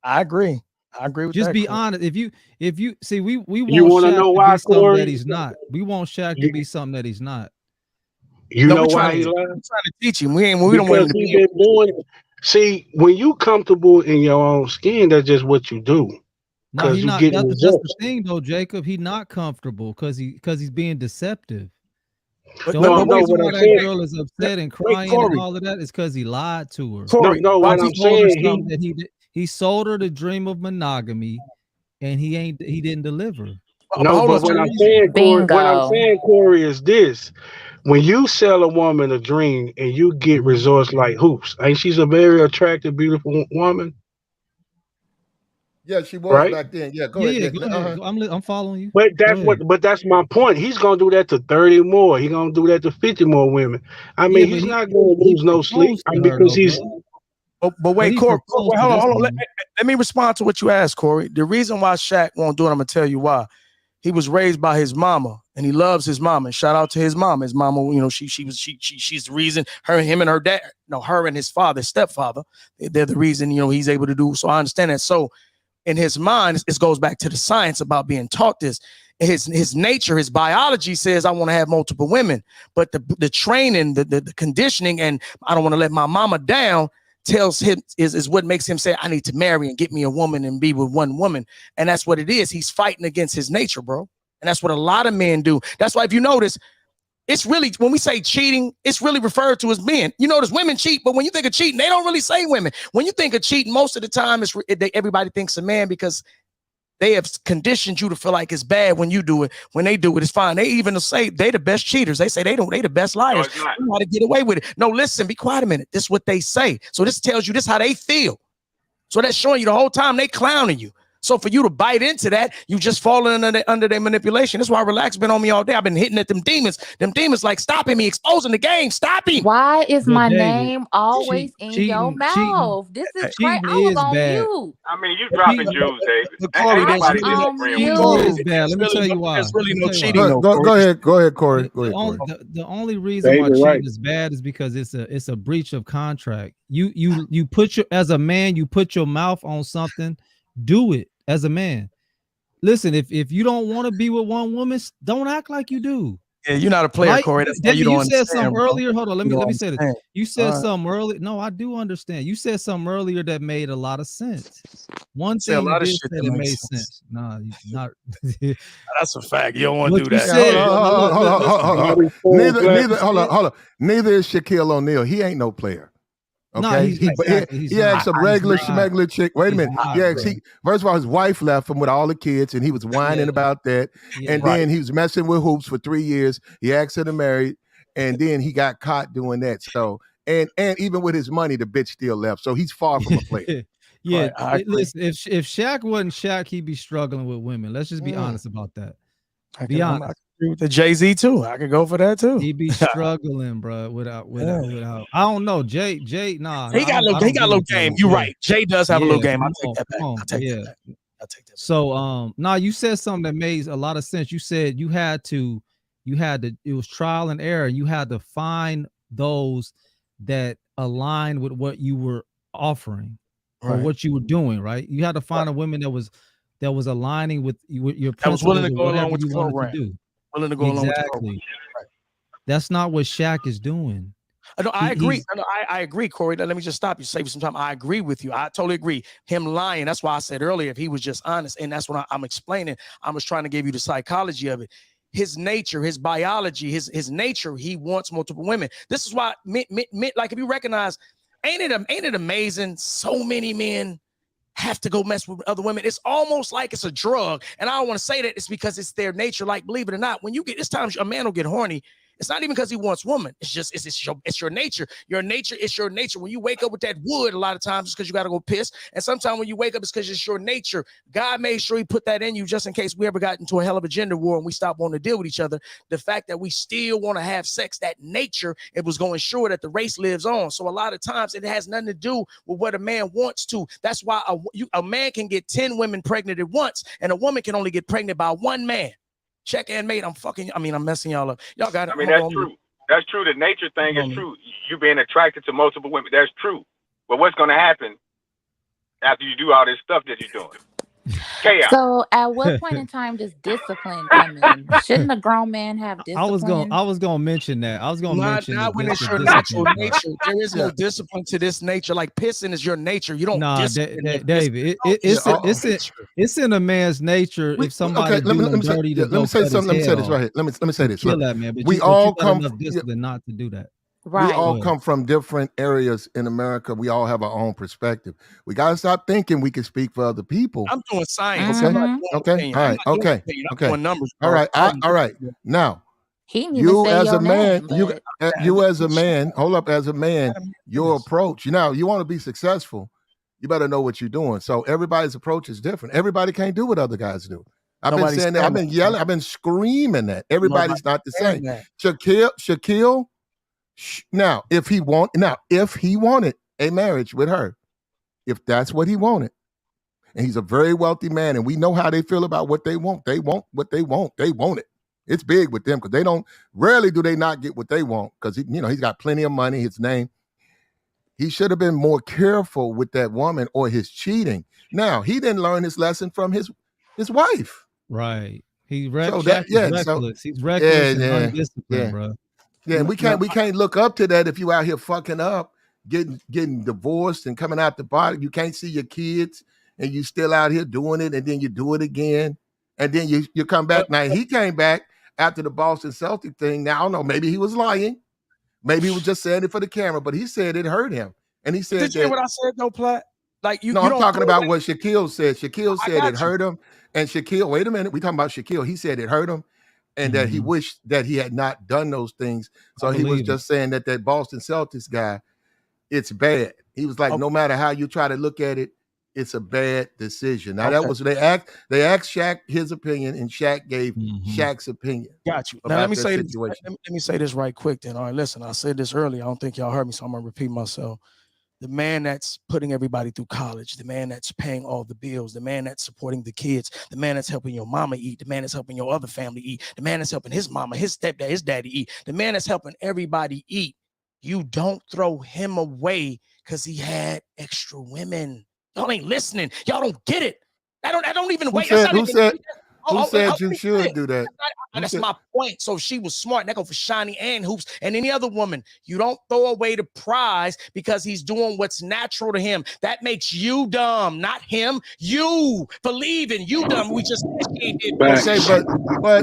I agree. I agree with Just that. be Corey. honest. If you see, we You want want to Shaq know to why, be something that Corey? he's not. We want Shaq to You, be something that he's not. you No, know why he lied? we're trying to teach him. We don't want him Because to he be. been doing it. See, when you comfortable in your own skin, that's just what you do. No, Because he you not. getting That's the results. thing, though, Jacob. He not comfortable because he's being deceptive. But, The only but wait, reason What why I'm that saying, girl is upset and wait, crying and Corey. all of that is because he lied to her. Corey, no, watch what He I'm this. told her saying, something that he sold her the dream of monogamy, and he didn't deliver. But hold on. but That's the reason. What I'm Bingo. saying, Corey, is this: when you sell a woman a dream and you get Mhm. results like Hoops, ain't she's a very attractive, beautiful woman, Yeah, she was right? back then. Yeah, go Yeah, ahead, yeah. Nick. Go ahead. I'm following you. But Go ahead. that's my point. He's gonna do that to 30 more. He's gonna do that to 50 more women. I Yeah, mean, but he's he not gonna he lose no sleep proposed to her because though, he's bro. But But wait, he Corey. proposed Wait, to hold on, this hold on. woman. Let me respond to what you asked, Corey. The reason why Shaq won't do it, I'm gonna tell you why. He was raised by his mama, and he loves his mama. And shout out to his mama. His mama, you know, she's the reason him and her dad, no, her and his father, his stepfather, they're the reason, you know, he's able to do. So I understand that. So in his mind, it goes back to the science about being taught this. His nature, his biology says I want to have multiple women, but the training, the conditioning, and I don't want to let my mama down tells him is what makes him say I need to marry and get me a woman and be with one woman, and that's what it is. He's fighting against his nature, bro, and that's what a lot of men do. That's why if you notice, it's really when we say cheating, it's really referred to as men. You notice women cheat, but when you think of cheating, they don't really say women. When you think of cheating, most of the time everybody thinks a man because they have conditioned you to feel like it's bad when you do it. When they do it, it's fine. They even say they the best cheaters. They say they the best No, liars. it's not. They know how to get away with it. No, listen, be quiet a minute. This is what they say. So this tells you this how they feel. So that's showing you the whole time they clowning you. So for you to bite into that, you just falling under their manipulation. That's why Relax been on me all day. I've been hitting at them demons. Them demons like stopping me, exposing the game. Stop him. Why is But my David, name always in your cheating, mouth? This is crazy. cheating I was is on bad. mute. I mean, you dropping Cheating, jewels, David. But Ain't Corey, I was nobody there's in really, this on agreeing with cheating you. is mute. bad. Let me tell you why. there's really Let me no tell you why. cheating though, Go Corey. ahead, Corey. Go The ahead, only Corey. the only reason why David cheating right. is bad is because it's a breach of contract. You put your as a man, you put your mouth on something, do it as a man. Listen, if you don't want to be with one woman, don't act like you do. Yeah, you're not a player, Right? Corey. That's why you David, don't you said understand, something bro. earlier. Hold on, let You don't me say this. understand. You All said right. something earlier. No, I do understand. You said something earlier that made a lot of sense. One Say a thing you lot of did shit say that that makes made sense. sense. Nah, not That's a fact. You don't want to what do you that. Yeah, hold said. on, No, hold on, hold on, hold on, hold on. Bobby full black. Hold on. Neither is Shaquille O'Neal. He ain't no player. no, Okay, he's exactly. He's he asked not. some He's regular not. schmegler chick. Wait a He's minute. not, He asked bro. first of all his wife left him with all the kids, and he was Yeah, whining about that. yeah. And Right. then he was messing with Hoops for 3 years. He asked her to marry, and then he got caught doing that. So and even with his money, the bitch still left. So he's far from a player. Yeah, Right. I agree. listen, if Shaq wasn't Shaq, he'd be struggling with women. Let's just be honest about that. I Be can honest. agree with the Jay-Z too. I could go for that too. He'd be struggling, bro, without. I don't know, Jay. Nah, He I got don't. low, I he don't got agree low with game. that. You're Yeah, right. Jay does have a yeah. low game. I'll take that Come back. on, I'll take yeah. that back. I'll take that back. So, now you said something that made a lot of sense. You said you had to. It was trial and error. You had to find those that align with what you were offering or Right. what you were doing. Right. You had to find a woman that was aligning with your I was willing principles to or go along whatever with the you wanted to program. do. Willing to go along with the program. Exactly. That's not what Shaq is doing. I agree. He's I agree, Corey. Let me just stop you. Save you some time. I agree with you. I totally agree. Him lying. That's why I said earlier, if he was just honest, and that's what I'm explaining. I was trying to give you the psychology of it. His nature, his biology, his nature. He wants multiple women. This is why, like if you recognize, ain't it amazing? So many men have to go mess with other women. It's almost like it's a drug. And I don't want to say that it's because it's their nature. Like, believe it or not, when you get this time, a man will get horny. It's not even because he wants woman. It's just it's your nature. Your nature is your nature. When you wake up with that wood, a lot of times it's because you got to go piss. And sometimes when you wake up, it's because it's your nature. God made sure he put that in you just in case we ever got into a hell of a gender war and we stopped wanting to deal with each other. The fact that we still want to have sex, that nature, it was going to ensure that the race lives on. So a lot of times it has nothing to do with what a man wants to. That's why a man can get 10 women pregnant at once, and a woman can only get pregnant by one man. Check and mate. I'm messing y'all up. Y'all got it. I mean, that's true. That's true. The nature thing is true. You being attracted to multiple women, that's true. But what's going to happen after you do all this stuff that you're doing? chaos. So, at what point in time does discipline come in? Shouldn't a grown man have I was discipline? gonna mention that. I was gonna Not mention when it's the your natural discipline part. nature. There is no discipline to this nature. Like pissing is your nature. You don't Nah, discipline your piss. David, No, it's your nature. it's in a man's nature. If somebody Okay, let do me let him me say dirty to yeah, let go me say cut his something. Let me head say this off, right here. Let me say to this. kill Look, that man. we But you all got come enough yeah, discipline not to do that. we Right. all Go ahead. come from different areas in America. We all have our own perspective. We gotta stop thinking we can speak for other people. I'm doing science. Okay. I'm not Mm-hmm. doing Okay. opinion. All I'm right. not doing Okay. opinion. I'm Okay. doing numbers, All bro. right. I All don't right. Now, He didn't even you say as a your man, name, you but as a man, hold up, as a man, your approach. Now, you want to be successful, you better know what you're doing. So everybody's approach is different. Everybody can't do what other guys do. I've been Nobody's saying that. I've saying been that. yelling. I've been screaming that. Everybody's Nobody's not the saying same. that. Shaquille. Now, if he wanted a marriage with her, if that's what he wanted, and he's a very wealthy man, and we know how they feel about what they want. They want what they want. They want it. It's big with them because they don't. Rarely do they not get what they want because he's got plenty of money. His name. He should have been more careful with that woman or his cheating. Now he didn't learn his lesson from his wife. Right. So Shaq is so reckless. He's reckless and yeah, undisciplined, yeah. bro. Yeah, we No, can't look up to that if you out here fucking up, getting divorced and coming out the body. You can't see your kids and you still out here doing it, and then you do it again, and then you come back. Now he came back after the Boston Celtic thing. Now I don't know, maybe he was lying, maybe he was just saying it for the camera, but he said it hurt him, and he but did said you hear that. what I said though, Platt? Like you No, I'm don't talking throw about away. what Shaquille said. Shaquille I said it got you. hurt him, and Shaquille. Wait a minute, we talking about Shaquille. He said it hurt him, and that he Mhm. wished that he had not done those things. I So he was believe it. just saying that Boston Celtics guy, it's bad. He was like, Okay. no matter how you try to look at it, it's a bad decision. Now that Okay. was they asked Shaq his opinion, and Shaq gave Mhm. Shaq's opinion Got you. Now let about me that say this. situation. Let me say this right quick. Then, all right. Listen, I said this earlier. I don't think y'all heard me, so I'm gonna repeat myself. The man that's putting everybody through college, the man that's paying all the bills, the man that's supporting the kids, the man that's helping your mama eat, the man that's helping your other family eat, the man that's helping his mama, his stepdad, his daddy eat, the man that's helping everybody eat. You don't throw him away because he had extra women. Y'all ain't listening. Y'all don't get it. I don't even Who wait. That's said not who even. said who Wait, said let you me say should it. do that? Who That's said my point. So she was smart. That go for Shani and Hoops and any other woman. You don't throw away the prize because he's doing what's natural to him. That makes you dumb, not him. You believing you dumb. We just said she ain't did okay, bullshit.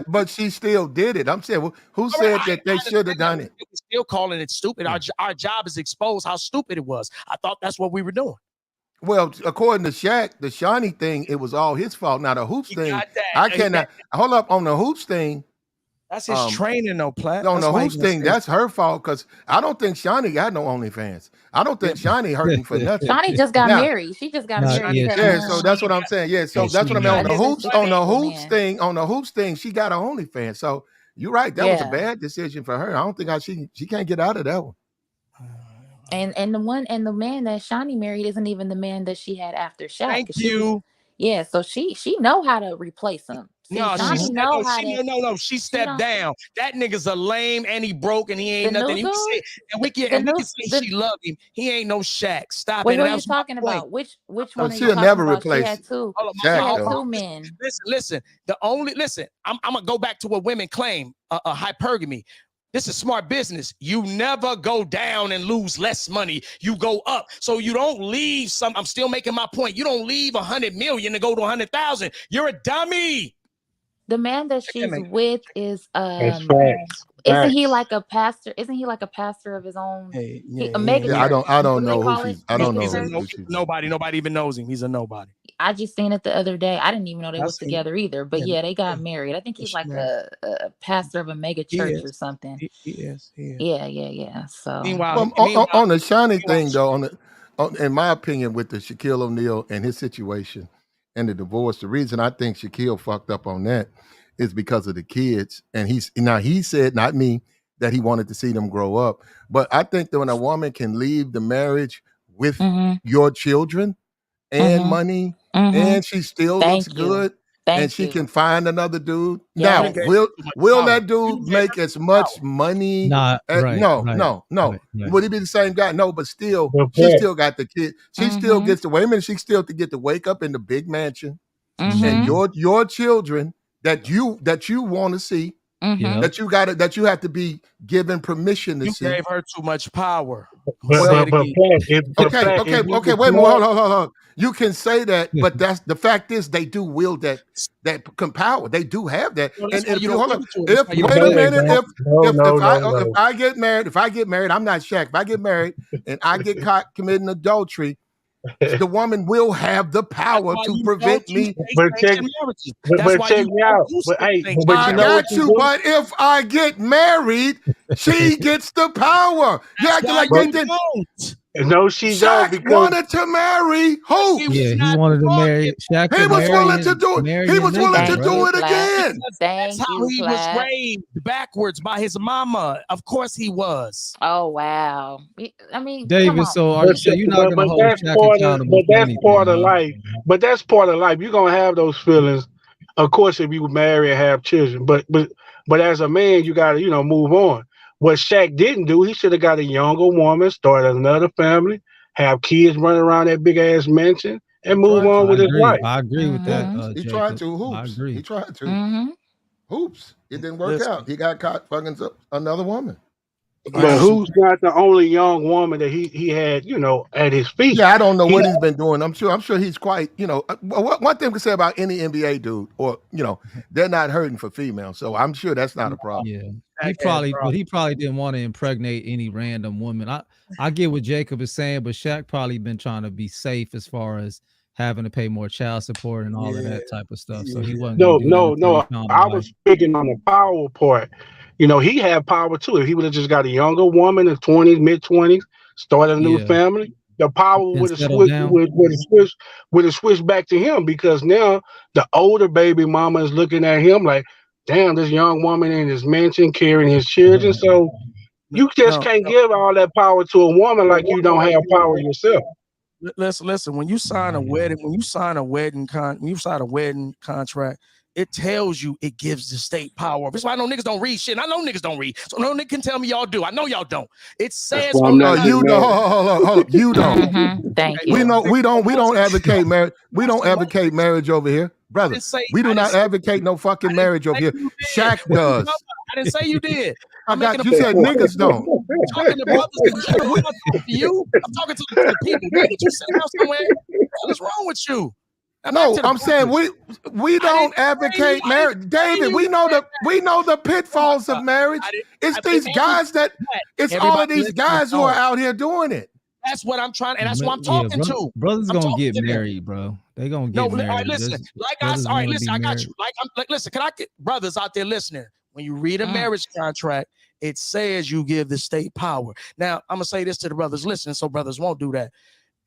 but she still did it. I'm saying, well, who All right, said that they I should have understand that. done We're it? still calling it stupid. Our job is expose how stupid it was. I thought that's what we were doing. Well, according to Shaq, the Shawnee thing, it was all his fault. Now the hoops He thing, got that. I cannot hold up on the hoops thing. That's his training, though, Platt. On That's the why he hoops gonna thing, say. that's her fault because I don't think Shawnee got no OnlyFans. I don't think Shawnee hurting for nothing. Shawnee just got Now, married. She just got Not married yeah, 7 she, yeah, so that's months. what I'm saying. Yeah, yeah, so she that's what I mean I on the guess married. that's hoops, his on the faithful hoops man. thing, on the hoops thing, she got an OnlyFans. So you're right, that was a Yeah. bad decision for her. I don't think she can't get out of that one. And the man that Shawnee married isn't even the man that she had after Shaq. Thank 'Cause she was you. yeah, so she know how to replace him. See, No, Shawnee know how to she she stepped don't down. That nigga's a lame and he broke and he the ain't nothing. new You can say dude, and we new can say the she loved him. He ain't no Shaq. Stop wait, it. who And are that you was my talking point. about? Which So one are you she'll talking never about? She replace had two. Hold on, She Shaq had though. two men. listen. The only I'm gonna go back to what women claim, hypergamy. This is smart business. You never go down and lose less money. You go up. So you don't leave some. I'm still making my point. You don't leave 100 million to go to 100,000. You're a dummy. The man that she's with is That's facts. isn't he Facts. like a pastor? Isn't he like a pastor of his own? Hey, He, yeah, a he mega ain't. Yeah, church. I What don't do they know who call it? she's I don't Mega know church. who she's with. Nobody even knows him. He's a nobody. I just seen it the other day. I didn't even know they was That's he. together either. But Yeah, yeah, they yeah, got married. I think he's yes, like man. a pastor of a mega He church or is. something. He is. He is. Yeah. So Meanwhile, Well, on the shiny thing though, in my opinion, with the Shaquille O'Neal and his situation and the divorce, the reason I think Shaquille fucked up on that is because of the kids. And he said, not me, that he wanted to see them grow up. But I think that when a woman can leave the marriage with your children and money, and she still looks thank you. good, and Thank she you. can find another dude. You Now, done gave Yes. her will too much will power. that You dude done gave her make too as much much money? Not right, No. right. Would he be the same guy? No, but still, Good she point. still got the kid. She still gets to wait a minute. She still to get to wake up in the big mansion. and your children that you want to see, that you have to be given permission to You see. gave her too much power. But Okay. Wait a minute. Hold on. You can say that, but that's the fact is they do wield that power. They do have that. Well, and that's if why you hold don't on, give it to her. That's why you wait don't a give it to minute, her. if I get married, I'm not Shaq. If I get married and I get caught committing adultery, the woman will have the power to prevent me. But check me out. But hey, but I you know what got you you, do? but if I get married, she gets the power. You acting like they didn't. No, she Shaq don't, because wanted to marry who? Yeah, he wanted to marry Shaq. He was willing to do it. He was willing to do it again. That's how he was raised backwards by his mama. Of course he was. Oh wow. I mean, David, so you're not gonna hold that's Shaq part of, accountable for anything, part of huh? life. But that's part of life. You're gonna have those feelings, of course, if you marry and have children. But as a man, you gotta move on. What Shaq didn't do, he should have got a younger woman, started another family, have kids running around that big ass mansion, and move on with his life. I agree with that. He Jacob. tried to hoops. I agree. He tried to hoops. It didn't work out. He got caught fucking another woman. But who's not the only young woman that he had, at his feet? Yeah, I don't know what he's been doing. I'm sure he's quite, one thing to say about any NBA dude, or they're not hurting for females. So I'm sure that's not a problem. Yeah. He probably didn't want to impregnate any random woman. I get what Jacob is saying, but Shaq probably been trying to be safe as far as having to pay more child support and all of that type of stuff. So he wasn't gonna do that. I was speaking on the power part. He had power too. If he would have just got a younger woman in 20s, mid-20s, started a new family, the power would have switched back to him, because now the older baby mama is looking at him like, damn, this young woman in his mansion carrying his children. So you just can't give all that power to a woman like you don't have power yourself. Listen. When you sign a wedding contract, it tells you, it gives the state power. That's why I know niggas don't read shit. I know niggas don't read, so no nigga can tell me y'all do. I know y'all don't. It says you don't. You don't. Thank you. We don't advocate marriage. We don't advocate marriage over here, brother. We do not advocate no fucking marriage over here. Shaq does. I didn't say you did. You said niggas don't. I'm talking to brothers. I'm talking to you. I'm talking to the people. Did you sit down somewhere? What is wrong with you? I'm saying we don't advocate marriage, David. We know the pitfalls of marriage. It's these guys it's all of these guys who are out here doing it. That's what I'm trying, and that's what I'm talking to. Brothers gonna get married, bro. They gonna get married. All right, listen. I got you. Listen. Can I get brothers out there listening? When you read a marriage contract, it says you give the state power. Now, I'm gonna say this to the brothers listening, so brothers won't do that.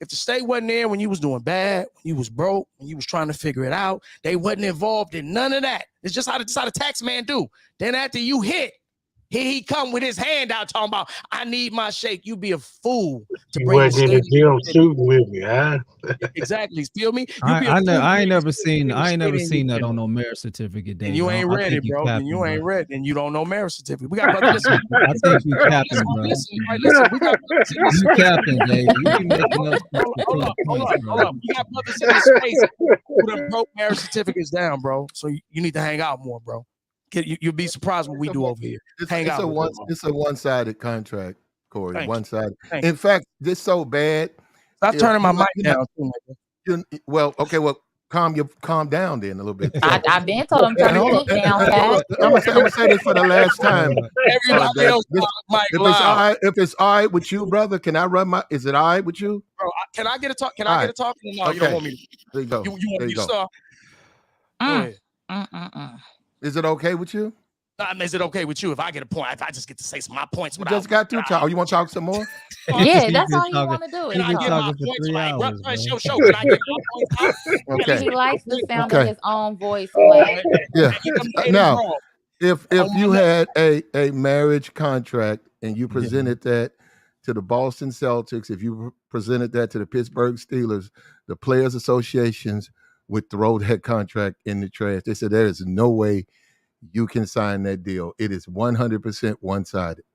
If the state wasn't there when you was doing bad, when you was broke, when you was trying to figure it out, they wasn't involved in none of that. It's just how the tax man do. Then after you hit, here he come with his hand out talking about, I need my shake. You be a fool to bring the state. Shooting with me, huh? Exactly. Feel me? I ain't never seen that on no marriage certificate. David. And you ain't read it, bro. And you ain't read, and you don't know marriage certificate. We got brothers. I think you capping, bro. Listen, we got brothers in this space. You capping, David. You be making up. Hold up. We got brothers in this space who done broke marriage certificates down, bro. So you need to hang out more, bro. You'll be surprised what we do over here. It's a one-sided contract, Corey. One-sided. In fact, this so bad. Stop turning my mic down. Calm down then a little bit. I've been told him to turn the mic down. I'm gonna say this for the last time. Everybody else if it's all right with you, brother, can I run my? Is it all right with you? Bro, can I get a talk? Can I get a talk? No, you don't want me to. There you go. You want me to start? Go ahead. Is it okay with you? Is it okay with you if I get a point? If I just get to say some of my points? You just got to talk. You want to talk some more? Yeah, that's all you want to do. Can I get my points right? Can I get my points out? Okay. He likes the sound of his own voice. Like. Yeah. Now, if you had a marriage contract and you presented that to the Boston Celtics, if you presented that to the Pittsburgh Steelers, the Players Associations would throw that contract in the trash. They said there is no way you can sign that deal. It is 100% one-sided.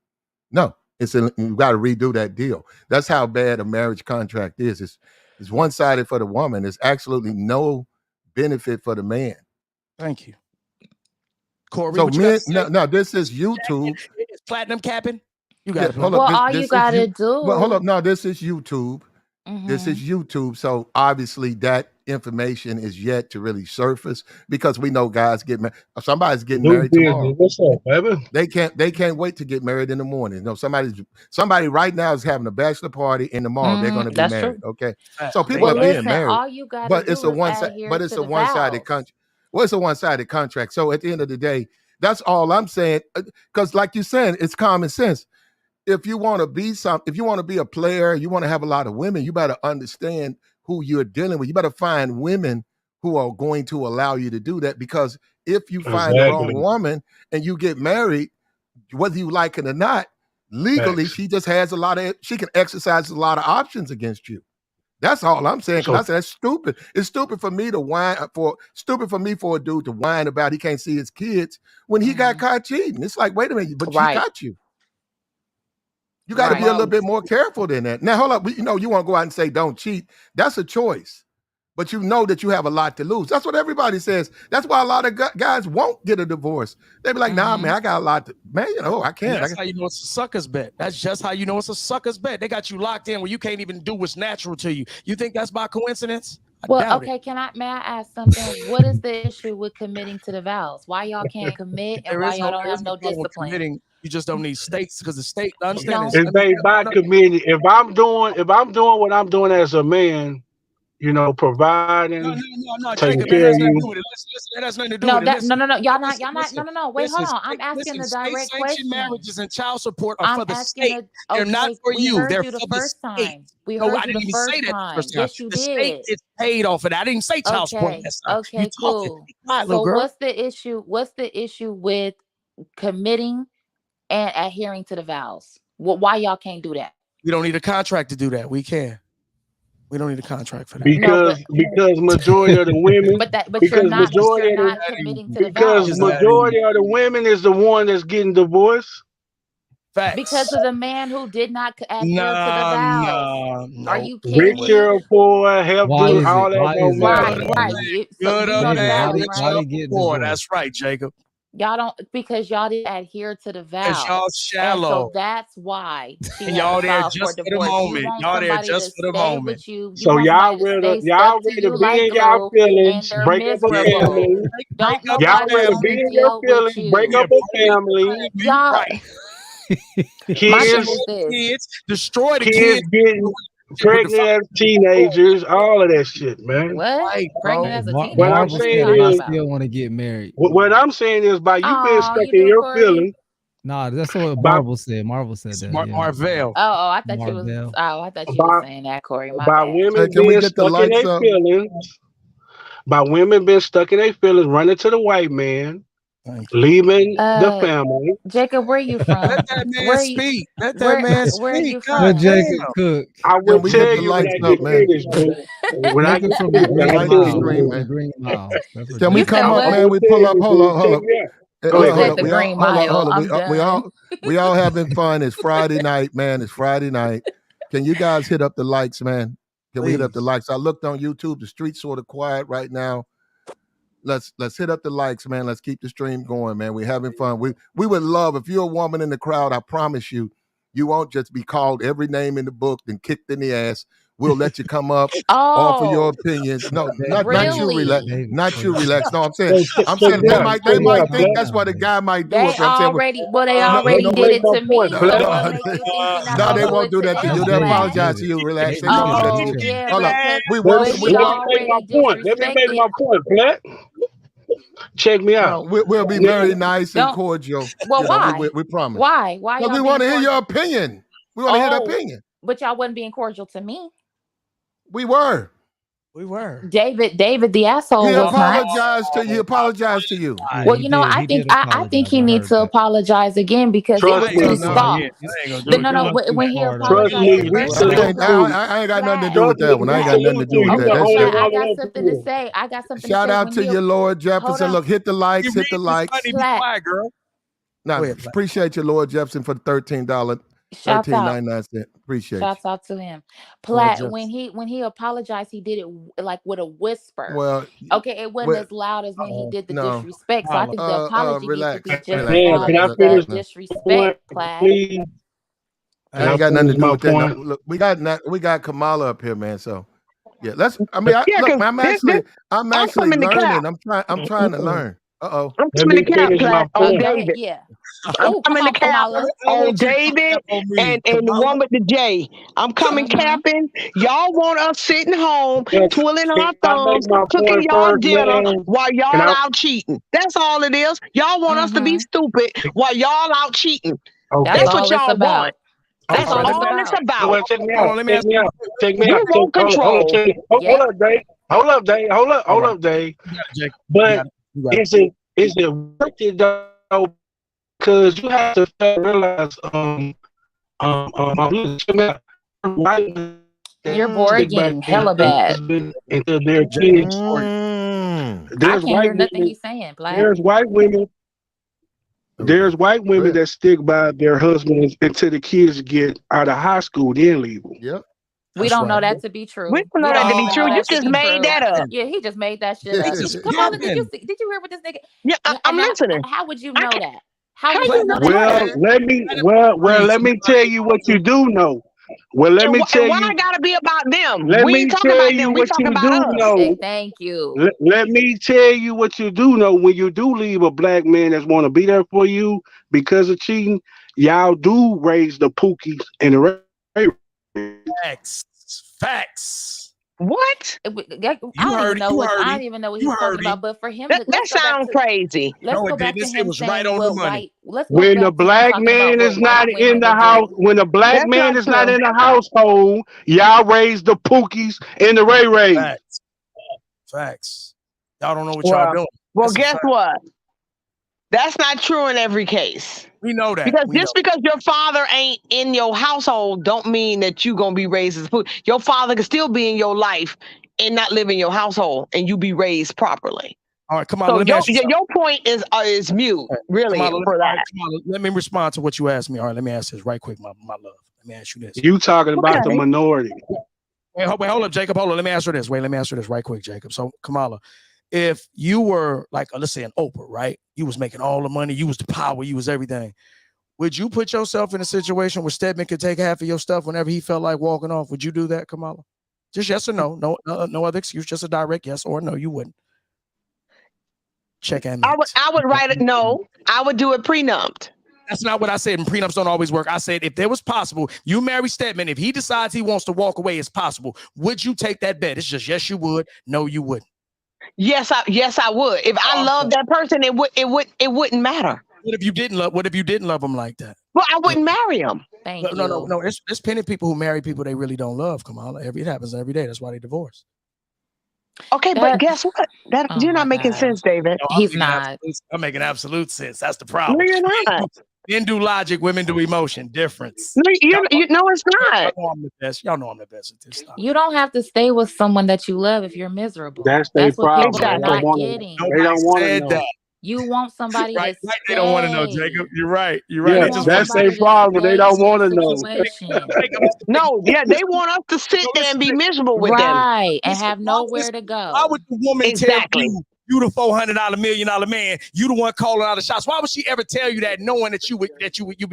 No, you got to redo that deal. That's how bad a marriage contract is. It's one-sided for the woman. There's absolutely no benefit for the man. Thank you. Corey, So what you got men, to say? now this is YouTube. Is platinum capping? You got it. Hold Well, up. all you This is gotta you. do. But hold up. No, this is YouTube. This Mhm. is YouTube. So obviously that information is yet to really surface because we know guys get married. Somebody's getting New married business. tomorrow. What's up, baby? They can't wait to get married in the morning. No, somebody right now is having a bachelor party, and tomorrow they're going to be That's married. true. Okay, so people Well, are being listen, married, all you gotta but it's do a is one side. adhere But it's to a the one-sided vows. contract. Well, it's a one-sided contract. So at the end of the day, that's all I'm saying. Because like you're saying, it's common sense. If you want to be if you want to be a player, you want to have a lot of women, you better understand who you're dealing with. You better find women who are going to allow you to do that. Because if you find the wrong Exactly. woman and you get married, whether you like it or not, legally, Facts. she just has she can exercise a lot of options against you. That's all I'm saying. Because I said that's stupid. It's stupid for me to for a dude to whine about he can't see his kids when he got caught cheating. It's like, wait a minute, but she Right. got you. You got to be a little bit more careful than that. Now, hold up. You want to go out and say don't cheat. That's a choice. But you know that you have a lot to lose. That's what everybody says. That's why a lot of guys won't get a divorce. They be like, nah, man, I got a lot to, man, I can't. That's how you know it's a sucker's bet. That's just how you know it's a sucker's bet. They got you locked in where you can't even do what's natural to you. You think that's by coincidence? I Well, doubt okay, may I ask something? What is the issue with committing to the vows? Why y'all can't commit and why y'all don't have no problem with discipline? committing. You just don't need states because the state understand No. this. It's based by community. If I'm doing what I'm doing as a man, providing, taking Jacob, care that of has nothing to you. do with it. Listen, that has nothing to do No, with it. that no, Listen, y'all listen, not. No. Wait, hold on. I'm asking a direct state-sanctioned question. marriages and child support are I'm for the asking state. They're not for we you. heard They're you the for the first state. time. We No, heard I you didn't the even first say that the time. first time. Yes, you The state did. is paid off of that. I didn't say child support. Okay. Yes, sir. Okay, You talking. cool. Be quiet, little So girl. what's the issue? What's the issue with committing and adhering to the vows? Why y'all can't do that? We don't need a contract to do that. We can. We don't need a contract for that. No, but Because majority of the women, you're not majority of the committing to the vows. majority of the women is the one that's getting divorced. Facts. Because of the man who did not adhere to the vows. No. Are you kidding Rich me? or poor, have Why do is all it? that Why don't is it? matter. Right. So Good you know the bad, vows, rich Why right? they get poor. divorced? That's right, Jacob. Y'all don't, because y'all didn't adhere to the Because y'all vows. And shallow. so that's why she And had to y'all there file for just for the divorce. You moment. want Y'all there somebody to just for the stay moment. with you. You So want somebody to stay y'all stuck to ready to you be like in y'all glue, and feelings, they're break up a Yeah. miserable. family. Don't Break up Y'all nobody ready to want be to in your deal with feelings, break you. up a family. Y'all, Right. my thing Kids, is this. Destroy the kids kids getting with the pregnant as teenagers, all of that shit, man. What? right, Pregnant bro. as a What teenager? I'm Marvel What are you saying said, but talking I is, about? still want to get married. what I'm saying is, by you being Oh, stuck you in do, your Corey? feelings, Nah, that's what by Marvel said. Marvel said that. Yeah, Marvel. I thought you was. Marvel. Oh, I thought you was by saying that, Corey. My by bad. Hey, women can we being get the stuck in lights their up? feelings, by women being stuck in their feelings, running to the white man, Thank you. leaving the family. Jacob, where you Let from? that man Where you? speak. Let that man Where are speak. you God Let from? Jacob damn. cook. I Can will we get tell the you when lights I up, get man? finished, boo. When I Jacob get from the finished, The I Green can lights tell is you, Mile. He green, boo. from the man. Green Mile. That's what Can we You Jacob. said come up, I what? man? will We tell pull up. you, Hold boo. on, hold Check on. me out. Go You ahead, Hold said up. the bro. Green Hold on, Mile. hold on. I'm done. We all having fun. It's Friday night, man. It's Friday night. Can you guys hit up the likes, man? Can we hit up the Please. likes? I looked on YouTube. The street's sort of quiet right now. Let's hit up the likes, man. Let's keep the stream going, man. We're having fun. We would love if you're a woman in the crowd. I promise you, you won't just be called every name in the book and kicked in the ass. We'll let you come up, offer your Oh, opinions. No, not you, relax. really? Not you, relax. No, Hey, I'm check saying me they out. might Check they me might out, think Flex. that's what a guy might do. They If I'm saying, already, they Let already me did make it my to point, me. So Flex. what makes you think you're not no, gonna they do won't it do to that to you. That's them, They'll David. Black? apologize David. to you. Relax. They David won't do that to Oh you. Richard. yeah, Hold up. because We Let, but welcome. he We let me welcome. make my already point. Let me make disrespected. my point, Flex. Check me out. No, we'll be very nice and Don't. cordial. Well, You know, why? we promise. Why Because y'all we being want to hear your cordial? opinion. We want to hear the Oh, opinion. but y'all wasn't being cordial to me. We were. We were. David, the He asshole was not. apologized to you. He apologized to you. Yeah, Well, he you know, did. He did I think apologize. he I needs heard to that. apologize again because it Trust was me. too No, soft. I ain't gonna do it. No, It was too when he far though. Trust apologized me. the We first time, salute you. I ain't got nothing to Black, do with Trust me. that one. I We ain't Black, got nothing to salute do you. with You that. the That's only Black, just I one got left something to here. say. I got something to shout say. out When to he, you, Lord hold Jefferson. on, Look, hit the likes, You hit the read this likes. money, be Black, quiet, girl. Now, Go ahead, Black. appreciate you, Lord Jefferson, for the $13 Shouts out. 13.99. Appreciate you. Shouts out to him. Well, Plat, just when he apologized, he did it like with a whisper. Well, Okay, it wasn't well, as loud as when he did the no. disrespect. So I think the apology needs to Relax, be just as Damn, relax. loud can I as finish the my disrespect, point, Plat. please? That Can I ain't got nothing to finish do my with that. No, point? look, we got Kamala up here, man. So yeah, Yeah, look, cause man, I'm I'm actually coming to cap. learning. I'm trying to learn. Uh-oh. I'm Let coming me to cap, finish my Plat, on Oh, point. go ahead. David. Yeah. I'm Oh, come coming to on, cap I Kamala. don't on want you to David cap on me, and the Kamala. one with the J. I'm coming Mm-hmm. capping. Y'all want us sitting home, Can twiddling our I make thumbs, my cooking point y'all first, dinner man? while Can y'all I? out cheating. That's all it is. Y'all want us to be Mm-hmm. stupid while y'all out cheating. That's Okay. That's what all it's y'all want. about. That's That's All right, all let it's me all it's about. about. Well, check me hold out. on. Let me Check ask me you. out. Check me You out. want Hold on. control. Check me. Hold Yep. up, Dave. Hold up, Dave. All Hold right, up, Dave. you got it, Jacob. You But got it. You got it. is it worth it though? Because you have to realize, check me out. White women that Your stick by Borgian their hella bad. husband until their Jacob, kids. I There's can't white hear nothing women. he's saying, Plat. There's white women. There we There's go. white Go women ahead. that stick by their husbands until the kids get out of high school, then leave them. Yep. We That's don't know right. that to be We true. don't We know that don't to be even know true. You that to just be made true. that up. Yeah, he just made that shit They up. just Kamala, did you skipping. see? Did you hear what this nigga? Yeah, I'm And now, listening. how would you I know can, that? How how would you you know know that he what? Well, said? let me tell you what you do know. Well, let me And tell why you. it gotta be about them? Let We me ain't talking tell about you them. We what talking you about do us. know. Thank you. Let me tell you what you do know. When you do leave a black man that's want to be there for you because of cheating, y'all do raise the pookies and the Facts. Facts. What? I You don't heard even it. know You what heard I him. don't even know what You he's talking heard him. about. But for him, That sounds crazy. let's No, go it back didn't. to This shit him was right saying on the what money. white. Let's go When the back to him black talking about man what is white not in women the would house, do. when the black That's man not is not true. in the household, y'all raise the pookies and the ray rays. Facts. Facts. Y'all don't know what y'all Well, doing. well, That's a guess fact. what? That's not true in every case. We know that. Because We know. just because your father ain't in your household don't mean that you gonna be raised as a fool. Your father can still be in your life and not live in your household and you be raised properly. All right, Kamala, So let me ask you something. your point is mute, Okay. really, Kamala, for that. Kamala, let me respond to what you asked me. All right, let me ask this right quick, my love. Let me ask you this. You talking about the Okay. minority. Wait, hold up, Jacob. Hold on. Let me answer this. Wait, let me answer this right quick, Jacob. So, Kamala, if you were like, let's say an Oprah, right? You was making all the money, you was the power, you was everything. Would you put yourself in a situation where Stedman could take half of your stuff whenever he felt like walking off? Would you do that, Kamala? Just yes or no. No other excuse. Just a direct yes or no. You wouldn't. Check and mate. I would write it. No, I would do it prenupped. That's not what I said. And prenups don't always work. I said if there was possible, you marry Stedman. If he decides he wants to walk away, it's possible. Would you take that bet? It's just yes, you would. No, you wouldn't. Yes, I would. If I loved that person, it wouldn't matter. What if you didn't love? What if you didn't love him like that? Well, I wouldn't marry him. Thank you. No. There's plenty of people who marry people they really don't love. Kamala, it happens every day. That's why they divorce. Okay, but guess what? You're not making sense, David. No, He's not. I'm making absolute sense. That's the No, problem. you're not. Men do logic, women do emotion. Difference. No, no, it's not. Y'all know I'm the best. Y'all know I'm the best at this stuff. You don't have to stay with someone that you love if you're miserable. That's their That's what people problem. are They don't not want getting. to. They don't want to Said know. that. You want somebody Right, to right. They don't want to know, stay. Jacob. You're right. You're right. You Yeah, They just want want that's their somebody to problem. They stay don't in want that to know. situation. No, yeah, they want us to sit there and be miserable with them. Right. And Listen, have nowhere to why go. would the woman Exactly. tell you the $400 $1 million man? You the one calling out the shots. Why would she ever tell you that, knowing that you would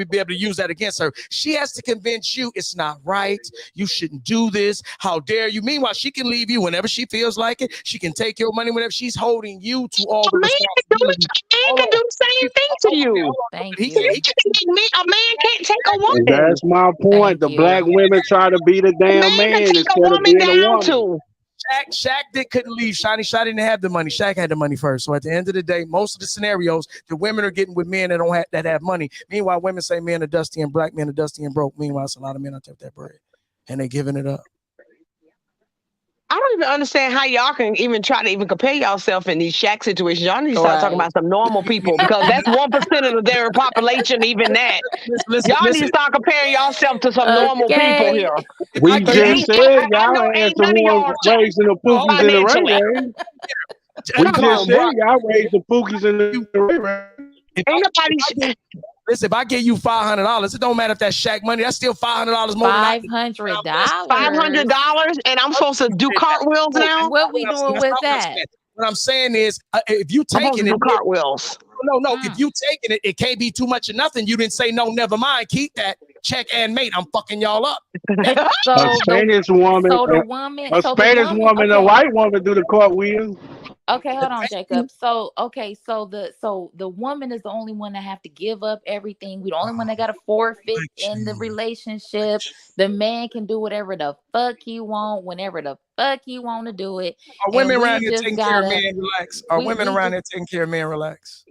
be able to use that against her? She has to convince you it's not right. You shouldn't do this. How dare you? Meanwhile, she can leave you whenever she feels like it. She can take your money whenever. She's holding you to all the responsibility. A man can do the same thing to you. Thank He you. A man can't take a woman. That's my point. Thank The you. black women try to be the A damn man can man take a instead of woman being a down woman. too. Shaq couldn't leave. Shaq didn't have the money. Shaq had the money first. So at the end of the day, most of the scenarios, the women are getting with men that have money. Meanwhile, women say men are dusty and black men are dusty and broke. Meanwhile, it's a lot of men out there with that bread, and they giving it up. I don't even understand how y'all can even try to even compare yourself in these Shaq situations. Y'all need to start talking about some normal people because that's 1% of their population. Even that, y'all need to start comparing yourself to some normal people Okay. here. We Because just said I y'all know ain't ain't the none of ones y'all raising the pookies in the Ray financially. Ray. We Come just on, said bro. y'all raised the pookies in the Ray Ray. Ain't nobody. Listen, if I give you $500, it don't matter if that's Shaq money. That's still $500 more than $500. $500, and I'm supposed to do cartwheels now. What we doing with that? What I'm saying is, if you I'm supposed taking to it, do cartwheels. no. If you taking it, it can't be too much of nothing. You didn't say no. Never mind. Keep that. Check and mate. I'm fucking y'all up. A Spanish woman, a white woman do the cartwheel. Okay, hold on, Jacob. So the woman is the only one that have to give up everything. We the only one that got to forfeit in the relationship. The man can do whatever the fuck he want, whenever the fuck he want to do it. Are women around here taking care of men? Relax. Are women around here taking care of men? Relax.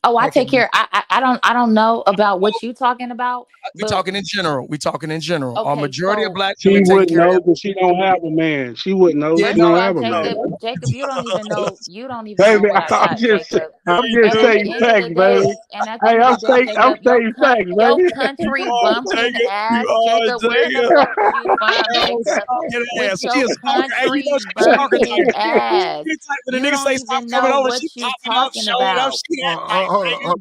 Oh, I take care. I don't know about what you talking about. We're talking in general. Okay, Our majority of black she women wouldn't taking care know of. because she don't have a man. She wouldn't know. First She don't of all, have a man. Jacob, you don't even know. You don't even know Baby, what I got, Jacob. I'm And just at saying the end facts, of the day, baby. and at the Hey, end I'm of the day, Jacob, saying facts, your baby. country bumpkin ass, Jacob, where the fuck is you from, Jacob? With your country bumpkin ass, you don't even know what you talking about.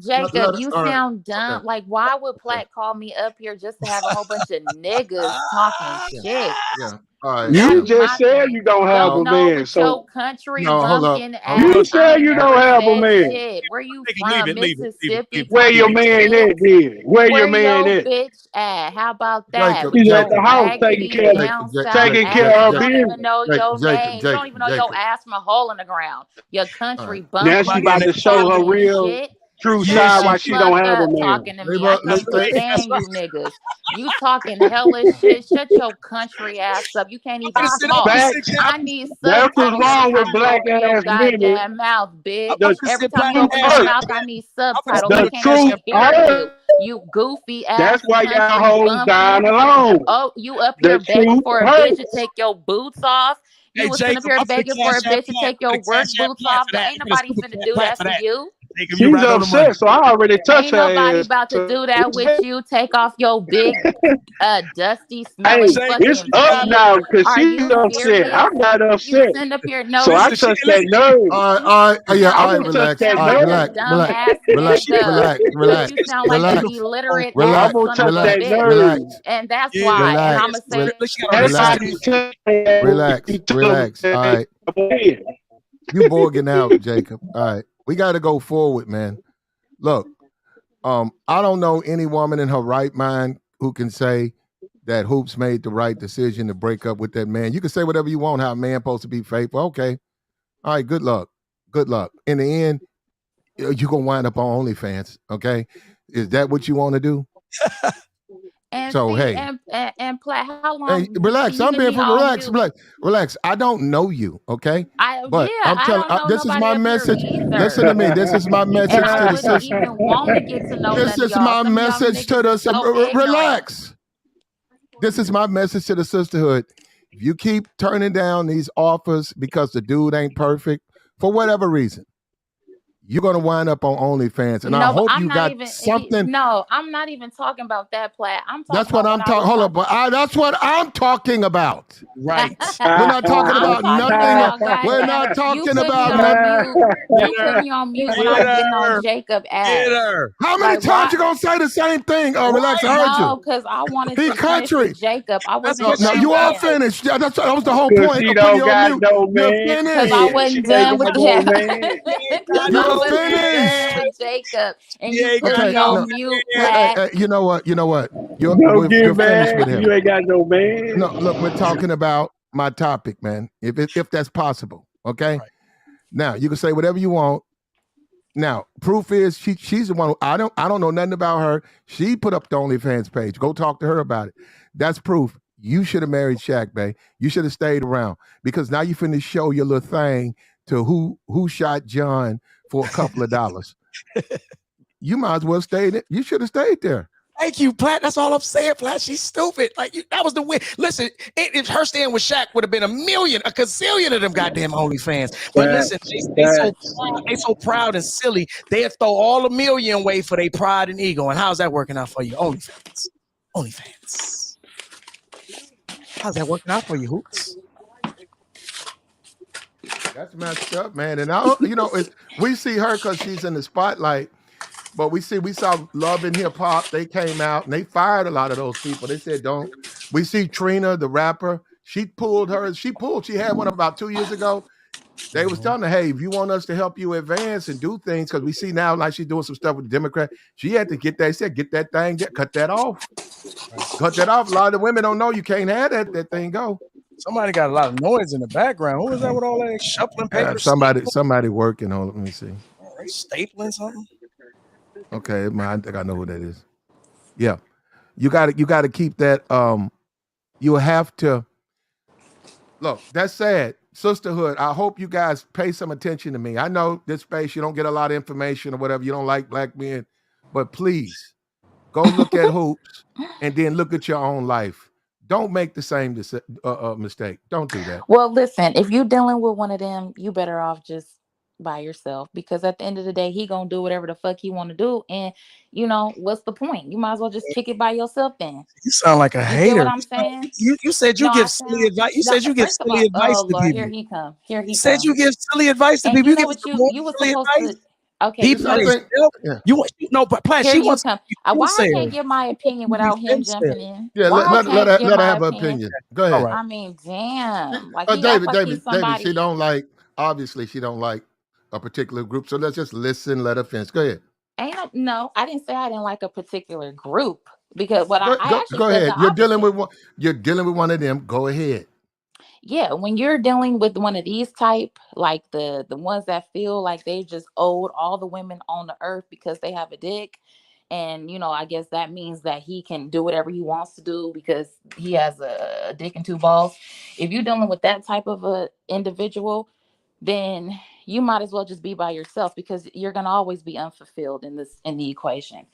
Jacob, you sound dumb. Like, why would Platt call me up here just to have a whole bunch of niggas talking shit? Yeah. All right. You just said you don't have a man. With So your country bumpkin ass. You said you don't have a man. Shit. Where you from? Mississippi. Where your man at, then? Where your man your at? bitch at? How about that? Jacob, With He's your at the house taking raggedy care down south taking ass. care of You her don't business. even know your name. You don't even know your Jacob. ass from a hole in the ground. Your country Now bumpkin she about to show her talking real shit. true Shut side the why she fuck don't have a up man. talking to me. I can't stand you niggas. You talking hella shit. Shut your country ass up. You can't even talk. I need That's what's subtitles every wrong with time you black open your ass women. goddamn mouth, bitch. Every time you The open your mouth, I need subtitles. I the can't truth even hear you. You goofy ass That's why y'all country hoes dying bumpkin. alone. Oh, you up The here begging truth for a bitch to hurts. take your boots off. You was sitting up here begging for a bitch to take your work boots off. Ain't nobody finna do that for you. She's upset, so I already touched Ain't her nobody ass. about to do that with you. Take off your big, dusty, Hey, smelling it's fucking up feet. now because Are she's you upset. serious? I'm not You upset. sitting up here, So I touched that nerve. All right, yeah, all right, I'm gonna touch relax. that All right, nerve. your dumb ass nigga. You sound like an illiterate ass I'm gonna son of touch a that bitch. nerve. And that's why. And I'ma say Relax. All right. You bogging out, Jacob. All right. We got to go forward, man. Look, I don't know any woman in her right mind who can say that Hoops made the right decision to break up with that man. You can say whatever you want, how a man supposed to be faithful. Okay. All right, good luck. Good luck. In the end, you're going to wind up on OnlyFans, okay? Is that what you want to do? And so, see, hey. and Platt, how long? Hey, relax. I'm being relax. Relax. I don't know you, okay? But I'm telling. This is my message. Listen to me. This is my message to the sister. Even want to get to know this is my message to the. Relax. This is my message to the sisterhood. If you keep turning down these offers because the dude ain't perfect for whatever reason, you're gonna wind up on OnlyFans, and I hope you got something. No, I'm not even talking about that, Platt. I'm talking. That's what I'm talking. Hold up, but that's what I'm talking about. Right. We're not talking about nothing. We're not talking about nothing. You put me on mute when I'm getting on Jacob ass. How many times you gonna say the same thing? Relax, I heard you. No, because I wanted to finish with Jacob. I wasn't. No, you all finished. Yeah, that was the whole point. She of don't putting you got on mute. no man. You're finished. Because I wasn't done with that. You're finished. With Jacob, and you put me on mute, Hey, you know what? You're finished with him. You ain't got no man. No, look, we're talking about my topic, man. If that's possible, okay. Right. Now you can say whatever you want. Now, proof is she's the one. I don't know nothing about her. She put up the OnlyFans page. Go talk to her about it. That's proof. You should have married Shaq, babe. You should have stayed around because now you finna show your little thing to who shot John for a couple of dollars. You might as well stay there. You should have stayed there. Thank you, Platt. That's all I'm saying, Platt. She's stupid. Like that was the win. Listen, if her staying with Shaq would have been a gazillion of them goddamn OnlyFans. But listen, they so proud and silly. They'll throw all $1 million away for their pride and ego. And how's that working out for you? OnlyFans. How's that working out for you, Hoops? That's messed up, man. And we see her because she's in the spotlight. But we saw Love and Hip Hop. They came out and they fired a lot of those people. They said, don't. We see Trina, the rapper. She had one about 2 years ago. They was telling her, hey, if you want us to help you advance and do things, because we see now like she's doing some stuff with the Democrat, she had to get that thing, cut that off. Cut that off. A lot of the women don't know you can't have that thing go. Somebody got a lot of noise in the background. Who was that with all that shuffling paper? Somebody working on it. Let me see. All right, stapling something. Okay, I think I know who that is. Yeah, you got to keep that. You have to look. That's sad. Sisterhood. I hope you guys pay some attention to me. I know this space you don't get a lot of information or whatever. You don't like black men, but please go look at Hoops and then look at your own life. Don't make the same mistake. Don't do that. Well, listen, if you're dealing with one of them, you better off just by yourself, because at the end of the day, he gonna do whatever the fuck he want to do, and what's the point? You might as well just kick it by yourself then. You sound like a hater. You get what I'm saying? You said you give silly advice. You said you give silly advice to people. Here he come. You said you give silly advice to people. You know what you was supposed to. Okay, people but Platt, she wants. Why I can't give my opinion without him jumping in? Yeah, let her have an opinion. Go ahead. I mean, damn. Like David, she don't like. Obviously, she don't like a particular group. So let's just listen. Let her finish. Go ahead. No, I didn't say I didn't like a particular group, because I actually go said ahead. the You're dealing opposite. with one of them. Go ahead. Yeah, when you're dealing with one of these type, like the ones that feel like they just owed all the women on the earth because they have a dick, and I guess that means that he can do whatever he wants to do because he has a dick and two balls. If you're dealing with that type of a individual, then you might as well just be by yourself, because you're gonna always be unfulfilled in the equation.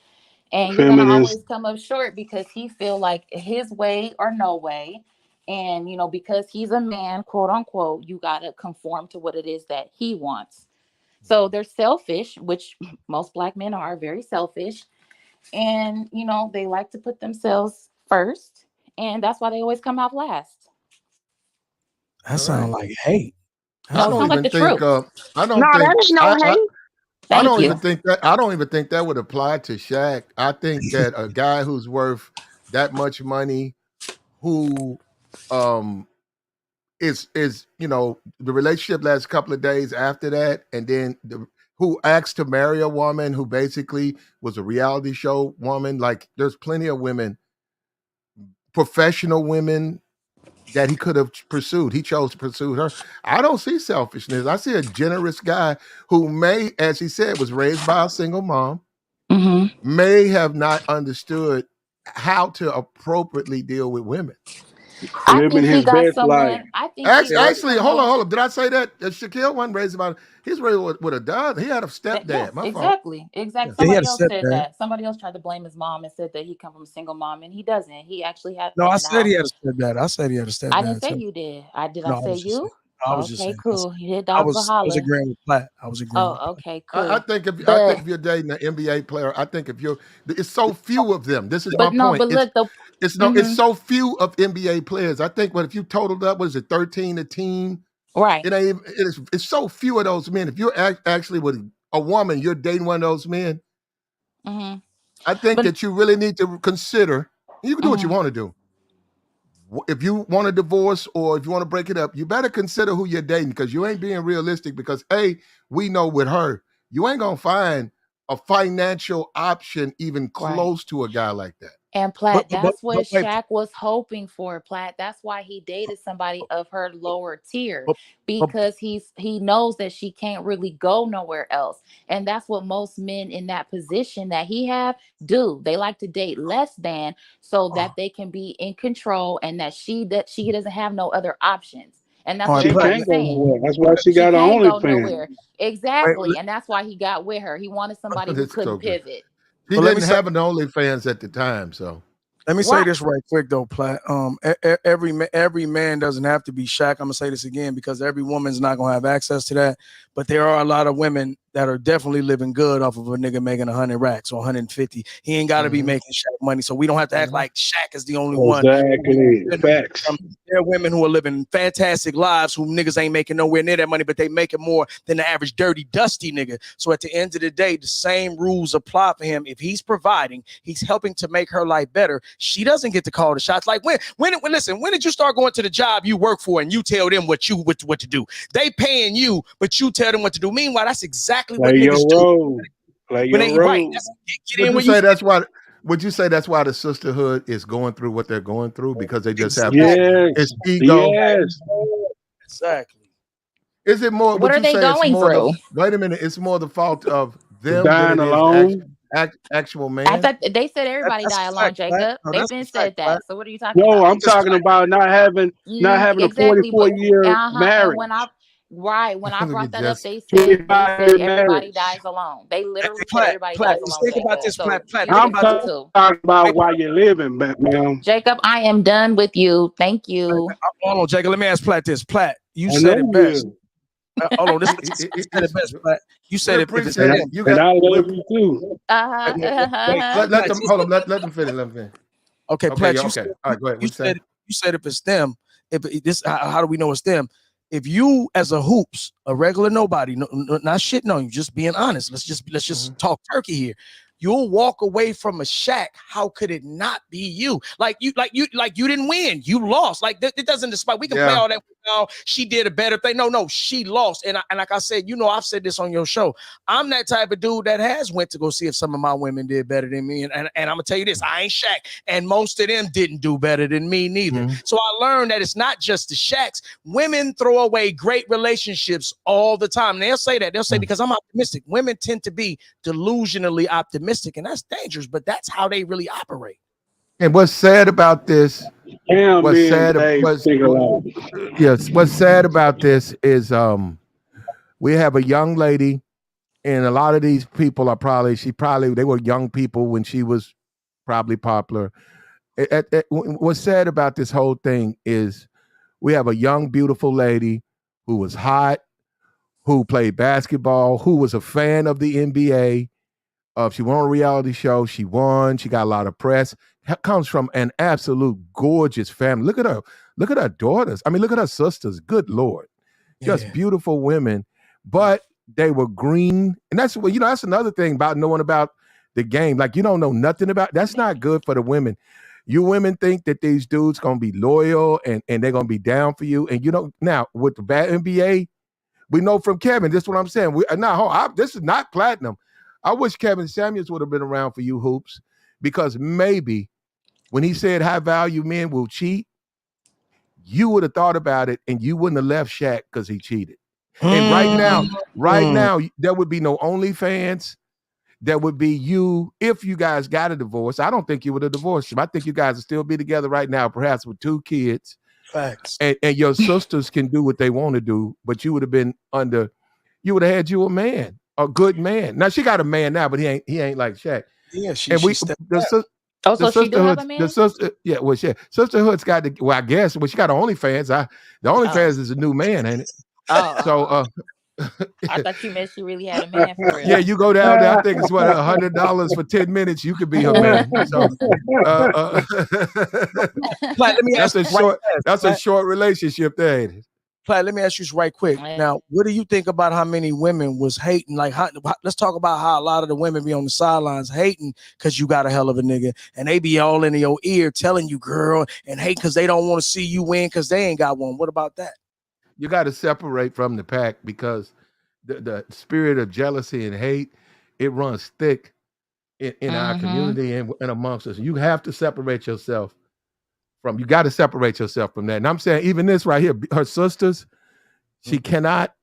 And you're gonna always come up short because he feel like his way or no way. And because he's a man, quote unquote, you gotta conform to what it is that he wants. So they're selfish, which most black men are very selfish. And they like to put themselves first. And that's why they always come out last. That sounds like hate. No, it sounds like the truth. I don't even think that would apply to Shaq. I think that a guy who's worth that much money, who is the relationship lasts a couple of days after that, and then who asked to marry a woman who basically was a reality show woman. Like, there's plenty of women, professional women, that he could have pursued. He chose to pursue her. I don't see selfishness. I see a generous guy who may, as he said, was raised by a single mom, may have not understood how to appropriately deal with women. I think he got someone. Actually, hold on. Did I say that? Shaquille wasn't raised by. He's raised with a dad. He had a stepdad. Yes, exactly. Somebody else said that. Somebody else tried to blame his mom and said that he come from a single mom, and he doesn't. He actually had. No, I said he had a stepdad. I said he had a stepdad. I didn't say you did. I say you? I was just saying. Cool. You did dogs a holler. I was agreeing with Platt. Okay, cool. I think if you're dating an NBA player, I think it's so few of them. This is my point. But look, it's so few of NBA players. I think if you totaled up, 13 a team? Right. It's so few of those men. If you're actually with a woman, you're dating one of those men. I think that you really need to consider. You can do what you want to do. If you want a divorce or if you want to break it up, you better consider who you're dating, because you ain't being realistic. Because we know with her, you ain't gonna find a financial option even close to a guy like that. And Platt, that's what Shaq was hoping for, Platt. That's why he dated somebody of her lower tier, because he knows that she can't really go nowhere else. And that's what most men in that position that he have do. They like to date less than, so that they can be in control, and that she doesn't have no other options. And that's what he's saying. That's why she got her Onlyfans. Exactly. And that's why he got with her. He wanted somebody who couldn't pivot. He didn't have an OnlyFans at the time, so. Let me say this right quick though, Platt. Every man doesn't have to be Shaq. I'm gonna say this again because every woman's not gonna have access to that. But there are a lot of women that are definitely living good off of a nigga making 100 racks or 150. He ain't got to be making Shaq money, so we don't have to act like Shaq is the only one. Exactly. Facts. There are women who are living fantastic lives who niggas ain't making nowhere near that money, but they making more than the average dirty, dusty nigga. So at the end of the day, the same rules apply for him. If he's providing, he's helping to make her life better. She doesn't get to call the shots. Like when did you start going to the job you work for and you tell them what to do? They paying you, but you tell them what to do. Meanwhile, that's exactly what niggas do. Play your role. Right. Would you say that's why the sisterhood is going through what they're going through? Because they just have it's ego. Yes. Exactly. Is it more? What are they going through? Wait a minute. It's more the fault of them dying than it alone. is actual man. I thought they said everybody die alone, Jacob. No, They've been said that. So what are you talking No, about? I'm talking about not having a Exactly, 44-year marriage. And when I brought that up, they said 25-year everybody marriage. dies alone. They literally said Platt, everybody dies just alone. think about Jacob. this, So Platt. you I'm think about it too. talking about why you're living, man. Jacob, I am done with you. Thank you. Hold on, Jacob. Let me ask Platt this. Platt, you I said know it best. you. Hold on, you said it best, Platt. You said it. If it's appreciate them, it. And I love you too. Let them hold on. Let them finish. Let them finish. Okay, Platt. You said, all right, go ahead. You said if it's them, how do we know it's them? If you as a hoops, a regular nobody, not shitting on you, just being honest. Let's just talk turkey here. You'll walk away from a Shaq. How could it not be you? Like you didn't win. You lost. Like it doesn't despite. We can play all that. Now she did a better thing. No, she lost. And like I said, I've said this on your show. I'm that type of dude that has went to go see if some of my women did better than me. And I'm gonna tell you this: I ain't Shaq, and most of them didn't do better than me neither. So I learned that it's not just the Shaqs. Women throw away great relationships all the time. And they'll say that. They'll say because I'm optimistic. Women tend to be delusionally optimistic, and that's dangerous. But that's how they really operate. And what's sad about this? What's sad about this is we have a young lady, and a lot of these people are they were young people when she was probably popular. What's sad about this whole thing is we have a young, beautiful lady who was hot, who played basketball, who was a fan of the NBA. She won a reality show. She won. She got a lot of press. Comes from an absolute gorgeous family. Look at her. Look at her daughters. I mean, look at her sisters. Good Lord. Just beautiful women. But they were green. And that's what, that's another thing about knowing about the game. Like, you don't know nothing about. That's not good for the women. You women think that these dudes going to be loyal and they're going to be down for you. And now with the bad NBA, we know from Kevin, this is what I'm saying. This is not platinum. I wish Kevin Samuels would have been around for you, Hoops, because maybe when he said high value men will cheat, you would have thought about it and you wouldn't have left Shaq because he cheated. And right now, there would be no OnlyFans. There would be you if you guys got a divorce. I don't think you would have divorced him. I think you guys would still be together right now, perhaps with 2 kids. Facts. And your sisters can do what they want to do, but you would have been you would have had you a man. A good man. Now she got a man now, but he ain't like Shaq. Yeah, she So she do have a man? Sisterhood's got the. Well, I guess. Well, she got OnlyFans. The OnlyFans is a new man, ain't it? So, I thought you meant she really had a man for real. Yeah, you go down there. I think it's what $100 for 10 minutes. You could be her man. So, let me ask that's a short relationship there, ain't it? Platt, let me ask you right quick. Now, what do you think about how many women was hating? Like, let's talk about how a lot of the women be on the sidelines hating because you got a hell of a nigga, and they be all in your ear telling you, girl, and hate because they don't want to see you win because they ain't got one. What about that? You got to separate from the pack because the spirit of jealousy and hate, it runs thick in our community and amongst us. You have to separate yourself from. You got to separate yourself from that. And I'm saying even this right here, her sisters, she cannot.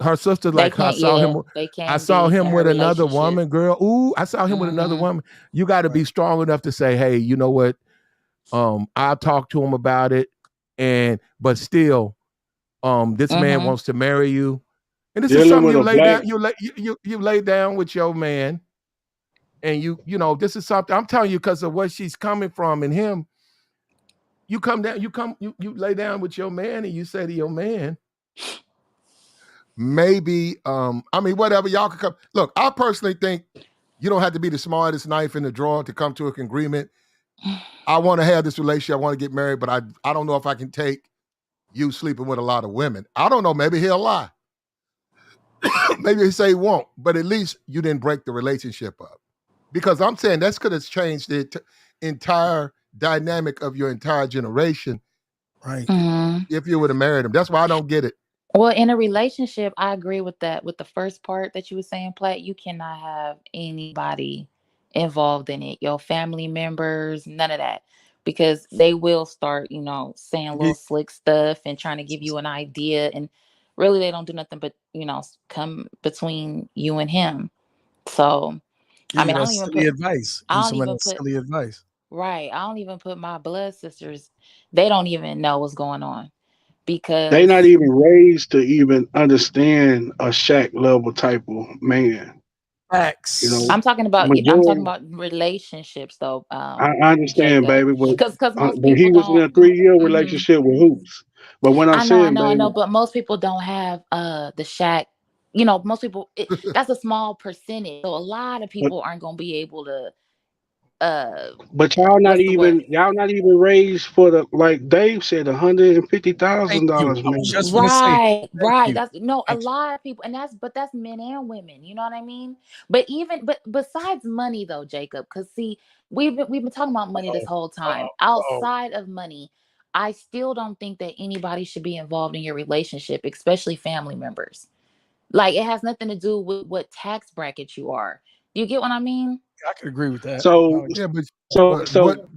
Her sisters, like I saw him with another woman, girl. Ooh, I saw him with another woman. You got to be strong enough to say, hey, you know what? I'll talk to him about it, but still, this man wants to marry you, and this is something you lay down. You lay down with your man, and this is something I'm telling you because of where she's coming from and him. You come down, you lay down with your man, and you say to your man, maybe, I mean, whatever, y'all can come. Look, I personally think you don't have to be the smartest knife in the drawer to come to an agreement. I want to have this relationship. I want to get married, but I don't know if I can take you sleeping with a lot of women. I don't know. Maybe he'll lie. Maybe he'll say he won't, but at least you didn't break the relationship up. Because I'm saying that's could have changed the entire dynamic of your entire generation. Right. If you would have married him. That's why I don't get it. Well, in a relationship, I agree with that. With the first part that you were saying, Platt, you cannot have anybody involved in it. Your family members, none of that. Because they will start, saying little slick stuff and trying to give you an idea. And really, they don't do nothing but, come between you and him. So, I mean, I don't even silly put, advice. I don't Somebody even else put, silly advice. right. I don't even put my blood sisters, they don't even know what's going on. They not Because even raised to even understand a Shaq level type of man. You Facts. know, I'm talking majority. about relationships though, I understand, Jacob. baby, Because most but he people was in don't a 3-year relationship with Hoops. But what I'm I saying, know, baby, but most people don't have the Shaq. Most people that's a small percentage. So a lot of but people aren't gonna be able to uh but y'all not what's the word? even raised for the, like Dave said, Thank you. $150,000, I was man. just gonna say that. Thank Right. you. That's no a Thank you. lot of people, and that's men and women. You know what I mean? But besides money though, Jacob, because see, we've been talking about money this whole time. Oh. Outside of money, I still don't think that anybody should be involved in your relationship, especially family members. Like it has nothing to do with what tax bracket you are. Do you get what I mean? I could agree with that. So Yeah, but so what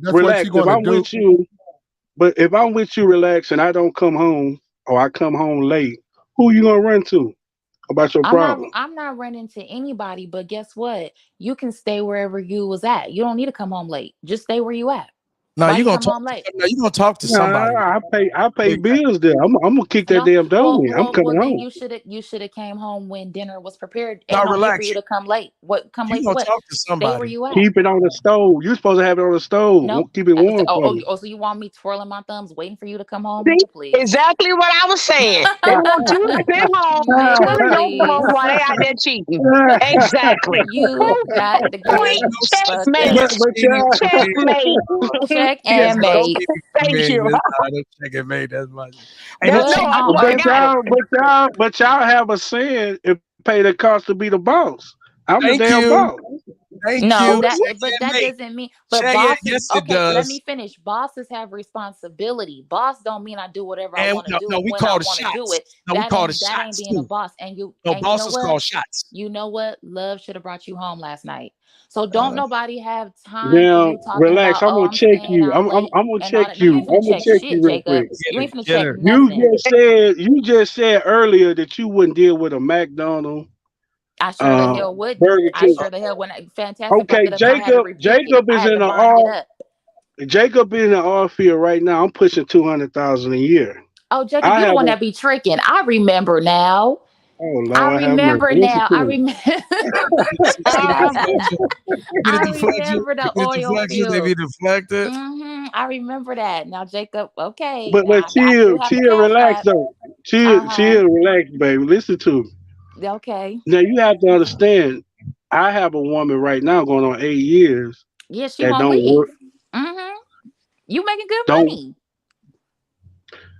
that's what relax. you're gonna do. If I'm with you, relax, and I don't come home or I come home late, who you gonna run to about your I'm not problem? I'm not running to anybody, but guess what? You can stay wherever you was at. You don't need to come home late. Just stay where you at. No, Why you're you gonna come talk home late? to somebody. Nah, I So pay you got- bills there. I'm gonna kick that No, damn door well, in. I'm well, coming well. Then home. you should have came home when dinner was prepared. Ain't Now no need for relax. you to come late. What? Come You late for gonna what? talk to Stay where somebody. you at. Keep it on the stove. You're supposed to have it on the stove. No. Keep it warm for me. So you want me twirling my thumbs, waiting for you to come home, See? nigga? Please. Exactly what I was saying. They want you to sit home, Nigga, twiddling your thumbs please. while they out there cheating. Exactly. You got the Point. game No such thing Checkmate. but as but cheating y'all, for me. Checkmate. check There's and no mate. cheating for Thank me. you. It's not a check and mate. That's my. Ain't no That's no, What? cheating I, for I me. got it. but y'all have a saying, it pay the cost to be the boss. I'm the Thank damn you. boss. Thank No, you. Check but and that mate. doesn't mean. But Check it. bosses, Yes, it okay, let does. me finish. Bosses have responsibility. Boss don't mean I do whatever I And want to no, do we when I call the want to do shots. it. No, we That call the ain't that ain't shots being a too. boss. And you No, and you know bosses call what? shots. You know what? Love should have brought you home last night. So don't nobody have time for Now you talking relax. about, I'm oh, gonna I'm check staying you. out late I'm gonna and all check that. No, you you. ain't finna I'm gonna check check shit, you real Jacob. quick. You ain't finna Get check her. nothing. You just said earlier that you wouldn't deal with a McDonald's, I sure the hell wouldn't. Burger I King. sure the hell when Fantastic brought Okay, that up and I had to rebuke it. Jacob I is had in to the bind it R. up. Jacob is in the R field right now. I'm pushing 200,000 a year. Oh, Jacob, I you the have one a. that be tricking. I remember now. Oh I Lord, have mercy. remember Listen now. to me. See the deflection. You get a I deflection. remember You the get a oil deflection. They be field. deflected. I remember that. Now, Jacob, okay. But Now I do have a cash relax app. though. Uh-huh. Relax, baby. Listen to me. Okay. Now you have to understand. I have a woman right now going on 8 years Yeah, she that won't don't work. leave. Mm-hmm. You making good Don't money.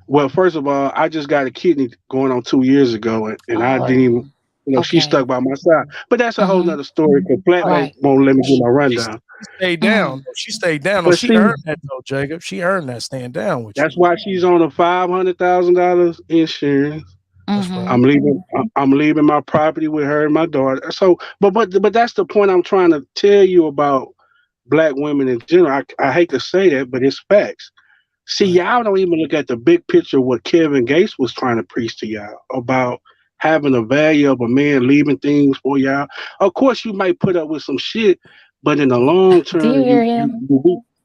Well, first of all, I just got a kidney going on 2 years ago, and I didn't Oh, even, she okay. stuck by my side. But that's a whole Mm-hmm. nother story. Because Flat Right. won't let me get my She rundown. stayed Mm-hmm. down. She stayed down. No, But she see, earned that though, Jacob. She earned that staying down with you. that's why she's on a $500,000 insurance. That's right. Mm-hmm. I'm leaving my property with her and my daughter. So, but that's the point I'm trying to tell you about black women in general. I hate to say that, but it's facts. See, Right. y'all don't even look at the big picture of what Kevin Gates was trying to preach to y'all about having a value of a man leaving things for y'all. Of course, you might put up with some shit, but in the long Do you term, hear him?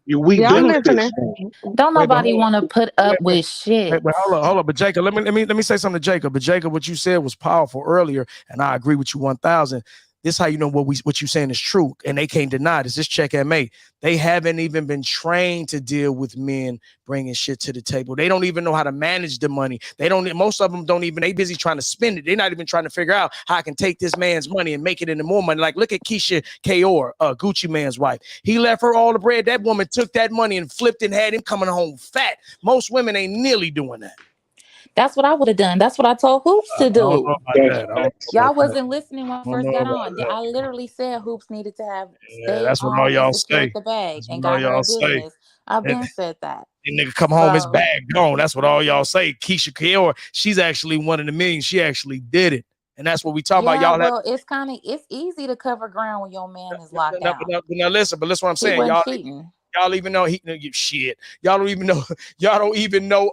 we Yeah, I'm benefits listening. from. Don't Wait, but nobody hold on. want to put Wait, up wait, with shit. hold on. But Jacob, let me say something to Jacob. But Jacob, what you said was powerful earlier, and I agree with you 1,000. this how you know what you saying is true, and they can't deny this. This checkmate. They haven't even been trained to deal with men bringing shit to the table. They don't even know how to manage the money. They don't. Most of them don't even. They busy trying to spend it. They're not even trying to figure out how I can take this man's money and make it into more money. Like look at Keisha Kaur, Gucci Man's wife. He left her all the bread. That woman took that money and flipped and had him coming home fat. Most women ain't nearly doing that. That's what I would have done. That's what I told Hoops to do. Y'all wasn't listening when I first got on. I literally said Hoops needed to have stay that's what all home and y'all secure say. the bag That's and what all got her a y'all say. business. I've been said that. And nigga come home, his bag gone. That's what all y'all say. Keisha Kaur, she's actually one in a million. She actually did it. And that's what we talking about. Y'all well, it's easy to cover ground when your man is locked down. Now listen, but listen what I'm saying. He wasn't cheating. Y'all even know shit. Y'all don't even know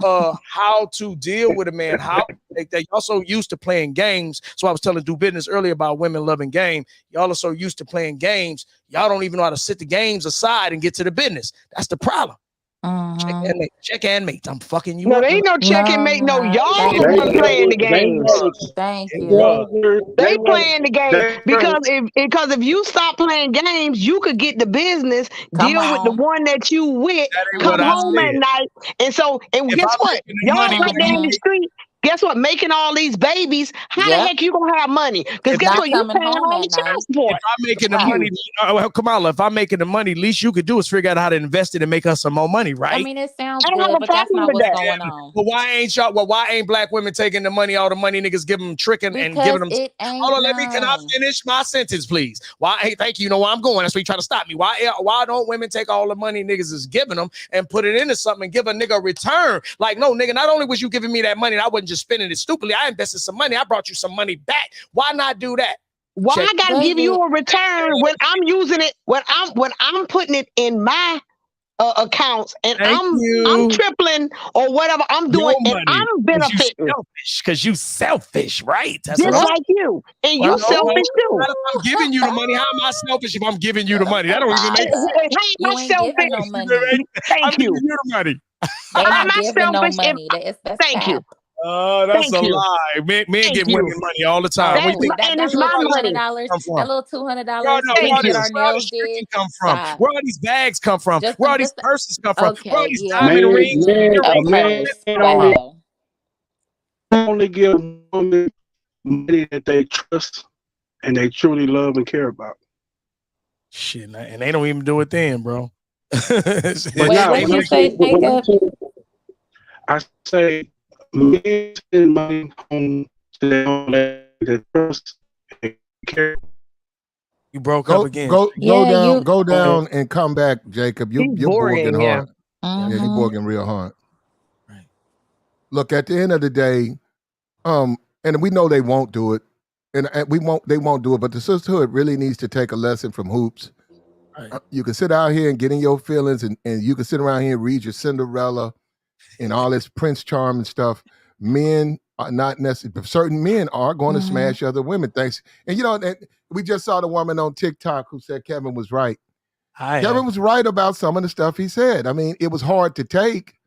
how to deal with a man. How they y'all so used to playing games. So I was telling Do Business earlier about women loving game. Y'all are so used to playing games. Y'all don't even know how to sit the games aside and get to the business. That's the problem. Check and mate. I'm fucking you up. No, there ain't no check and mate. No, y'all the one playing the games. Thank you. They playing the game because if you stop playing games, you could get the business, deal with the one that you with, come home at night, and guess what? Y'all right there in the street. Guess what? Making all these babies. How the heck you gonna have money? Because guess what? You paying all the child support. If I'm making the money, Kamala, if I'm making the money, least you could do is figure out how to invest it and make us some more money, right? I mean, it sounds good, but that's not what's going on. But why ain't black women taking the money, all the money niggas giving them, tricking and giving them? Hold on, can I finish my sentence, please? Thank you. You know where I'm going. That's why you try to stop me. Why don't women take all the money niggas is giving them and put it into something and give a nigga a return? Like, no, nigga, not only was you giving me that money, I wasn't just spending it stupidly. I invested some money. I brought you some money back. Why not do that? Why I gotta give you a return when I'm using it, when I'm putting it in my accounts and I'm tripling or whatever I'm doing and I'm benefiting. Because you selfish, right? That's just like you. And you selfish too. I'm giving you the money. How am I selfish if I'm giving you the money? That don't even make sense. You ain't giving no money. I'm giving you the money. They not giving no money. Thank you. Oh, that's a lie. Men give women money all the time. And it's my money. That little $200 where all these come from? Where all these bags come from? Where all these purses come from? Where all these diamond rings? Only give women money that they trust and they truly love and care about. Shit, and they don't even do it then, bro. What you say, Jacob? I say men send money home to their trust and care. You broke up again. Go down and come back, Jacob. You're borging hard. Yeah, you're borging real hard. Right. Look, at the end of the day, and we know they won't do it, and they won't do it. But the sisterhood really needs to take a lesson from Hoops. Right. You can sit out here and get in your feelings, and you can sit around here and read your Cinderella and all this Prince Charm and stuff. Men are not necessarily, certain men are going to smash other women. Thanks. And you know, we just saw the woman on TikTok who said Kevin was right. Kevin was right about some of the stuff he said. I mean, it was hard to take.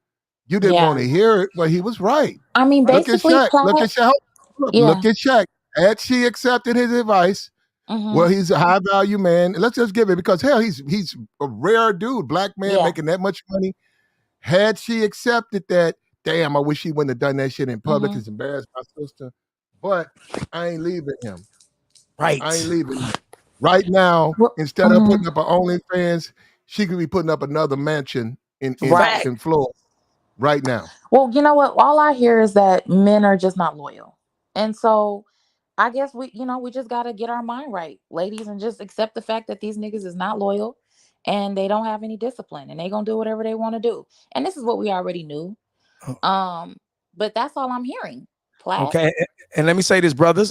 You didn't want to hear it, but he was right. I mean, basically, look at Shaq. Look at Shaq. Had she accepted his advice, well, he's a high value man. Let's just give it, because hell, he's a rare dude, black man making that much money. Had she accepted that, damn, I wish she wouldn't have done that shit in public. It's embarrassed my sister. But I ain't leaving him. Right. I ain't leaving him. Right now, instead of putting up an OnlyFans, she could be putting up another mansion in Florida right now. Well, you know what? All I hear is that men are just not loyal. And so I guess we just got to get our mind right, ladies, and just accept the fact that these niggas is not loyal and they don't have any discipline and they going to do whatever they want to do. And this is what we already knew. But that's all I'm hearing. Okay, and let me say this, brothers,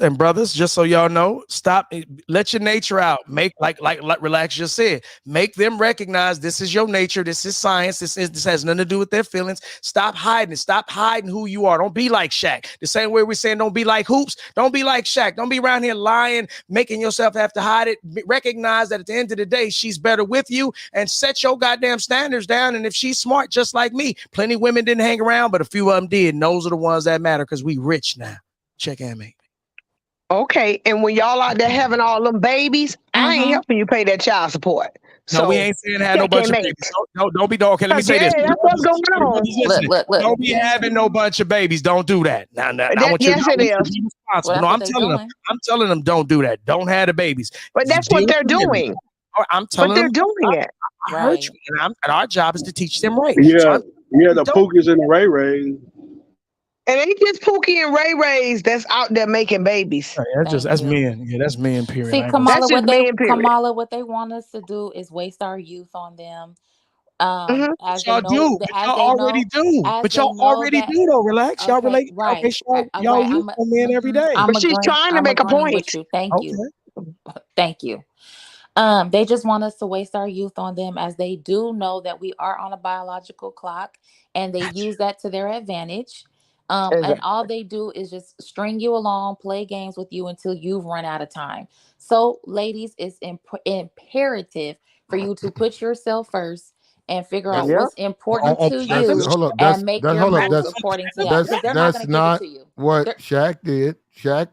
just so y'all know, stop, let your nature out. Make like Relax just said, make them recognize this is your nature, this is science, this has nothing to do with their feelings. Stop hiding who you are. Don't be like Shaq. The same way we're saying don't be like Hoops, don't be like Shaq. Don't be around here lying, making yourself have to hide it. Recognize that at the end of the day, she's better with you, and set your goddamn standards down. And if she's smart, just like me, plenty of women didn't hang around, but a few of them did. And those are the ones that matter, because we rich now. Check and mate. Okay, and when y'all out there having all them babies, I ain't helping you pay that child support. No, we So ain't saying have no check and bunch of mate. babies. Don't be dog. Okay, let me say Yeah, this. that's what's going on. Listening. Look. Don't be having no bunch of babies. Don't do that. Now, I want you to Yes, it be is. responsible. No, I'm telling them don't do that. Don't have the babies. But that's what they're doing. I'm telling them. But they're doing it. I heard you, and our job is to teach them right. Yeah, So the Pookies and the Ray Rays. And ain't just Pookie and Ray Rays that's out there making babies. That's men. Yeah, that's men. Period. See, That's just men. Period. Kamala, what they want us to do is waste our youth on them. As y'all they know, do. Y'all already do. But y'all already do though. Relax. Y'all relate. Right. Okay, y'all use on men every day. But she's trying to make a point. With you. Thank you. They just want us to waste our youth on them, as they do know that we are on a biological clock, and they use that to their advantage. And all they do is just string you along, play games with you until you've run out of time. So, ladies, it's imperative for you to put yourself first and figure out what's important to you and make your moves according to that, because they're not going to give it to you. What Shaq did. Shaq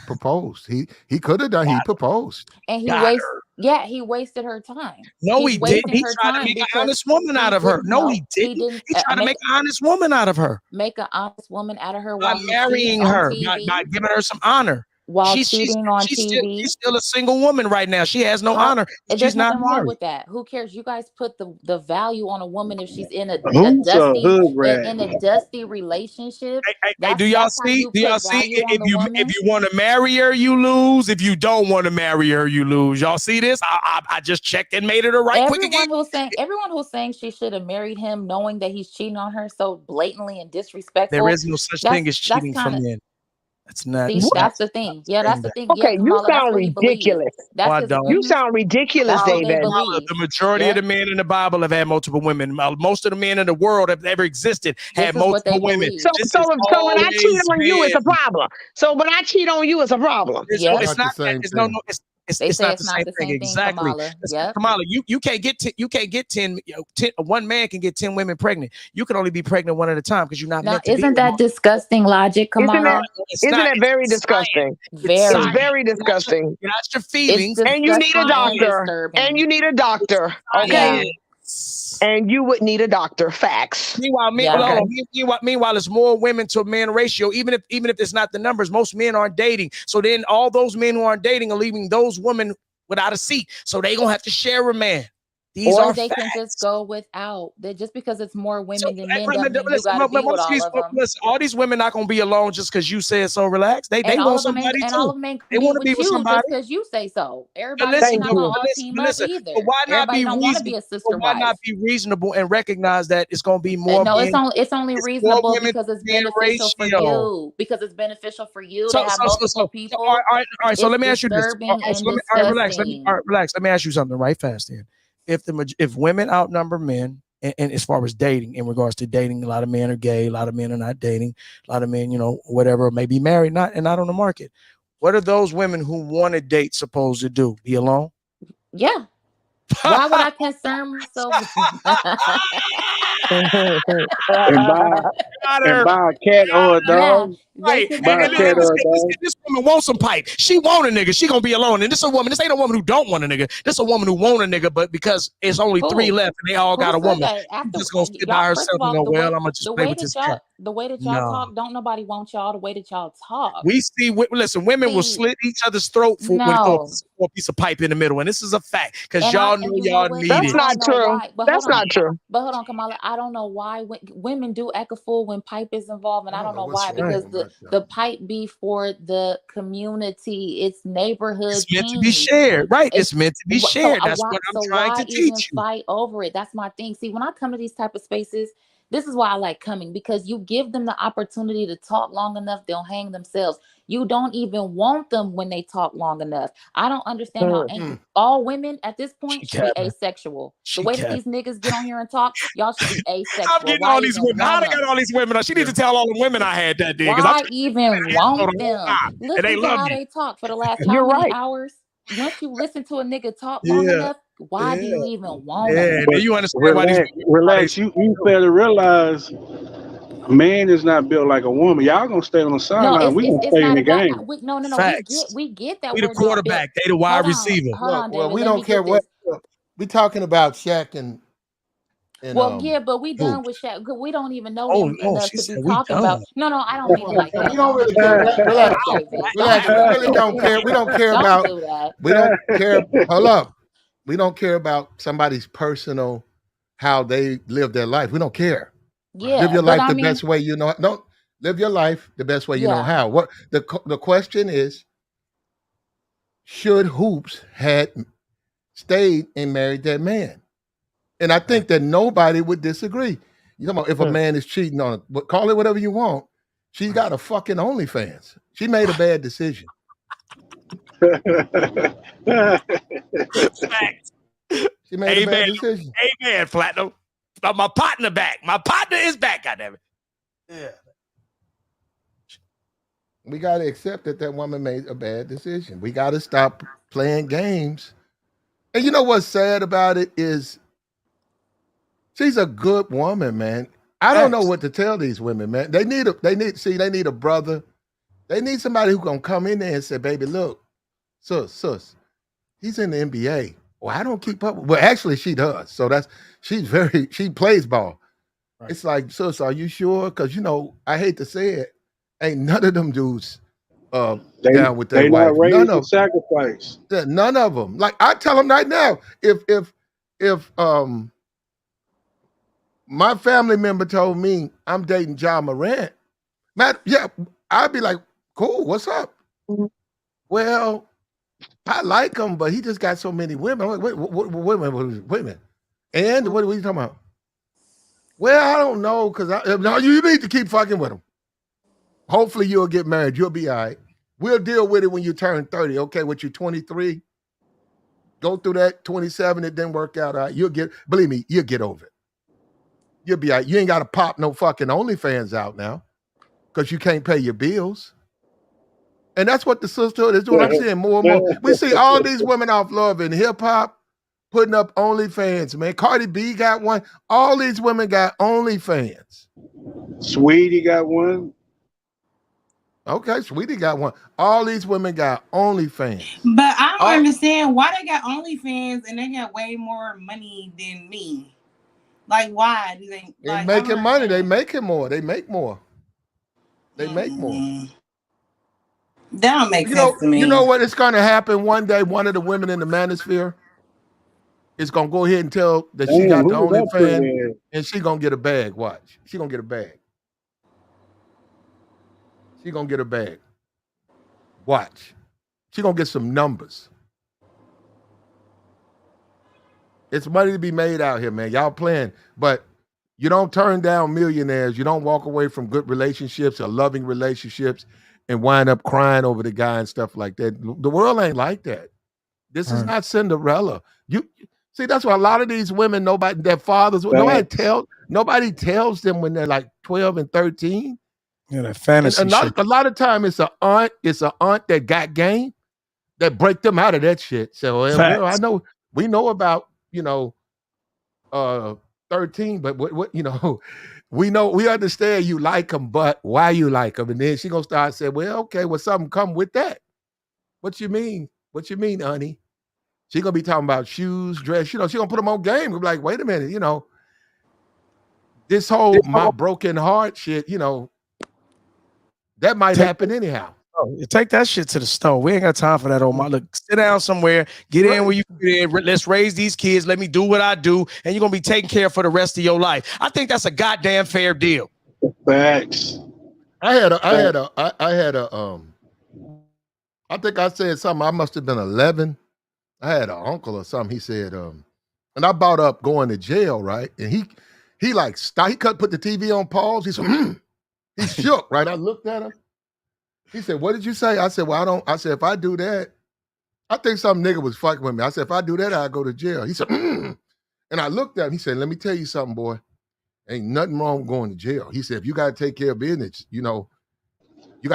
proposed. He could have done. He proposed, and he wasted her time. No, he didn't. He tried to make an honest woman out of her. No, he didn't. He tried to make an honest woman out of her. Make an honest woman out of her by marrying her, by giving her some honor. While cheating on TV. She's still a single woman right now. She has no honor. There's nothing wrong with that. Who cares? You guys put the value on a woman if she's in a dusty relationship. Hey, do y'all see? If you want to marry her, you lose. If you don't want to marry her, you lose. Y'all see this? I just checked and made it a right quick again. Everyone who's saying she should have married him, knowing that he's cheating on her so blatantly and disrespectful. There is no such thing as cheating for men. That's not. See, that's the thing. Yeah, that's the thing. Okay, yeah, Kamala, you sound ridiculous. You sound ridiculous, David. The majority of the men in the Bible have had multiple women. Most of the men in the world have ever existed had multiple women. So when I cheat on you, it's a problem. So when I cheat on you, it's a problem. It's not the same thing. It's not the same thing. Exactly. Kamala, you can't get 10. One man can get 10 women pregnant. You can only be pregnant one at a time because you're not meant to be. Isn't that disgusting logic, Kamala? Isn't that very disgusting? It's very disgusting. Get out your feelings. And you need a doctor. And you need a doctor. Okay. And you would need a doctor. Facts. Meanwhile, it's more women to man ratio. Even if it's not the numbers, most men aren't dating. So then all those men who aren't dating are leaving those women without a seat. So they gonna have to share a man. Or they can just go without. Just because it's more women than men doesn't mean you gotta be with all of them. Listen, all these women not gonna be alone just because you said so. Relax. They want somebody too. And all of them they want to be with somebody just because you say so. Everybody's not gonna all team up either. Why not Everybody be don't want to be a sister why wife. not be reasonable and recognize that it's gonna be more? No, it's only reasonable because it's beneficial for you. Because it's beneficial for you to have multiple people. All right. So let me ask you this. Relax. Let me ask you something right fast then. If women outnumber men, and as far as dating, in regards to dating, a lot of men are gay, a lot of men are not dating, a lot of men, whatever, may be married, not on the market. What are those women who want to date supposed to do? Be alone? Yeah. Why would I concern myself? and buy a cat or a dog. Right. This woman wants some pipe. She want a nigga. She gonna be alone. And this ain't a woman who don't want a nigga. This is a woman who want a nigga, but because it's only 3 left and they all got a woman, she's just gonna sit by herself and go, well, I'm gonna just play with this cat. The way that y'all talk, don't nobody want y'all the way that y'all talk. We see, listen, women will slit each other's throat for a piece of pipe in the middle. And this is a fact because y'all know y'all need it. That's not true. That's not true. But hold on, Kamala. I don't know why women do act a fool when pipe is involved. And I don't know why, because the pipe be for the community. It's neighborhood. It's meant to be shared, right? It's meant to be shared. That's what I'm trying to teach you. Fight over it. That's my thing. See, when I come to these type of spaces, this is why I like coming, because you give them the opportunity to talk long enough, they'll hang themselves. You don't even want them when they talk long enough. I don't understand how all women at this point should be asexual. The way that these niggas get on here and talk, y'all should be asexual. I'm getting all these women. How I got all these women? She need to tell all the women I had that day. Why even want them? Listen to how they talk for the last how many hours? Once you listen to a nigga talk long enough, why do you even want them? You understand why these relax. You fail to realize A man is not built like a woman. Y'all gonna stay on the No, sideline. We gonna it's stay in not the about game. no. Facts. We get that We the we're not built. quarterback. They the wide receiver. Hold Look, on, well, David. we Let don't me care get what. this. Look, we talking about Shaq and Well, yeah, but we done Hoops. with Shaq. We don't even know Oh, them oh, enough she to said be we talking about. done. No, I don't mean it like We that. don't Don't really do care. that, Relax, David. Don't relax. do We that, really don't David. care. We don't care Don't about. do that. We don't care. Hold up. We don't care about somebody's personal, how they live their life. We don't care. Live Yeah, your but life I the mean, best way you know. Don't live your life the best way you know yeah, how. What the question is? Should Hoops had stayed and married that man? And I think that nobody would disagree. You know, if a man is cheating on it, but call it whatever you want. She's got a fucking OnlyFans. She made a bad decision. Facts. She made a Amen. bad decision. Amen, Platinum. My partner back. My partner is back, goddammit. Yeah. We got to accept that that woman made a bad decision. We got to stop playing games. And you know what's sad about it is she's a good woman, man. I don't know Facts. what to tell these women, man. They need a brother. They need somebody who gonna come in there and say, baby, look, sus, he's in the NBA. Well, I don't keep up. Well, actually, she does. So she plays ball. Right. It's like, sis, are you sure? Because I hate to say it, ain't none of them dudes down with their They wife. not raised to sacrifice. None of them. Like I tell them right now, if my family member told me I'm dating John Morant, Matt, yeah, I'd be like, cool, what's up? Well, I like him, but he just got so many women. I'm like, wait a minute. And what are you talking about? Well, I don't know, because no, you need to keep fucking with him. Hopefully you'll get married. You'll be all right. We'll deal with it when you turn 30. Okay, with you 23, go through that 27, it didn't work out. All right. Believe me, you'll get over it. You'll be all right. You ain't got to pop no fucking OnlyFans out now because you can't pay your bills. And that's what the sisterhood is doing. I'm seeing more and more. We see all these women off Love and Hip Hop putting up OnlyFans, man. Cardi B got one. All these women got OnlyFans. Sweetie got one. Okay, Sweetie got one. All these women got OnlyFans. But I don't understand why they got OnlyFans and they got way more money than me. Like, why do they? They're Like, making money. They making more. They make more. They make more. That don't make sense to me. You know what? It's going to happen one day. One of the women in the manosphere is going to go ahead and tell that she got the OnlyFans and she going to get a bag. Watch. She going to get a bag. She going to get a bag. Watch. She going to get some numbers. It's money to be made out here, man. Y'all playing. But you don't turn down millionaires. You don't walk away from good relationships or loving relationships and wind up crying over the guy and stuff like that. The world ain't like that. This is not Cinderella. You see, that's why a lot of these women, their fathers, nobody tells them when they're like 12 and 13. Yeah, that fantasy shit. A lot of time it's an aunt that got game that break them out of that shit. So well, we know about 13, but what we understand you like them, but why you like them? And then she gonna start saying, well, okay, well, something come with that. What you mean? What you mean, honey? She gonna be talking about shoes, dress. She gonna put them on game. We'll be like, wait a minute, this whole my broken heart shit, that might happen anyhow. Take that shit to the store. We ain't got time for that old man. Look, sit down somewhere, get in where you fit in. Let's raise these kids. Let me do what I do, and you're gonna be taken care of for the rest of your life. I think that's a goddamn fair deal. Facts. I think I said something. I must have been 11. I had an uncle or something. He said, and I brought up going to jail, right? And he like stopped. He put the TV on pause. He said, he shook, right? I looked at him. He said, what did you say? I said, well, I said, if I do that, I think some nigga was fucking with me. I said, if I do that, I'll go to jail. He said, And I looked at him. He said, let me tell you something, boy. Ain't nothing wrong with going to jail. He said, if you got to take care of business, you got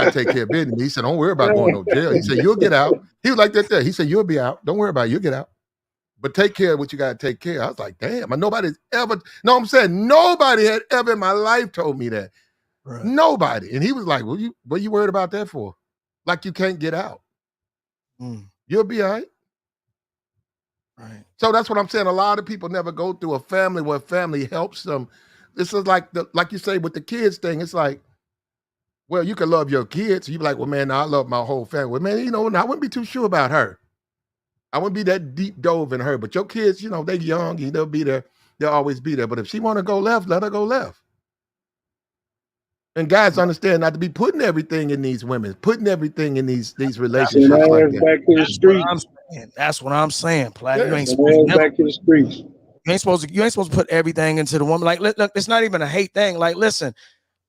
to take care of business. He said, don't worry about going to jail. He said, you'll get out. He was like that there. He said, you'll be out. Don't worry about it. You'll get out. But take care of what you got to take care of. I was like, damn. Nobody had ever in my life told me that. Right. Nobody. And he was like, what you worried about that for? Like you can't get out. You'll be all right. Right. So that's what I'm saying. A lot of people never go through a family where family helps them. This is like like you say with the kids thing. It's like, well, you can love your kids. You be like, well, man, I love my whole family. Well, man, I wouldn't be too sure about her. I wouldn't be that deep dove in her. But your kids, they're young. They'll be there. They'll always be there. But if she want to go left, let her go left. And guys understand not to be putting everything in these women, putting everything in these relationships like that. Back to the streets. That's what I'm saying, Platt. Yeah. You ain't supposed to back to the streets. You ain't supposed to put everything into the woman. Like, look, it's not even a hate thing. Like, listen,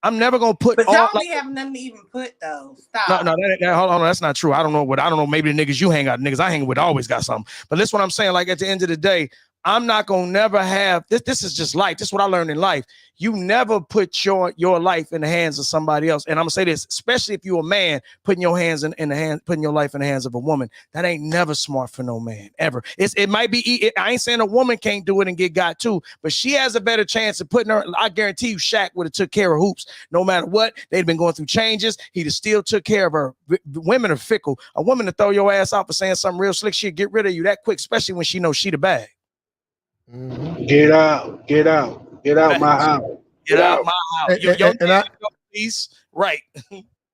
I'm never gonna put But all. y'all Like, be having nothing to even put though. Stop. no, hold on, that's not true. I don't know. Maybe the niggas you hang out, niggas I hang with always got something. But this is what I'm saying. Like at the end of the day, I'm not gonna never have this. This is just life. This is what I learned in life. You never put your life in the hands of somebody else. And I'm gonna say this, especially if you're a man, putting your hands in the hand, putting your life in the hands of a woman. That ain't never smart for no man ever. It might be. I ain't saying a woman can't do it and get got too, but she has a better chance of putting her. I guarantee you, Shaq would have took care of Hoops no matter what. They'd been going through changes. He'd have still took care of her. Women are fickle. A woman to throw your ass out for saying something real slick, she'll get rid of you that quick, especially when she knows she the bag. Get out my house. Get out my house. Please. Right.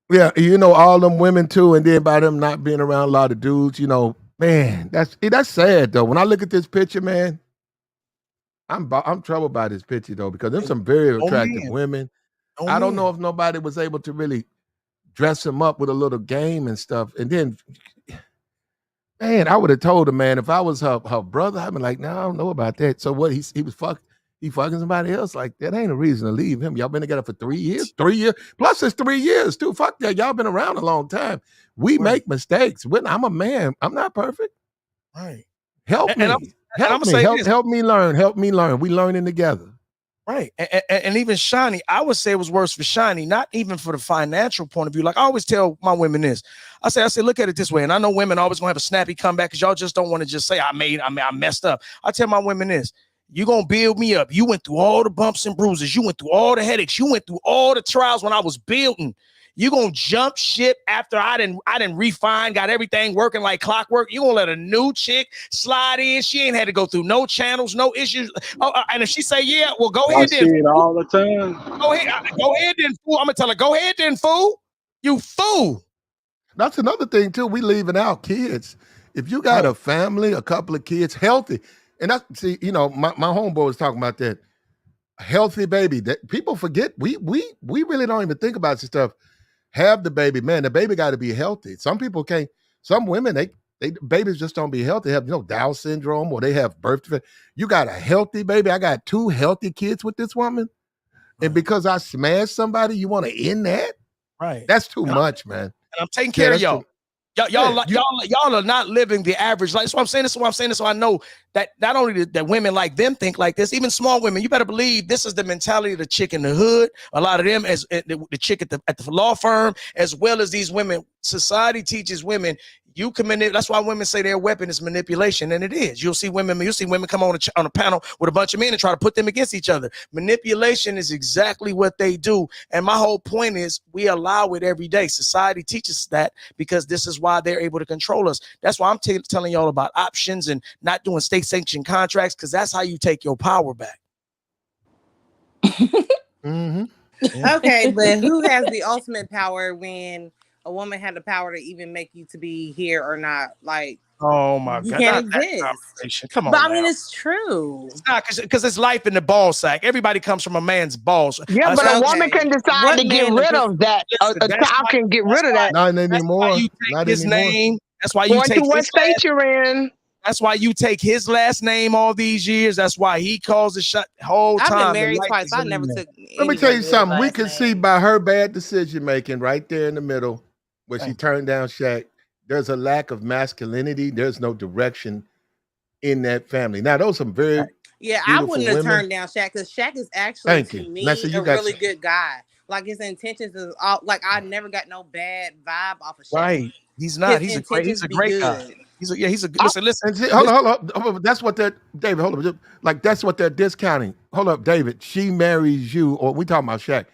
Yeah, all them women too, and then by them not being around a lot of dudes, man, that's sad though. When I look at this picture, man, I'm troubled by this picture though, because there's some very attractive women. I don't know if nobody was able to really dress him up with a little game and stuff. And then, man, I would have told her, man, if I was her brother, I'd be like, no, I don't know about that. So what? He fucking somebody else? Like, that ain't a reason to leave him. Y'all been together for 3 years? 3 years? Plus it's 3 years too. Fuck that. Y'all been around a long time. We make mistakes. I'm a man. I'm not perfect. Right. Help me. Help me learn. Help me learn. We learning together. Right. And even Shani, I would say it was worse for Shani, not even for the financial point of view. Like I always tell my women this. I say, look at it this way. And I know women always gonna have a snappy comeback because y'all just don't want to just say I messed up. I tell my women this. You're gonna build me up. You went through all the bumps and bruises, you went through all the headaches, you went through all the trials when I was building. You gonna jump ship after I didn't refine, got everything working like clockwork. You gonna let a new chick slide in? She ain't had to go through no channels, no issues. And if she say yeah, well go ahead then. I see it all the time. Go ahead then, fool. I'm gonna tell her, go ahead then, fool. You fool. That's another thing too. We leaving out kids. If you got a family, a couple of kids, healthy, and that's my homeboy was talking about that healthy baby. That people forget. We really don't even think about this stuff. Have the baby, man. The baby got to be healthy. Some people can't. Some women, they babies just don't be healthy. They have Down syndrome, or they have birth defects. You got a healthy baby. I got 2 healthy kids with this woman, and because I smashed somebody, you want to end that? Right. That's too much, man. And I'm taking care of y'all. Y'all are not living the average life. That's what I'm saying. So I know that not only that women like them think like this, even small women, you better believe this is the mentality of the chick in the hood. A lot of them, as the chick at the law firm, as well as these women. Society teaches women you can manipulate. That's why women say their weapon is manipulation, and it is. You'll see women come on a panel with a bunch of men and try to put them against each other. Manipulation is exactly what they do. And my whole point is we allow it every day. Society teaches that because this is why they're able to control us. That's why I'm telling y'all about options and not doing state-sanctioned contracts, because that's how you take your power back. Mm-hmm. Yeah. Okay, but who has the ultimate power when a woman had the power to even make you to be here or not? Like, oh my you God, can't exist. Come on, but I mean, it's true. It's not because it's life in the ball sack. Everybody comes from a man's balls. Yeah, but a woman can decide to get rid of that. A child can get rid of that. Not anymore. You take his name. That's why you Going take to what state you're in. That's why you take his last name all these years. That's why he calls the shot whole time. I've been married twice. I never took. Let me tell you something. We can see by her bad decision making right there in the middle, where she turned down Shaq. There's a lack of masculinity. There's no direction in that family. Now, those are some very I wouldn't have turned down Shaq, because Shaq is actually to me a really good guy. Like, his intentions is all like, I never got no bad vibe off of Shaq. Right. He's not. He's a great guy. He's a listen. Hold up. That's what that David. Hold up. Like, that's what they're discounting. Hold up, David. She marries you, or we talking about Shaq.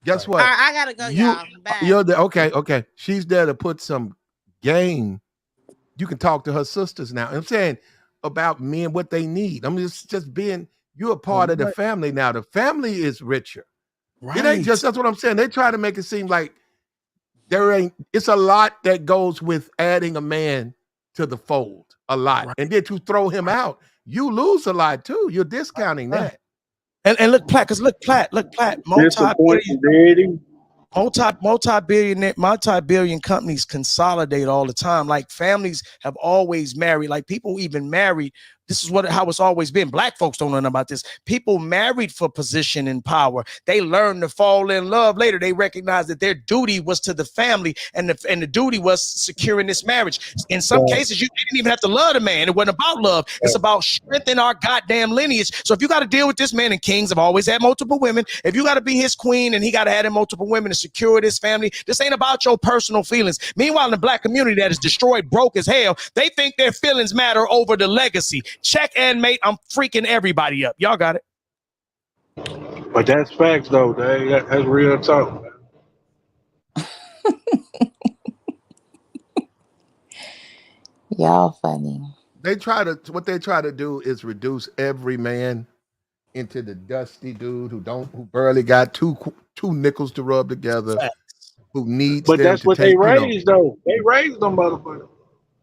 Guess All what? right, I gotta go, y'all. Bye. You're there. Okay. She's there to put some game. You can talk to her sisters now. I'm saying about men what they need. I'm just being. You're a part of the family now. The family is richer. It ain't just that's what I'm saying. They try to make it seem like there ain't. It's a lot that goes with adding a man to the fold. A lot, and then to throw him out, you lose a lot too. You're discounting that. And look, Platt, look, Disappointing, daddy. multi-billion companies consolidate all the time. Like families have always married. Like people even married. This is how it's always been. Black folks don't know nothing about this. People married for position and power. They learn to fall in love later. They recognize that their duty was to the family, and the duty was securing this marriage. In some cases, you didn't even have to love the man. It wasn't about love. It's about strengthening our goddamn lineage. So if you got to deal with this man, and kings have always had multiple women, if you got to be his queen and he got to have multiple women to secure this family, this ain't about your personal feelings. Meanwhile, in the black community that is destroyed, broke as hell, they think their feelings matter over the legacy. Check and mate, I'm freaking everybody up. Y'all got it. But that's facts, though, Dave. That's real talk. Y'all funny. What they try to do is reduce every man into the dusty dude who barely got two nickels to rub together, who needs But them that's to what take. they raised, though. They raised them motherfuckers.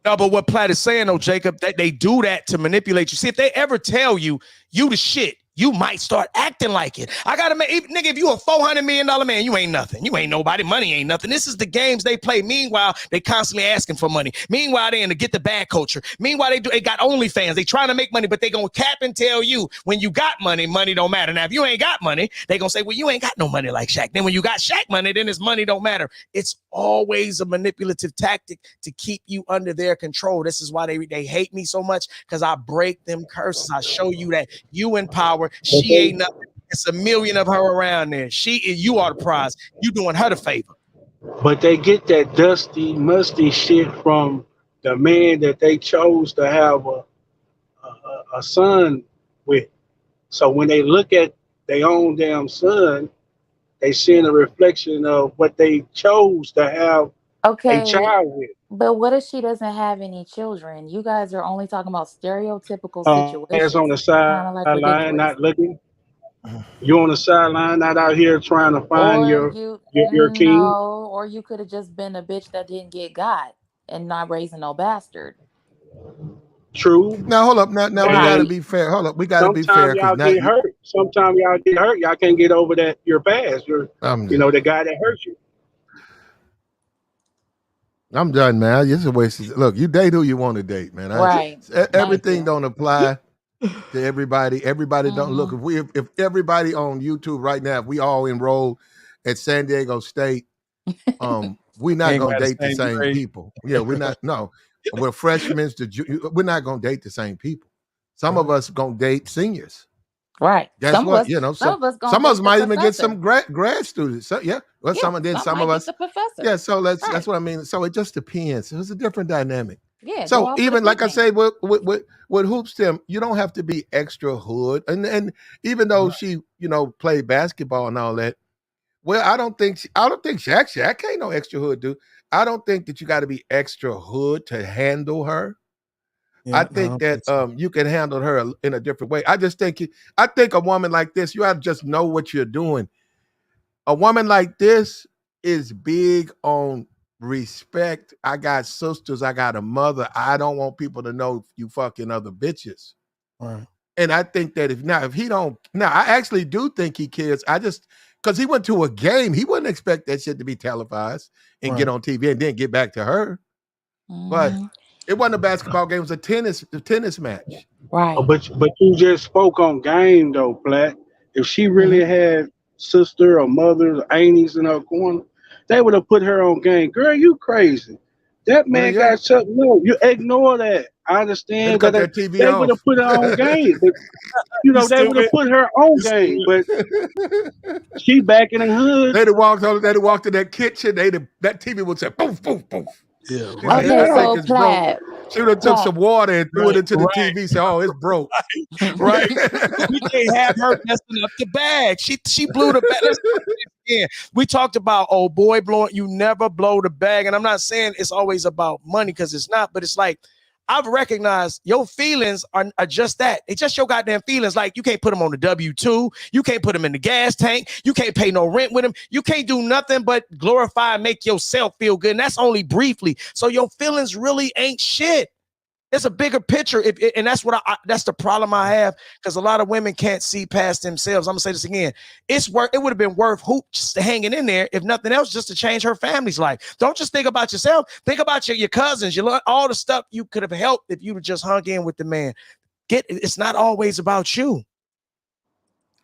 No, but what Platt is saying, though, Jacob, that they do that to manipulate you. See, if they ever tell you the shit, you might start acting like it. I gotta make, nigga, if you a $400 million man, you ain't nothing. You ain't nobody. Money ain't nothing. This is the games they play. Meanwhile, they constantly asking for money. Meanwhile, they in the get the bag culture. Meanwhile, they got Onlyfans. They trying to make money, but they gonna cap and tell you when you got money, money don't matter. Now, if you ain't got money, they gonna say, well, you ain't got no money like Shaq. Then when you got Shaq money, then his money don't matter. It's always a manipulative tactic to keep you under their control. This is why they hate me so much, because I break them curses. I show you that you in power. She ain't nothing. It's a million of her around there. You are the prize. You doing her the favor. But they get that dusty, musty shit from the man that they chose to have a son with. So when they look at their own damn son, they see a reflection of what they chose to have a child with. But what if she doesn't have any children? You guys are only talking about stereotypical As on situations. the It's kind of like sideline, ridiculous. not looking. You on the sideline, not out here trying to find Or your king. no, or you could have just been a bitch that didn't get got and not raising no bastard. True. Now hold up. Now we got to be fair. Hold up. We got to be fair Sometimes because y'all now get hurt. Sometimes y'all get hurt. Y'all can't get over that your past. The guy that hurt you. I'm done, man. This is a waste. Look, you date who you want to date, man. Right. Everything don't apply to everybody. Everybody don't look. If everybody on YouTube right now, if we all enrolled at San Diego State, we're not gonna date the same people. Yeah, we're not. No, we're freshmen. We're not gonna date the same people. Some of us gonna date seniors. Right. Guess what? Some of us might even get some grad students. So, yeah. Well, yeah, some of us. The professor. Yeah. So that's what I mean. So it just depends. It's a different dynamic. Yeah. So even like I say with Hoops Tim, you don't have to be extra hood. And even though she, played basketball and all that, well, I don't think Shaq ain't no extra hood dude. I don't think that you got to be extra hood to handle her. Yeah, I think that you can handle her in a different way. I think a woman like this, you have to just know what you're doing. A woman like this is big on respect. I got sisters. I got a mother. I don't want people to know you fucking other bitches. Right. And I think that if he don't, I actually do think he cares. Because he went to a game, he wouldn't expect that shit to be televised and get on TV and then get back to her. But it wasn't a basketball game; it was a tennis match. Right. But you just spoke on game though, Platt. If she really had sister or mother or aunties in her corner, they would have put her on game. Girl, you crazy. That man got something. No, you ignore that. I understand, but they would have put her on game. But they would have put her on game. But she back in the hood. They'd have walked to that kitchen. That TV would say, "Poof, poof, poof." Yeah. Right. Okay, so Platt. She would have took some water and threw it into the TV. Said, "Oh, it's broke." Right. We can't have her messing up the bag. She blew the bag. again. We talked about, oh boy, blowing, you never blow the bag. And I'm not saying it's always about money, because it's not, but it's like, I've recognized your feelings are just that. It's just your goddamn feelings. Like, you can't put them on the W-2. You can't put them in the gas tank. You can't pay no rent with them. You can't do nothing but glorify and make yourself feel good. And that's only briefly. So your feelings really ain't shit. It's a bigger picture, and that's what that's the problem I have, because a lot of women can't see past themselves. I'm gonna say this again. It would have been worth hoops hanging in there, if nothing else, just to change her family's life. Don't just think about yourself. Think about your cousins, all the stuff you could have helped if you just hung in with the man. It's not always about you,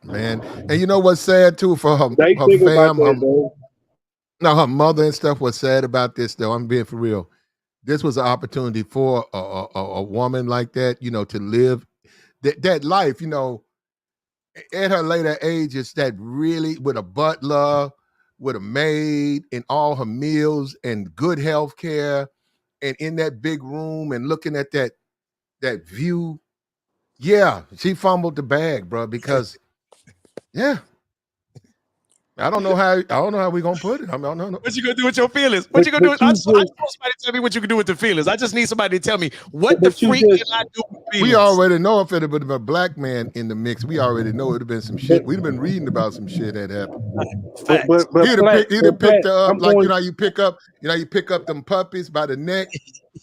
man. And you know what's sad too for her They think about fam, that, though. her mother and stuff. What's sad about this, though, I'm being for real. This was an opportunity for a woman like that, to live that life, at her later ages, that really, with a butler, with a maid, and all her meals and good health care, and in that big room and looking at that view. Yeah, she fumbled the bag, bro, because yeah. I don't know how we're gonna put it. I don't know. What you gonna do with your feelings? What you gonna do? I just want somebody to tell me what you can do with the feelings. I just need somebody to tell me what the freak can I do with feelings. We already know if it had been a black man in the mix. We already know it'd have been some shit. We'd have been reading about some shit that happened. He'd have picked her up like you pick up them puppies by the neck.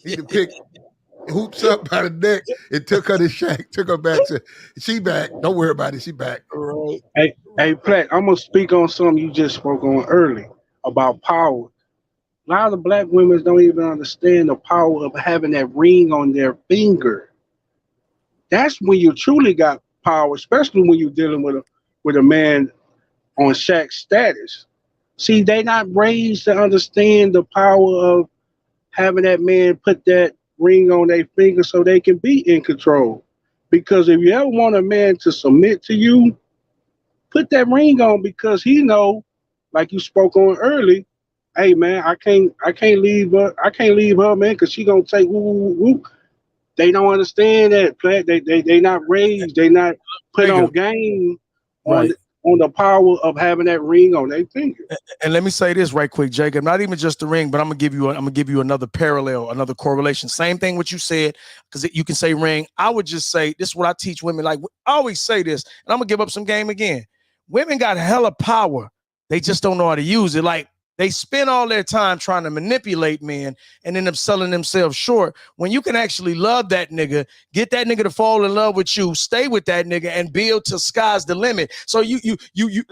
He'd have picked hoops up by the neck. It took her to Shaq, took her back to she back. Don't worry about it. She back. Right. Hey, Platt, I'm gonna speak on something you just spoke on early about power. A lot of black women don't even understand the power of having that ring on their finger. That's when you truly got power, especially when you're dealing with a man on Shaq's status. See, they not raised to understand the power of having that man put that ring on their finger so they can be in control. Because if you ever want a man to submit to you, put that ring on, because he know, like you spoke on early, hey man, I can't leave her, man, because she gonna take woo. They don't understand that, Platt. They not raised, they not put on game on the power of having that ring on their finger. And let me say this right quick, Jacob. Not even just the ring, but I'm gonna give you another parallel, another correlation. Same thing what you said, because you can say ring. I would just say this is what I teach women. Like, I always say this, and I'm gonna give up some game again. Women got hella power. They just don't know how to use it. Like, they spend all their time trying to manipulate men and end up selling themselves short, when you can actually love that nigga, get that nigga to fall in love with you, stay with that nigga, and build till sky's the limit. So you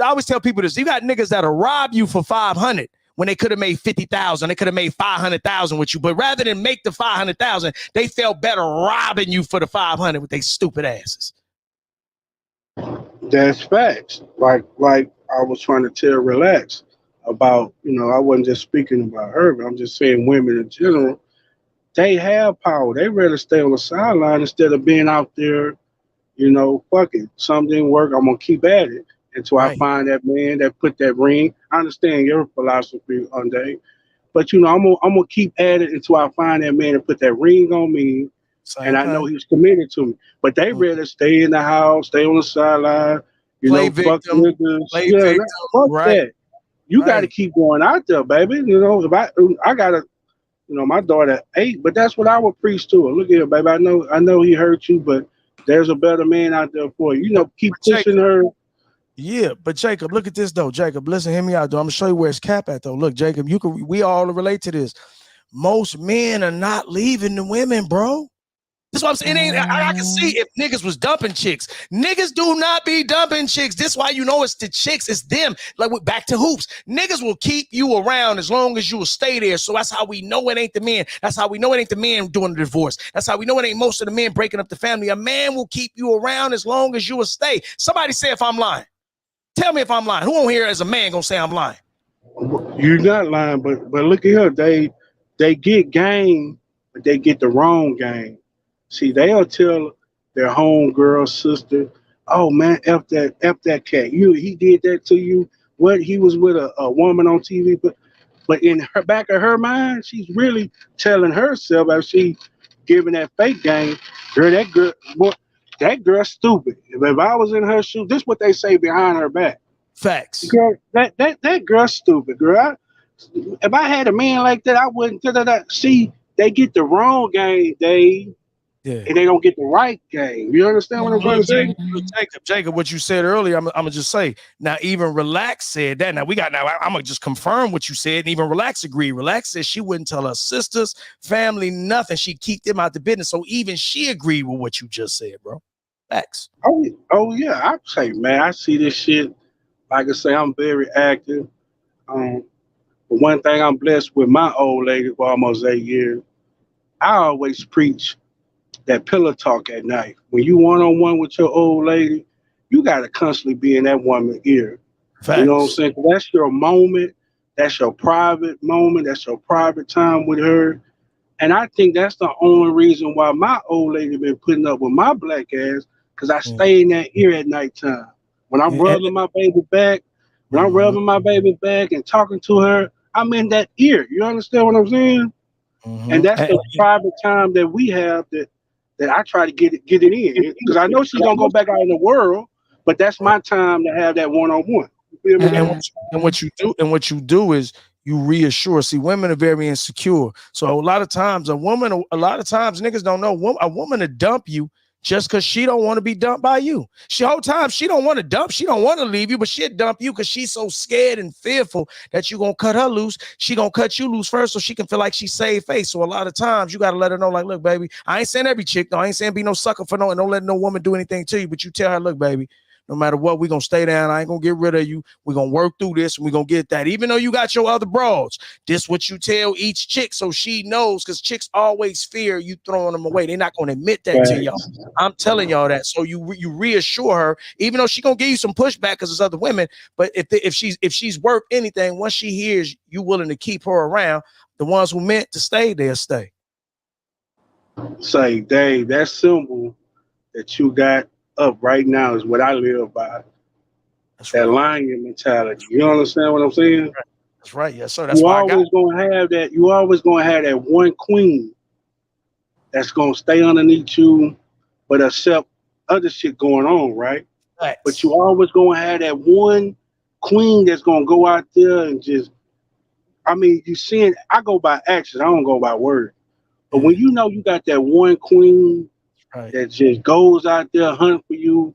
I always tell people this: you got niggas that'll rob you for 500 when they could have made 50,000, they could have made 500,000 with you, but rather than make the 500,000, they felt better robbing you for the 500 with their stupid asses. That's facts. Like I was trying to tell Relax about, I wasn't just speaking about her, but I'm just saying women in general. They have power. They rather stay on the sideline instead of being out there, fuck it. Something didn't work, I'm gonna keep at it until I find that man that put that ring. I understand your philosophy on day, but I'm gonna keep at it until I find that man that put that ring on me. And I know he's committed to me. But they rather stay in the house, stay on the sideline, fuck niggas. Yeah, fuck that. You got to keep going out there, baby. If I got my daughter 8, but that's what I would preach to her. Look at her, baby. I know he hurt you, but there's a better man out there for you. Keep pushing her. Yeah, but Jacob, look at this though. Jacob, listen, hear me out though. I'm gonna show you where it's cap at though. Look, Jacob, we all relate to this. Most men are not leaving the women, bro. That's what I'm saying. I can see if niggas was dumping chicks. Niggas do not be dumping chicks. This why it's the chicks. It's them. Like, back to hoops. Niggas will keep you around as long as you will stay there. So that's how we know it ain't the men. That's how we know it ain't the men doing the divorce. That's how we know it ain't most of the men breaking up the family. A man will keep you around as long as you will stay. Somebody say if I'm lying. Tell me if I'm lying. Who on here as a man gonna say I'm lying? You're not lying, but look at her. They get game, but they get the wrong game. See, they'll tell their homegirl, sister, oh man, F that cat. He did that to you. What, he was with a woman on TV, but in her back of her mind, she's really telling herself, as she giving that fake game, that girl's stupid. If I was in her shoes, this is what they say behind her back. Facts. Girl, that girl's stupid, girl. If I had a man like that, I wouldn't. See, they get the wrong game, Dave, Yeah. and they don't get the right game. You understand what I'm trying to say? Jacob, what you said earlier, I'm gonna just say now. Even Relax said that. Now I'm gonna just confirm what you said. And even Relax agreed. Relax said she wouldn't tell her sisters, family, nothing. She'd keep them out the business. So even she agreed with what you just said, bro. Facts. Oh yeah. I say, man, I see this shit. Like I say, I'm very active. But one thing I'm blessed with my old lady for almost 8 years. I always preach that pillow talk at night. When you one on one with your old lady, you gotta constantly be in that woman's ear. Facts. You know what I'm saying? 'Cause that's your moment. That's your private moment. That's your private time with her. And I think that's the only reason why my old lady been putting up with my black ass, because I stay in that ear at nighttime. When I'm rubbing my baby back, and talking to her, I'm in that ear. You understand what I'm saying? And that's the private time that we have that I try to get it in. Because I know she's gonna go back out in the world, but that's my time to have that one-on-one. You feel me? And what you do is you reassure. See, women are very insecure. So a lot of times niggas don't know a woman to dump you just because she don't want to be dumped by you. Whole time she don't want to dump, she don't want to leave you, but she'll dump you because she's so scared and fearful that you're gonna cut her loose. She gonna cut you loose first so she can feel like she saved face. So a lot of times you gotta let her know, like, look, baby, I ain't saying every chick, though. I ain't saying be no sucker for no, and don't let no woman do anything to you, but you tell her, look, baby, no matter what, we're going to stay down. I ain't going to get rid of you. We're going to work through this, and we're going to get that. Even though you got your other broads, this what you tell each chick so she knows, because chicks always fear you throwing them away. They're not going to admit that to y'all. I'm telling y'all that. So you reassure her, even though she going to give you some pushback because there's other women, but if she's worth anything, once she hears you willing to keep her around, the ones who meant to stay, they'll stay. Say, Dave, that symbol that you got up right now is what I live by. That's that right. lion mentality. You understand what I'm saying? That's right. Yes, sir. That's why I got. You always gonna have that one queen that's gonna stay underneath you, but accept other shit going on, right? Facts. But you always gonna have that one queen that's gonna go out there and just. I mean, you seeing? I go by actions. I don't go by words. But when you know you got that one queen that just goes out there hunting for you,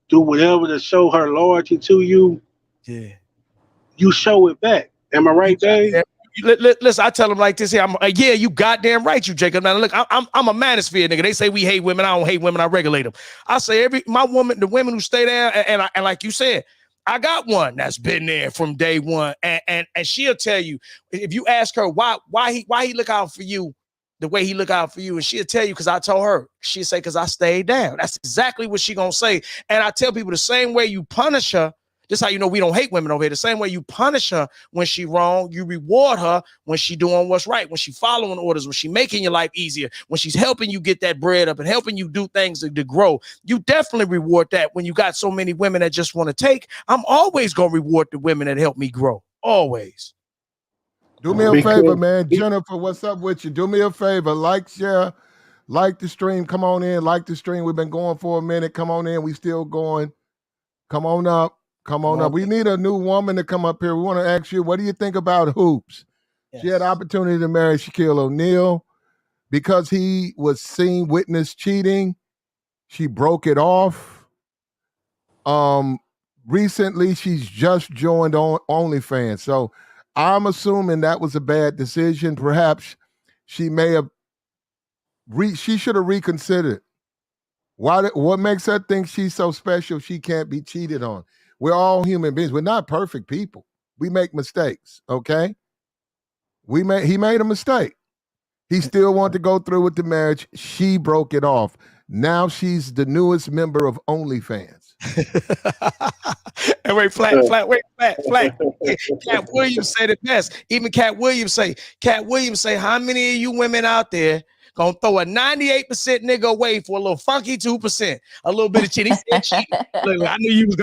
do whatever to show her loyalty to you, you show it back. Am I right, Dave? Listen, I tell them like this here. Yeah, you goddamn right, you Jacob. Now look, I'm a manosphere nigga. They say we hate women. I don't hate women. I regulate them. I say the women who stay there, and like you said, I got one that's been there from day one, and she'll tell you if you ask her why he look out for you the way he look out for you, and she'll tell you because I told her. She'll say because I stayed down. That's exactly what she gonna say. And I tell people the same way you punish her. This how you know we don't hate women over here. The same way you punish her when she wrong, you reward her when she doing what's right, when she following orders, when she making your life easier, when she's helping you get that bread up and helping you do things to grow. You definitely reward that when you got so many women that just want to take. I'm always going to reward the women that help me grow. Always. Do me a favor, man. Jennifer, what's up with you? Do me a favor. Like, share, like the stream. Come on in. Like the stream. We've been going for a minute. Come on in. We still going. Come on up. Come on up. We need a new woman to come up here. We want to ask you, what do you think about Hoops? Yes. She had the opportunity to marry Shaquille O'Neal because he was seen witness cheating. She broke it off. Recently, she's just joined Onlyfans. So I'm assuming that was a bad decision. Perhaps she may have she should have reconsidered. What makes her think she's so special she can't be cheated on? We're all human beings. We're not perfect people. We make mistakes, okay? He made a mistake. He still wanted to go through with the marriage. She broke it off. Now she's the newest member of Onlyfans. And wait, flat. Cat Williams said it best. Even Cat Williams say, how many of you women out there gonna throw a 98% nigga away for a little funky 2%, a little bit of cheating? He said cheating. Look, I knew you was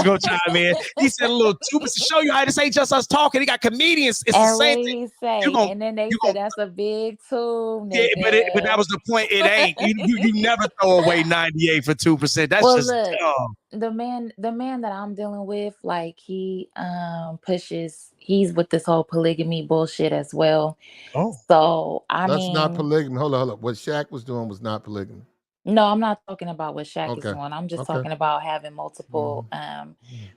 gonna chime in. He said a little 2%. Show you how this ain't just us talking. He got comedians. It's the same thing. He say, and then they said that's a big tune. Yeah, but that was the point. It ain't. You never throw away 98 for 2%. That's just dumb. the man that I'm dealing with, like he he's with this whole polygamy bullshit as well. Oh, So I That's not mean, polygamy. Hold on. What Shaq was doing was not polygamy. no, I'm not talking about what Shaq is Okay. doing. I'm just Okay. talking about having multiple Mhm.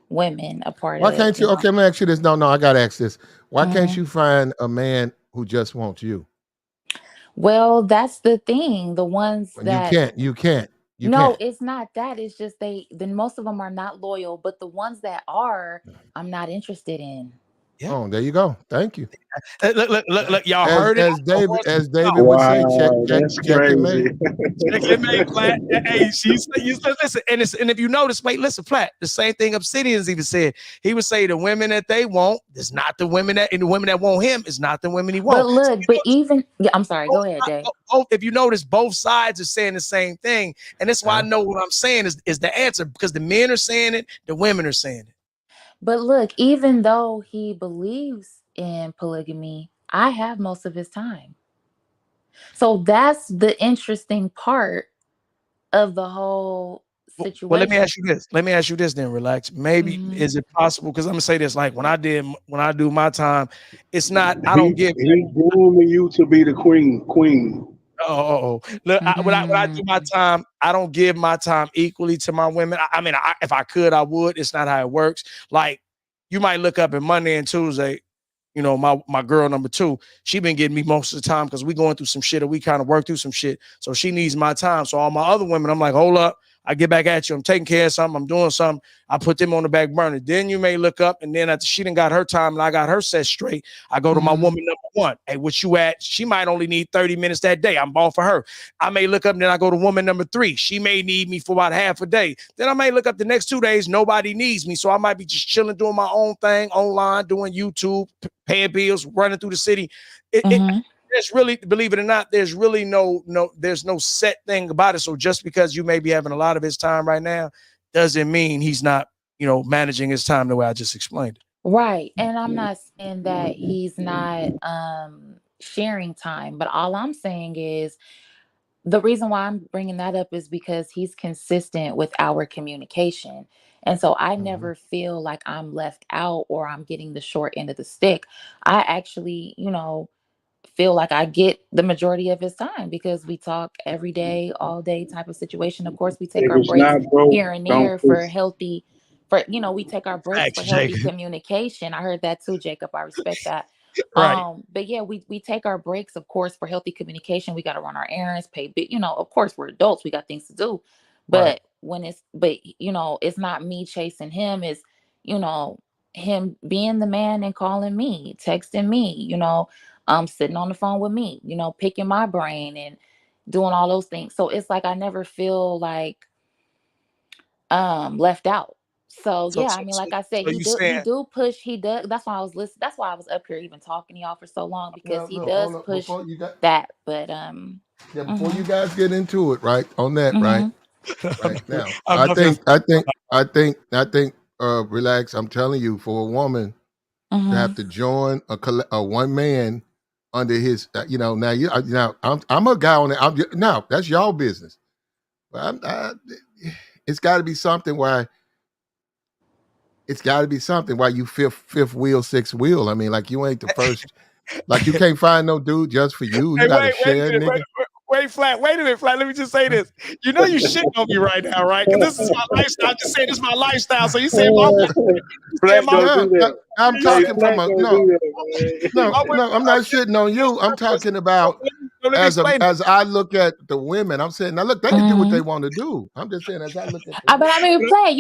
women a part Why of, can't you? Okay, let me ask you this. No, I gotta ask this. Why can't Mhm. you find a man who just wants you? Well, that's the thing. The ones You that can't. You can't. You no, can't. it's not that. It's just then most of them are not loyal, but the ones that are, I'm not interested in. yeah. Oh, there you go. Thank you. Look, y'all As heard it. as David as David would say, Wow, that's checkmate. crazy. Checkmate, Flat. Hey, you listen, and if you notice, wait, listen, Flat. The same thing Obsidian's even said. He would say the women that they want is not the women that, and the women that want him is not the women he But want. look, but even yeah, I'm sorry. Go ahead, Jay. If you notice, both sides are saying the same thing, and that's why I know what I'm saying is the answer, because the men are saying it, the women are saying it. But look, even though he believes in polygamy, I have most of his time. So that's the interesting part of the whole Well, let me situation. ask you this. Let me ask you this then, Relax. Maybe Mhm. is it possible? Because I'm gonna say this, like when I do my time, it's not, I don't give He's grooming you to be the queen. Look, when I do my time, I don't give my time equally to my women. I mean, if I could, I would. It's not how it works. Like, you might look up at Monday and Tuesday, you know, my girl number 2, she been getting me most of the time because we going through some shit or we kind of work through some shit. So she needs my time. So all my other women, I'm like, hold up. I get back at you. I'm taking care of something. I'm doing something. I put them on the back burner. Then you may look up, and then after she done got her time and I got her set straight, I go to my woman number 1. Hey, what you at? She might only need 30 minutes that day. I'm ball for her. I may look up, and then I go to woman number 3. She may need me for about half a day. Then I may look up the next 2 days. Nobody needs me. So I might be just chilling, doing my own thing online, doing YouTube, paying bills, running through the city. There's really, believe it or not, there's really there's no set thing about it. So just because you may be having a lot of his time right now doesn't mean he's not, managing his time the way I just explained it. Right. And I'm not saying that he's not sharing time, but all I'm saying is the reason why I'm bringing that up is because he's consistent with our communication. And so I never feel like I'm left out or I'm getting the short end of the stick. I actually, feel like I get the majority of his time because we talk every day, all day type of situation. Of course, we take If our it's breaks not broke, here and don't there fix it. we take our breaks Thanks, for healthy Jacob. communication. I heard that too, Jacob. I respect that. Right. But yeah, we take our breaks, of course, for healthy communication. We got to run our errands, pay big, of course we're adults, we got things to do. Right. It's not me chasing him, it's you know, him being the man and calling me, texting me, sitting on the phone with me, picking my brain and doing all those things. So it's like I never feel like left out. So So, yeah, so, I mean, so, like I said, so you he saying, do push, he does. That's why I was listening. That's why I was up here even talking to y'all for so long because Now he look, does hold up push before you got that. But before you guys get into it, right? On that, right? I'm Right now, I'm not gonna relax. I'm telling you, for a woman to have to join a one man under his, now I'm a guy on it. Now that's y'all business. But it's got to be something why. It's got to be something why you fifth wheel, sixth wheel. I mean, like you ain't the first. Like you can't find no dude just for you. You Hey, got to wait a share, minute, nigga. Flat. Wait a minute, Flat. Let me just say this. You know you shitting on me right now, right? Because this is my lifestyle. I'm just saying this is my lifestyle. So you saying my women, you saying Black my don't women, do that. I'm Hey, talking from Black a don't no, do that, man. my women I'm are not shitting on you. I'm talking about let me explain it. as I look at the women. I'm saying now look, they can do what they want to do. I'm just saying as I look at the but I women. mean, play.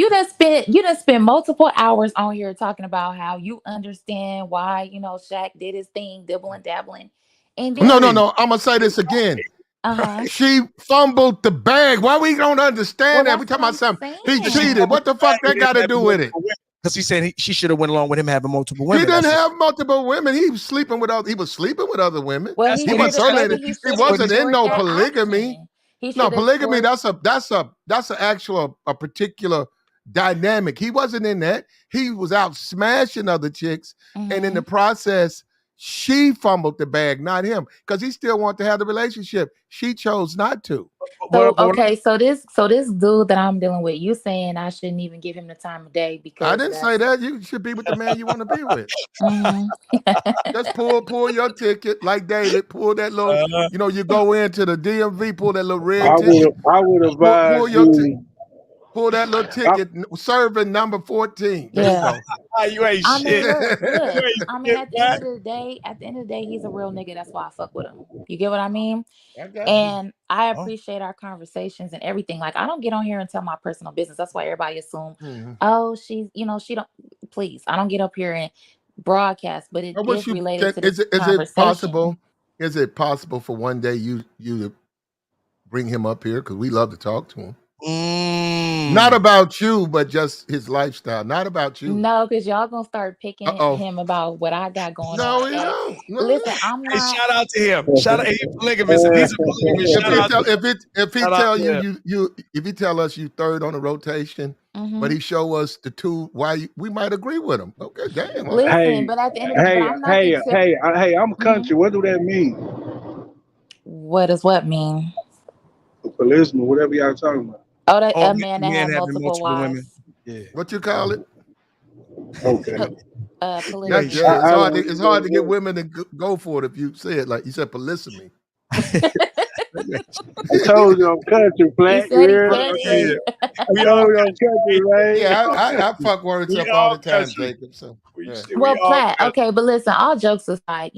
You done spent multiple hours on here talking about how you understand why Shaq did his thing, dibbling, dabbling, and No, then I'm gonna say this again. uh-huh. She fumbled the bag. Why we don't Well, understand that? We that's what talking about I'm something. He She saying. cheated. fumbled What the the bag fuck that with him got to do having with it? multiple women. Because he said she should have went along with him having multiple He women. didn't That's what have multiple women. He was sleeping with other. He was sleeping with other women. Well, that's he He what he wasn't should have. said. certainly. Maybe he He should That's have what he wasn't in explored no that polygamy. option. He No should have polygamy. explored. That's an actual a particular dynamic. He wasn't in that. He was out smashing other chicks, and in the process, She fumbled the bag, not him, because he still wanted to have the relationship. She chose not to. So okay, so this dude that I'm dealing with, you saying I shouldn't even give him the time of day because I didn't say that. You should be with the man you want to be with. Just pull your ticket, like David. Pull that little, you go into the DMV, pull that little red ticket. I would advise you. Pull that little ticket, serving number 14. There you go. You ain't I mean, shit. look. I mean, at the end of the day, he's a real nigga. That's why I fuck with him. You get what I mean? And I appreciate our conversations and everything. Like, I don't get on here and tell my personal business. That's why everybody assume, oh, she's, she don't. Please, I don't get up here and broadcast, but it is related to this conversation. Is it possible for one day you to bring him up here, because we love to talk to him? Not about you, but just his lifestyle. Not about you. No, because y'all gonna start picking him about what I got going on. No. Listen, I'm not. Hey, shout out to him. Shout out, he's polygamous. If he's a polygamist, if he tell us you third on the rotation, but he show us the two, we might agree with him. Okay, damn. Listen, but at the end of the day, I'm not. Hey, I'm country. What do that mean? What does what mean? Polygamy, whatever y'all talking about. Oh, a man that has multiple wives. Women. Yeah. What you call it? Okay. Polygamy. It's hard to get women to go for it if you say it like you said, polygamy. I told you I'm country, Black. We told you I'm country, right? Yeah, I fuck words up all the time, Jacob. So, well, Platt. Okay, but listen. All jokes aside,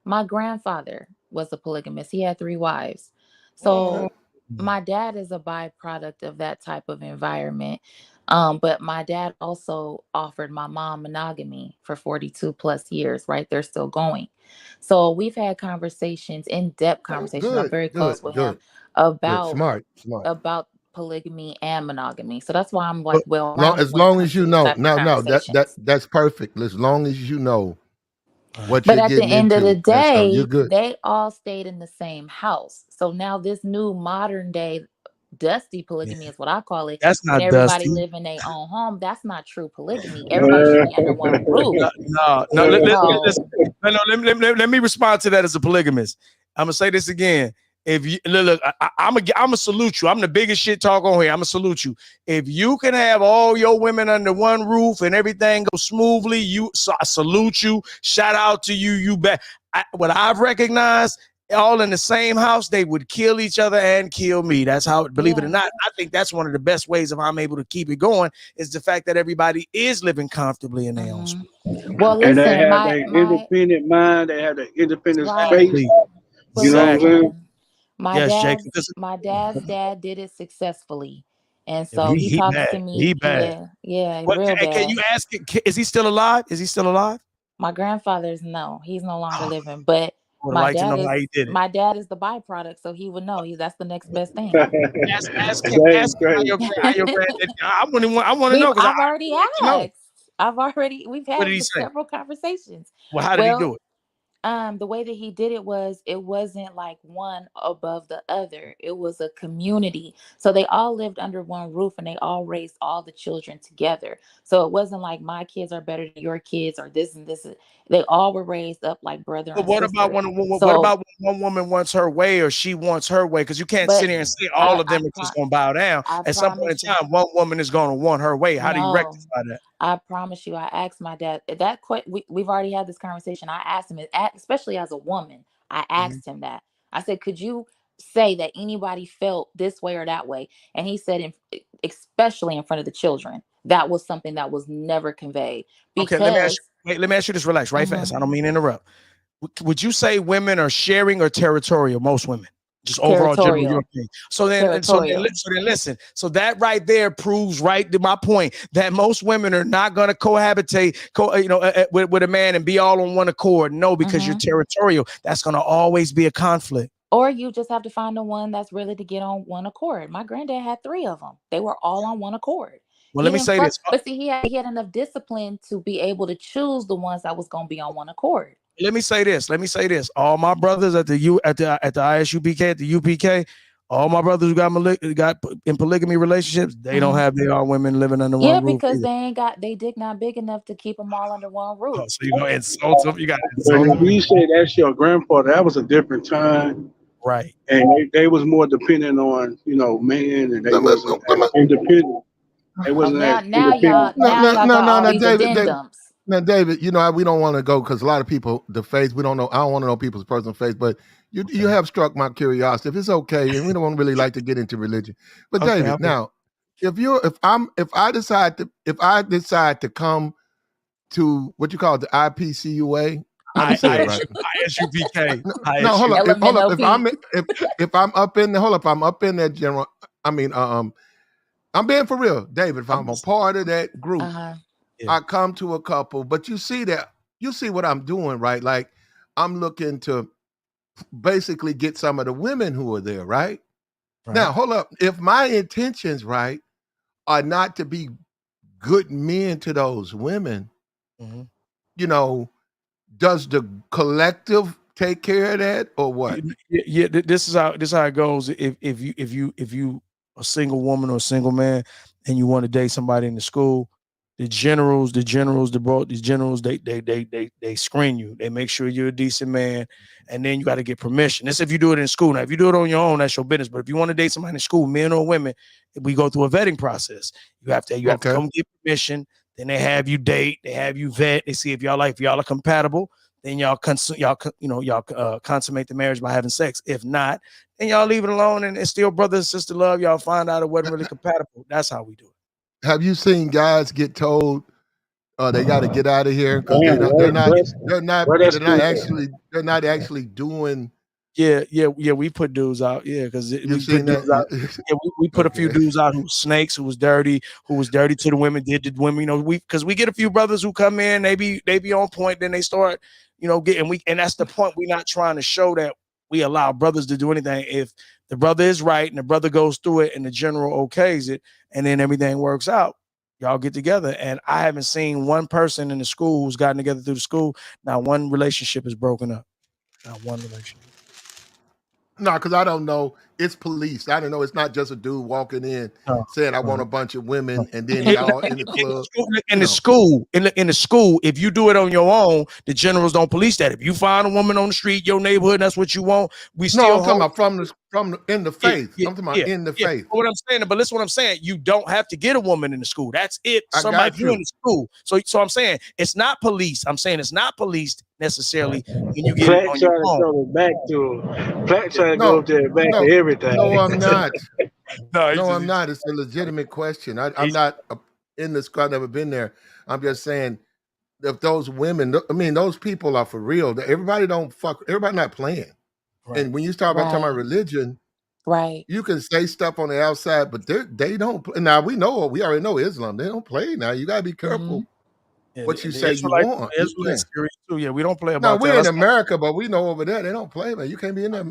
my grandfather was a polygamist. He had 3 wives. So my dad is a byproduct of that type of environment. But my dad also offered my mom monogamy for 42 plus years, right? They're still going. So we've had conversations, in-depth conversations. I'm very close with him about polygamy and monogamy. So that's why I'm like, as long as you know, that's perfect. As long as you know what but you're at the getting end into, of the day, good. They all stayed in the same house. So now this new modern day dusty polygamy is what I call it. That's not everybody dusty. live in their own home. That's not true polygamy. Everybody should be under one roof. No. Let me respond to that as a polygamist. I'm gonna say this again. If you look, I'm gonna salute you. I'm the biggest shit talk on here. I'm gonna salute you. If you can have all your women under one roof and everything goes smoothly, I salute you. Shout out to you. You bet. What I've recognized, all in the same house, they would kill each other and kill me. That's how, believe it or not, I think that's one of the best ways of how I'm able to keep it going is the fact that everybody is living comfortably in their own space. Well, listen, and they have an independent mind. They have the independent space. Well, you know what I'm saying? My dad's dad did it successfully. And so he talks to me. He bad. Yeah, real bad. Can you ask, is he still alive? My grandfather's he's no longer living, but my dad is the byproduct, so he would know. That's the next best thing. Ask him how your granddad. I want to know because I've already asked. We've had several conversations. Well, how did he do it? The way that he did it wasn't like one above the other. It was a community. So they all lived under one roof and they all raised all the children together. So it wasn't like my kids are better than your kids or this and this. They all were raised up like brother and sister. What about when one woman wants her way or she wants her way? Because you can't sit here and say all of them are just going to bow down. At some point in time, one woman is going to want her way. How do you rectify that? I promise you, I asked my dad we've already had this conversation. I asked him, especially as a woman, I asked him that. I said, could you say that anybody felt this way or that way? And he said, especially in front of the children, that was something that was never conveyed. Because, okay, let me ask you this, relax, right fast. I don't mean to interrupt. Would you say women are sharing or territorial? Most women. Just overall general European. So then listen. So that right there proves right to my point that most women are not going to cohabitate, with a man and be all on one accord. No, because you're territorial. That's going to always be a conflict. Or you just have to find the one that's really to get on one accord. My granddad had 3 of them. They were all on one accord. Well, let me say this. But see, he had enough discipline to be able to choose the ones that was going to be on one accord. Let me say this. All my brothers at the ISUPK, at the UPK, All my brothers who got in polygamy relationships, they don't have their own women living under one roof. because they dick not big enough to keep them all under one roof. Oh, so you gonna insult them? You got to But insult if them, you say that's your grandfather, that was a different time. right? And they was more dependent on, men, and they wasn't as independent. They wasn't as Now y'all got all these addendums. Now, David, we don't want to go because a lot of people, the faith, we don't know. I don't want to know people's personal faith, but you have struck my curiosity. If it's okay, and we don't really like to get into religion, but Okay, David, now, if I decide to come to what you call the IPCUA, let me say it right. ISUPK. No, hold up. If I'm up in that general, I'm being for real, David. If I'm a part of that group. I come to a couple, but you see what I'm doing, right? Like I'm looking to basically get some of the women who are there, right? Now, hold up. If my intentions, right, are not to be good men to those women, does the collective take care of that or what? Yeah, this is how it goes. If you a single woman or a single man and you want to date somebody in the school, the generals, they screen you. They make sure you're a decent man, and then you got to get permission. That's if you do it in school. Now, if you do it on your own, that's your business. But if you want to date somebody in school, men or women, we go through a vetting process. You have to come get permission. Then they have you date. They have you vet. They see if y'all are compatible. Then y'all consummate the marriage by having sex. If not, then y'all leave it alone, and it's still brother and sister love. Y'all find out it wasn't really compatible. That's how we do it. Have you seen guys get told they got to get out of here because they're not actually doing? Yeah. We put dudes out. Yeah, because we put a few dudes out who snakes, who was dirty to the women, did the women. Because we get a few brothers who come in, they be on point, then they start, and that's the point. We're not trying to show that we allow brothers to do anything. If the brother is right and the brother goes through it and the general okays it, and then everything works out, y'all get together. And I haven't seen one person in the school who's gotten together through the school. Not one relationship is broken up. Not one relationship. No, because I don't know. It's police. I don't know. It's not just a dude walking in saying I want a bunch of women, and then y'all in the club. In the school, if you do it on your own, the generals don't police that. If you find a woman on the street, your neighborhood, and that's what you want, I'm talking about in the faith. I'm talking about in the faith. What I'm saying, but listen, what I'm saying, you don't have to get a woman in the school. That's it. Somebody in the school. So I'm saying it's not police. I'm saying it's not policed necessarily when you get it on your own. Platt trying to go up there back to everything. No, I'm not. I'm not. It's a legitimate question. I'm not in the school. I've never been there. I'm just saying, if those women, those people are for real. Everybody don't fuck. Everybody not playing. Right. And when you start about talking about religion, right, you can say stuff on the outside, but they don't play. Now we already know Islam. They don't play. Now you gotta be careful. What you say you want. Yeah, we don't play about that. No, we're in America, but we know over there they don't play, man. You can't be in there.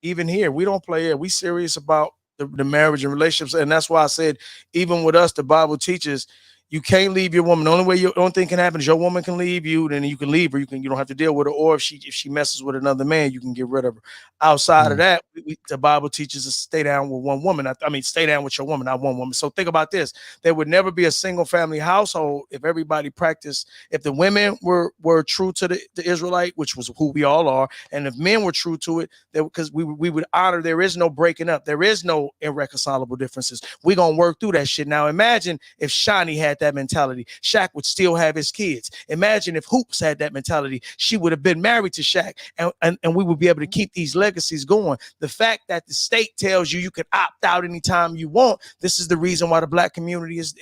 Even here, we don't play it. We serious about the marriage and relationships. And that's why I said, even with us, the Bible teaches you can't leave your woman. The only thing can happen is your woman can leave you, then you can leave her. You don't have to deal with her. Or if she messes with another man, you can get rid of her. Outside of that, the Bible teaches us to stay down with one woman. Stay down with your woman, not one woman. So think about this. There would never be a single family household if everybody practiced, if the women were true to the Israelite, which was who we all are, and if men were true to it, because we would honor, there is no breaking up. There is no irreconcilable differences. We're going to work through that shit. Now imagine if Shani had that mentality, Shaq would still have his kids. Imagine if Hoops had that mentality, she would have been married to Shaq, and we would be able to keep these legacies going. The fact that the state tells you can opt out anytime you want, this is the reason why the black community is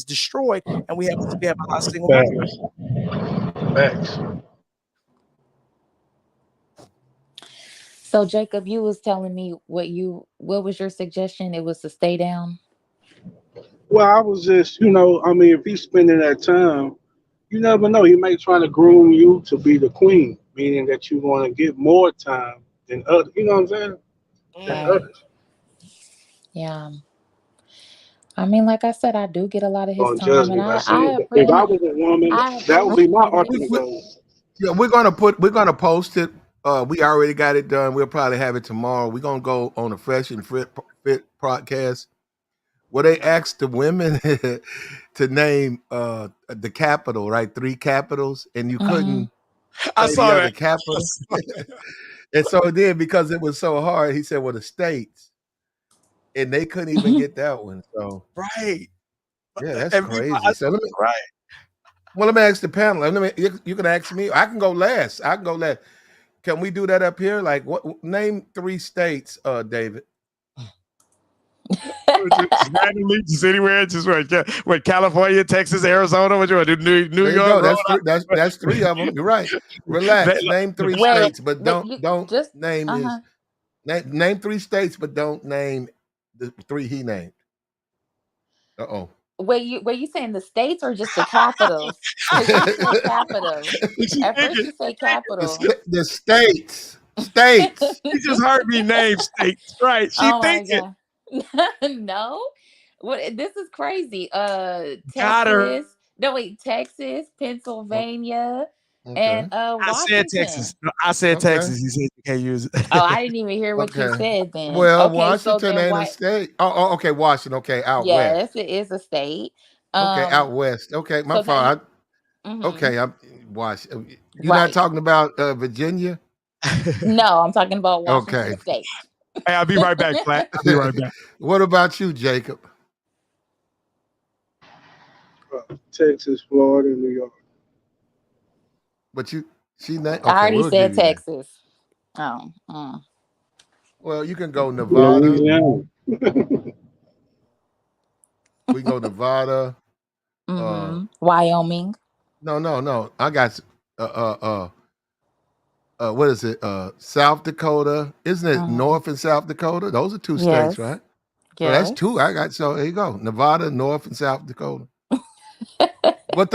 destroyed, and we have a high single Facts. So Jacob, you was telling me what was your suggestion? It was to stay down. Well, I was just, if he's spending that time, you never know. He may try to groom you to be the queen, meaning that you want to get more time than others. You know what I'm saying? Than others. Yeah. Like I said, I do get a lot of his time, and if I was a woman, that would be my ultimate goal. Yeah, we're gonna post it We already got it done. We'll probably have it tomorrow. We're gonna go on a Fresh and Fit podcast where they asked the women to name the capital, right? 3 capitals, and you couldn't I say the saw other that. capital. And so then, because it was so hard, he said, "Well, the states," and they couldn't even get that one. So Right. yeah, that's And people, crazy. So right. let me ask the panel. You can ask me. I can go last. I can go last. Can we do that up here? Like, name 3 states, David. Just randomly, just anywhere, just where California, Texas, Arizona, what you want to do? New There you York, go. Rhode That's 3 of them. You're right. Relax. Name 3 Wait, states, but but you don't just name his name 3 states, but don't name the 3 he named. wait, you saying the states or just the capitals? Because you said capitals. At first you say capital. The states. States. She just heard me name states. Right. She Oh my thinking. god. No. What, this is crazy. Got her. Texas. No, wait, Texas, Pennsylvania, and Okay. I said Texas. Washington. No, I said Okay. Texas. You said you can't use it. Oh, I didn't even hear what you Okay. said then. Well, Okay, so Washington then ain't a why state. Okay, Washington. Okay, out west. yes, it is a state. Okay, out west. Okay, my So now you fault. mhm. Okay, I'm Washington. You're not Right. talking about Virginia? No, I'm talking about Washington Okay. State. Hey, I'll be right back, Black. I'll be right back. What about you, Jacob? Texas, Florida, New York. But she I okay, already we'll said give you that. Texas. Oh. Well, you can go Nevada. Louisiana. We can go Nevada. Wyoming. No. I got what is it? South Dakota. Isn't it North and South Dakota? Those are 2 states, Yes. right? So that's Yes. 2. I got so there you go. Nevada, North and South Dakota. What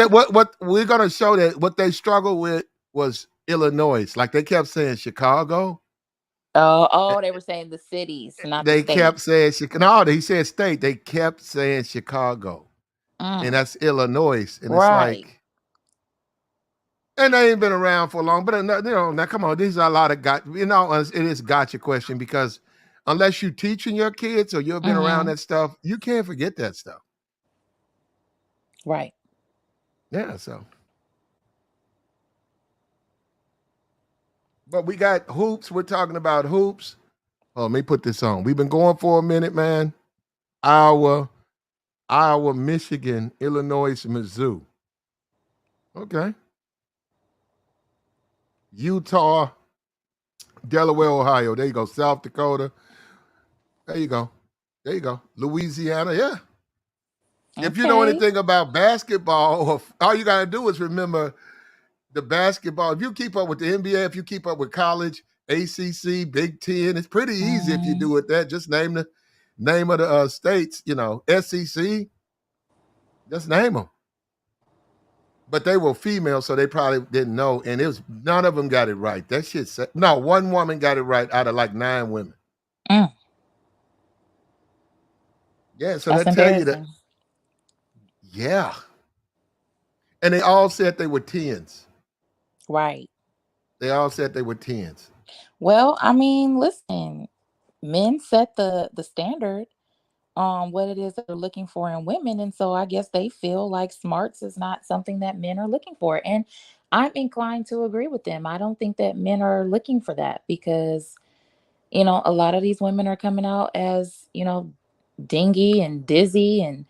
we're gonna show that what they struggled with was Illinois. Like they kept saying Chicago. Oh, they were saying the cities, not the They state. kept saying Chicago. No, he said state. They kept saying Chicago. And that's Illinois. And it's Right. like, and they ain't been around for long. But now come on, these are a lot of it is gotcha question because unless you teaching your kids or you've been around that stuff, you can't forget that stuff. Right. Yeah, so. But we got hoops. We're talking about hoops. Oh, let me put this on. We've been going for a minute, man. Iowa, Michigan, Illinois, Mizzou. Okay. Utah, Delaware, Ohio. There you go. South Dakota. There you go. Louisiana, yeah. Okay. If you know anything about basketball, all you got to do is remember the basketball. If you keep up with the NBA, if you keep up with college, ACC, Big Ten, it's pretty easy if you do it that. Just name the name of the states, SEC. Just name them. But they were female, so they probably didn't know. And it was none of them got it right. That shit said, no, one woman got it right out of like 9 women. Yeah, so that tell you that. Yeah. And they all said they were 10s. Right. They all said they were 10s. Well, I mean, listen, men set the standard on what it is that they're looking for in women. And so I guess they feel like smarts is not something that men are looking for. And I'm inclined to agree with them. I don't think that men are looking for that because, a lot of these women are coming out as, dingy and dizzy and,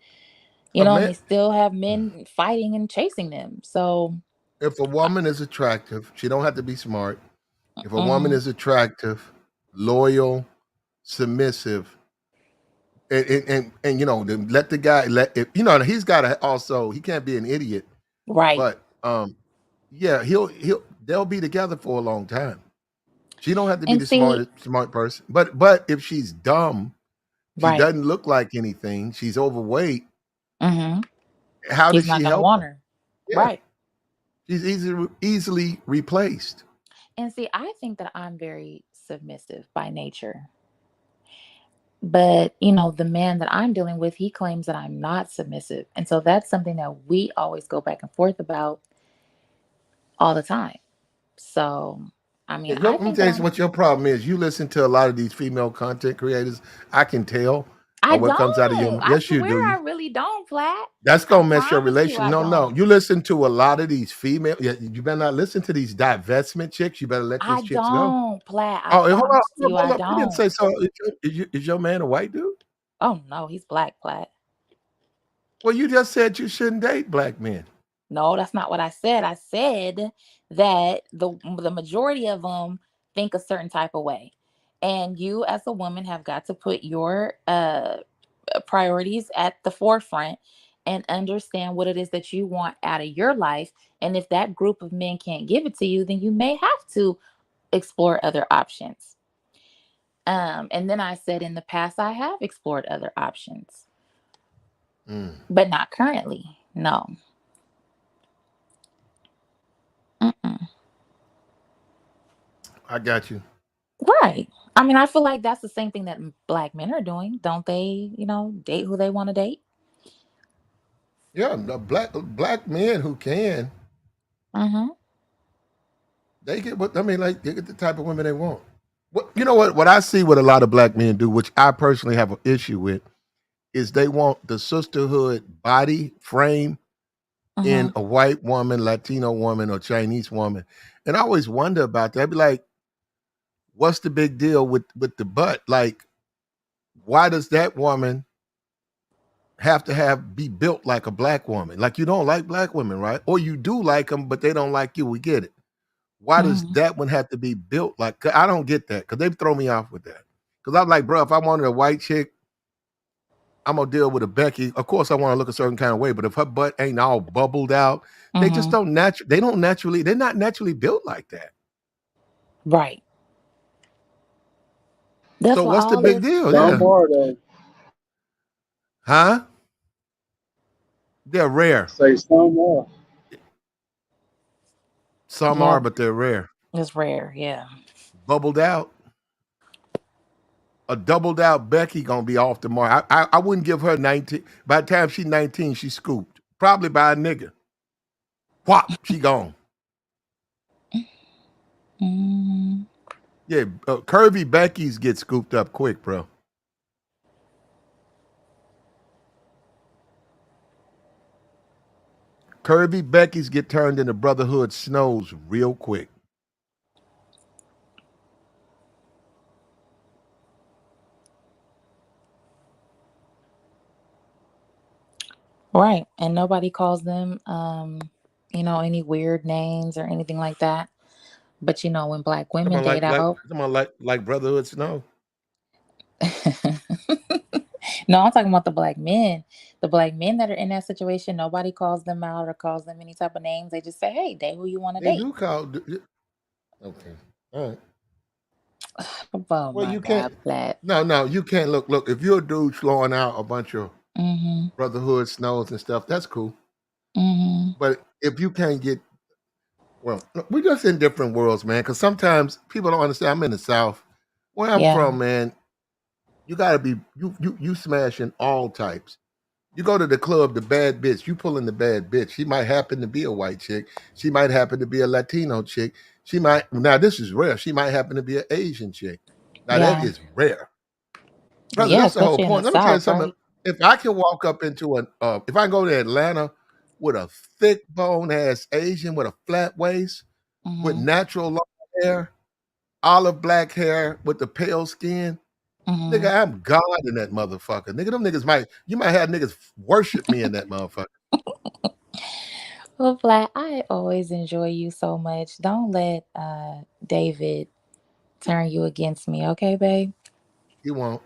and they still have men fighting and chasing them. So if a woman is attractive, she don't have to be smart. If a woman is attractive, loyal, submissive, and let the guy he's got to also he can't be an idiot, right? But yeah, they'll be together for a long time. She don't have to be the smart person, but if she's dumb, she doesn't look like anything. She's overweight. How does she help want her? Yeah. Right. She's easily replaced. And see, I think that I'm very submissive by nature. But, the man that I'm dealing with, he claims that I'm not submissive. And so that's something that we always go back and forth about all the time. So I Yeah, mean, I let me think tell that you what your problem is. You listen to a lot of these female content creators. I can tell by I what comes out of your don't. mouth. I Yes, you swear do. I really don't, Flat. That's I gonna mess your promise you relation. I No, no. don't. You listen to a lot of these female. Yeah, you better not listen to these divestment chicks. You better let I these chicks go. don't, Plat. I Oh, hold on, promise hold you up, I hold up. You didn't don't. say so. Is your man a white dude? Oh no, he's black, Plat. Well, you just said you shouldn't date black men. No, that's not what I said. I said that the majority of them think a certain type of way. And you as a woman have got to put your priorities at the forefront and understand what it is that you want out of your life. And if that group of men can't give it to you, then you may have to explore other options. And then I said in the past I have explored other options, but not currently. No. Mm-mm. I got you. Right. I mean, I feel like that's the same thing that black men are doing. Don't they, date who they want to date? Yeah, the black men who can, Mm-hmm. they get what I mean. Like they get the type of women they want. What you know what I see what a lot of black men do, which I personally have an issue with, is they want the sisterhood body frame Mm-hmm. in a white woman, Latino woman, or Chinese woman. And I always wonder about that. I'd be like, what's the big deal with the butt? Like, why does that woman have to be built like a black woman? Like you don't like black women, right? Or you do like them, but they don't like you. We get it. Why does Mm-hmm. that one have to be built like? 'Cause I don't get that because they throw me off with that. Because I'm like, bro, if I wanted a white chick, I'm gonna deal with a Becky. Of course, I want to look a certain kind of way, but if her butt ain't all bubbled out, they just Mm-hmm. don't They don't naturally. They're not naturally built like that. Right. That's So why what's the all big this. deal? Some Yeah, are though. huh? They're I rare. say some are. Some Yeah, are, but they're rare. it's rare. Yeah. Bubbled out. A doubled out Becky gonna be off the mark. I wouldn't give her 19. By the time she's 19, she's scooped. Probably by a nigga. Whop, she gone. Mm-hmm. Yeah, curvy Becky's get scooped up quick, bro. Curvy Becky's get turned into Brotherhood Snows real quick. Right. And nobody calls them, any weird names or anything like that. But when black women Someone date out. like Brotherhood Snow. No, I'm talking about the black men. The black men that are in that situation, nobody calls them out or calls them any type of names. They just say, hey, date who you want to They date. do call. Okay, all right. Oh Well, my you God, can't. Flat. No, you can't. Look. If you're a dude throwing out a bunch of Mm-hmm. Brotherhood Snows and stuff, that's cool. Mm-hmm. But if you can't get, well, look, we're just in different worlds, man. Because sometimes people don't understand. I'm in the South, where I'm Yeah. from, man. You gotta be you smashing all types. You go to the club, the bad bitch, you pulling the bad bitch. She might happen to be a white chick. She might happen to be a Latino chick. She might now this is rare. She might happen to be an Asian chick. Now that Yeah. is rare. Brother, Yeah, that's the whole especially in the point. Let me tell you South, something. right? If I can walk up into if I go to Atlanta with a thick bone ass Asian with a flat waist, with Mm-hmm. natural long hair, olive black hair with the pale skin, Mm-hmm. nigga, I'm God in that motherfucker. Nigga, them niggas you might have niggas worship me in that motherfucker. Well, Flat, I always enjoy you so much. Don't let David turn you against me, okay, babe? He won't.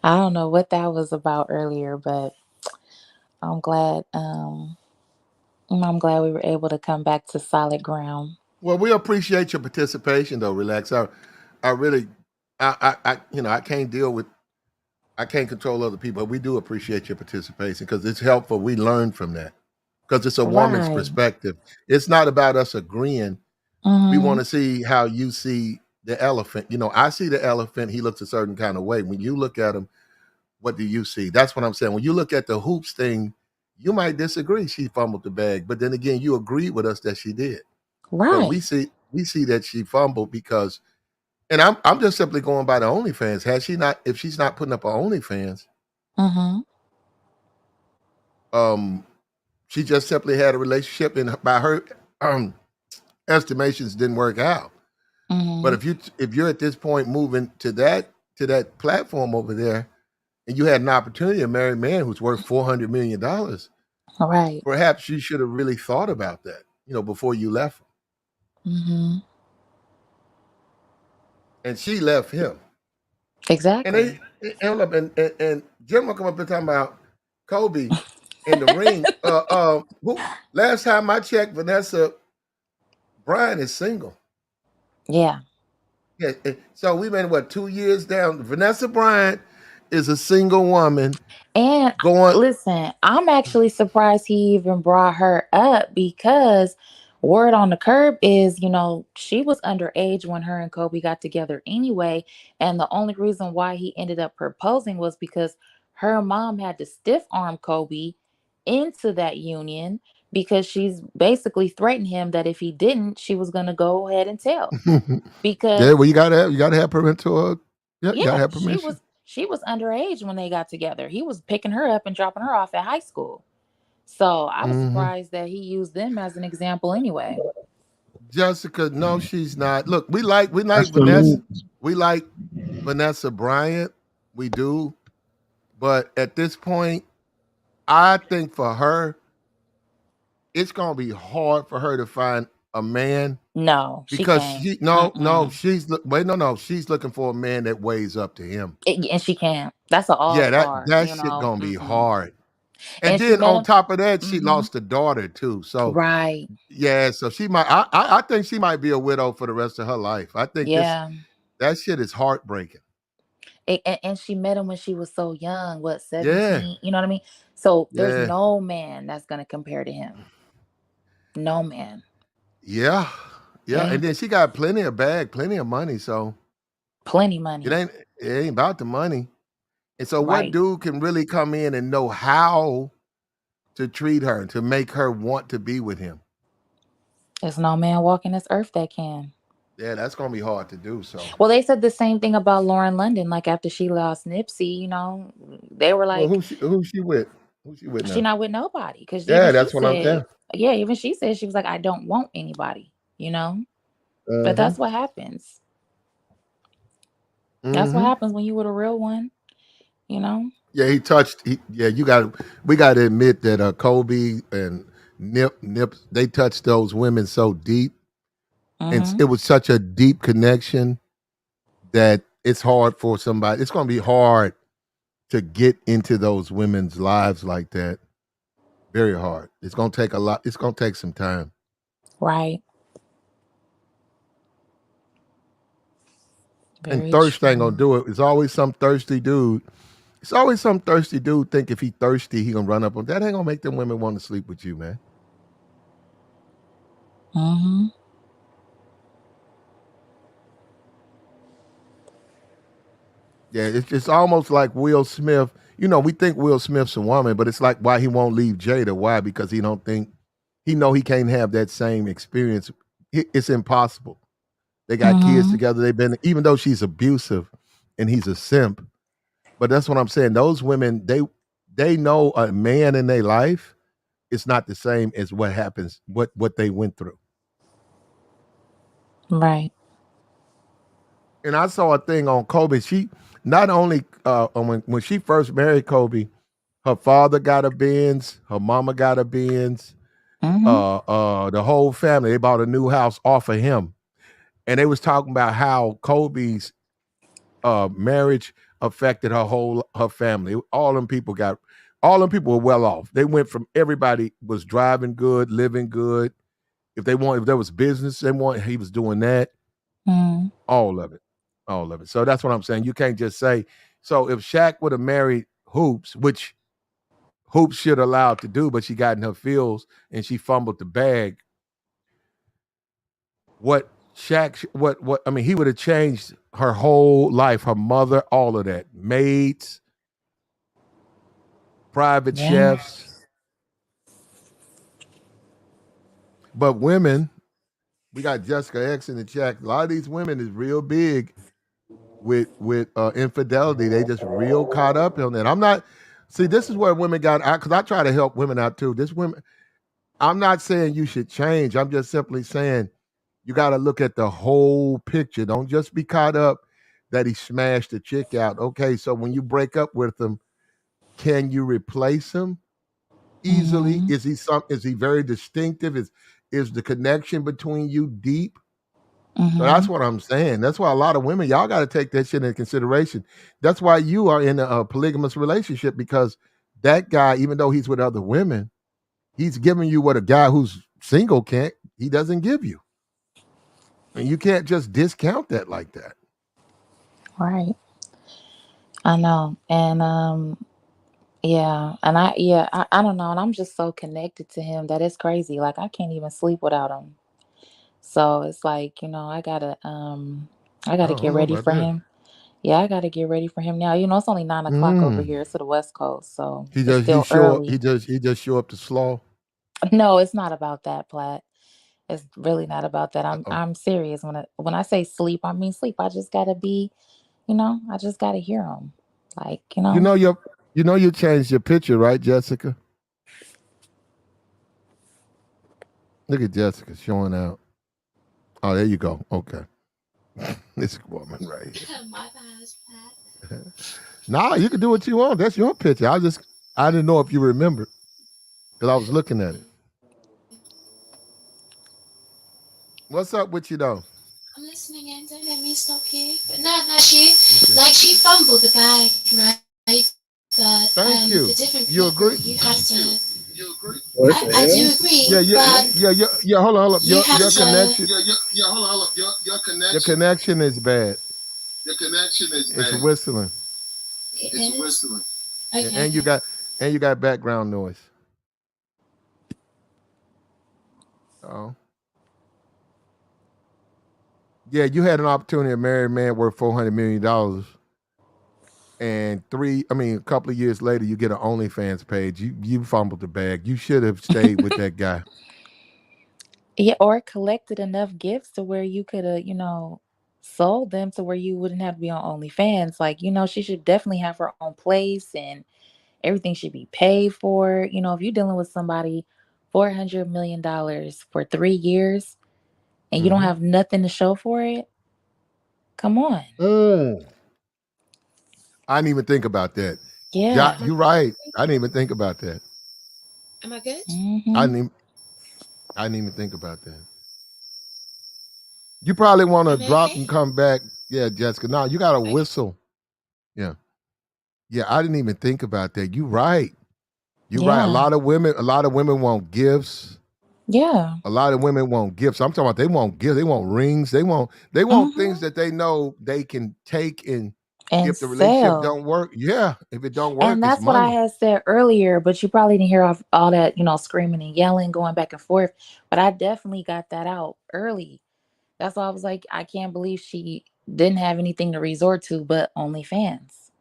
I don't know what that was about earlier, but I'm glad I'm glad we were able to come back to solid ground. Well, we appreciate your participation though, relax. I really I can't deal with I can't control other people, but we do appreciate your participation because it's helpful. We learn from that. Because it's a woman's Right. perspective. It's not about us agreeing. We want Mm-hmm. to see how you see the elephant. I see the elephant, he looks a certain kind of way. When you look at him, what do you see? That's what I'm saying. When you look at the hoops thing, you might disagree she fumbled the bag, but then again, you agreed with us that she did. But Right. we see that she fumbled because, and I'm just simply going by the OnlyFans. Has she not? If she's not putting up her OnlyFans, Mm-hmm. um, she just simply had a relationship, and by her estimations, didn't work out. But Mm-hmm. if you're at this point moving to that platform over there, and you had an opportunity, a married man who's worth $400 million, Right. perhaps you should have really thought about that, before you left. Mm-hmm. And she left him. And Exactly. and Jim will come up and talking about Kobe in the ring. Last time I checked, Vanessa Bryant is single. Yeah. Yeah. So we've been 2 years down. Vanessa Bryant is a single woman And going. listen, I'm actually surprised he even brought her up because word on the curb is, she was underage when her and Kobe got together anyway. And the only reason why he ended up proposing was because her mom had to stiff arm Kobe into that union because she's basically threatened him that if he didn't, she was going to go ahead and tell. Yeah, Because well, you gotta have parental. Yeah, you gotta yeah, have she permission. was she was underage when they got together. He was picking her up and dropping her off at high school. So I was Hmm. surprised that he used them as an example anyway. Jessica, no, she's not. Look, we like That's the Vanessa. move. We like Vanessa Bryant. We do. But at this point, I think for her, it's gonna be hard for her to find a man No, she because can't. she no no Mm-mm. she's looking for a man that weighs up to him. And she can't. That's an all Yeah, that star, that shit gonna be Mm-mm. hard. And And she then met on him. top of that, she Hmm. lost a daughter too. So Right. yeah, so she might. I think she might be a widow for the rest of her life. I think Yeah. that shit is heartbreaking. And she met him when she was so young, what, Yeah, 17? You know what I mean? So there's yeah, no man that's gonna compare to him. No man. yeah, yeah. Yeah. And then she got plenty of bag, plenty of money. So Plenty it money. ain't about the money. And so what Right. dude can really come in and know how to treat her to make her want to be with him? There's no man walking this earth that can. Yeah, that's gonna be hard to do. So Well, they said the same thing about Lauren London. Like after she lost Nipsey, they were well, like, who's she with? Who's she with she now? not with nobody. Because even Yeah, she that's what I'm said, saying. yeah, even she said she was like, I don't want anybody. You know. But Uh-huh. that's what happens. That's what Mm-hmm. happens when you with a real one. You know. Yeah, yeah, we got to admit that Kobe and Nip, they touched those women so deep, and Mm-hmm. it was such a deep connection that it's hard for somebody. It's going to be hard to get into those women's lives like that. Very hard. It's going to take a lot. It's going to take some time. Right. And Very thirst ain't gonna true. do it. It's always some thirsty dude. It's always some thirsty dude think if he thirsty, he gonna run up on that. Ain't gonna make them women want to sleep with you, man. Mm-hmm. Yeah, it's almost like Will Smith. We think Will Smith's a woman, but it's like why he won't leave Jada. Why? Because he don't think he know he can't have that same experience. It's impossible. They got kids Mm-hmm. together. They've been even though she's abusive and he's a simp. But that's what I'm saying. Those women, they know a man in their life. It's not the same as what happens, what they went through. Right. And I saw a thing on Kobe. She not only when she first married Kobe, her father got a Benz, her mama got a Benz, Mm-hmm. the whole family. They bought a new house off of him, and they was talking about how Kobe's marriage affected her family. All them people were well off. They went from everybody was driving good, living good. If there was business, he was doing that. Mm-hmm. All of it. All of it. So that's what I'm saying. You can't just say, so if Shaq would have married Hoops, which Hoops should allowed to do, but she got in her feels and she fumbled the bag. What I mean, he would have changed her whole life, her mother, all of that. Maids, private Yeah. chefs. But women, We got Jessica X in the chat. A lot of these women is real big with infidelity. They just real caught up on that. I'm not. See, this is where women got out because I try to help women out too. This women. I'm not saying you should change. I'm just simply saying you got to look at the whole picture. Don't just be caught up that he smashed the chick out. Okay, so when you break up with him, can you replace him easily? Mm-hmm. Is he very distinctive? Is the connection between you deep? So Mm-hmm. that's what I'm saying. That's why a lot of women, y'all got to take that shit into consideration. That's why you are in a polygamous relationship because that guy, even though he's with other women, he's giving you what a guy who's single can't. He doesn't give you, and you can't just discount that like that. Right. I know. And yeah, and I don't know, and I'm just so connected to him that it's crazy. Like I can't even sleep without him. So it's like, I I gotta get don't know ready about for that. him. Yeah, I gotta get ready for him now. It's only 9 o'clock over Mm. here. It's to the West Coast, so He it's just he still show up. early. He just show up to slaw. No, it's not about that, Platt. It's really not about that. I'm Oh, I'm serious. When I say sleep, I mean sleep. I just gotta be, I just gotta hear him. Like, you know your you changed your picture, right, Jessica? Look at Jessica showing out. Oh, there you go. Okay, this woman right here. My bad, Pat. Nah, you can do what you want. That's your picture. I didn't know if you remembered because I was looking at it. What's up with you though? I'm listening in. Don't let me stop you. But no, she Okay. like she fumbled the bag, right? But for Thank different you. people, You you agree? have to. What I the do hell? agree, Yeah, yeah, but yeah. Hold on. you have Your to. connection, Hold on. your connection is bad. Your connection is It's bad. whistling, It is and okay. you got background noise. Oh, yeah. You had an opportunity to marry a man worth $400 million, and a couple of years later, you get an OnlyFans page. You fumbled the bag. You should have stayed with that guy. Yeah, or collected enough gifts to where you could have, sold them to where you wouldn't have to be on OnlyFans. Like, she should definitely have her own place and everything should be paid for. If you're dealing with somebody $400 million for 3 years and you don't Mm-hmm. have nothing to show for it, come on. Mm. I didn't even think about that. Yeah, Yeah. you're right. I didn't even think about that. Am I good? I Mm-hmm. didn't. Even, I didn't even think about that. You probably want to Am I drop okay? and come back. Yeah, Jessica. No, you got to whistle. Yeah. Yeah, I didn't even think about that. You right. You're right. Yeah. A lot of women want gifts. Yeah. A lot of women want gifts. I'm talking about they want gifts. They want rings. They want things Mm-hmm. that they know they can take and And if the relationship sell. don't work, yeah. If it don't work, And it's that's what I money. had said earlier, but you probably didn't hear all that, screaming and yelling, going back and forth. But I definitely got that out early. That's why I was like, I can't believe she didn't have anything to resort to but OnlyFans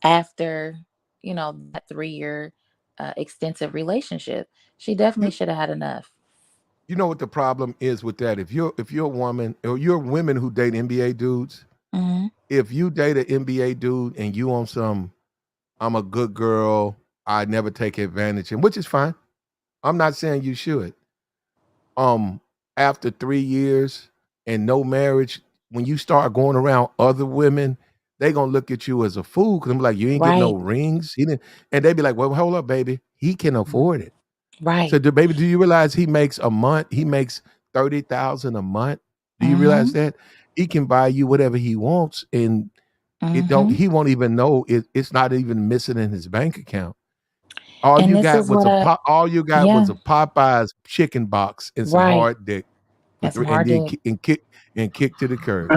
after, that 3 year extensive relationship. She definitely You should have had enough. you know what the problem is with that? If you're a woman or you're women who date NBA dudes, Hmm. if you date an NBA dude and you on some I'm a good girl, I never take advantage, and which is fine. I'm not saying you should. um After 3 years and no marriage, when you start going around other women, they gonna look at you as a fool because I'm like, you ain't get no Right. rings. He didn't, and they be like, well, hold up, baby, he can afford it. So, Right. baby, do you realize he makes a month? He makes 30,000 a month. Do you realize Hmm. that he can buy you whatever he wants, and it don't. Hmm. He won't even know it. It's not even missing in his bank account. All And you this got is was what a I, pop. All you got yeah, was a Popeyes chicken box and some right. hard dick for And some three, and hard then dick. kick to the curb.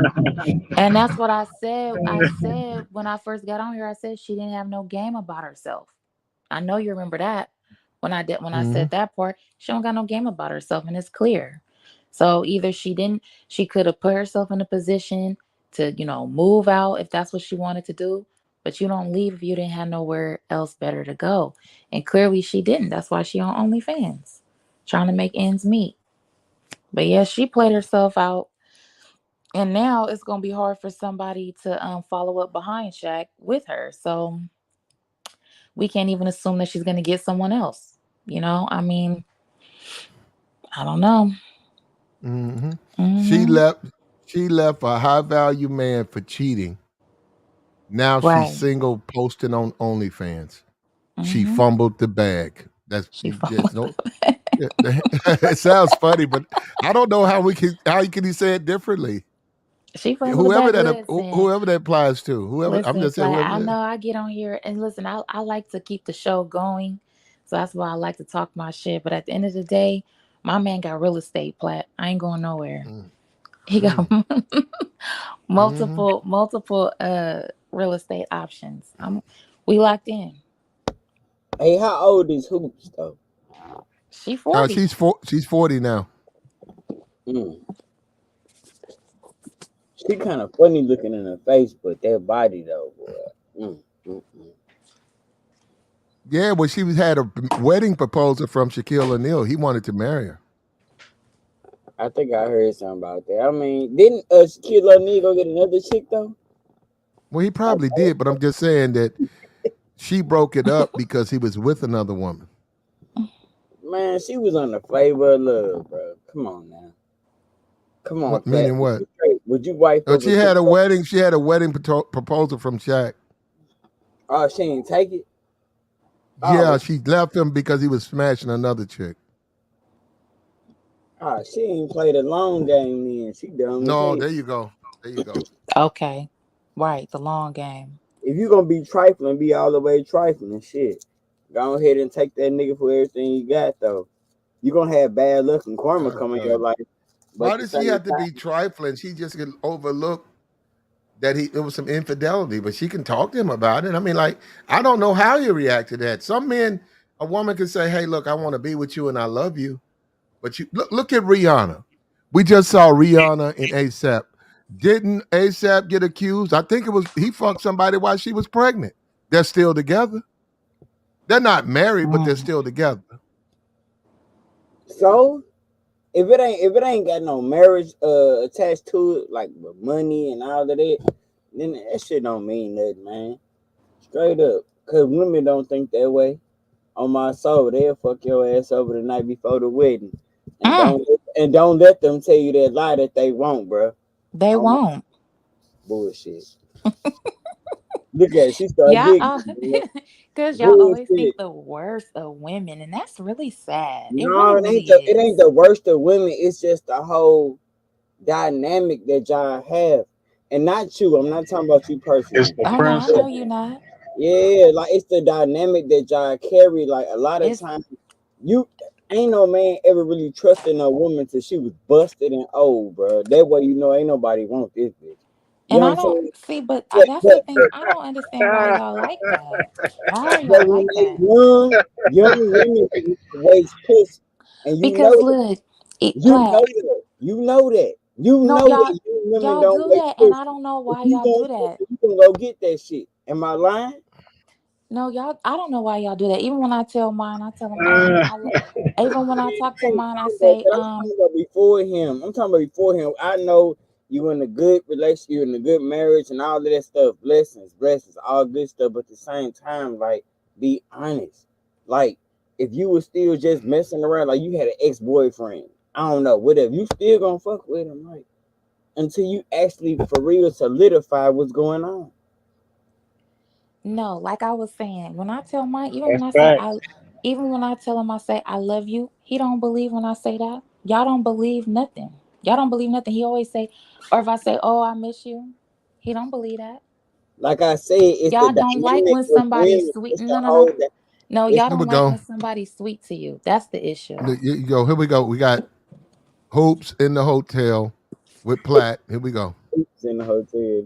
And that's what I said. I said when I first got on here, I said she didn't have no game about herself. I know you remember that when I Mhm. said that part, she don't got no game about herself and it's clear. So either she could have put herself in a position to, move out if that's what she wanted to do, but you don't leave if you didn't have nowhere else better to go. And clearly she didn't. That's why she on OnlyFans. Trying to make ends meet. But yeah, she played herself out. And now it's gonna be hard for somebody to follow up behind Shaq with her. So we can't even assume that she's gonna get someone else. I mean, I don't know. Mm-hmm. She Hmm. left. She left a high value man for cheating. Now she's Right. single, posting on OnlyFans. She Hmm. fumbled the bag. That's She you fumbled. just no. Yeah, it sounds funny, but I don't know how can he say it differently. She fumbled the Whoever bag. that Listen, whoever that applies to, whoever I'm listen, just saying, Plat. whoever I that. know I get on here and listen. I like to keep the show going, so that's why I like to talk my shit. But at the end of the day, my man got real estate, Plat. I ain't going nowhere. Mm, He got mm-hmm. multiple real estate options. We locked in. Hey, how old is Hoops though? She 40. She's 40 now. Mm. She kind of funny looking in her face, but that body though, boy. Yeah, well, had a wedding proposal from Shaquille O'Neal. He wanted to marry her. I think I heard something about that. I mean, didn't Shaquille O'Neal go get another chick though? Well, he probably did, but I'm just saying that she broke it up because he was with another woman. Man, she was on the Flavor of Love, bro. Come on now. Come on, What Plat. meaning what? Would you wife Oh, up she a chick? had a wedding. She had a wedding proposal from Shaq. Oh, she didn't take it? Oh, Yeah, she left him because he was smashing another chick. she ain't played a long game then. She dumb as No, hell. there you go. There you go. Okay. Right, the long game. If you gonna be trifling, be all the way trifling. Shit. Go ahead and take that nigga for everything you got though. You gonna have bad luck and karma come in your life. But Why at the does she same have to be time, trifling? She just could overlook that it was some infidelity, but she can talk to him about it. I mean, like, I don't know how you react to that. Some men, a woman can say, "Hey, look, I want to be with you and I love you," but you look at Rihanna. We just saw Rihanna and ASAP. Didn't ASAP get accused? I think it was he fucked somebody while she was pregnant. They're still together. They're not married, but they're still together. so if it ain't got no marriage attached to it, like with money and all of that, then that shit don't mean nothing, man. Straight up. Cause women don't think that way. On my soul, they'll fuck your ass over the night before the wedding. And don't let them tell you that lie that they won't, bro. They On my won't. bullshit. Look at it, she started Yeah, giggling. because y'all always Bullshit. think the worst of women, and that's really sad. It No, really, it ain't really it ain't is. the worst of women. It's just the whole dynamic that y'all have. And not you. I'm not talking about you It's personally. the Oh no, I know principle. you not. Yeah, like it's the dynamic that y'all carry. Like a lot of It's times, you ain't no man ever really trusting a woman till she was busted and old, bro. That way you know ain't nobody want this bitch. You and know what I I'm don't saying? see, but But, that's but, the thing. I don't understand why y'all like that. Why are but y'all when like they that? young women waste pussy, and you know Because that. look, You Plat. know that. You know that. You No, know that young women y'all don't do waste that, and I pussy. don't know If why you y'all do want that. pussy, you can go get that shit. Am I lying? No, y'all. I don't know why y'all do that. Even when I tell mine, I tell them even when I talk to mine, I say, I'm talking about before him. I'm talking about before him. I know you in a good relationship, you in a good marriage, and all of that stuff. Blessings, all good stuff. But at the same time, like, be honest. Like, if you were still just messing around, like you had an ex boyfriend, I don't know, whatever, you still gonna fuck with him, like, until you actually for real solidify what's going on. no. Like I was saying, when I tell mine, That's facts. even when I tell him I say I love you, he don't believe when I say that. Y'all don't believe nothing. Y'all don't believe nothing. He always say, or if I say, oh, I miss you, he don't believe that. Like I said, it's the Y'all don't like dynamic when with somebody's women. sweet. It's the No, no, no. whole that No, it's y'all Here we don't like go. when somebody's sweet to you. That's the issue. You go. Here we go. We got Hoops in the hotel with Platt. Here we go. in the hotel.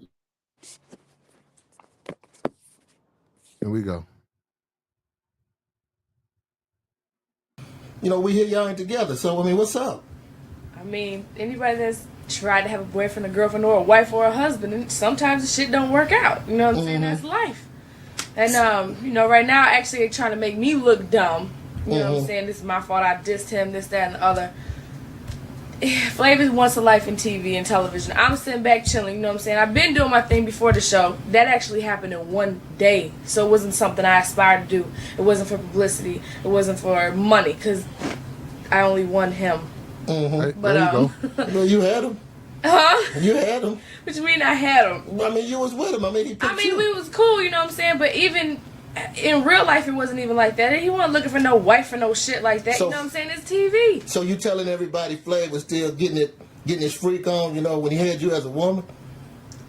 Here we go. We hear y'all ain't together. So I mean, what's up? I mean, anybody that's tried to have a boyfriend, a girlfriend, or a wife or a husband, and sometimes the shit don't work out. You know what I'm saying? That's life. And right now, actually, they're trying to make me look dumb. You know what I'm saying? This is my fault. I dissed him. This, that, and the other. Flav wants a life in TV and television. I'm sitting back chilling, you know what I'm saying? I've been doing my thing before the show. That actually happened in one day. So it wasn't something I aspired to do. It wasn't for publicity. It wasn't for money, because I only won him. Mm-hmm. But, there you go. Well, you had him. Huh? You had him. What you mean I had him? I mean, you was with him. I mean, he picked you. we was cool, you know what I'm saying? But even in real life, it wasn't even like that. He wasn't looking for no wife or no shit like that. So, you know what I'm saying? It's TV. So you telling everybody Flag was still getting his freak on, you know, when he had you as a woman?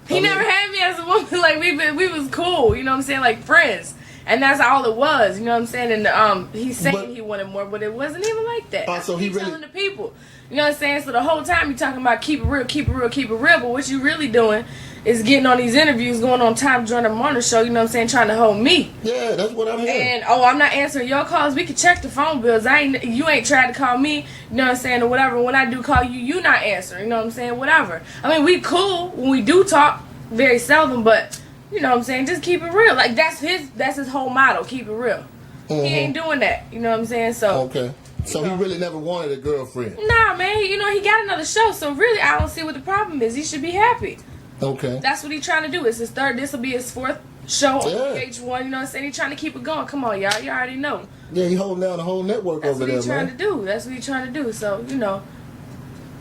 He never had me as a woman. Like, we was cool, you know what I'm saying? Like friends. And that's all it was, you know what I'm saying? And he's saying he wanted more, but it wasn't even like that. So he really telling the people. You know what I'm saying? So the whole time you're talking about keep it real, keep it real, keep it real, but what you really doing is getting on these interviews, going on Time Joiner Morning Show, you know what I'm saying, trying to hold me. Yeah, that's what I'm hearing. And I'm not answering your calls. We can check the phone bills. You ain't tried to call me, you know what I'm saying, or whatever. When I do call you, you not answering, you know what I'm saying, whatever. I mean, we cool when we do talk, very seldom, but you know what I'm saying, just keep it real. Like that's his whole motto, keep it real. He ain't doing that, you know what I'm saying? So okay. So he really never wanted a girlfriend. Nah, man. You know, he got another show, so really I don't see what the problem is. He should be happy. Okay. That's what he's trying to do. It's his third. This will be his fourth show on VH1. You know what I'm saying? He's trying to keep it going. Come on, y'all. You already know. Yeah, he holding down the whole network over there, man. That's what he's trying to do. That's what he's trying to do. So, you know.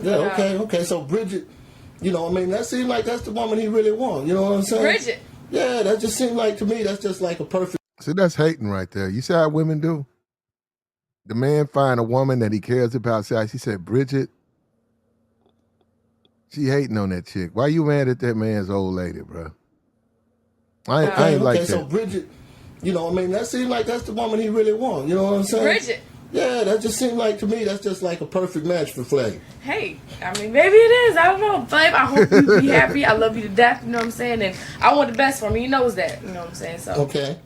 Yeah, okay. So, Bridget, you know, I mean, that seems like that's the woman he really wants. You know what I'm saying? Bridget. Yeah, that just seemed like, to me, that's just like a perfect. See, that's hating right there. You see how women do? The man find a woman that he cares about. She said, Bridget, she hating on that chick. Why you mad at that man's old lady, bro? I ain't like that. So Bridget, you know, I mean, that seems like that's the woman he really wants. You know what I'm saying? Bridget. Yeah, that just seemed like, to me, that's just like a perfect match for Flag. Hey, I mean, maybe it is. I don't know. Flav, I hope you be happy. I love you to death. You know what I'm saying? And I want the best for him. He knows that. You know what I'm saying? So. Okay.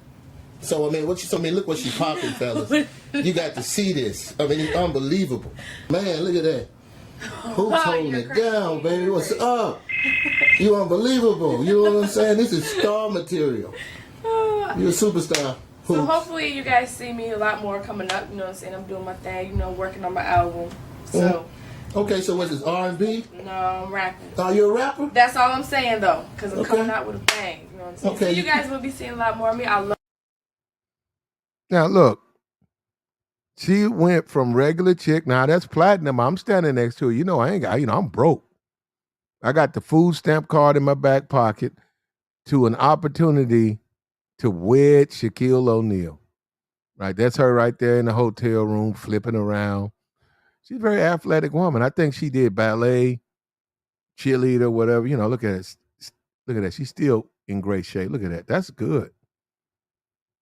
So, I mean, look what she popping, fellas. You got to see this. I mean, it's unbelievable. Man, look at that. Who's holding it down, baby? What's up? You unbelievable. You know what I'm saying? This is star material. You're a superstar. So hopefully you guys see me a lot more coming up. You know what I'm saying? I'm doing my thing, you know, working on my album. So. Okay, so what's this, R&B? No, I'm rapping. Are you a rapper? That's all I'm saying, though, because I'm coming out with a bang. You know what I'm saying? Okay. So you guys will be seeing a lot more of me. I love. Now, look. She went from regular chick. Now, that's platinum. I'm standing next to her. You know, I'm broke. I got the food stamp card in my back pocket to an opportunity to wed Shaquille O'Neal. Right? That's her right there in the hotel room flipping around. She's a very athletic woman. I think she did ballet, cheerleader, whatever. You know, look at it. Look at that. She's still in great shape. Look at that. That's good.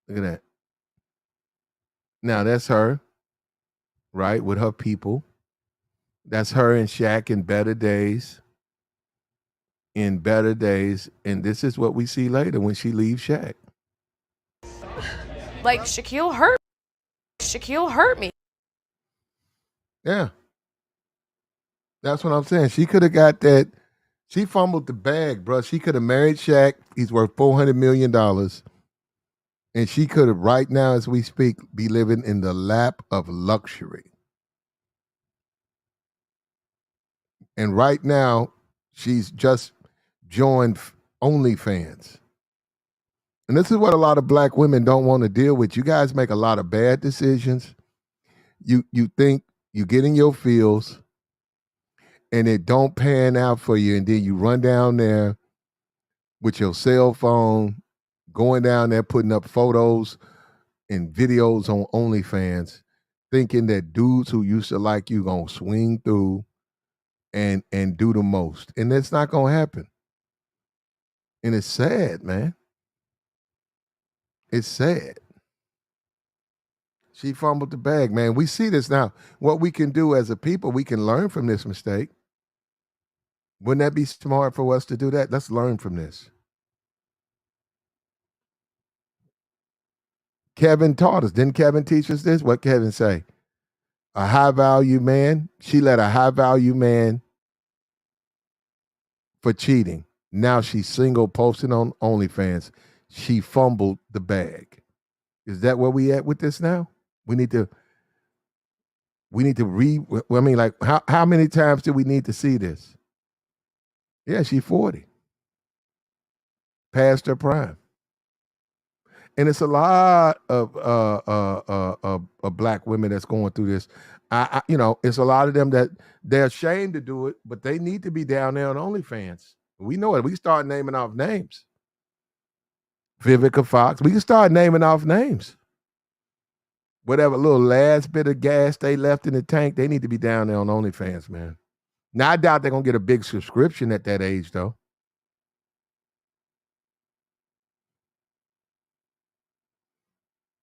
Look at that. Now, that's her, right, with her people. That's her and Shaq in better days. In better days. And this is what we see later when she leaves Shaq. Like, Shaquille hurt me. Yeah. That's what I'm saying. She could have got that. She fumbled the bag, bro. She could have married Shaq. He's worth $400 million. And she could have, right now as we speak, be living in the lap of luxury. And right now, she's just joined Onlyfans. And this is what a lot of black women don't want to deal with. You guys make a lot of bad decisions. You think you get in your feels and it don't pan out for you. And then you run down there with your cell phone, going down there, putting up photos and videos on OnlyFans, thinking that dudes who used to like you gonna swing through and do the most. And that's not gonna happen. And it's sad, man. It's sad. She fumbled the bag, man. We see this now. What we can do as a people, we can learn from this mistake. Wouldn't that be smart for us to do that? Let's learn from this. Kevin taught us. Didn't Kevin teach us this? What Kevin say? A high-value man. She let a high-value man for cheating. Now she's single, posting on OnlyFans. She fumbled the bag. Is that where we at with this now? We need to We need to I mean, like, how many times do we need to see this? Yeah, she's 40. Past her prime. And it's a lot of black women that's going through this. It's a lot of them that they're ashamed to do it, but they need to be down there on OnlyFans. We know it. We start naming off names. Vivica Fox. We can start naming off names. Whatever little last bit of gas they left in the tank, they need to be down there on OnlyFans, man. Now, I doubt they're going to get a big subscription at that age, though.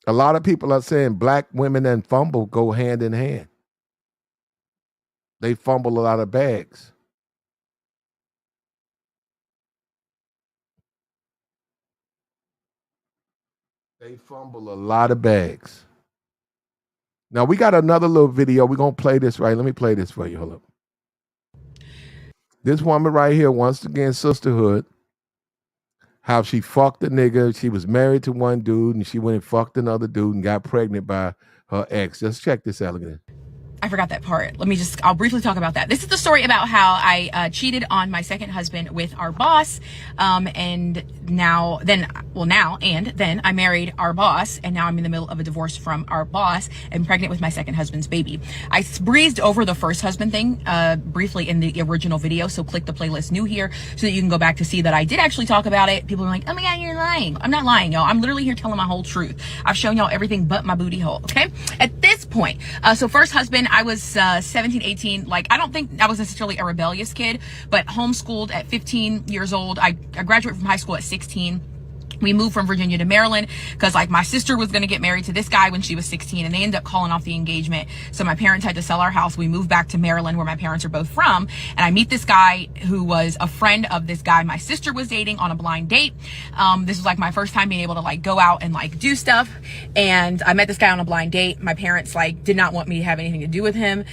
A lot of people are saying black women and fumble go hand in hand. They fumble a lot of bags. They fumble a lot of bags. Now, we got another little video. We're going to play this right. Let me play this for you. Hold up. This woman right here, once again, sisterhood. How she fucked a nigga. She was married to one dude, and she went and fucked another dude and got pregnant by her ex. Just check this out. Look at it. I forgot that part. I'll briefly talk about that. This is the story about how I cheated on my second husband with our boss. And then I married our boss, and now I'm in the middle of a divorce from our boss and pregnant with my second husband's baby. I breezed over the first husband thing briefly in the original video, so click the playlist new here so that you can go back to see that I did actually talk about it. People are like, oh my God, you're lying. I'm not lying, y'all. I'm literally here telling my whole truth. I've shown y'all everything but my booty hole, okay? At this point, so first husband, I was 17, 18. Like, I don't think I was necessarily a rebellious kid, but homeschooled at 15 years old. I graduated from high school at 16. We moved from Virginia to Maryland because, like, my sister was going to get married to this guy when she was 16, and they ended up calling off the engagement. So my parents had to sell our house. We moved back to Maryland, where my parents are both from, and I meet this guy who was a friend of this guy my sister was dating on a blind date. This was like my first time being able to like go out and like do stuff, and I met this guy on a blind date. My parents like did not want me to have anything to do with him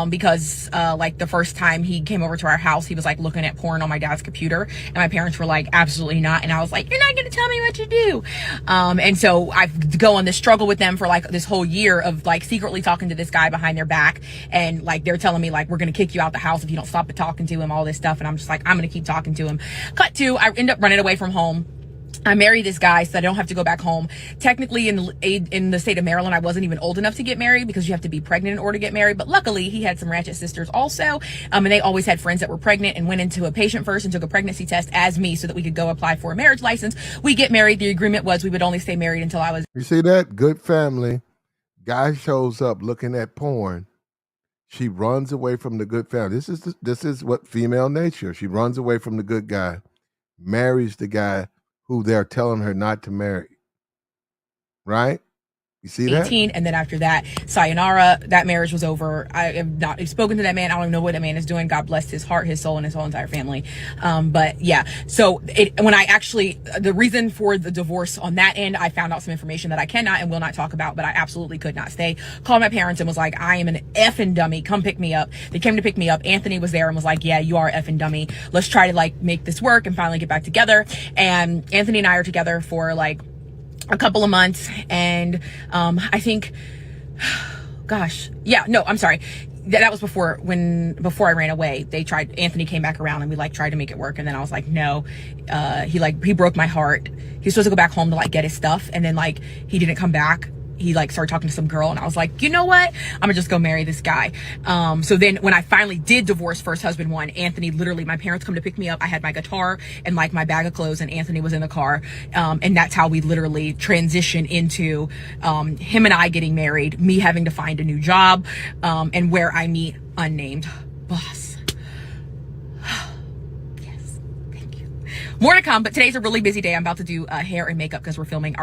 because like the first time he came over to our house, he was like looking at porn on my dad's computer, and my parents were like, absolutely not. And I was like, you're not gonna tell me what to do. And so I go on this struggle with them for like this whole year of like secretly talking to this guy behind their back, and like they're telling me like, we're gonna kick you out the house if you don't stop talking to him, all this stuff. And I'm just like, I'm gonna keep talking to him. Cut to, I end up running away from home. I married this guy so that I don't have to go back home. Technically, in the state of Maryland, I wasn't even old enough to get married because you have to be pregnant in order to get married. But luckily, he had some ratchet sisters also. And they always had friends that were pregnant and went into a patient first and took a pregnancy test as me so that we could go apply for a marriage license. We get married. The agreement was we would only stay married until I was... You see that? Good family. Guy shows up looking at porn. She runs away from the good family. This is what female nature. She runs away from the good guy, marries the guy who they're telling her not to marry. Right? You see 18, that? and then after that, sayonara, that marriage was over. I have not spoken to that man. I don't even know what that man is doing. God bless his heart, his soul, and his whole entire family. But yeah, so the reason for the divorce on that end, I found out some information that I cannot and will not talk about, but I absolutely could not stay. Called my parents and was like, I am an effing dummy. Come pick me up. They came to pick me up. Anthony was there and was like, yeah, you are effing dummy. Let's try to like make this work and finally get back together. And Anthony and I are together for like a couple of months, and I think, gosh, yeah, no, I'm sorry. That was before I ran away. Anthony came back around and we like tried to make it work, and then I was like, no. He broke my heart. He was supposed to go back home to like get his stuff, and then like he didn't come back. He like started talking to some girl, and I was like, you know what? I'm gonna just go marry this guy. So then when I finally did divorce first husband one, Anthony literally, my parents come to pick me up. I had my guitar and like my bag of clothes, and Anthony was in the car. And that's how we literally transitioned into him and I getting married, me having to find a new job, and where I meet unnamed boss. Yes, thank you. More to come, but today's a really busy day. I'm about to do hair and makeup because we're filming our